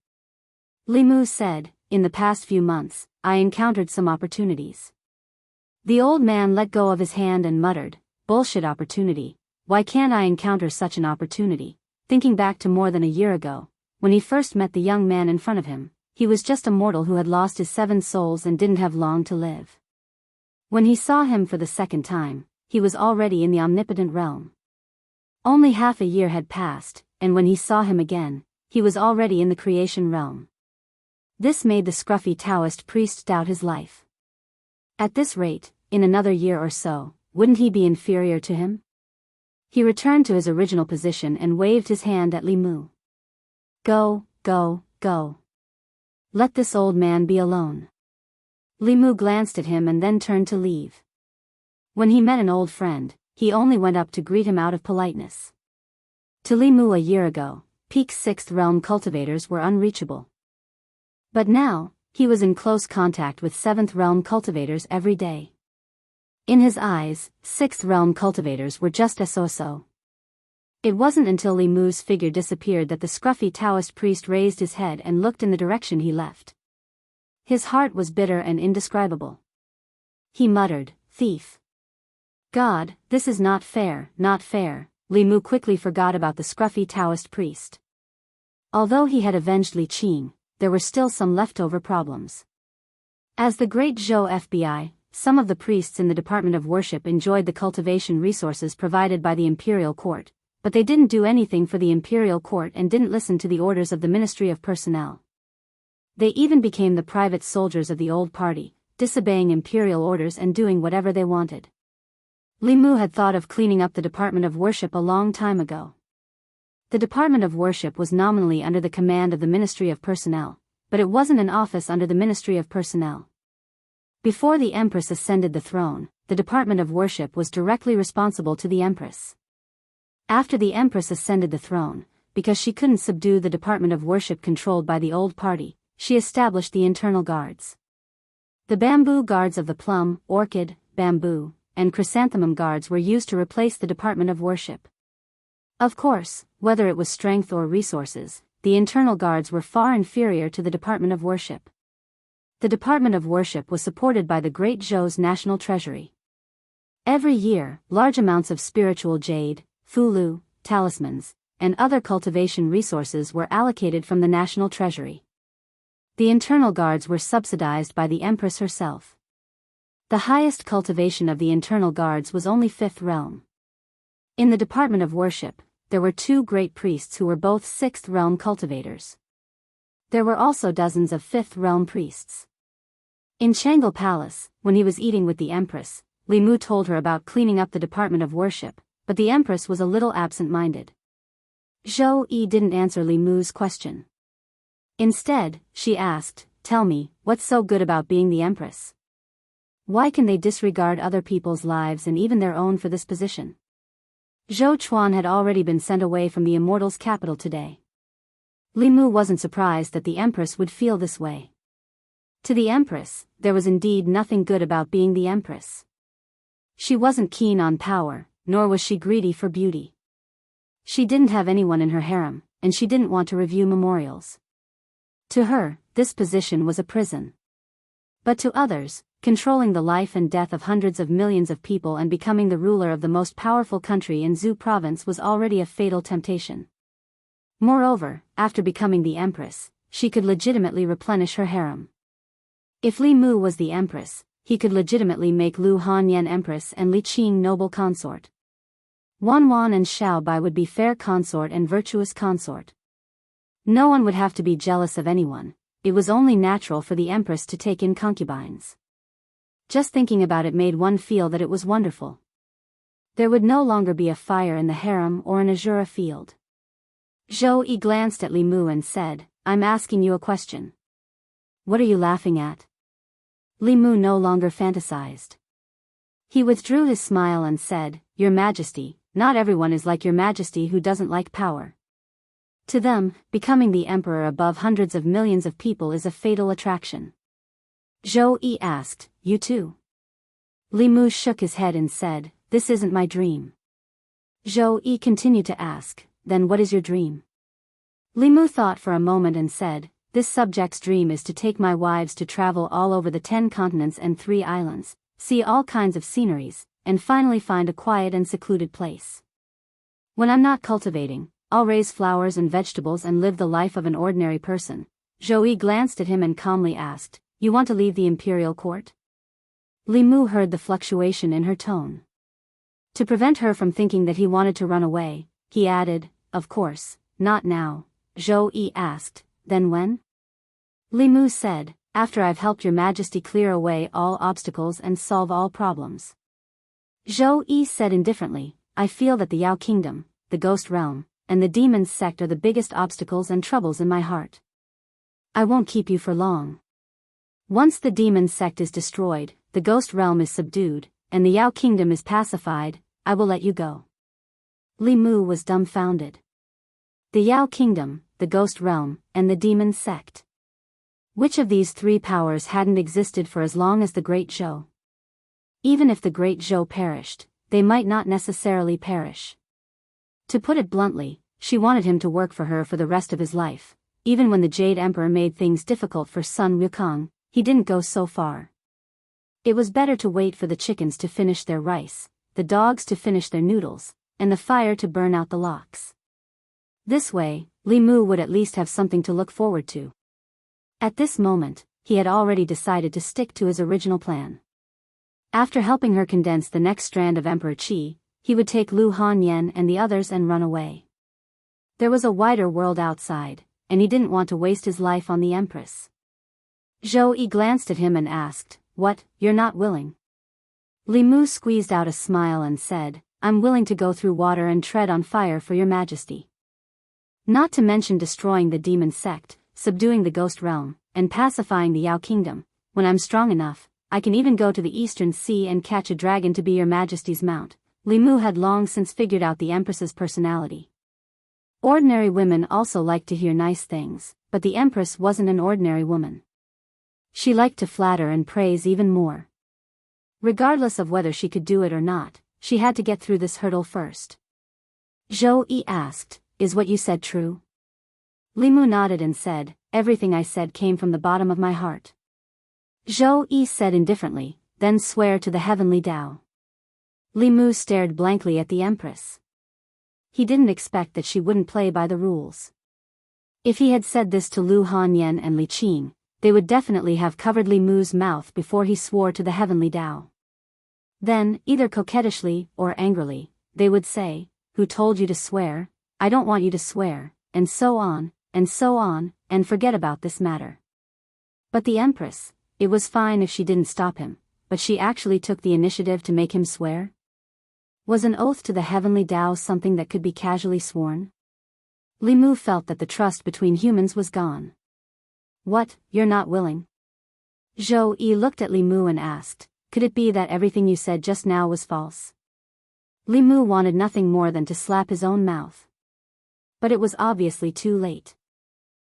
Li Mu said, "In the past few months, I encountered some opportunities." The old man let go of his hand and muttered, "Bullshit opportunity. Why can't I encounter such an opportunity?" Thinking back to more than a year ago, when he first met the young man in front of him, he was just a mortal who had lost his 7 souls and didn't have long to live. When he saw him for the second time, he was already in the omnipotent realm. Only half a year had passed, and when he saw him again, he was already in the creation realm. This made the scruffy Taoist priest doubt his life. At this rate, in another year or so, wouldn't he be inferior to him? He returned to his original position and waved his hand at Li Mu. Go. Let this old man be alone." Li Mu glanced at him and then turned to leave. When he met an old friend, he only went up to greet him out of politeness. To Li Mu a year ago, peak 6th realm cultivators were unreachable. But now, he was in close contact with 7th realm cultivators every day. In his eyes, 6th realm cultivators were just so. It wasn't until Li Mu's figure disappeared that the scruffy Taoist priest raised his head and looked in the direction he left. His heart was bitter and indescribable. He muttered, "Thief. God, this is not fair, not fair." Li Mu quickly forgot about the scruffy Taoist priest. Although he had avenged Li Qing, there were still some leftover problems. As the great Zhou FBI, some of the priests in the Department of Worship enjoyed the cultivation resources provided by the Imperial Court, but they didn't do anything for the Imperial Court and didn't listen to the orders of the Ministry of Personnel. They even became the private soldiers of the old party, disobeying imperial orders and doing whatever they wanted. Li Mu had thought of cleaning up the Department of Worship a long time ago. The Department of Worship was nominally under the command of the Ministry of Personnel, but it wasn't an office under the Ministry of Personnel. Before the Empress ascended the throne, the Department of Worship was directly responsible to the Empress. After the Empress ascended the throne, because she couldn't subdue the Department of Worship controlled by the old party, she established the internal guards. The bamboo guards of the plum, orchid, bamboo, and chrysanthemum guards were used to replace the Department of Worship. Of course, whether it was strength or resources, the internal guards were far inferior to the Department of Worship. The Department of Worship was supported by the Great Zhou's national treasury. Every year, large amounts of spiritual jade, fulu, talismans, and other cultivation resources were allocated from the national treasury. The internal guards were subsidized by the Empress herself. The highest cultivation of the internal guards was only 5th realm. In the Department of Worship, there were 2 great priests who were both 6th realm cultivators. There were also dozens of 5th realm priests. In Chang'e Palace, when he was eating with the Empress, Li Mu told her about cleaning up the Department of Worship, but the Empress was a little absent-minded. Zhou Yi didn't answer Li Mu's question. Instead, she asked, "Tell me, what's so good about being the Empress? Why can they disregard other people's lives and even their own for this position?" Zhou Chuan had already been sent away from the Immortals' capital today. Li Mu wasn't surprised that the Empress would feel this way. To the Empress, there was indeed nothing good about being the Empress. She wasn't keen on power, nor was she greedy for beauty. She didn't have anyone in her harem, and she didn't want to review memorials. To her, this position was a prison. But to others, controlling the life and death of hundreds of millions of people and becoming the ruler of the most powerful country in Zhou province was already a fatal temptation. Moreover, after becoming the empress, she could legitimately replenish her harem. If Li Mu was the empress, he could legitimately make Lu Hanyan empress and Li Qing noble consort. Wan Wan and Xiao Bai would be fair consort and virtuous consort. No one would have to be jealous of anyone. It was only natural for the empress to take in concubines. Just thinking about it made one feel that it was wonderful. There would no longer be a fire in the harem or an azura field. Zhou Yi glanced at Li Mu and said, "I'm asking you a question." "What are you laughing at?" Li Mu no longer fantasized. He withdrew his smile and said, "Your Majesty, not everyone is like your Majesty who doesn't like power. To them, becoming the emperor above hundreds of millions of people is a fatal attraction." Zhou Yi asked, "You too?" Li Mu shook his head and said, "This isn't my dream." Zhou Yi continued to ask, "Then what is your dream?" Li Mu thought for a moment and said, "This subject's dream is to take my wives to travel all over the 10 continents and 3 islands, see all kinds of sceneries, and finally find a quiet and secluded place. When I'm not cultivating, I'll raise flowers and vegetables and live the life of an ordinary person." Zhou Yi glanced at him and calmly asked, "You want to leave the imperial court?" Li Mu heard the fluctuation in her tone. To prevent her from thinking that he wanted to run away, he added, "Of course, not now." Zhou Yi asked, "Then when?" Li Mu said, "After I've helped your Majesty clear away all obstacles and solve all problems." Zhou Yi said indifferently, "I feel that the Yao Kingdom, the Ghost Realm, and the Demon's Sect are the biggest obstacles and troubles in my heart. I won't keep you for long. Once the Demon's Sect is destroyed, the Ghost Realm is subdued, and the Yao Kingdom is pacified, I will let you go." Li Mu was dumbfounded. The Yao Kingdom, the Ghost Realm, and the Demon's Sect. Which of these 3 powers hadn't existed for as long as the Great Zhou? Even if the Great Zhou perished, they might not necessarily perish. To put it bluntly, she wanted him to work for her for the rest of his life. Even when the Jade Emperor made things difficult for Sun Wukong, he didn't go so far. It was better to wait for the chickens to finish their rice, the dogs to finish their noodles, and the fire to burn out the logs. This way, Li Mu would at least have something to look forward to. At this moment, he had already decided to stick to his original plan. After helping her condense the next strand of Emperor Qi, he would take Lu Hanyan and the others and run away. There was a wider world outside, and he didn't want to waste his life on the Empress. Zhou Yi glanced at him and asked, "What, you're not willing?" Li Mu squeezed out a smile and said, "I'm willing to go through water and tread on fire for your Majesty. Not to mention destroying the Demon Sect, subduing the Ghost Realm, and pacifying the Yao Kingdom. When I'm strong enough, I can even go to the Eastern Sea and catch a dragon to be your Majesty's mount." Li Mu had long since figured out the Empress's personality. Ordinary women also liked to hear nice things, but the Empress wasn't an ordinary woman. She liked to flatter and praise even more. Regardless of whether she could do it or not, she had to get through this hurdle first. Zhou Yi asked, "Is what you said true?" Li Mu nodded and said, "Everything I said came from the bottom of my heart." Zhou Yi said indifferently, "Then swear to the heavenly Tao." Li Mu stared blankly at the Empress. He didn't expect that she wouldn't play by the rules. If he had said this to Lu Hanyan and Li Qing, they would definitely have covered Li Mu's mouth before he swore to the heavenly Tao. Then, either coquettishly or angrily, they would say, "Who told you to swear? I don't want you to swear," and so on, and forget about this matter. But the Empress, it was fine if she didn't stop him, but she actually took the initiative to make him swear? Was an oath to the heavenly Tao something that could be casually sworn? Li Mu felt that the trust between humans was gone. "What, you're not willing?" Zhou Yi looked at Li Mu and asked, "Could it be that everything you said just now was false?" Li Mu wanted nothing more than to slap his own mouth. But it was obviously too late.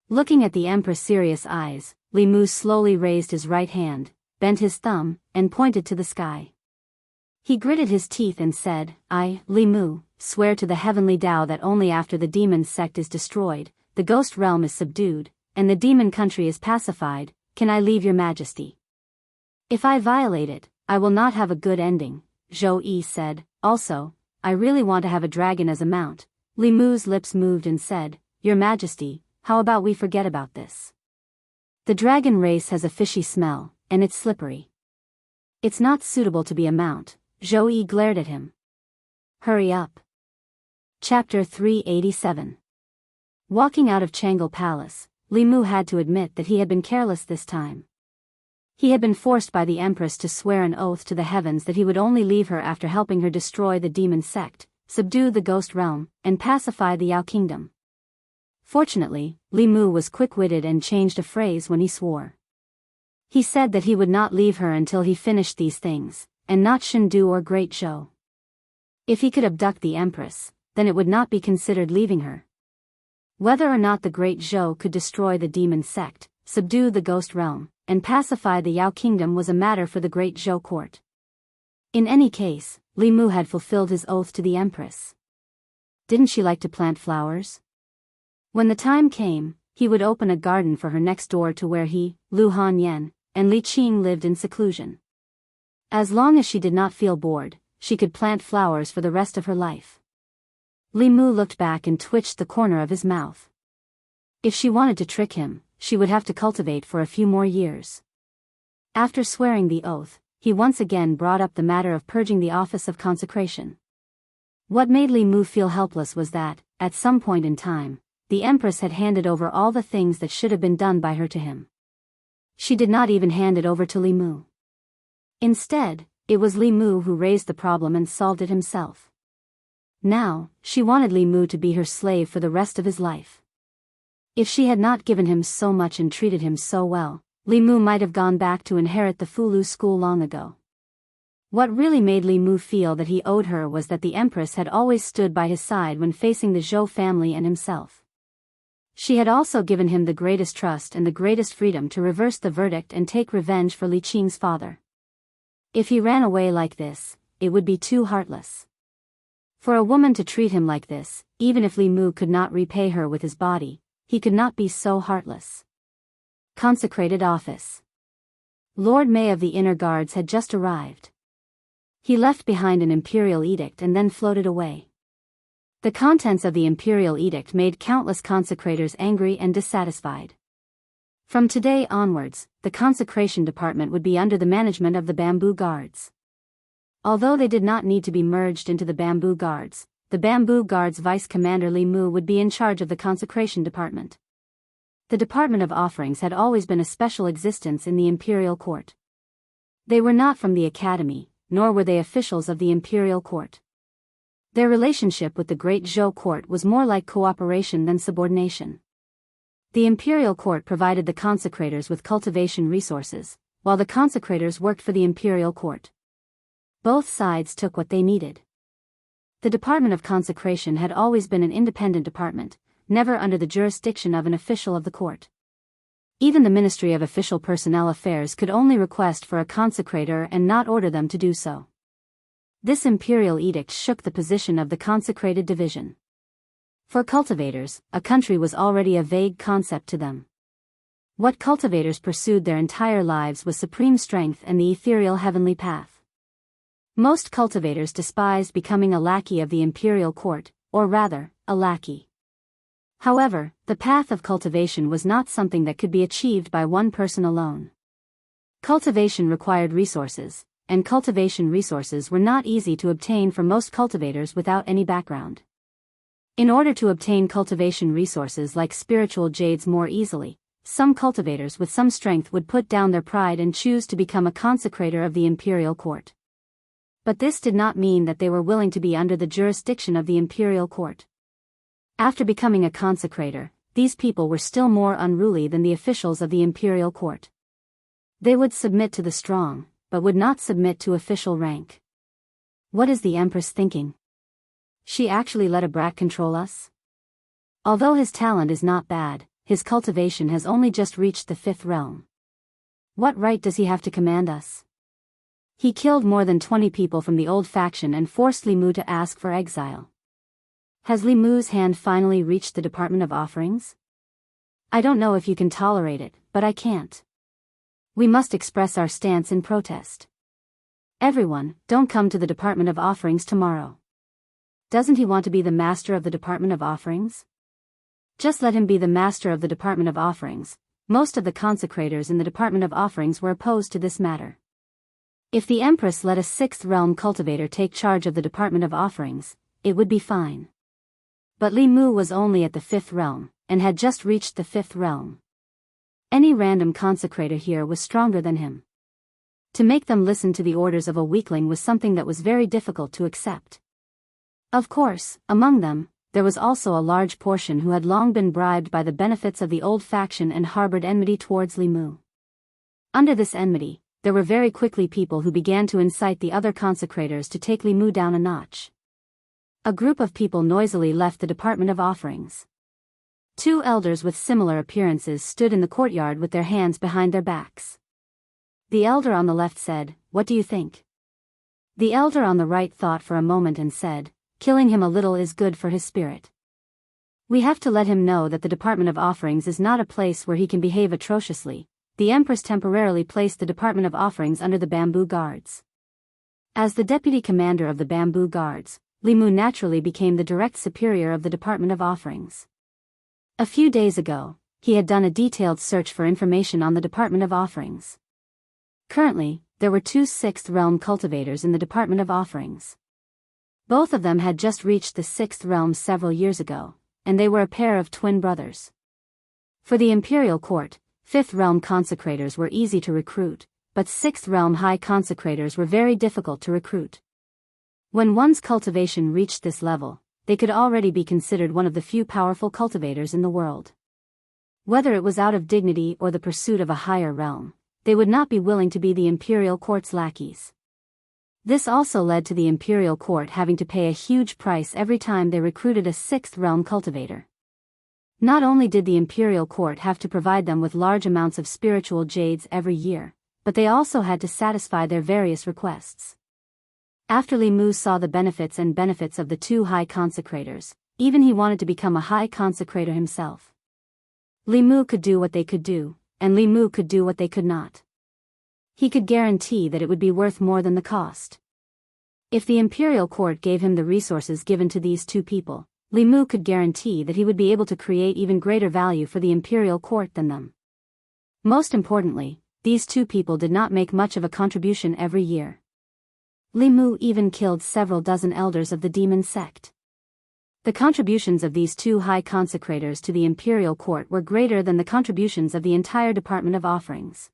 Looking at the Empress' serious eyes, Li Mu slowly raised his right hand, bent his thumb, and pointed to the sky. He gritted his teeth and said, "I, Li Mu, swear to the heavenly Tao that only after the Demon Sect is destroyed, the Ghost Realm is subdued, and the Demon Country is pacified, can I leave your Majesty. If I violate it, I will not have a good ending." Zhou Yi said, "Also, I really want to have a dragon as a mount." Li Mu's lips moved and said, "Your Majesty, how about we forget about this? The dragon race has a fishy smell, and it's slippery. It's not suitable to be a mount." Zhou Yi glared at him. "Hurry up." Chapter 387. Walking out of Chang'e Palace, Li Mu had to admit that he had been careless this time. He had been forced by the Empress to swear an oath to the heavens that he would only leave her after helping her destroy the demon sect, subdue the ghost realm, and pacify the Yao kingdom. Fortunately, Li Mu was quick-witted and changed a phrase when he swore. He said that he would not leave her until he finished these things, and not Shendu or Great Zhou. If he could abduct the Empress, then it would not be considered leaving her. Whether or not the Great Zhou could destroy the demon sect, subdue the ghost realm, and pacify the Yao kingdom was a matter for the Great Zhou court. In any case, Li Mu had fulfilled his oath to the Empress. Didn't she like to plant flowers? When the time came, he would open a garden for her next door to where he, Lu Hanyan, and Li Qing lived in seclusion. As long as she did not feel bored, she could plant flowers for the rest of her life. Li Mu looked back and twitched the corner of his mouth. If she wanted to trick him, she would have to cultivate for a few more years. After swearing the oath, he once again brought up the matter of purging the office of consecration. What made Li Mu feel helpless was that, at some point in time, the Empress had handed over all the things that should have been done by her to him. She did not even hand it over to Li Mu. Instead, it was Li Mu who raised the problem and solved it himself. Now, she wanted Li Mu to be her slave for the rest of his life. If she had not given him so much and treated him so well, Li Mu might have gone back to inherit the Fulu school long ago. What really made Li Mu feel that he owed her was that the Empress had always stood by his side when facing the Zhou family and himself. She had also given him the greatest trust and the greatest freedom to reverse the verdict and take revenge for Li Qing's father. If he ran away like this, it would be too heartless. For a woman to treat him like this, even if Li Mu could not repay her with his body, he could not be so heartless. Consecrated office. Lord May of the Inner Guards had just arrived. He left behind an imperial edict and then floated away. The contents of the imperial edict made countless consecrators angry and dissatisfied. From today onwards, the consecration department would be under the management of the Bamboo Guards. Although they did not need to be merged into the Bamboo Guards, the Bamboo Guards Vice Commander Li Mu would be in charge of the consecration department. The Department of Offerings had always been a special existence in the imperial court. They were not from the academy, nor were they officials of the imperial court. Their relationship with the Great Zhou court was more like cooperation than subordination. The imperial court provided the consecrators with cultivation resources, while the consecrators worked for the imperial court. Both sides took what they needed. The Department of Consecration had always been an independent department, never under the jurisdiction of an official of the court. Even the Ministry of Official Personnel Affairs could only request for a consecrator and not order them to do so. This imperial edict shook the position of the consecrated division. For cultivators, a country was already a vague concept to them. What cultivators pursued their entire lives was supreme strength and the ethereal heavenly path. Most cultivators despised becoming a lackey of the imperial court, or rather, a lackey. However, the path of cultivation was not something that could be achieved by one person alone. Cultivation required resources, and cultivation resources were not easy to obtain for most cultivators without any background. In order to obtain cultivation resources like spiritual jades more easily, some cultivators with some strength would put down their pride and choose to become a consecrator of the imperial court. But this did not mean that they were willing to be under the jurisdiction of the imperial court. After becoming a consecrator, these people were still more unruly than the officials of the imperial court. They would submit to the strong, but would not submit to official rank. What is the Empress thinking? She actually let a brat control us? Although his talent is not bad, his cultivation has only just reached the 5th realm. What right does he have to command us? He killed more than 20 people from the old faction and forced Li Mu to ask for exile. Has Li Mu's hand finally reached the Department of Offerings? I don't know if you can tolerate it, but I can't. We must express our stance in protest. Everyone, don't come to the Department of Offerings tomorrow. Doesn't he want to be the master of the Department of Offerings? Just let him be the master of the Department of Offerings. Most of the consecrators in the Department of Offerings were opposed to this matter. If the Empress let a 6th realm cultivator take charge of the Department of Offerings, it would be fine. But Li Mu was only at the 5th realm, and had just reached the 5th realm. Any random consecrator here was stronger than him. To make them listen to the orders of a weakling was something that was very difficult to accept. Of course, among them, there was also a large portion who had long been bribed by the benefits of the old faction and harbored enmity towards Li Mu. Under this enmity, there were very quickly people who began to incite the other consecrators to take Li Mu down a notch. A group of people noisily left the Department of Offerings. 2 elders with similar appearances stood in the courtyard with their hands behind their backs. The elder on the left said, "What do you think?" The elder on the right thought for a moment and said, "Killing him a little is good for his spirit. We have to let him know that the Department of Offerings is not a place where he can behave atrociously." The Empress temporarily placed the Department of Offerings under the Bamboo Guards. As the deputy commander of the Bamboo Guards, Li Mu naturally became the direct superior of the Department of Offerings. A few days ago, he had done a detailed search for information on the Department of Offerings. Currently, there were 2 6th realm cultivators in the Department of Offerings. Both of them had just reached the 6th realm several years ago, and they were a pair of twin brothers. For the imperial court, 5th realm consecrators were easy to recruit, but 6th realm high consecrators were very difficult to recruit. When one's cultivation reached this level, they could already be considered one of the few powerful cultivators in the world. Whether it was out of dignity or the pursuit of a higher realm, they would not be willing to be the imperial court's lackeys. This also led to the imperial court having to pay a huge price every time they recruited a 6th realm cultivator. Not only did the imperial court have to provide them with large amounts of spiritual jades every year, but they also had to satisfy their various requests. After Li Mu saw the benefits of the 2 high consecrators, even he wanted to become a high consecrator himself. Li Mu could do what they could do, and Li Mu could do what they could not. He could guarantee that it would be worth more than the cost. If the imperial court gave him the resources given to these 2 people, Li Mu could guarantee that he would be able to create even greater value for the imperial court than them. Most importantly, these 2 people did not make much of a contribution every year. Li Mu even killed several dozen elders of the demon sect. The contributions of these 2 high consecrators to the imperial court were greater than the contributions of the entire Department of Offerings.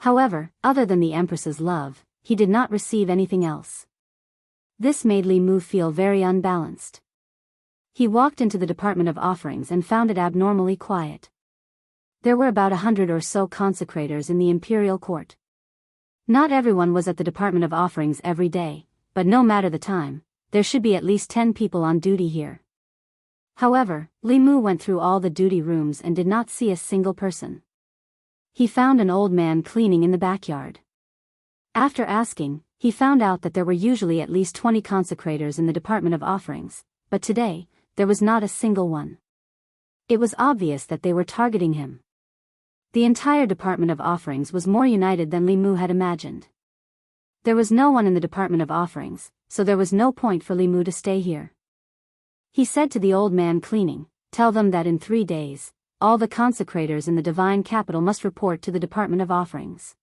However, other than the Empress's love, he did not receive anything else. This made Li Mu feel very unbalanced. He walked into the Department of Offerings and found it abnormally quiet. There were about 100 or so consecrators in the imperial court. Not everyone was at the Department of Offerings every day, but no matter the time, there should be at least 10 people on duty here. However, Li Mu went through all the duty rooms and did not see a single person. He found an old man cleaning in the backyard. After asking, he found out that there were usually at least 20 consecrators in the Department of Offerings, but today, there was not a single one. It was obvious that they were targeting him. The entire Department of Offerings was more united than Li Mu had imagined. There was no one in the Department of Offerings, so there was no point for Li Mu to stay here. He said to the old man cleaning, "Tell them that in 3 days, all the consecrators in the divine capital must report to the Department of Offerings.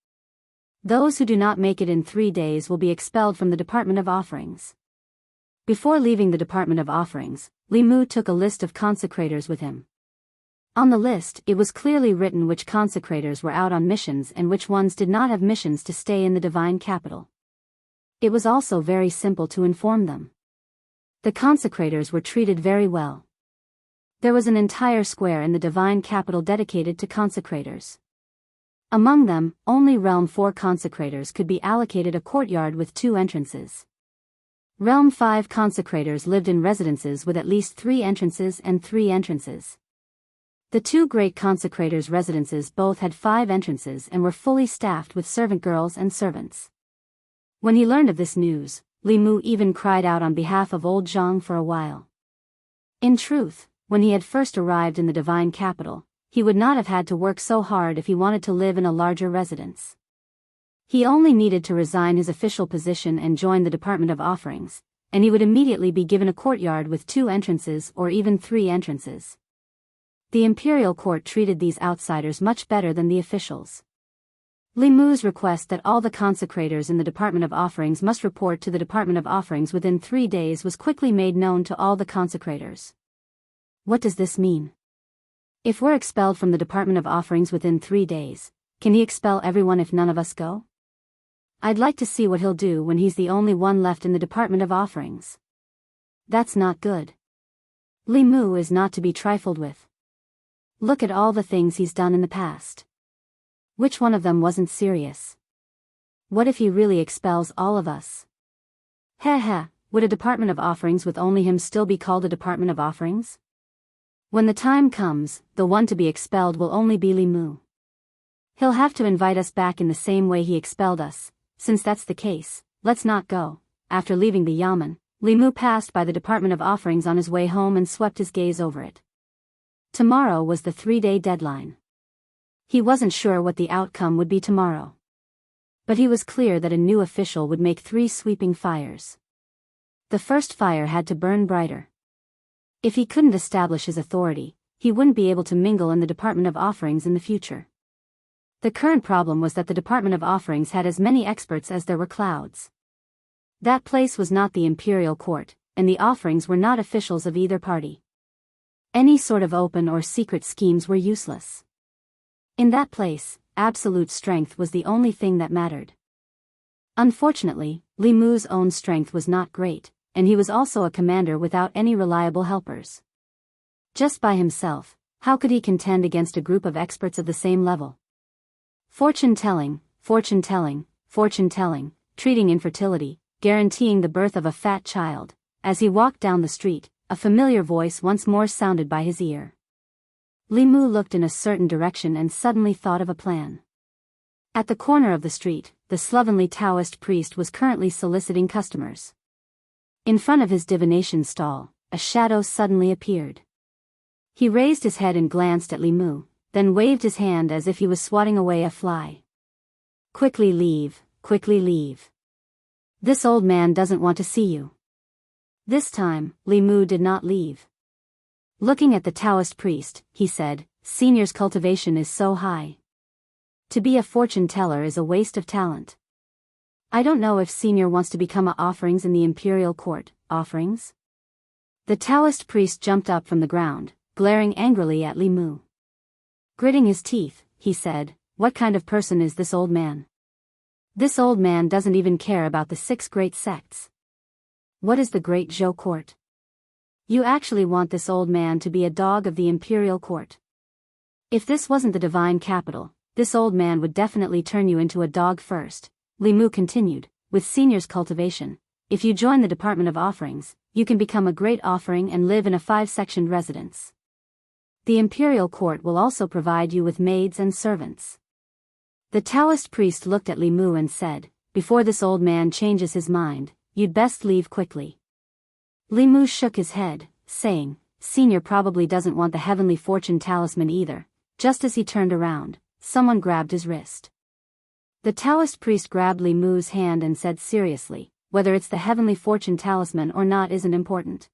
Those who do not make it in 3 days will be expelled from the Department of Offerings." Before leaving the Department of Offerings, Li Mu took a list of consecrators with him. On the list, it was clearly written which consecrators were out on missions and which ones did not have missions to stay in the divine capital. It was also very simple to inform them. The consecrators were treated very well. There was an entire square in the divine capital dedicated to consecrators. Among them, only Realm 4 consecrators could be allocated a courtyard with 2 entrances. Realm 5 consecrators lived in residences with at least 3 entrances and 3 entrances. The 2 great consecrators' residences both had 5 entrances and were fully staffed with servant girls and servants. When he learned of this news, Li Mu even cried out on behalf of old Jianghu for a while. In truth, when he had first arrived in the divine capital, he would not have had to work so hard if he wanted to live in a larger residence. He only needed to resign his official position and join the Department of Offerings, and he would immediately be given a courtyard with 2 entrances or even 3 entrances. The imperial court treated these outsiders much better than the officials. Li Mu's request that all the consecrators in the Department of Offerings must report to the Department of Offerings within 3 days was quickly made known to all the consecrators. What does this mean? If we're expelled from the Department of Offerings within 3 days, can he expel everyone if none of us go? I'd like to see what he'll do when he's the only one left in the Department of Offerings. That's not good. Li Mu is not to be trifled with. Look at all the things he's done in the past. Which one of them wasn't serious? What if he really expels all of us? Heh, would a Department of Offerings with only him still be called a Department of Offerings? When the time comes, the one to be expelled will only be Li Mu. He'll have to invite us back in the same way he expelled us. Since that's the case, let's not go. After leaving the yamen, Li Mu passed by the Department of Offerings on his way home and swept his gaze over it. Tomorrow was the 3-day deadline. He wasn't sure what the outcome would be tomorrow. But he was clear that a new official would make 3 sweeping fires. The first fire had to burn brighter. If he couldn't establish his authority, he wouldn't be able to mingle in the Department of Offerings in the future. The current problem was that the Department of Offerings had as many experts as there were clouds. That place was not the imperial court, and the offerings were not officials of either party. Any sort of open or secret schemes were useless. In that place, absolute strength was the only thing that mattered. Unfortunately, Li Mu's own strength was not great, and he was also a commander without any reliable helpers. Just by himself, how could he contend against a group of experts of the same level? Fortune-telling, treating infertility, guaranteeing the birth of a fat child. As he walked down the street, a familiar voice once more sounded by his ear. Li Mu looked in a certain direction and suddenly thought of a plan. At the corner of the street, the slovenly Taoist priest was currently soliciting customers. In front of his divination stall, a shadow suddenly appeared. He raised his head and glanced at Li Mu, then waved his hand as if he was swatting away a fly. Quickly leave. This old man doesn't want to see you. This time, Li Mu did not leave. Looking at the Taoist priest, he said, Senior's cultivation is so high. To be a fortune teller is a waste of talent. I don't know if Senior wants to become a offerings in the imperial court. Offerings? The Taoist priest jumped up from the ground, glaring angrily at Li Mu. Gritting his teeth, he said, what kind of person is this old man? This old man doesn't even care about the 6 great sects. What is the Great Zhou court? You actually want this old man to be a dog of the imperial court. If this wasn't the divine capital, this old man would definitely turn you into a dog first. Li Mu continued, with Senior's cultivation, if you join the Department of Offerings, you can become a great offering and live in a 5-sectioned residence. The imperial court will also provide you with maids and servants. The Taoist priest looked at Li Mu and said, before this old man changes his mind, you'd best leave quickly. Li Mu shook his head, saying, Senior probably doesn't want the heavenly fortune talisman either. Just as he turned around, someone grabbed his wrist. The Taoist priest grabbed Li Mu's hand and said seriously, whether it's the heavenly fortune talisman or not isn't important.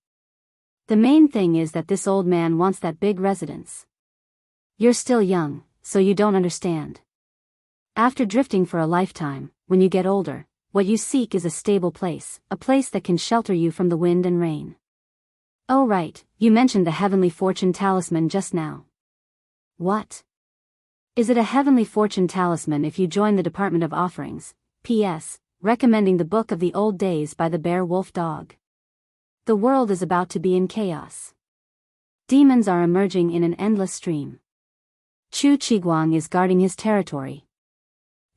The main thing is that this old man wants that big residence. You're still young, so you don't understand. After drifting for a lifetime, when you get older, what you seek is a stable place, a place that can shelter you from the wind and rain. Oh right, you mentioned the heavenly fortune talisman just now. What? Is it a heavenly fortune talisman if you join the Department of Offerings? P.S. Recommending the Book of the Old Days by the Bear Wolf Dog. The world is about to be in chaos. Demons are emerging in an endless stream. Chu Qiguang is guarding his territory.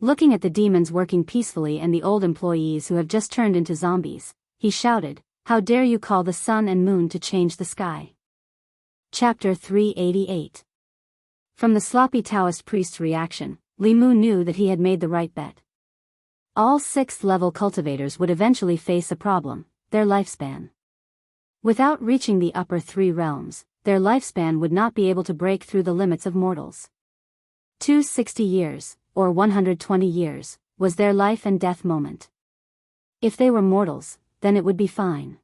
Looking at the demons working peacefully and the old employees who have just turned into zombies, he shouted, how dare you call the sun and moon to change the sky? Chapter 388. From the sloppy Taoist priest's reaction, Li Mu knew that he had made the right bet. All 6th-level cultivators would eventually face a problem, their lifespan. Without reaching the upper 3 realms, their lifespan would not be able to break through the limits of mortals. 260 years, or 120 years, was their life and death moment. If they were mortals, then it would be fine.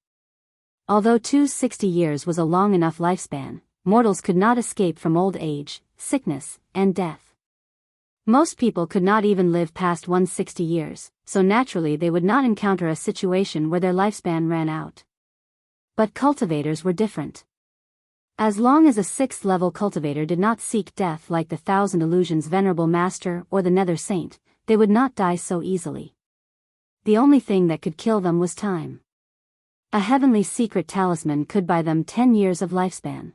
Although 260 years was a long enough lifespan, mortals could not escape from old age, sickness, and death. Most people could not even live past 160 years, so naturally they would not encounter a situation where their lifespan ran out. But cultivators were different. As long as a 6th-level cultivator did not seek death like the Thousand Illusions Venerable Master or the Nether Saint, they would not die so easily. The only thing that could kill them was time. A heavenly secret talisman could buy them 10 years of lifespan.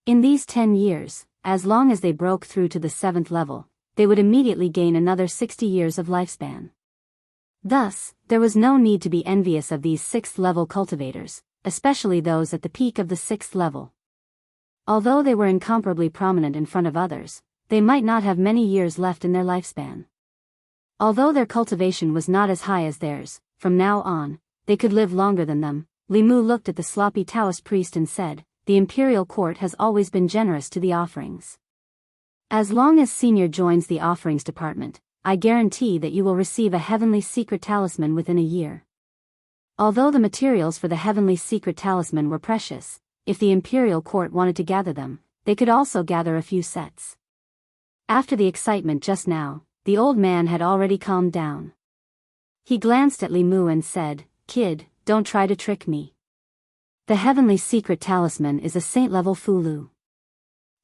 In these 10 years, as long as they broke through to the 7th level, they would immediately gain another 60 years of lifespan. Thus, there was no need to be envious of these 6th-level cultivators, especially those at the peak of the 6th level. Although they were incomparably prominent in front of others, they might not have many years left in their lifespan. Although their cultivation was not as high as theirs, from now on, they could live longer than them. Li Mu looked at the sloppy Taoist priest and said, "The imperial court has always been generous to the offerings. As long as Senior joins the offerings department, I guarantee that you will receive a heavenly secret talisman within a year." Although the materials for the heavenly secret talisman were precious, if the imperial court wanted to gather them, they could also gather a few sets. After the excitement just now, the old man had already calmed down. He glanced at Li Mu and said, "Kid, don't try to trick me. The heavenly secret talisman is a saint-level Fulu.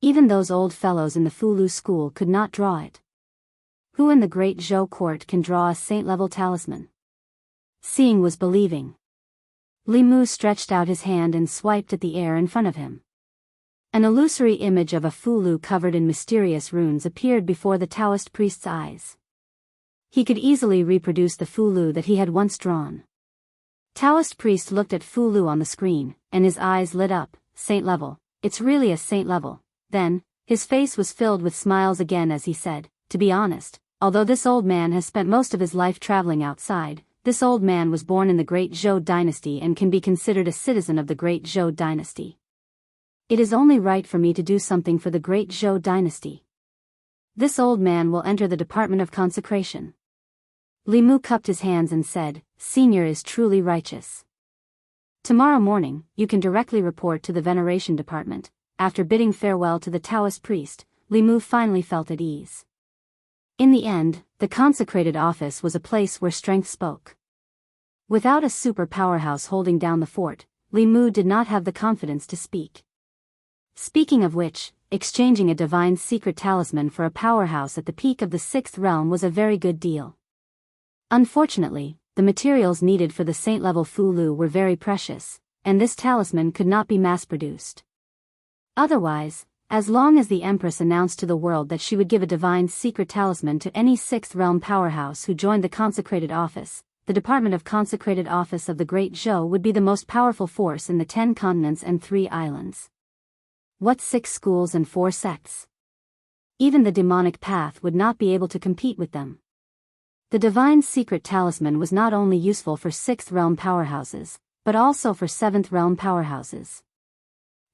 Even those old fellows in the Fulu school could not draw it. Who in the great Zhou court can draw a saint-level talisman?" Seeing was believing. Li Mu stretched out his hand and swiped at the air in front of him. An illusory image of a Fulu covered in mysterious runes appeared before the Taoist priest's eyes. He could easily reproduce the Fulu that he had once drawn. Taoist priest looked at Fulu on the screen, and his eyes lit up. "Saint level, it's really a saint level." Then, his face was filled with smiles again as he said, "To be honest, although this old man has spent most of his life traveling outside, this old man was born in the Great Zhou dynasty and can be considered a citizen of the Great Zhou dynasty. It is only right for me to do something for the Great Zhou dynasty. This old man will enter the Department of Consecration." Li Mu cupped his hands and said, "Senior is truly righteous. Tomorrow morning, you can directly report to the Veneration Department." After bidding farewell to the Taoist priest, Li Mu finally felt at ease. In the end, the consecrated office was a place where strength spoke. Without a super powerhouse holding down the fort, Li Mu did not have the confidence to speak. Speaking of which, exchanging a divine secret talisman for a powerhouse at the peak of the 6th realm was a very good deal. Unfortunately, the materials needed for the saint-level Fulu were very precious, and this talisman could not be mass-produced. Otherwise, as long as the Empress announced to the world that she would give a divine secret talisman to any 6th realm powerhouse who joined the consecrated office, the Department of Consecrated Office of the Great Zhou would be the most powerful force in the 10 continents and 3 islands. What 6 schools and 4 sects? Even the demonic path would not be able to compete with them. The divine secret talisman was not only useful for 6th realm powerhouses, but also for 7th realm powerhouses.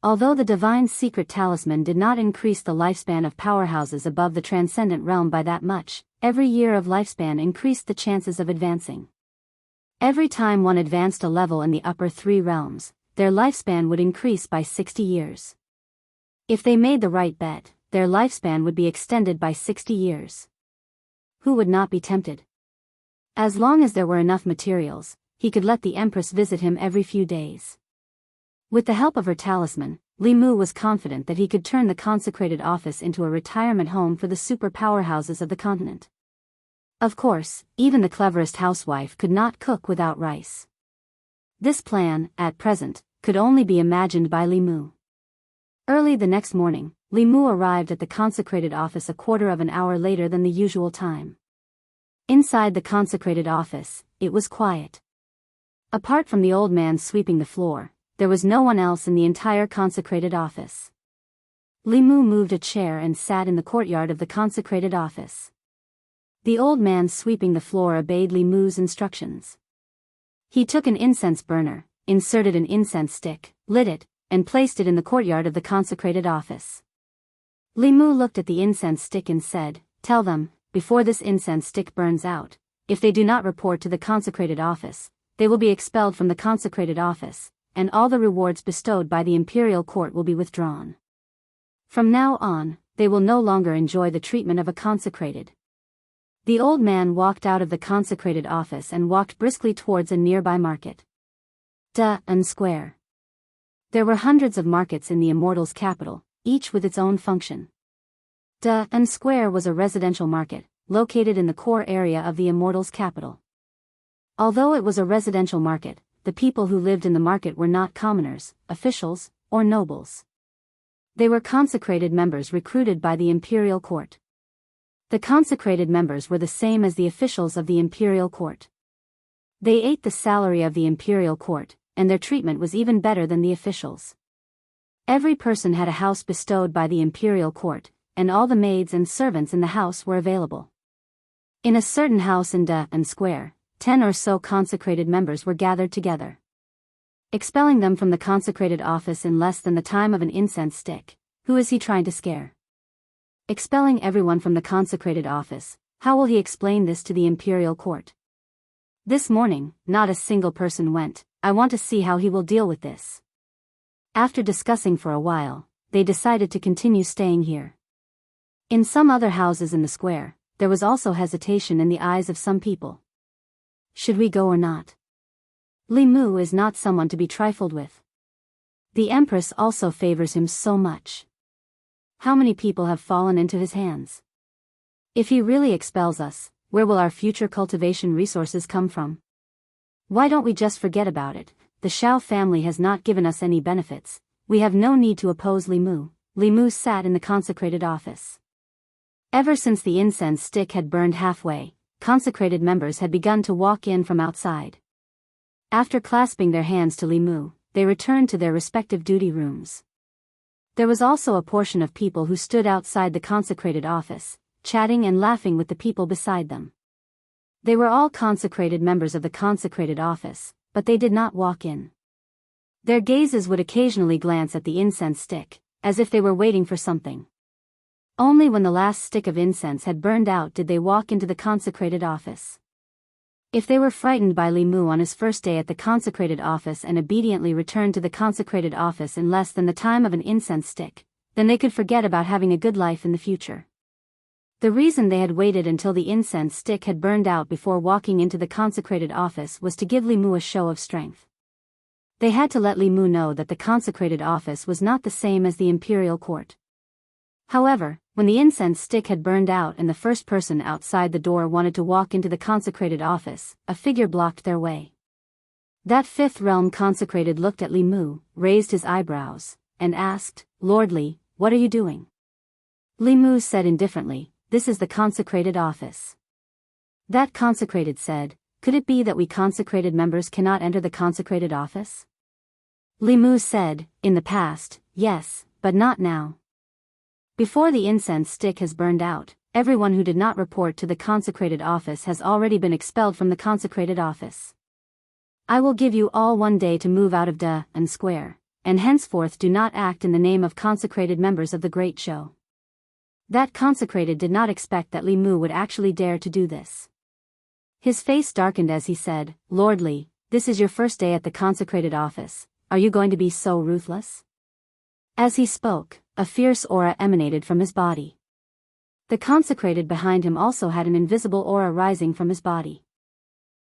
Although the divine secret talisman did not increase the lifespan of powerhouses above the transcendent realm by that much, every year of lifespan increased the chances of advancing. Every time one advanced a level in the upper 3 realms, their lifespan would increase by 60 years. If they made the right bet, their lifespan would be extended by 60 years. Who would not be tempted? As long as there were enough materials, he could let the Empress visit him every few days. With the help of her talisman, Li Mu was confident that he could turn the consecrated office into a retirement home for the super powerhouses of the continent. Of course, even the cleverest housewife could not cook without rice. This plan, at present, could only be imagined by Li Mu. Early the next morning, Li Mu arrived at the consecrated office a quarter of an hour later than the usual time. Inside the consecrated office, it was quiet. Apart from the old man sweeping the floor, there was no one else in the entire consecrated office. Li Mu moved a chair and sat in the courtyard of the consecrated office. The old man sweeping the floor obeyed Li Mu's instructions. He took an incense burner, inserted an incense stick, lit it, and placed it in the courtyard of the consecrated office. Li Mu looked at the incense stick and said, "Tell them, before this incense stick burns out, if they do not report to the consecrated office, they will be expelled from the consecrated office, and all the rewards bestowed by the imperial court will be withdrawn. From now on, they will no longer enjoy the treatment of a consecrated. The old man walked out of the consecrated office and walked briskly towards a nearby market. Jianghu Square. There were hundreds of markets in the immortals' capital, each with its own function. Jianghu Square was a residential market, located in the core area of the immortals' capital. Although it was a residential market, the people who lived in the market were not commoners, officials, or nobles. They were consecrated members recruited by the imperial court. The consecrated members were the same as the officials of the imperial court. They ate the salary of the imperial court, and their treatment was even better than the officials. Every person had a house bestowed by the imperial court, and all the maids and servants in the house were available. In a certain house in Jianghu Square, 10 or so consecrated members were gathered together. Expelling them from the consecrated office in less than the time of an incense stick. Who is he trying to scare? Expelling everyone from the consecrated office, how will he explain this to the imperial court? This morning, not a single person went. I want to see how he will deal with this. After discussing for a while, they decided to continue staying here. In some other houses in the square, there was also hesitation in the eyes of some people. Should we go or not? Li Mu is not someone to be trifled with. The Empress also favors him so much. How many people have fallen into his hands? If he really expels us, where will our future cultivation resources come from? Why don't we just forget about it? The Xiao family has not given us any benefits. We have no need to oppose Li Mu. Li Mu sat in the consecrated office. Ever since the incense stick had burned halfway, consecrated members had begun to walk in from outside. After clasping their hands to Li Mu, they returned to their respective duty rooms. There was also a portion of people who stood outside the consecrated office, chatting and laughing with the people beside them. They were all consecrated members of the consecrated office, but they did not walk in. Their gazes would occasionally glance at the incense stick, as if they were waiting for something. Only when the last stick of incense had burned out did they walk into the consecrated office. If they were frightened by Li Mu on his first day at the consecrated office and obediently returned to the consecrated office in less than the time of an incense stick, then they could forget about having a good life in the future. The reason they had waited until the incense stick had burned out before walking into the consecrated office was to give Li Mu a show of strength. They had to let Li Mu know that the consecrated office was not the same as the imperial court. However, when the incense stick had burned out and the first person outside the door wanted to walk into the consecrated office, a figure blocked their way. That fifth realm consecrated looked at Li Mu, raised his eyebrows, and asked, "Lord Li, what are you doing?" Li Mu said indifferently, "This is the consecrated office." That consecrated said, "Could it be that we consecrated members cannot enter the consecrated office?" Li Mu said, "In the past, yes, but not now. Before the incense stick has burned out, everyone who did not report to the consecrated office has already been expelled from the consecrated office. I will give you all 1 day to move out of Jianghu Square, and henceforth do not act in the name of consecrated members of the Great Show." That consecrated did not expect that Li Mu would actually dare to do this. His face darkened as he said, "Lord Li, this is your first day at the consecrated office. Are you going to be so ruthless?" As he spoke, a fierce aura emanated from his body. The consecrated behind him also had an invisible aura rising from his body.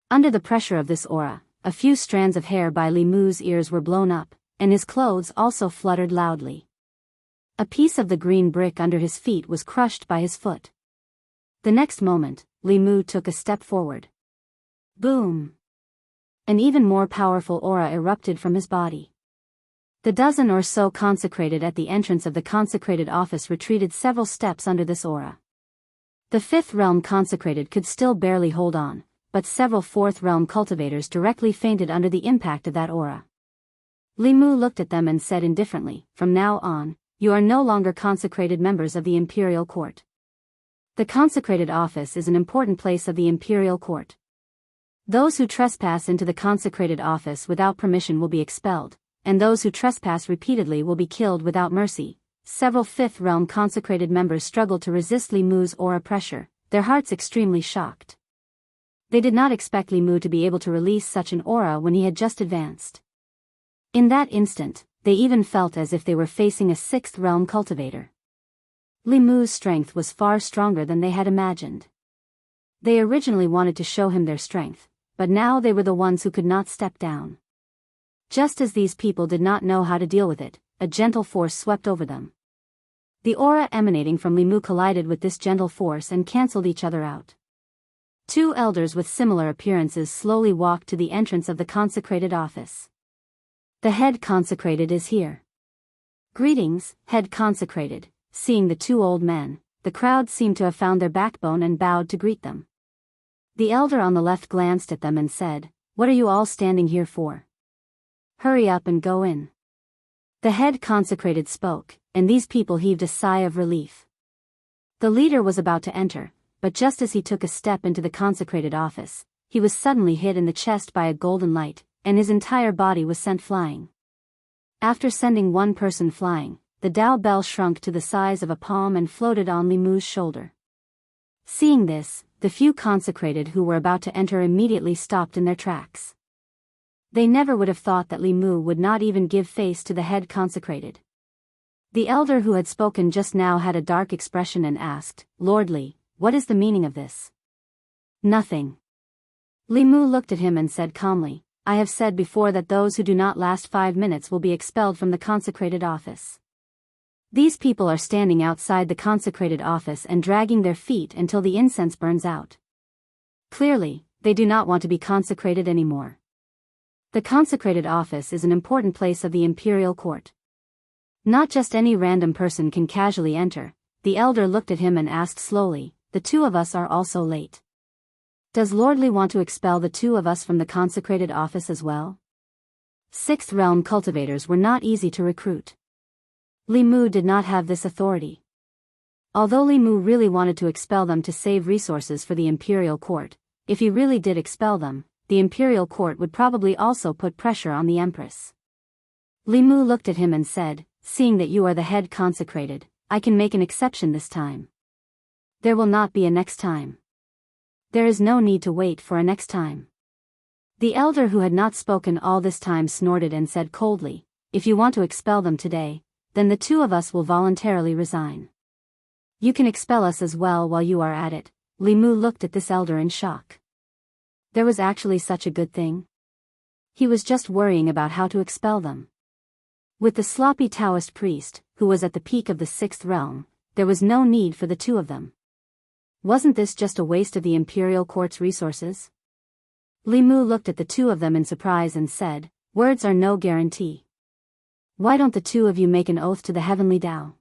Under the pressure of this aura, a few strands of hair by Li Mu's ears were blown up, and his clothes also fluttered loudly. A piece of the green brick under his feet was crushed by his foot. The next moment, Li Mu took a step forward. Boom! An even more powerful aura erupted from his body. The dozen or so consecrated at the entrance of the consecrated office retreated several steps under this aura. The fifth realm consecrated could still barely hold on, but several fourth realm cultivators directly fainted under the impact of that aura. Li Mu looked at them and said indifferently, "From now on, you are no longer consecrated members of the imperial court. The consecrated office is an important place of the imperial court. Those who trespass into the consecrated office without permission will be expelled, and those who trespass repeatedly will be killed without mercy." Several fifth realm consecrated members struggled to resist Li Mu's aura pressure, their hearts extremely shocked. They did not expect Li Mu to be able to release such an aura when he had just advanced. In that instant, they even felt as if they were facing a sixth realm cultivator. Li Mu's strength was far stronger than they had imagined. They originally wanted to show him their strength, but now they were the ones who could not step down. Just as these people did not know how to deal with it, a gentle force swept over them. The aura emanating from Li Mu collided with this gentle force and cancelled each other out. Two elders with similar appearances slowly walked to the entrance of the consecrated office. The head consecrated is here. Greetings, head consecrated. Seeing the two old men, the crowd seemed to have found their backbone and bowed to greet them. The elder on the left glanced at them and said, "What are you all standing here for? Hurry up and go in." The head consecrated spoke, and these people heaved a sigh of relief. The leader was about to enter, but just as he took a step into the consecrated office, he was suddenly hit in the chest by a golden light, and his entire body was sent flying. After sending one person flying, the Tao bell shrunk to the size of a palm and floated on Li Mu's shoulder. Seeing this, the few consecrated who were about to enter immediately stopped in their tracks. They never would have thought that Li Mu would not even give face to the head consecrated. The elder who had spoken just now had a dark expression and asked, "Lord Li, what is the meaning of this?" "Nothing." Li Mu looked at him and said calmly, "I have said before that those who do not last 5 minutes will be expelled from the consecrated office. These people are standing outside the consecrated office and dragging their feet until the incense burns out. Clearly, they do not want to be consecrated anymore. The consecrated office is an important place of the imperial court. Not just any random person can casually enter." The elder looked at him and asked slowly, "The two of us are also late. Does Lord Li want to expel the two of us from the consecrated office as well?" Sixth realm cultivators were not easy to recruit. Li Mu did not have this authority. Although Li Mu really wanted to expel them to save resources for the imperial court, if he really did expel them, the imperial court would probably also put pressure on the empress. Li Mu looked at him and said, "Seeing that you are the head consecrated, I can make an exception this time. There will not be a next time. There is no need to wait for a next time." The elder who had not spoken all this time snorted and said coldly, "If you want to expel them today, then the two of us will voluntarily resign. You can expel us as well while you are at it." Li Mu looked at this elder in shock. There was actually such a good thing? He was just worrying about how to expel them. With the sloppy Taoist priest, who was at the peak of the sixth realm, there was no need for the two of them. Wasn't this just a waste of the imperial court's resources? Li Mu looked at the two of them in surprise and said, "Words are no guarantee. Why don't the two of you make an oath to the heavenly Tao?"